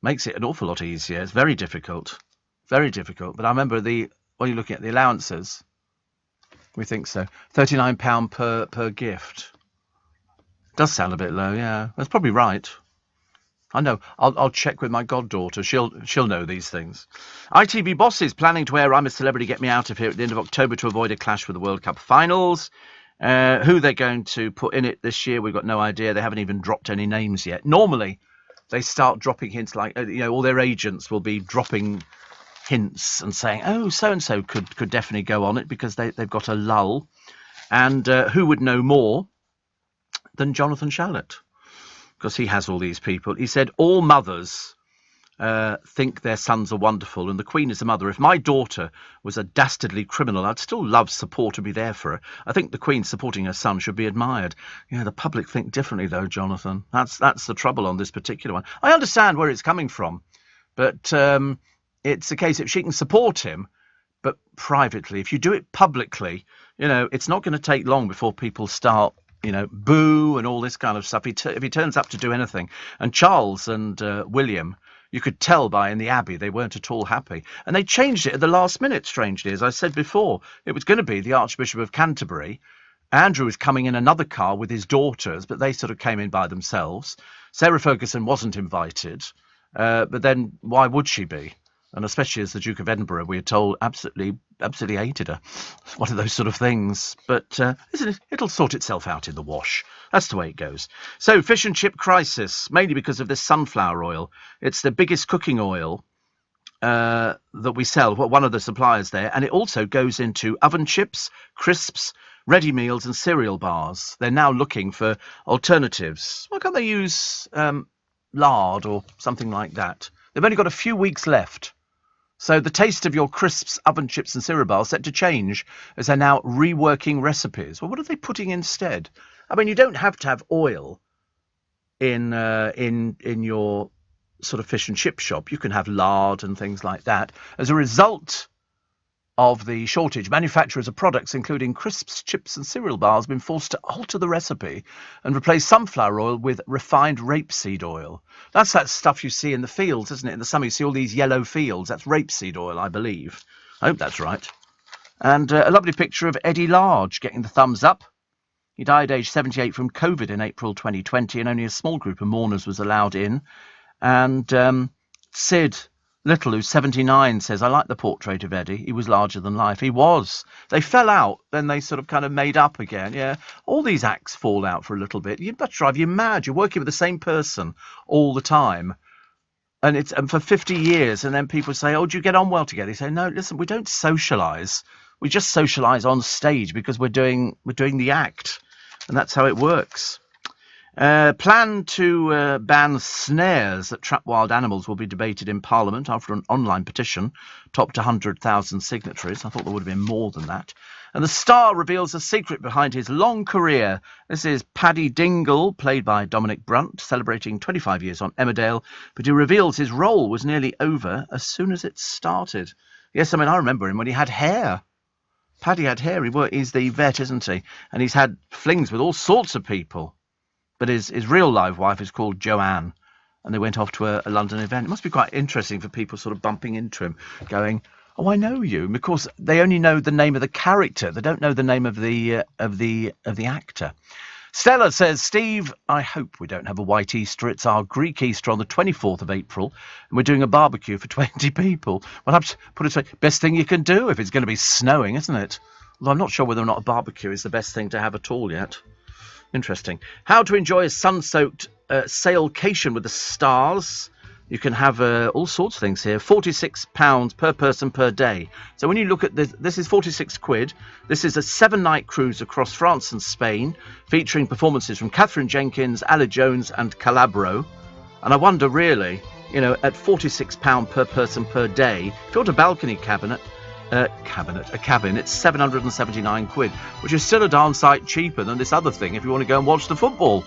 Makes it an awful lot easier. It's very difficult. Very difficult. But I remember when you're looking at the allowances, we think so. £39 per gift. Does sound a bit low, yeah. That's probably right. I know. I'll check with my goddaughter. She'll know these things. ITV bosses planning to air "I'm a Celebrity, Get Me Out of Here" at the end of October to avoid a clash with the World Cup finals. Who they're going to put in it this year, we've got no idea. They haven't even dropped any names yet. Normally, they start dropping hints like, all their agents will be dropping hints and saying, "Oh, so-and-so could definitely go on it," because they've got a lull. And who would know more than Jonathan Shalit? Because he has all these people. He said, "All mothers think their sons are wonderful, and the Queen is a mother. If my daughter was a dastardly criminal, I'd still love, support, and be there for her. I think the Queen supporting her son should be admired." Yeah, the public think differently, though, Jonathan. That's the trouble on this particular one. I understand where it's coming from, but it's a case if she can support him, but privately. If you do it publicly, it's not going to take long before people start, boo and all this kind of stuff. If he turns up to do anything. And Charles and William, you could tell in the Abbey, they weren't at all happy. And they changed it at the last minute, strangely. As I said before, it was going to be the Archbishop of Canterbury. Andrew was coming in another car with his daughters, but they sort of came in by themselves. Sarah Ferguson wasn't invited, but then why would she be? And especially as the Duke of Edinburgh, we are told, absolutely hated her. One of those sort of things. But it'll sort itself out in the wash. That's the way it goes. So, fish and chip crisis, mainly because of this sunflower oil. It's the biggest cooking oil that we sell, one of the suppliers there. And it also goes into oven chips, crisps, ready meals and cereal bars. They're now looking for alternatives. Why can't they use lard or something like that? They've only got a few weeks left. So the taste of your crisps, oven chips and cereal bars set to change as they're now reworking recipes. Well, what are they putting instead? I mean, you don't have to have oil in your sort of fish and chip shop. You can have lard and things like that. As a result of the shortage, manufacturers of products including crisps, chips and cereal bars have been forced to alter the recipe and replace sunflower oil with refined rapeseed oil. That's that stuff you see in the fields, isn't it? In the summer you see all these yellow fields. That's rapeseed oil, I believe. I hope that's right. And a lovely picture of Eddie Large getting the thumbs up. He died aged 78 from COVID in April 2020, and only a small group of mourners was allowed in. And Sid Little, who's 79, says, "I like the portrait of Eddie. He was larger than life." He was. They fell out, then they sort of kind of made up again. Yeah, all these acts fall out for a little bit. That drive you mad. You're working with the same person all the time, and for 50 years, and then people say, "Oh, do you get on well together?" You say, "No, listen, we don't socialise. We just socialise on stage because we're doing the act, and that's how it works." Plan to ban snares that trap wild animals will be debated in Parliament after an online petition topped 100,000 signatories. I thought there would have been more than that. And the Star reveals the secret behind his long career. This is Paddy Dingle, played by Dominic Brunt, celebrating 25 years on Emmerdale, but he reveals his role was nearly over as soon as it started. Yes, I mean, I remember him when he had hair. Paddy had hair. He's the vet, isn't he? And he's had flings with all sorts of people. But his real live wife is called Joanne, and they went off to a London event. It must be quite interesting for people sort of bumping into him, going, "Oh, I know you," because they only know the name of the character. They don't know the name of the actor. Stella says, "Steve, I hope we don't have a white Easter. It's our Greek Easter on the 24th of April, and we're doing a barbecue for 20 people. Well, I've put it away. Best thing you can do if it's going to be snowing, isn't it? Although I'm not sure whether or not a barbecue is the best thing to have at all yet." Interesting. How to enjoy a sun-soaked sailcation with the stars. You can have all sorts of things here. £46 per person per day. So when you look at this is 46 quid. This is a 7-night cruise across France and Spain, featuring performances from Catherine Jenkins, Ali Jones and Calabro. And I wonder, really, at £46 per person per day, if you want a balcony cabin, it's 779 quid, which is still a darn sight cheaper than this other thing if you want to go and watch the football.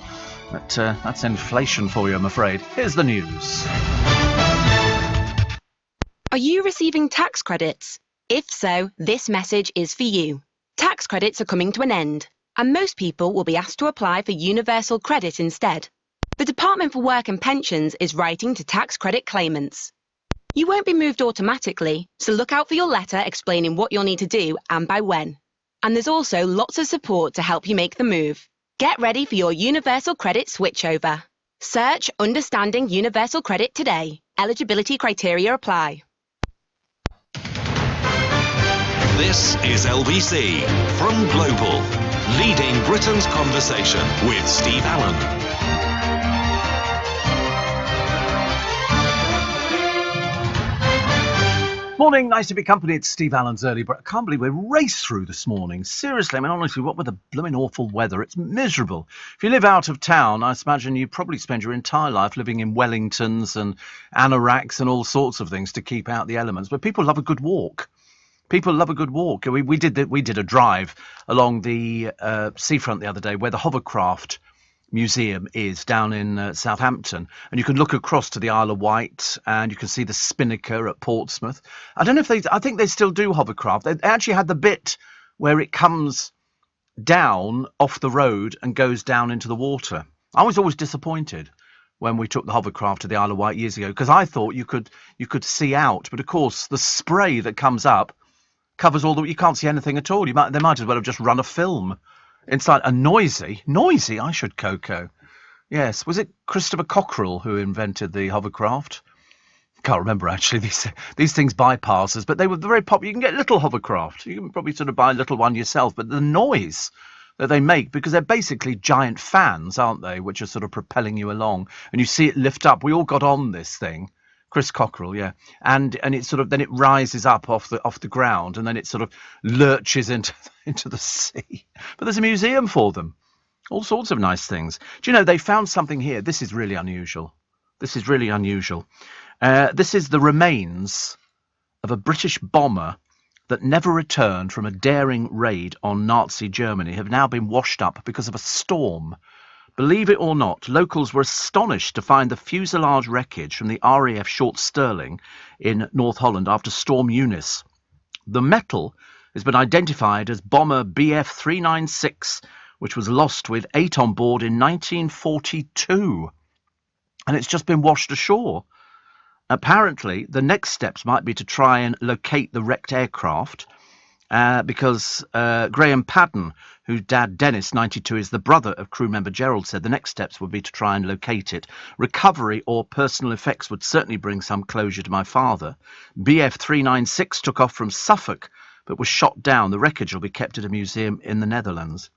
But that's inflation for you, I'm afraid. Here's the news. Are you receiving tax credits? If so, this message is for you. Tax credits are coming to an end, and most people will be asked to apply for universal credit instead. The Department for Work and Pensions is writing to tax credit claimants. You won't be moved automatically, so look out for your letter explaining what you'll need to do and by when. And there's also lots of support to help you make the move. Get ready for your Universal Credit switchover. Search Understanding Universal Credit today. Eligibility criteria apply. This is LBC from Global, leading Britain's conversation with Steve Allen. Morning, nice to be accompanied. It's Steve Allen's early, but I can't believe we raced through this morning. Seriously, I mean, honestly, what with the blooming awful weather? It's miserable. If you live out of town, I imagine you probably spend your entire life living in Wellingtons and anoraks and all sorts of things to keep out the elements. But people love a good walk. People love a good walk. We did a drive along the seafront the other day where the hovercraft museum is down in Southampton, and you can look across to the Isle of Wight and you can see the Spinnaker at Portsmouth. I don't know if I think they still do hovercraft. They actually had the bit where it comes down off the road and goes down into the water. I was always disappointed when we took the hovercraft to the Isle of Wight years ago, because I thought you could see out, but of course the spray that comes up covers you can't see anything at all. They might as well have just run a film inside. A noisy, I should cocoa. Yes, was it Christopher Cockerell who invented the hovercraft? Can't remember actually. These things bypass us, but they were very popular. You can get little hovercraft. You can probably sort of buy a little one yourself, but the noise that they make, because they're basically giant fans, aren't they, which are sort of propelling you along, and you see it lift up. We all got on this thing. Chris Cockerell, yeah, and it sort of then it rises up off the ground, and then it sort of lurches into the sea. But there's a museum for them, all sorts of nice things. Do you know they found something here? This is really unusual. This is really unusual. This is the remains of a British bomber that never returned from a daring raid on Nazi Germany. Have now been washed up because of a storm. Believe it or not, locals were astonished to find the fuselage wreckage from the RAF Short Stirling in North Holland after Storm Eunice. The metal has been identified as bomber BF 396, which was lost with 8 on board in 1942. And it's just been washed ashore. Apparently, the next steps might be to try and locate the wrecked aircraft, because Graham Padden, whose dad Dennis, 92, is the brother of crew member Gerald, said the next steps would be to try and locate it. Recovery or personal effects would certainly bring some closure to my father. BF 396 took off from Suffolk but was shot down. The wreckage will be kept at a museum in the Netherlands.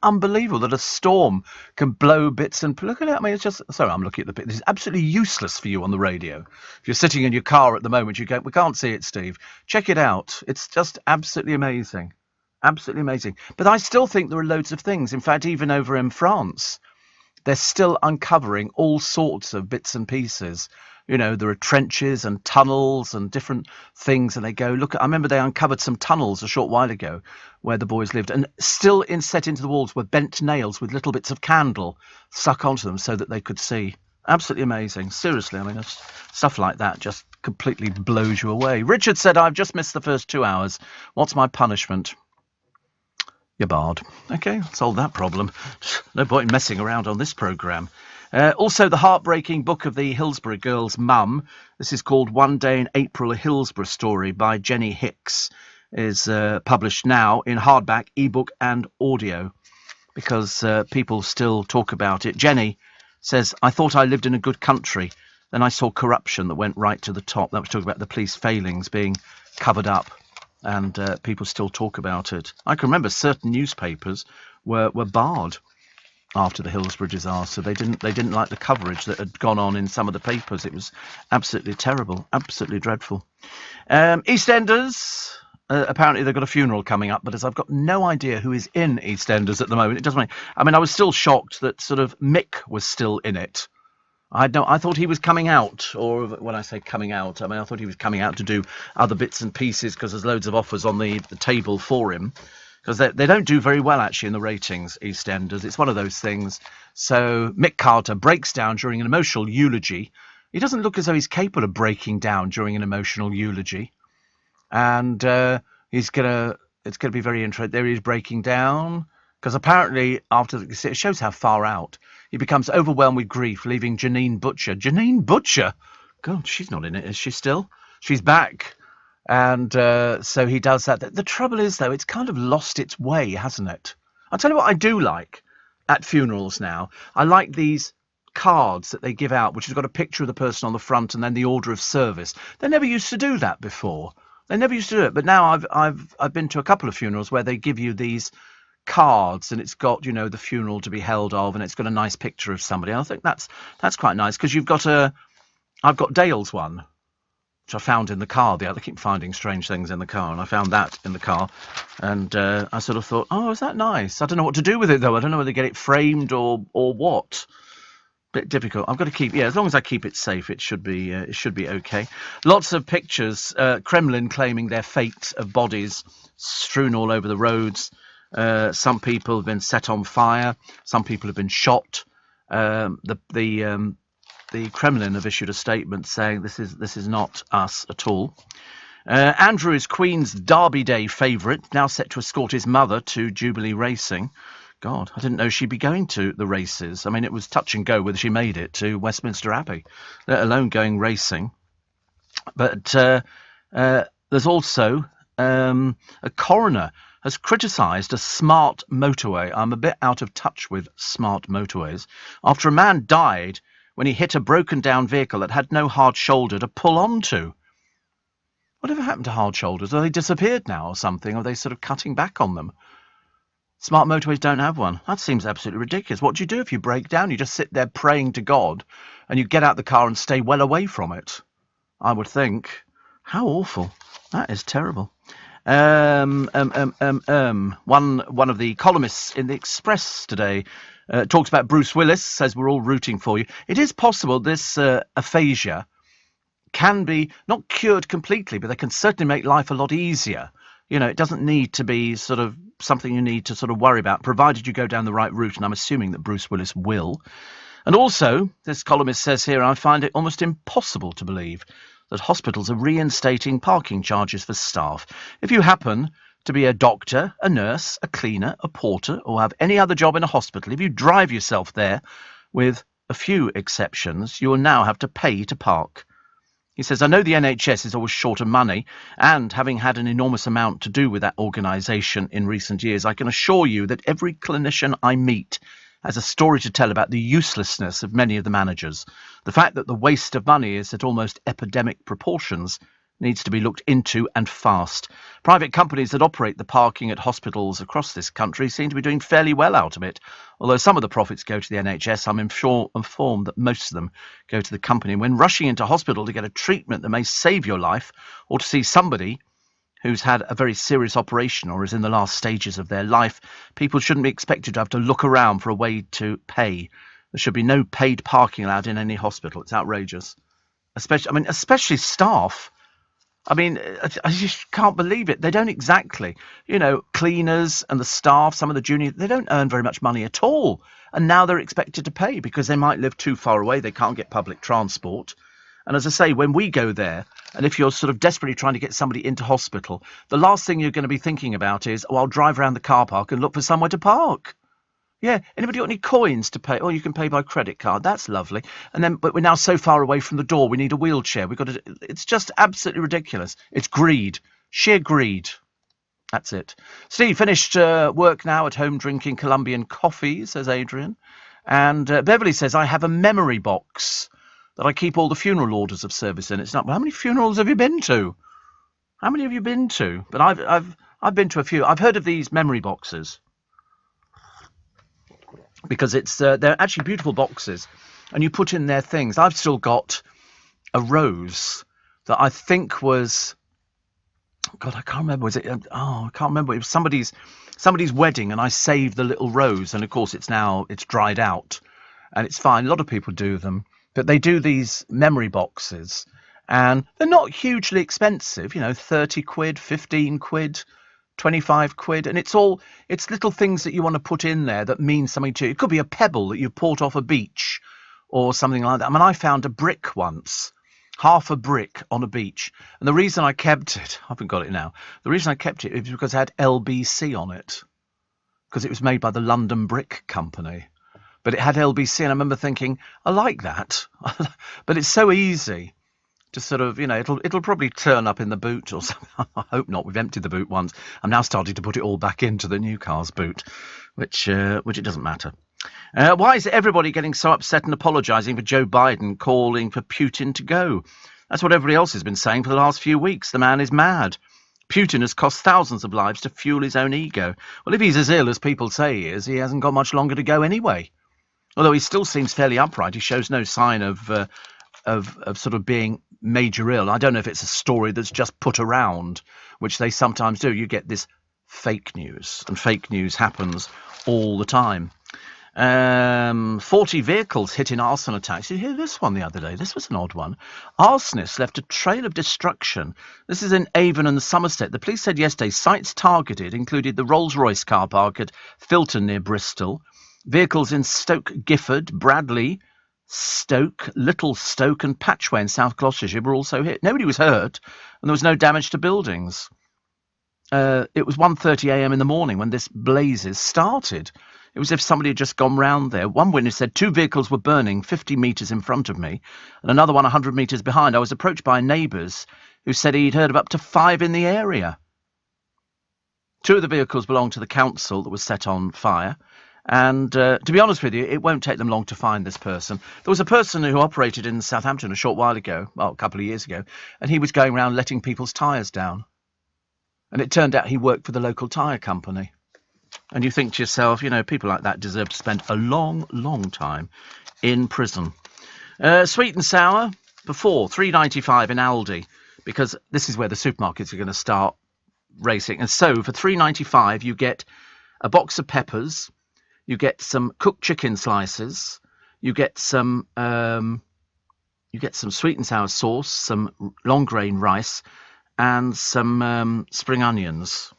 Unbelievable that a storm can blow bits and look at it. I mean, it's just sorry, I'm looking at the bit. This is absolutely useless for you on the radio. If you're sitting in your car at the moment, you go, we can't see it, Steve. Check it out. It's just absolutely amazing. Absolutely amazing. But I still think there are loads of things. In fact, even over in France, they're still uncovering all sorts of bits and pieces. You know, there are trenches and tunnels and different things, and they go, look, I remember they uncovered some tunnels a short while ago where the boys lived, and still inset into the walls were bent nails with little bits of candle stuck onto them so that they could see. Absolutely amazing. Seriously, I mean, stuff like that just completely blows you away. Richard said, I've just missed the first 2 hours. What's my punishment? You're barred. Okay, solved that problem. No point in messing around on this programme. Also, the heartbreaking book of the Hillsborough girl's mum. This is called One Day in April, a Hillsborough Story by Jenny Hicks. Is published now in hardback, ebook and audio because people still talk about it. Jenny says, I thought I lived in a good country. Then I saw corruption that went right to the top. That was talking about the police failings being covered up, and people still talk about it. I can remember certain newspapers were barred after the Hillsborough disaster. They didn't like the coverage that had gone on in some of the papers. It was absolutely terrible, absolutely dreadful. EastEnders. Apparently they've got a funeral coming up, but as I've got no idea who is in EastEnders at the moment, it doesn't make. I mean, I was still shocked that sort of Mick was still in it. I thought he was coming out, or when I say coming out, I mean I thought he was coming out to do other bits and pieces because there's loads of offers on the table for him. Because they don't do very well, actually, in the ratings, EastEnders. It's one of those things. So Mick Carter breaks down during an emotional eulogy. He doesn't look as though he's capable of breaking down during an emotional eulogy. And it's going to be very interesting. There he is breaking down. Because apparently, it shows how far out. He becomes overwhelmed with grief, leaving Janine Butcher. Janine Butcher? God, she's not in it, is she still? She's back. And so he does that. The trouble is, though, it's kind of lost its way, hasn't it? I'll tell you what I do like at funerals now. I like these cards that they give out, which has got a picture of the person on the front and then the order of service. They never used to do that before. They never used to do it. But now I've been to a couple of funerals where they give you these cards, and it's got, you know, the funeral to be held of, and it's got a nice picture of somebody. And I think that's quite nice because I've got Dale's one, which I found in the car. I keep finding strange things in the car, and I found that in the car. And I sort of thought, oh, is that nice? I don't know what to do with it, though. I don't know whether to get it framed or what. Bit difficult. I've got to keep, as long as I keep it safe, it should be okay. Lots of pictures. Kremlin claiming their fate of bodies strewn all over the roads. Some people have been set on fire. Some people have been shot. The Kremlin have issued a statement saying this is not us at all. Andrew is Queen's Derby Day favourite, now set to escort his mother to Jubilee Racing. God, I didn't know she'd be going to the races. I mean, it was touch and go whether she made it to Westminster Abbey, let alone going racing. But there's also a coroner has criticised a smart motorway. I'm a bit out of touch with smart motorways. After a man died when he hit a broken-down vehicle that had no hard shoulder to pull onto. Whatever happened to hard shoulders? Are they disappeared now or something? Are they sort of cutting back on them? Smart motorways don't have one. That seems absolutely ridiculous. What do you do if you break down? You just sit there praying to God, and you get out the car and stay well away from it, I would think. How awful. That is terrible. One of the columnists in the Express today talks about Bruce Willis, says we're all rooting for you. It is possible this aphasia can be not cured completely, but they can certainly make life a lot easier. You know, it doesn't need to be sort of something you need to sort of worry about, provided you go down the right route, and I'm assuming that Bruce Willis will. And also, this columnist says here, I find it almost impossible to believe that hospitals are reinstating parking charges for staff. If you happen to be a doctor, a nurse, a cleaner, a porter, or have any other job in a hospital, if you drive yourself there, with a few exceptions, you will now have to pay to park. He says, I know the NHS is always short of money, and having had an enormous amount to do with that organisation in recent years, I can assure you that every clinician I meet has a story to tell about the uselessness of many of the managers. The fact that the waste of money is at almost epidemic proportions needs to be looked into, and fast. Private companies that operate the parking at hospitals across this country seem to be doing fairly well out of it. Although some of the profits go to the NHS, I'm informed that most of them go to the company. And when rushing into hospital to get a treatment that may save your life, or to see somebody who's had a very serious operation or is in the last stages of their life, people shouldn't be expected to have to look around for a way to pay. There should be no paid parking allowed in any hospital. It's outrageous. Especially staff. I mean, I just can't believe it. They don't exactly, cleaners and the staff, some of the juniors, they don't earn very much money at all. And now they're expected to pay because they might live too far away. They can't get public transport. And as I say, when we go there, and if you're sort of desperately trying to get somebody into hospital, the last thing you're going to be thinking about is, I'll drive around the car park and look for somewhere to park. Yeah, anybody got any coins to pay? Oh, you can pay by credit card. That's lovely. But we're now so far away from the door, we need a wheelchair. It's just absolutely ridiculous. It's greed, sheer greed. That's it. Steve, finished work now, at home drinking Colombian coffee, says Adrian. And Beverly says, I have a memory box that I keep all the funeral orders of service in. It's not. Well, how many funerals have you been to? How many have you been to? But I've been to a few. I've heard of these memory boxes. Because they're actually beautiful boxes, and you put in their things. I've still got a rose that I think was, God, I can't remember. Was it? I can't remember. It was somebody's wedding, and I saved the little rose, and of course it's dried out, and it's fine. A lot of people do them, but they do these memory boxes, and they're not hugely expensive. 30 quid, 15 quid. 25 quid, and it's little things that you want to put in there that mean something to you. It could be a pebble that you bought off a beach or something like that. I found a brick once, half a brick on a beach, and the reason I kept it, I haven't got it now, the reason I kept it is because it had LBC on it, because it was made by the London Brick Company, but it had LBC, and I remember thinking, I like that, but it's so easy to sort of, it'll probably turn up in the boot or something. I hope not. We've emptied the boot once. I'm now starting to put it all back into the new car's boot, which it doesn't matter. Why is everybody getting so upset and apologising for Joe Biden calling for Putin to go? That's what everybody else has been saying for the last few weeks. The man is mad. Putin has cost thousands of lives to fuel his own ego. Well, if he's as ill as people say he is, he hasn't got much longer to go anyway. Although he still seems fairly upright. He shows no sign of sort of being major ill. I don't know if it's a story that's just put around, which they sometimes do. You get this fake news, and fake news happens all the time. 40 vehicles hit in arson attacks. Did you hear this one the other day? This was an odd one. Arsonists left a trail of destruction. This is in Avon and Somerset. The police said yesterday sites targeted included the Rolls-Royce car park at Filton near Bristol, vehicles in Stoke Gifford, Bradley, Stoke, Little Stoke and Patchway in South Gloucestershire were also hit. Nobody was hurt, and there was no damage to buildings. It was 1:30 a.m. in the morning when this blazes started. It was as if somebody had just gone round there. One witness said 2 vehicles were burning 50 metres in front of me, and another one 100 metres behind. I was approached by neighbours who said he'd heard of up to 5 in the area. 2 of the vehicles belonged to the council that was set on fire. And to be honest with you, it won't take them long to find this person. There was a person who operated in Southampton a short while ago, well, a couple of years ago, and he was going around letting people's tyres down. And it turned out he worked for the local tyre company. And you think to yourself, people like that deserve to spend a long, long time in prison. Sweet and sour, before $3.95 in Aldi, because this is where the supermarkets are going to start racing. And so for $3.95, you get a box of peppers. You get some cooked chicken slices. You get some sweet and sour sauce, some long grain rice, and some spring onions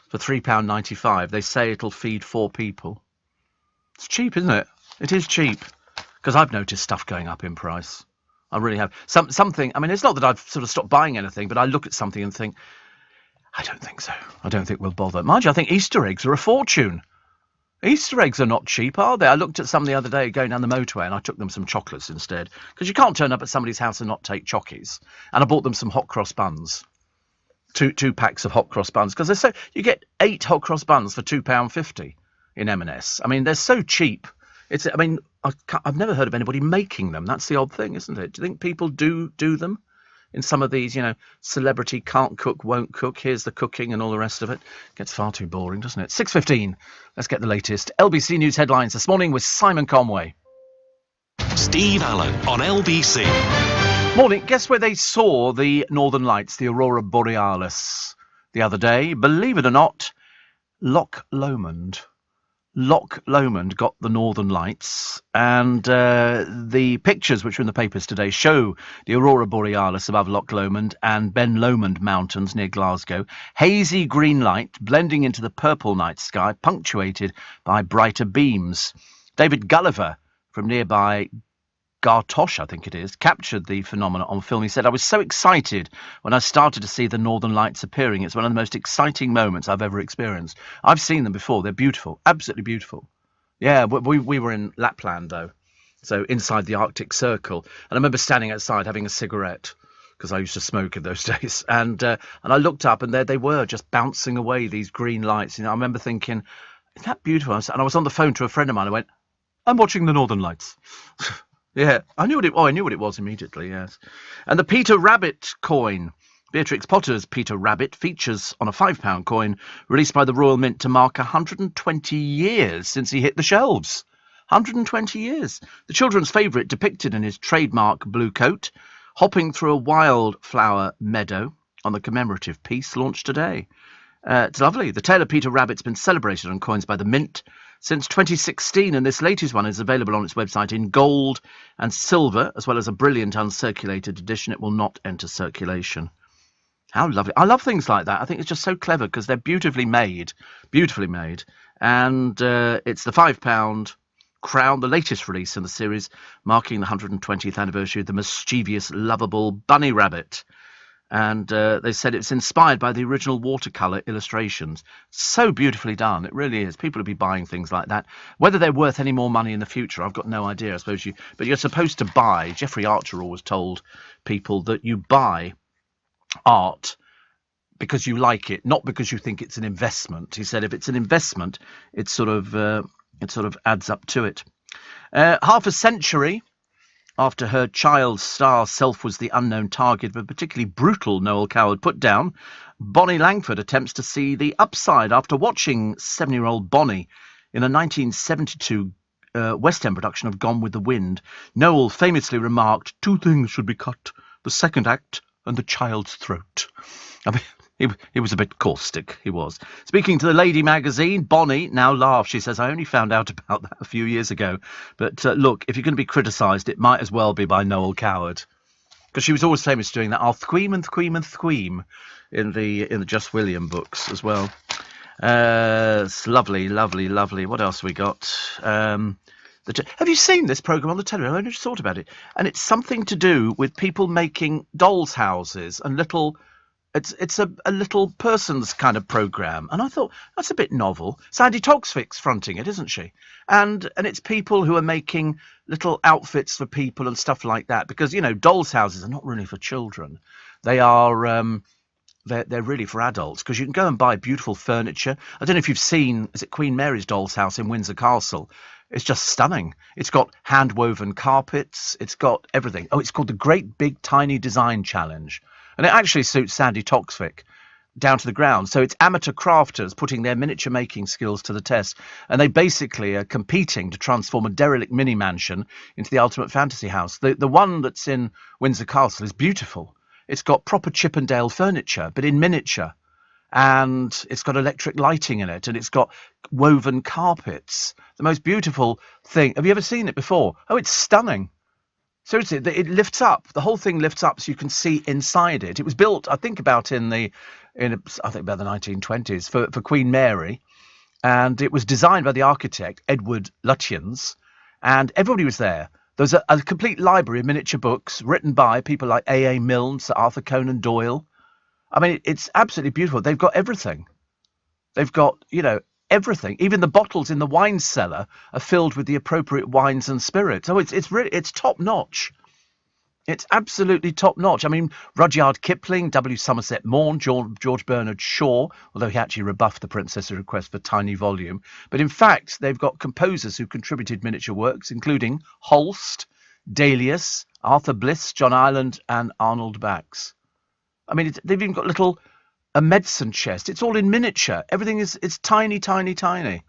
for £3.95. They say it'll feed 4 people. It's cheap, isn't it? It is cheap, because I've noticed stuff going up in price. I really have. Something. I mean, it's not that I've sort of stopped buying anything, but I look at something and think, I don't think so. I don't think we'll bother. Mind you, I think Easter eggs are a fortune. Easter eggs are not cheap, are they? I looked at some the other day going down the motorway, and I took them some chocolates instead, because you can't turn up at somebody's house and not take chockies. And I bought them some hot cross buns, two packs of hot cross buns, because you get 8 hot cross buns for £2.50 in M&S. I mean, they're so cheap. I've never heard of anybody making them. That's the odd thing, isn't it? Do you think people do them? In some of these, celebrity can't cook, won't cook, here's the cooking and all the rest of it. Gets far too boring, doesn't it? 6:15. Let's get the latest LBC News headlines this morning with Simon Conway. Steve Allen on LBC. Morning. Guess where they saw the Northern Lights, the Aurora Borealis, the other day? Believe it or not, Loch Lomond. Loch Lomond got the Northern Lights, and the pictures which are in the papers today show the Aurora Borealis above Loch Lomond and Ben Lomond Mountains near Glasgow. Hazy green light blending into the purple night sky, punctuated by brighter beams. David Gulliver from nearby Gartosh, I think it is, captured the phenomenon on film. He said, "I was so excited when I started to see the Northern Lights appearing. It's one of the most exciting moments I've ever experienced." I've seen them before. They're beautiful. Absolutely beautiful. Yeah, we were in Lapland, though, so inside the Arctic Circle. And I remember standing outside having a cigarette, because I used to smoke in those days. And I looked up, and there they were, just bouncing away, these green lights. I remember thinking, isn't that beautiful? And I was on the phone to a friend of mine. I went, "I'm watching the Northern Lights." Yeah, I knew what it was immediately, yes. And the Peter Rabbit coin. Beatrix Potter's Peter Rabbit features on a £5 coin released by the Royal Mint to mark 120 years since he hit the shelves. 120 years. The children's favourite, depicted in his trademark blue coat, hopping through a wildflower meadow on the commemorative piece, launched today. It's lovely. The tale of Peter Rabbit's been celebrated on coins by the Mint since 2016, and this latest one is available on its website in gold and silver, as well as a brilliant uncirculated edition. It will not enter circulation. How lovely. I love things like that. I think it's just so clever because they're beautifully made. And it's the £5 crown, the latest release in the series, marking the 120th anniversary of the mischievous, lovable Bunny Rabbit. And they said it's inspired by the original watercolour illustrations. So beautifully done. It really is. People will be buying things like that. Whether they're worth any more money in the future, I've got no idea, I suppose. But you're supposed to buy. Jeffrey Archer always told people that you buy art because you like it, not because you think it's an investment. He said if it's an investment, it sort of adds up to it. Half a century after her child's star self was the unknown target of a particularly brutal Noel Coward put-down, Bonnie Langford attempts to see the upside after watching 7-year-old Bonnie in a 1972 West End production of Gone with the Wind. Noel famously remarked, "Two things should be cut, the second act and the child's throat." I mean, he was a bit caustic, he was. Speaking to the Lady magazine, Bonnie now laughs. She says, "I only found out about that a few years ago. But look, if you're going to be criticised, it might as well be by Noel Coward." Because she was always famous for doing that. Thqueem and thqueem and thqueem in the Just William books as well. It's lovely, lovely, lovely. What else we got? Have you seen this programme on the television? I only just thought about it. And it's something to do with people making dolls' houses and little... It's a little person's kind of programme. And I thought, that's a bit novel. Sandy Toksvik's fronting it, isn't she? And it's people who are making little outfits for people and stuff like that. Because, dolls' houses are not really for children. They are... They're really for adults, because you can go and buy beautiful furniture. I don't know if you've seen, is it Queen Mary's doll's house in Windsor Castle? It's just stunning. It's got hand-woven carpets. It's got everything. Oh, it's called the Great Big Tiny Design Challenge. And it actually suits Sandy Toksvik down to the ground. So it's amateur crafters putting their miniature making skills to the test. And they basically are competing to transform a derelict mini mansion into the ultimate fantasy house. The one that's in Windsor Castle is beautiful. It's got proper Chippendale furniture, but in miniature. And it's got electric lighting in it. And it's got woven carpets. The most beautiful thing. Have you ever seen it before? Oh, it's stunning. Seriously, it lifts up. The whole thing lifts up so you can see inside it. It was built, I think, about the 1920s for Queen Mary. And it was designed by the architect, Edward Lutyens. And everybody was there. There's a complete library of miniature books written by people like A.A. Milne, Sir Arthur Conan Doyle. I mean, it's absolutely beautiful. They've got everything. They've got, everything. Even the bottles in the wine cellar are filled with the appropriate wines and spirits. Oh, it's top notch. It's absolutely top notch. I mean, Rudyard Kipling, W. Somerset Maugham, George Bernard Shaw, although he actually rebuffed the princess's request for tiny volume. But in fact, they've got composers who contributed miniature works, including Holst, Delius, Arthur Bliss, John Ireland, and Arnold Bax. I mean, they've even got a medicine chest. It's all in miniature. Everything it's tiny, tiny, tiny.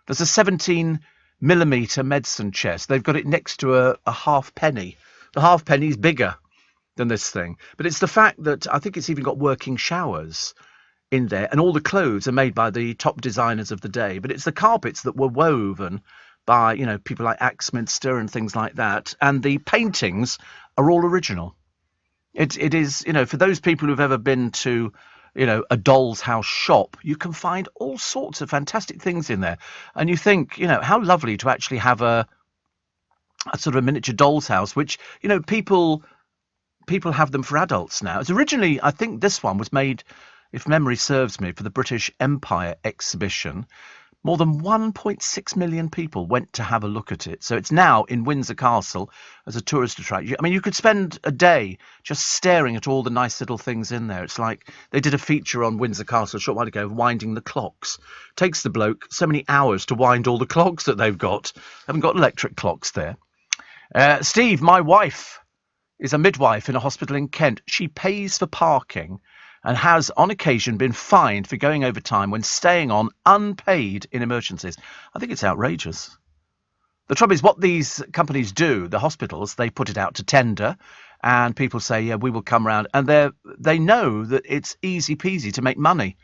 There's a 17mm medicine chest. They've got it next to a halfpenny. The halfpenny is bigger than this thing. But it's the fact that I think it's even got working showers. in there, and all the clothes are made by the top designers of the day, but it's the carpets that were woven by, you know, people like Axminster and things like that, and the paintings are all original. It is, you know, for those people who've ever been to, you know, a doll's house shop, you can find all sorts of fantastic things in there, and you think, you know, how lovely to actually have a sort of a miniature doll's house, which, you know, people have them for adults now. It's originally, I think this one was made, if memory serves me, for the British Empire exhibition. More than 1.6 million people went to have a look at it. So it's now in Windsor Castle as a tourist attraction. I mean, you could spend a day just staring at all the nice little things in there. It's like they did a feature on Windsor Castle a short while ago of winding the clocks. It takes the bloke so many hours to wind all the clocks that they've got. They haven't got electric clocks there. Steve, my wife is a midwife in a hospital in Kent. She pays for parking and has on occasion been fined for going over time when staying on unpaid in emergencies. I think it's outrageous. The trouble is, what these companies do, the hospitals, they put it out to tender, and people say, yeah, we will come round, and they know that it's easy peasy to make money,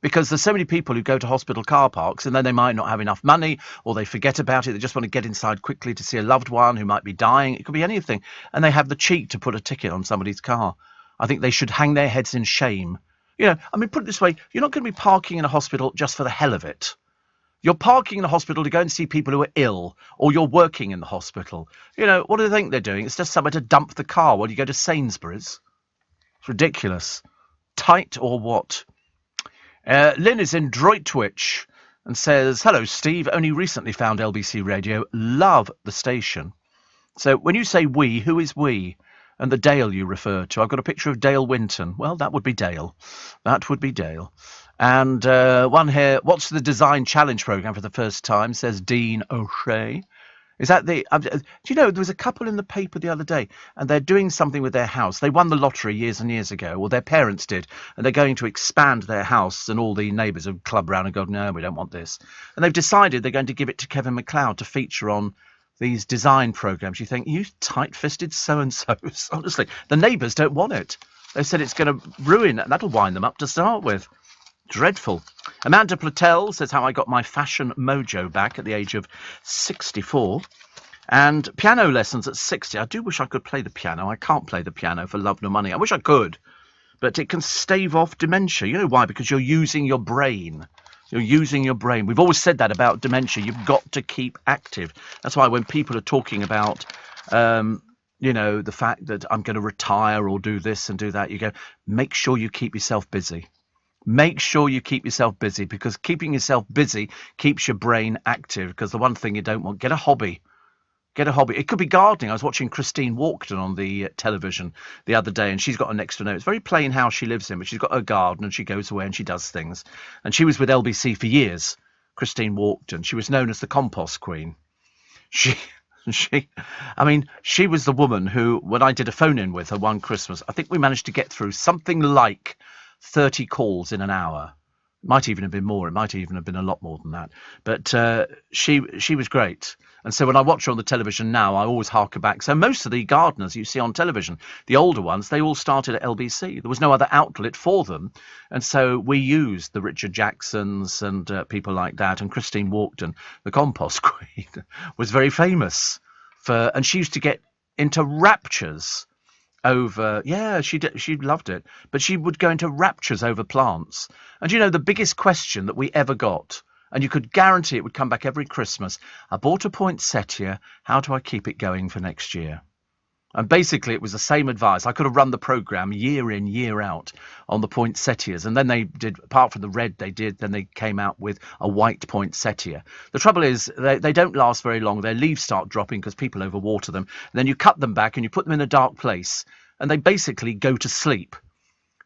because there's so many people who go to hospital car parks and then they might not have enough money, or they forget about it. They just want to get inside quickly to see a loved one who might be dying. It could be anything. And they have the cheek to put a ticket on somebody's car. I think they should hang their heads in shame. You know, I mean, put it this way, you're not going to be parking in a hospital just for the hell of it. You're parking in a hospital to go and see people who are ill, or you're working in the hospital. You know, what do they think they're doing? It's just somewhere to dump the car while you go to Sainsbury's. It's ridiculous. Tight or what? Lynn is in Droitwich and says, hello, Steve. Only recently found LBC Radio. Love the station. So when you say we, who is we? And the Dale you refer to. I've got a picture of Dale Winton. Well, that would be Dale. That would be Dale. And one here, what's the Design Challenge programme for the first time, says Dean O'Shea. Is that the... do you know, there was a couple in the paper the other day, and they're doing something with their house. They won the lottery years and years ago, or their parents did, and they're going to expand their house, and all the neighbours have clubbed round and go, no, we don't want this. And they've decided they're going to give it to Kevin MacLeod to feature on these design programmes. You think, you tight-fisted so-and-sos. Honestly, the neighbours don't want it. They said it's going to ruin, and that'll wind them up to start with. Dreadful. Amanda Platel says how I got my fashion mojo back at the age of 64. And piano lessons at 60. I do wish I could play the piano. I can't play the piano for love nor money. I wish I could. But it can stave off dementia. You know why? Because you're using your brain. You're using your brain. We've always said that about dementia. You've got to keep active. That's why when people are talking about, you know, the fact that I'm going to retire or do this and do that, you go, make sure you keep yourself busy. Make sure you keep yourself busy, because keeping yourself busy keeps your brain active. Because the one thing you don't want, get a hobby. Get a hobby. It could be gardening. I was watching Christine Walkden on the television the other day, and she's got a next door neighbour. It's very plain house she lives in, but she's got a garden and she goes away and she does things. And she was with LBC for years, Christine Walkden. She was known as the compost queen. She was the woman who, when I did a phone-in with her one Christmas, I think we managed to get through something like 30 calls in an hour. It might even have been more. It might even have been a lot more than that. But she was great. And so when I watch her on the television now, I always harken back. So most of the gardeners you see on television, the older ones, they all started at LBC. There was no other outlet for them. And so we used the Richard Jacksons and people like that. And Christine Walkden, the compost queen, was very famous for, and she used to get into raptures over, yeah, she loved it, but she would go into raptures over plants. And you know, the biggest question that we ever got, and you could guarantee it would come back every Christmas, I bought a poinsettia, how do I keep it going for next year? And basically it was the same advice. I could have run the programme year in, year out on the poinsettias, and then they did, apart from the red then they came out with a white poinsettia. The trouble is they don't last very long. Their leaves start dropping because people overwater them. And then you cut them back and you put them in a dark place, and they basically go to sleep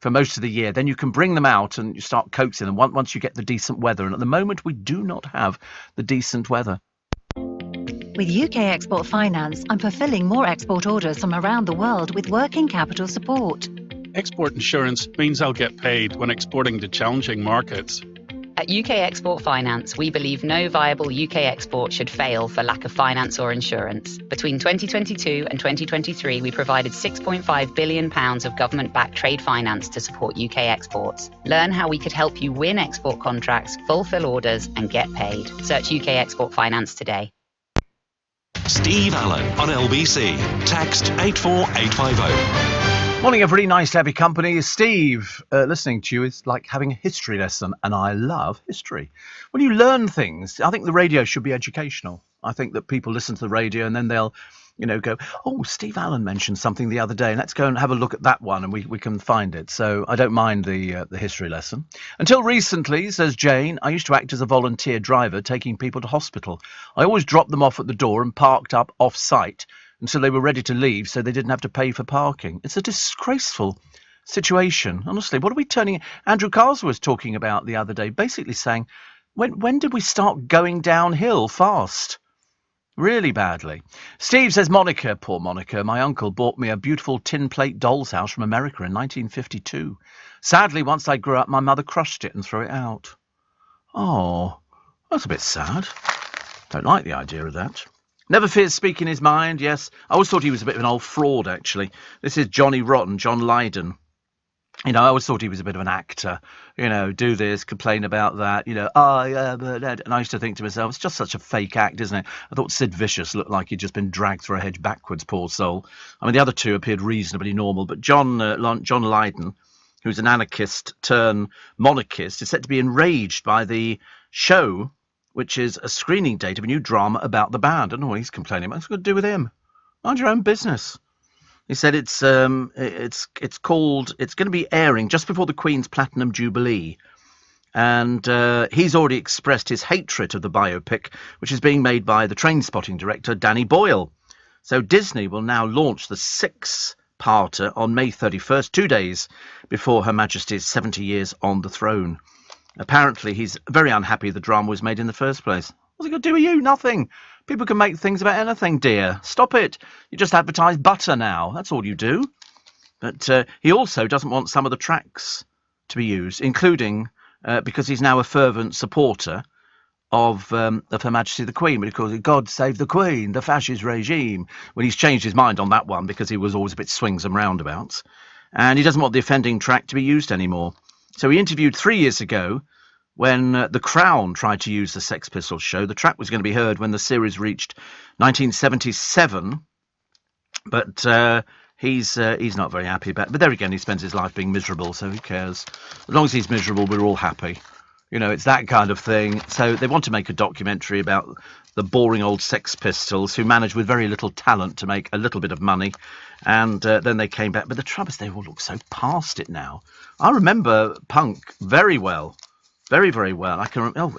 for most of the year. Then you can bring them out and you start coaxing them once you get the decent weather. And at the moment we do not have the decent weather. With UK Export Finance, I'm fulfilling more export orders from around the world with working capital support. Export insurance means I'll get paid when exporting to challenging markets. At UK Export Finance, we believe no viable UK export should fail for lack of finance or insurance. Between 2022 and 2023, we provided £6.5 billion of government-backed trade finance to support UK exports. Learn how we could help you win export contracts, fulfill orders, and get paid. Search UK Export Finance today. Steve Allen on LBC. Text 84850. Morning, everybody. Nice to have your company. Steve, listening to you is like having a history lesson, and I love history. When you learn things, I think the radio should be educational. I think that people listen to the radio and then they'll, go, oh, Steve Allen mentioned something the other day, and let's go and have a look at that one, and we can find it. So I don't mind the history lesson. Until recently, says Jane, I used to act as a volunteer driver taking people to hospital. I always dropped them off at the door and parked up off-site until they were ready to leave so they didn't have to pay for parking. It's a disgraceful situation. Honestly, what are we turning... Andrew Cars was talking about the other day, basically saying, when did we start going downhill fast? Really badly. Steve says, Monica, poor Monica, my uncle bought me a beautiful tin plate doll's house from America in 1952. Sadly, once I grew up, my mother crushed it and threw it out. Oh, that's a bit sad. Don't like the idea of that. Never fears speaking his mind, yes. I always thought he was a bit of an old fraud, actually. This is Johnny Rotten, John Lydon. I always thought he was a bit of an actor. Do this, complain about that, and I used to think to myself, it's just such a fake act, isn't it? I thought Sid Vicious looked like he'd just been dragged through a hedge backwards, poor soul. I mean, the other two appeared reasonably normal, but John Lydon, who's an anarchist turned monarchist, is said to be enraged by the show, which is a screening date of a new drama about the band. I don't know what he's complaining about. What's it got to do with him? Mind your own business. He said it's going to be airing just before the Queen's Platinum Jubilee. And he's already expressed his hatred of the biopic, which is being made by the Trainspotting director, Danny Boyle. So Disney will now launch the 6-parter on May 31st, 2 days before Her Majesty's 70 years on the throne. Apparently, he's very unhappy the drama was made in the first place. What's it got to do with you? Nothing. People can make things about anything, dear. Stop it. You just advertise butter now. That's all you do. But he also doesn't want some of the tracks to be used, including, because he's now a fervent supporter of Her Majesty the Queen, but he calls it God Save the Queen, the fascist regime. Well, he's changed his mind on that one because he was always a bit swings and roundabouts. And he doesn't want the offending track to be used anymore. So he interviewed 3 years ago when The Crown tried to use the Sex Pistols show. The track was going to be heard when the series reached 1977, but he's not very happy about it. But there again, he spends his life being miserable, so who cares? As long as he's miserable, we're all happy. It's that kind of thing. So they want to make a documentary about the boring old Sex Pistols who managed with very little talent to make a little bit of money. And then they came back. But the trouble is they all look so past it now. I remember punk very well. Very, very well.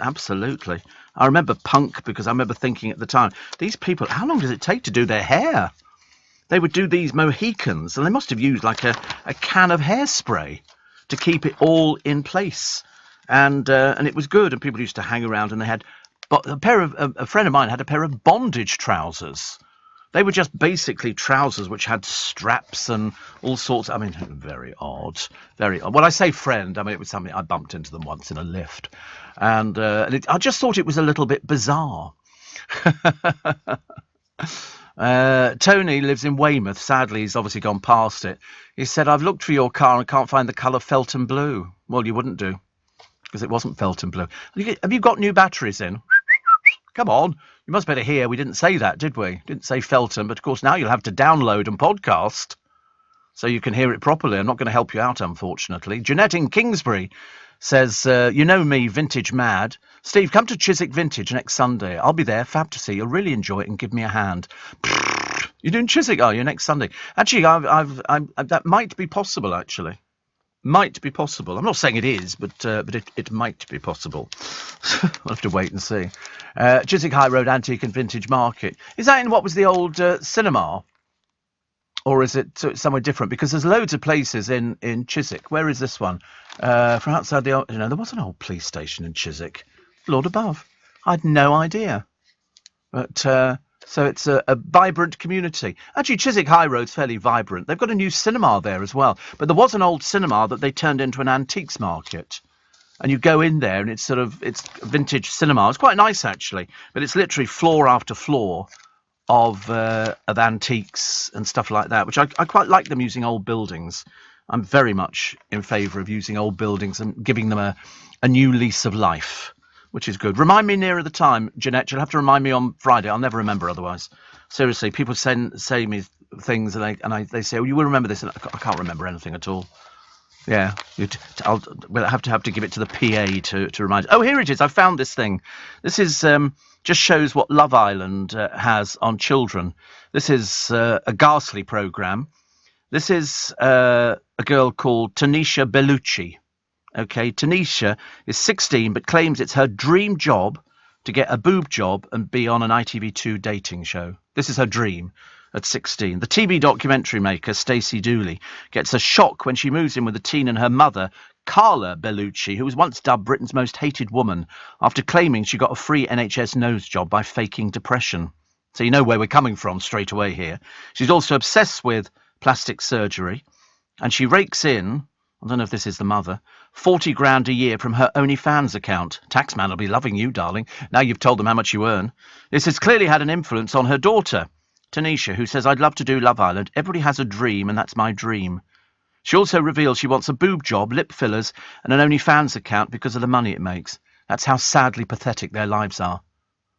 Absolutely. I remember punk because I remember thinking at the time, these people, how long does it take to do their hair? They would do these Mohicans, and they must have used like a can of hairspray to keep it all in place. And it was good, and people used to hang around, and they had... But a friend of mine had a pair of bondage trousers. They were just basically trousers which had straps and all sorts. I mean, very odd, very odd. When I say friend, I mean, it was something I bumped into them once in a lift. And I just thought it was a little bit bizarre. Tony lives in Weymouth. Sadly, he's obviously gone past it. He said, I've looked for your car and can't find the colour Felton Blue. Well, you wouldn't do, because it wasn't Felton Blue. Have you got new batteries in? Come on. You must better hear. We didn't say that, did we? Didn't say Felton, but of course now you'll have to download and podcast so you can hear it properly. I'm not going to help you out, unfortunately. Jeanette in Kingsbury says, you know me, vintage mad. Steve, come to Chiswick Vintage next Sunday. I'll be there, fab to see. You'll really enjoy it and give me a hand. You're doing Chiswick, are you, next Sunday? Actually, that might be possible, actually. Might be possible. I'm not saying it is, but it might be possible. We'll have to wait and see. Chiswick High Road Antique and Vintage Market. Is that in what was the old cinema? Or is it somewhere different? Because there's loads of places in Chiswick. Where is this one? From outside the old... there was an old police station in Chiswick. Lord above. I had no idea. But... So it's a vibrant community. Actually, Chiswick High Road's fairly vibrant. They've got a new cinema there as well. But there was an old cinema that they turned into an antiques market. and you go in there, and it's vintage cinema. It's quite nice actually, but it's literally floor after floor of antiques and stuff like that, which I quite like them using old buildings. I'm very much in favour of using old buildings and giving them a new lease of life, which is good. Remind me nearer the time, Jeanette. You'll have to remind me on Friday. I'll never remember otherwise. Seriously, people say me things, and they say, "Oh, you will remember this," and I can't remember anything at all. Yeah, we'll have to give it to the PA to remind. Oh, here it is. I found this thing. This is just shows what Love Island has on children. This is a ghastly programme. This is a girl called Tanisha Bellucci. Okay, Tanisha is 16 but claims it's her dream job to get a boob job and be on an ITV2 dating show. This is her dream at 16. The TV documentary maker, Stacey Dooley, gets a shock when she moves in with a teen and her mother, Carla Bellucci, who was once dubbed Britain's most hated woman after claiming she got a free NHS nose job by faking depression. So you know where we're coming from straight away here. She's also obsessed with plastic surgery, and she rakes in, I don't know if this is the mother, 40 grand a year from her OnlyFans account. Taxman will be loving you, darling, now you've told them how much you earn. This has clearly had an influence on her daughter, Tanisha, who says, "I'd love to do Love Island. Everybody has a dream, and that's my dream." She also reveals she wants a boob job, lip fillers, and an OnlyFans account because of the money it makes. That's how sadly pathetic their lives are.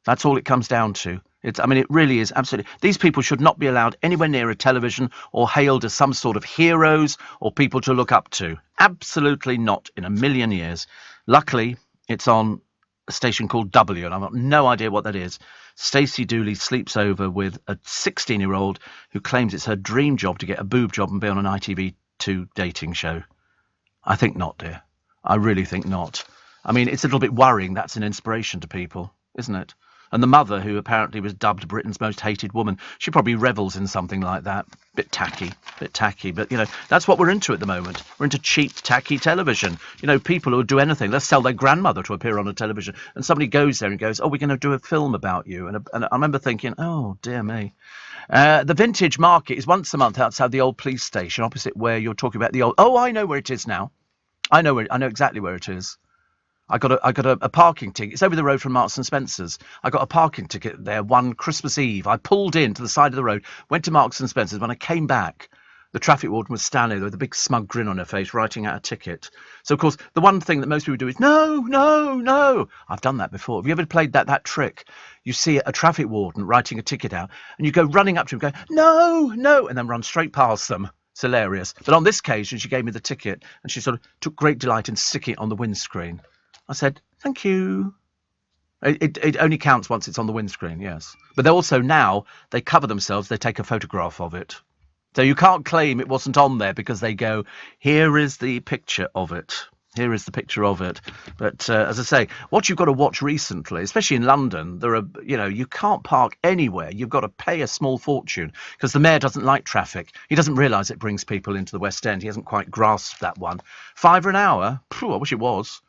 That's all it comes down to. It really is absolutely. These people should not be allowed anywhere near a television or hailed as some sort of heroes or people to look up to. Absolutely not in a million years. Luckily, it's on a station called W, and I've got no idea what that is. Stacey Dooley sleeps over with a 16-year-old who claims it's her dream job to get a boob job and be on an ITV2 dating show. I think not, dear. I really think not. It's a little bit worrying. That's an inspiration to people, isn't it? And the mother, who apparently was dubbed Britain's most hated woman, she probably revels in something like that. Bit tacky. But, that's what we're into at the moment. We're into cheap, tacky television. People who would do anything. Let's sell their grandmother to appear on a television. And somebody goes there and goes, "Oh, we're going to do a film about you." And I remember thinking, oh, dear me. The Vintage Market is once a month outside the old police station, opposite where you're talking about the old... Oh, I know where it is now. I know exactly where it is. I got a parking ticket. It's over the road from Marks and Spencer's. I got a parking ticket there one Christmas Eve. I pulled in to the side of the road, went to Marks and Spencer's. When I came back, the traffic warden was standing there with a big smug grin on her face, writing out a ticket. So, of course, the one thing that most people do is, no. I've done that before. Have you ever played that trick? You see a traffic warden writing a ticket out, and you go running up to him going, no, and then run straight past them. It's hilarious. But on this occasion, she gave me the ticket, and she sort of took great delight in sticking it on the windscreen. I said, "Thank you." It only counts once it's on the windscreen, yes. But they also now, they cover themselves, they take a photograph of it. So you can't claim it wasn't on there because they go, "Here is the picture of it. Here is the picture of it." But as I say, what you've got to watch recently, especially in London, there are, you can't park anywhere. You've got to pay a small fortune because the mayor doesn't like traffic. He doesn't realise it brings people into the West End. He hasn't quite grasped that one. £5 an hour? Phew, I wish it was.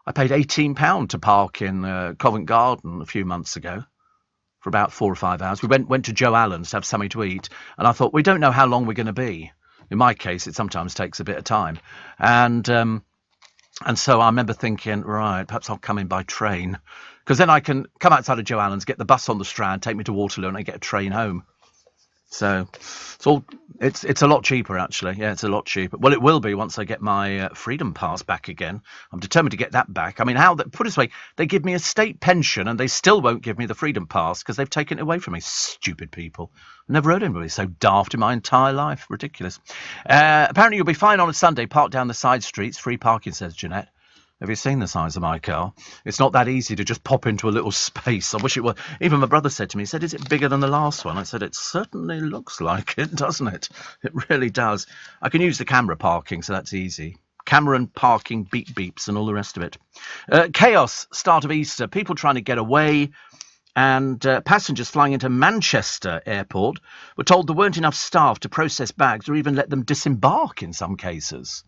I paid £18 to park in Covent Garden a few months ago for about 4 or 5 hours. We went to Joe Allen's to have something to eat, and I thought, we don't know how long we're going to be. In my case, it sometimes takes a bit of time. And so I remember thinking, right, perhaps I'll come in by train, because then I can come outside of Joe Allen's, get the bus on the Strand, take me to Waterloo, and I get a train home. So it's a lot cheaper, actually. Yeah, it's a lot cheaper. Well, it will be once I get my Freedom Pass back again. I'm determined to get that back. Put it this way, they give me a state pension and they still won't give me the Freedom Pass because they've taken it away from me. Stupid people. I've never heard anybody so daft in my entire life. Ridiculous. Apparently you'll be fine on a Sunday. Park down the side streets. Free parking, says Jeanette. Have you seen the size of my car? It's not that easy to just pop into a little space. I wish it were. Even my brother said to me, he said, "Is it bigger than the last one?" I said, "It certainly looks like it, doesn't it? It really does." I can use the camera parking, so that's easy. Camera and parking, beep beeps and all the rest of it. Chaos, start of Easter. People trying to get away. And passengers flying into Manchester Airport were told there weren't enough staff to process bags or even let them disembark in some cases.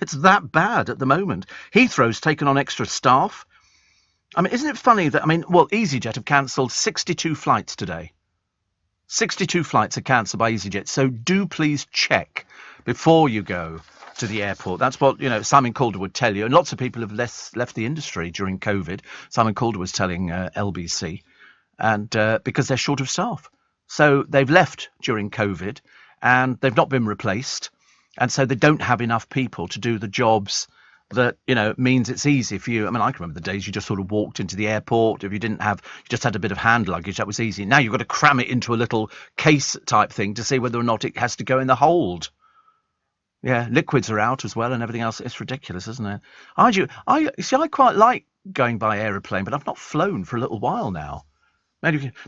It's that bad at the moment. Heathrow's taken on extra staff. Isn't it funny that, EasyJet have cancelled 62 flights today. 62 flights are cancelled by EasyJet. So do please check before you go to the airport. That's what, Simon Calder would tell you. And lots of people have left the industry during COVID. Simon Calder was telling LBC, and because they're short of staff. So they've left during COVID and they've not been replaced. And so they don't have enough people to do the jobs that, means it's easy for you. I mean, I can remember the days you just sort of walked into the airport. If you just had a bit of hand luggage, that was easy. Now you've got to cram it into a little case type thing to see whether or not it has to go in the hold. Yeah, liquids are out as well and everything else. It's ridiculous, isn't it? I quite like going by aeroplane, but I've not flown for a little while now.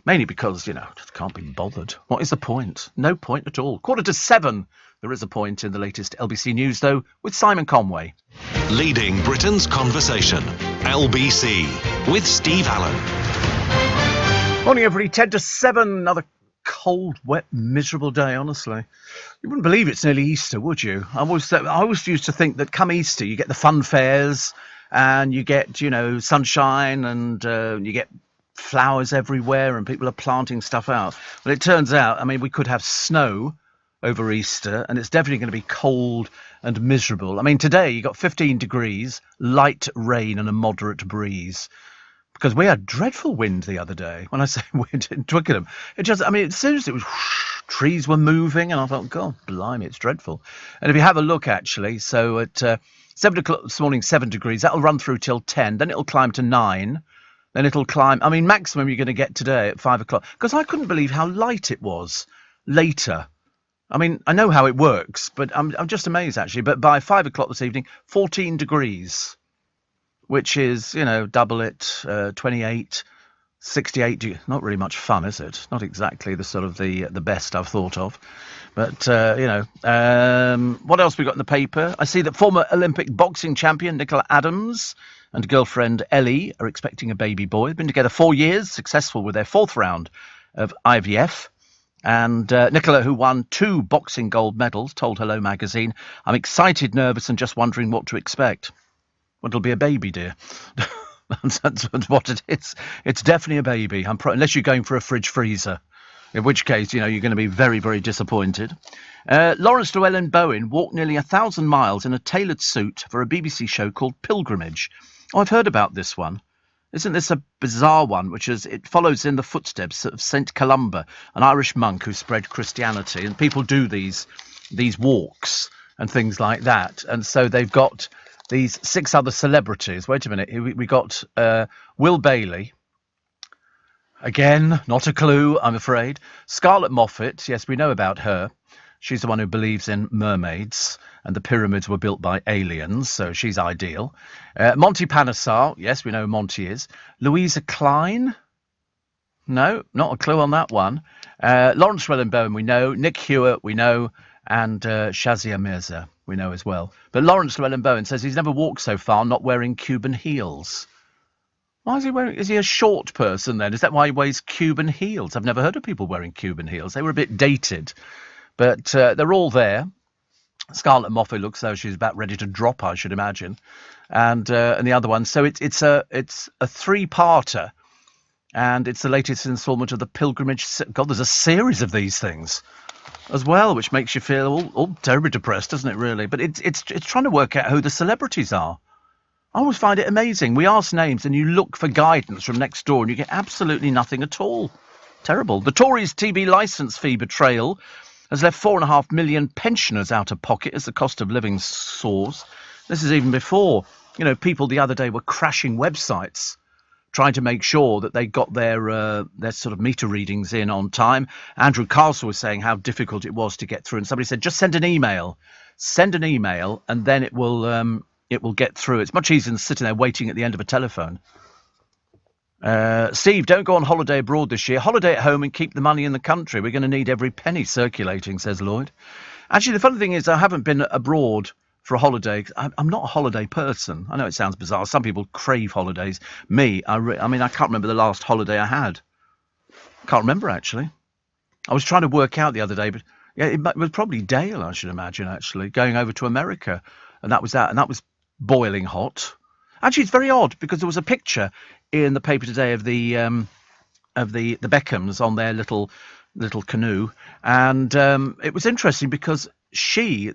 Mainly because, just can't be bothered. What is the point? No point at all. 6:45. There is a point in the latest LBC News, though, with Simon Conway. Leading Britain's conversation. LBC with Steve Allen. Morning, everybody. 6:50. Another cold, wet, miserable day, honestly. You wouldn't believe it's nearly Easter, would you? I always used to think that come Easter, you get the fun fairs and you get, sunshine and you get flowers everywhere and people are planting stuff out. Well, it turns out, we could have snow over Easter and it's definitely going to be cold and miserable. Today you got 15 degrees, light rain and a moderate breeze. Because we had dreadful wind the other day. When I say wind in Twickenham, as soon as it was trees were moving and I thought, God, blimey, it's dreadful. And if you have a look, actually, so at 7 o'clock this morning, 7 degrees, that'll run through till 10, then it'll climb to 9. Then it'll climb. Maximum you're going to get today at 5 o'clock. Because I couldn't believe how light it was later. I know how it works, but I'm just amazed, actually. But by 5 o'clock this evening, 14 degrees, which is, double it, 28, 68. Not really much fun, is it? Not exactly the sort of the best I've thought of. But, what else we got in the paper? I see that former Olympic boxing champion Nicola Adams and girlfriend Ellie are expecting a baby boy. They've been together 4 years, successful with their 4th round of IVF. And Nicola, who won 2 boxing gold medals, told Hello Magazine, "I'm excited, nervous and just wondering what to expect." Well, it'll be a baby, dear. That's what it is. It's definitely a baby, unless you're going for a fridge freezer, in which case, you're going to be very, very disappointed. Lawrence Llewellyn-Bowen walked nearly 1,000 miles in a tailored suit for a BBC show called Pilgrimage. Oh, I've heard about this one. Isn't this a bizarre one, it follows in the footsteps of St. Columba, an Irish monk who spread Christianity, and people do these walks and things like that. And so they've got these 6 other celebrities. Wait a minute. We got Will Bailey. Again, not a clue, I'm afraid. Scarlett Moffat. Yes, we know about her. She's the one who believes in mermaids and the pyramids were built by aliens, so she's ideal. Monty Panesar. Yes, we know who Monty is. Louisa Klein. No, not a clue on that one. Lawrence Llewellyn-Bowen, we know. Nick Hewitt, we know. And Shazia Mirza, we know as well. But Lawrence Llewellyn-Bowen says he's never walked so far not wearing Cuban heels. Why is he wearing? Is he a short person then? Is that why he wears Cuban heels? I've never heard of people wearing Cuban heels. They were a bit dated, but they're all there. Scarlett Moffat looks though she's about ready to drop, I should imagine, and the other one. So it's a 3-parter, and it's the latest instalment of the Pilgrimage. God, there's a series of these things as well, which makes you feel all terribly depressed, doesn't it? Really, but it's trying to work out who the celebrities are. I always find it amazing. We ask names and you look for guidance from next door and you get absolutely nothing at all. Terrible. The Tories' TB licence fee betrayal has left 4.5 million pensioners out of pocket as the cost of living soars. This is even before, people the other day were crashing websites trying to make sure that they got their sort of meter readings in on time. Andrew Castle was saying how difficult it was to get through. And somebody said, just send an email. Send an email and then it will get through. It's much easier than sitting there waiting at the end of a telephone. Steve, don't go on holiday abroad this year. Holiday at home and keep the money in the country. We're going to need every penny circulating, says Lloyd. Actually, the funny thing is I haven't been abroad for a holiday. I'm not a holiday person. I know it sounds bizarre. Some people crave holidays. Me, I can't remember the last holiday I had. Can't remember, actually. I was trying to work out the other day, but yeah, it was probably Dale, I should imagine, actually, going over to America. And that was that. And that was boiling hot. Actually, it's very odd because there was a picture in the paper today of the Beckhams on their little canoe, and it was interesting because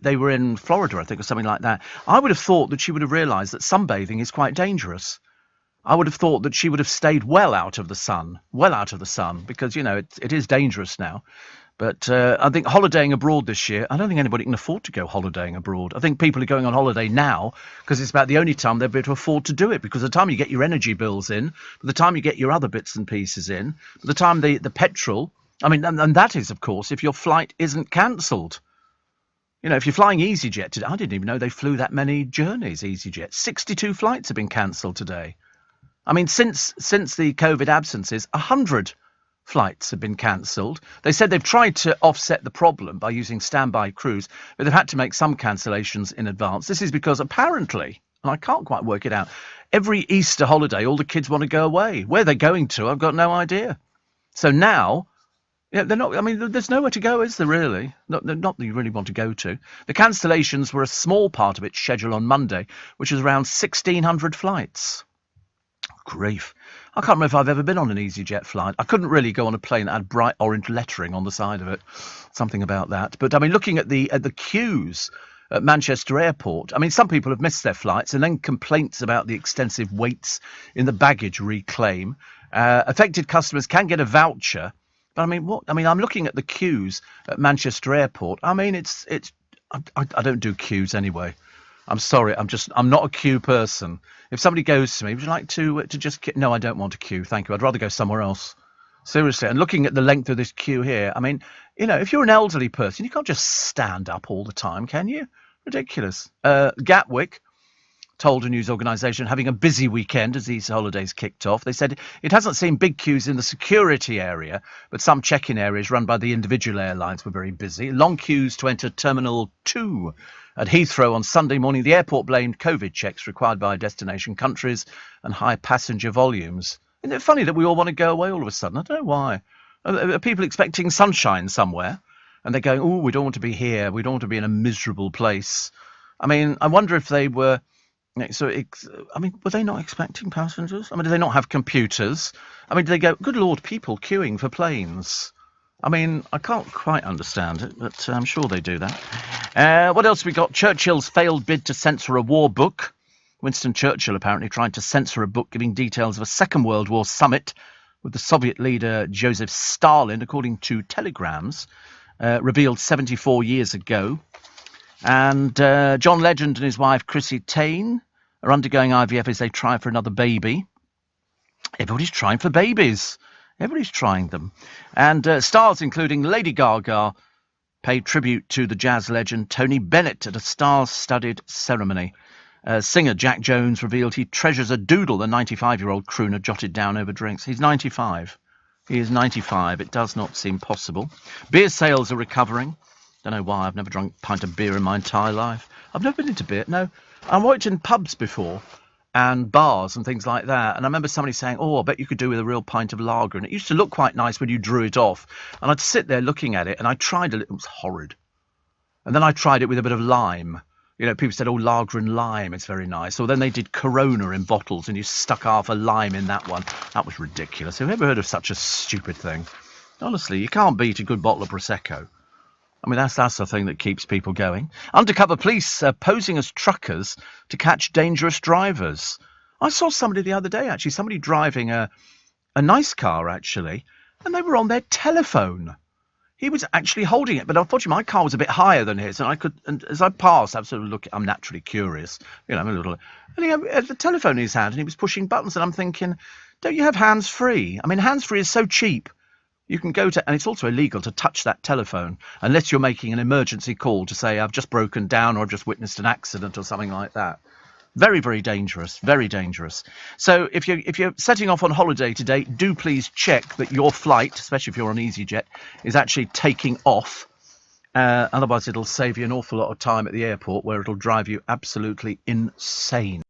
they were in Florida, I think, or something like that. I would have thought that she would have realised that sunbathing is quite dangerous. I would have thought that she would have stayed well out of the sun, because, it is dangerous now. But I think holidaying abroad this year, I don't think anybody can afford to go holidaying abroad. I think people are going on holiday now because it's about the only time they'll be able to afford to do it, because by the time you get your energy bills in, by the time you get your other bits and pieces in, by the time the petrol, and that is, of course, if your flight isn't cancelled. If you're flying EasyJet today, I didn't even know they flew that many journeys, EasyJet. 62 flights have been cancelled today. Since the COVID absences, 100 flights have been cancelled. They said they've tried to offset the problem by using standby crews, but they've had to make some cancellations in advance. This is because apparently, and I can't quite work it out, every Easter holiday, all the kids want to go away. Where they're going to, I've got no idea. So now, they're not. There's nowhere to go, is there really? Not that you really want to go to. The cancellations were a small part of its schedule on Monday, which was around 1,600 flights. Grief. I can't remember if I've ever been on an EasyJet flight. I couldn't really go on a plane that had bright orange lettering on the side of it. Something about that. But looking at the queues at Manchester Airport, some people have missed their flights, and then complaints about the extensive waits in the baggage reclaim. Affected customers can get a voucher. But I'm looking at the queues at Manchester Airport. I don't do queues anyway. I'm sorry, I'm not a queue person. If somebody goes to me, would you like to just... No, I don't want a queue, thank you. I'd rather go somewhere else. Seriously, and looking at the length of this queue here, if you're an elderly person, you can't just stand up all the time, can you? Ridiculous. Gatwick told a news organisation having a busy weekend as these holidays kicked off. They said it hasn't seen big queues in the security area, but some check-in areas run by the individual airlines were very busy. Long queues to enter Terminal 2 at Heathrow on Sunday morning. The airport blamed COVID checks required by destination countries and high passenger volumes. Isn't it funny that we all want to go away all of a sudden? I don't know why. Are people expecting sunshine somewhere? And they're going, we don't want to be here. We don't want to be in a miserable place. I wonder if they were... were they not expecting passengers? Do they not have computers? Do they go, good Lord, people queuing for planes? I can't quite understand it, but I'm sure they do that. What else we got? Churchill's failed bid to censor a war book. Winston Churchill apparently tried to censor a book giving details of a Second World War summit with the Soviet leader Joseph Stalin, according to telegrams, revealed 74 years ago. And John Legend and his wife Chrissy Tane are undergoing IVF as they try for another baby. Everybody's trying for babies. Everybody's trying them. And stars including Lady Gaga paid tribute to the jazz legend Tony Bennett at a star-studded ceremony. Singer Jack Jones revealed he treasures a doodle the 95-year-old crooner jotted down over drinks. He's 95. He is 95. It does not seem possible. Beer sales are recovering. Don't know why. I've never drunk a pint of beer in my entire life. I've never been into beer. No. I've worked in pubs before and bars and things like that. And I remember somebody saying, I bet you could do with a real pint of lager. And it used to look quite nice when you drew it off. And I'd sit there looking at it, and I tried it. It was horrid. And then I tried it with a bit of lime. People said, lager and lime, it's very nice. Or then they did Corona in bottles, and you stuck half a lime in that one. That was ridiculous. Have you ever heard of such a stupid thing? Honestly, you can't beat a good bottle of Prosecco. That's the thing that keeps people going. Undercover police posing as truckers to catch dangerous drivers. I saw somebody the other day, actually, somebody driving a nice car, actually, and they were on their telephone. He was actually holding it, but unfortunately my car was a bit higher than his, and as I passed, I was sort of looking, I'm naturally curious, I'm a little, and he had the telephone in his hand, and he was pushing buttons, and I'm thinking, don't you have hands-free? Hands-free is so cheap. You can go to, and it's also illegal to touch that telephone unless you're making an emergency call to say, I've just broken down or I've just witnessed an accident or something like that. Very, very dangerous. Very dangerous. So if you're setting off on holiday today, do please check that your flight, especially if you're on EasyJet, is actually taking off. Otherwise, it'll save you an awful lot of time at the airport where it'll drive you absolutely insane.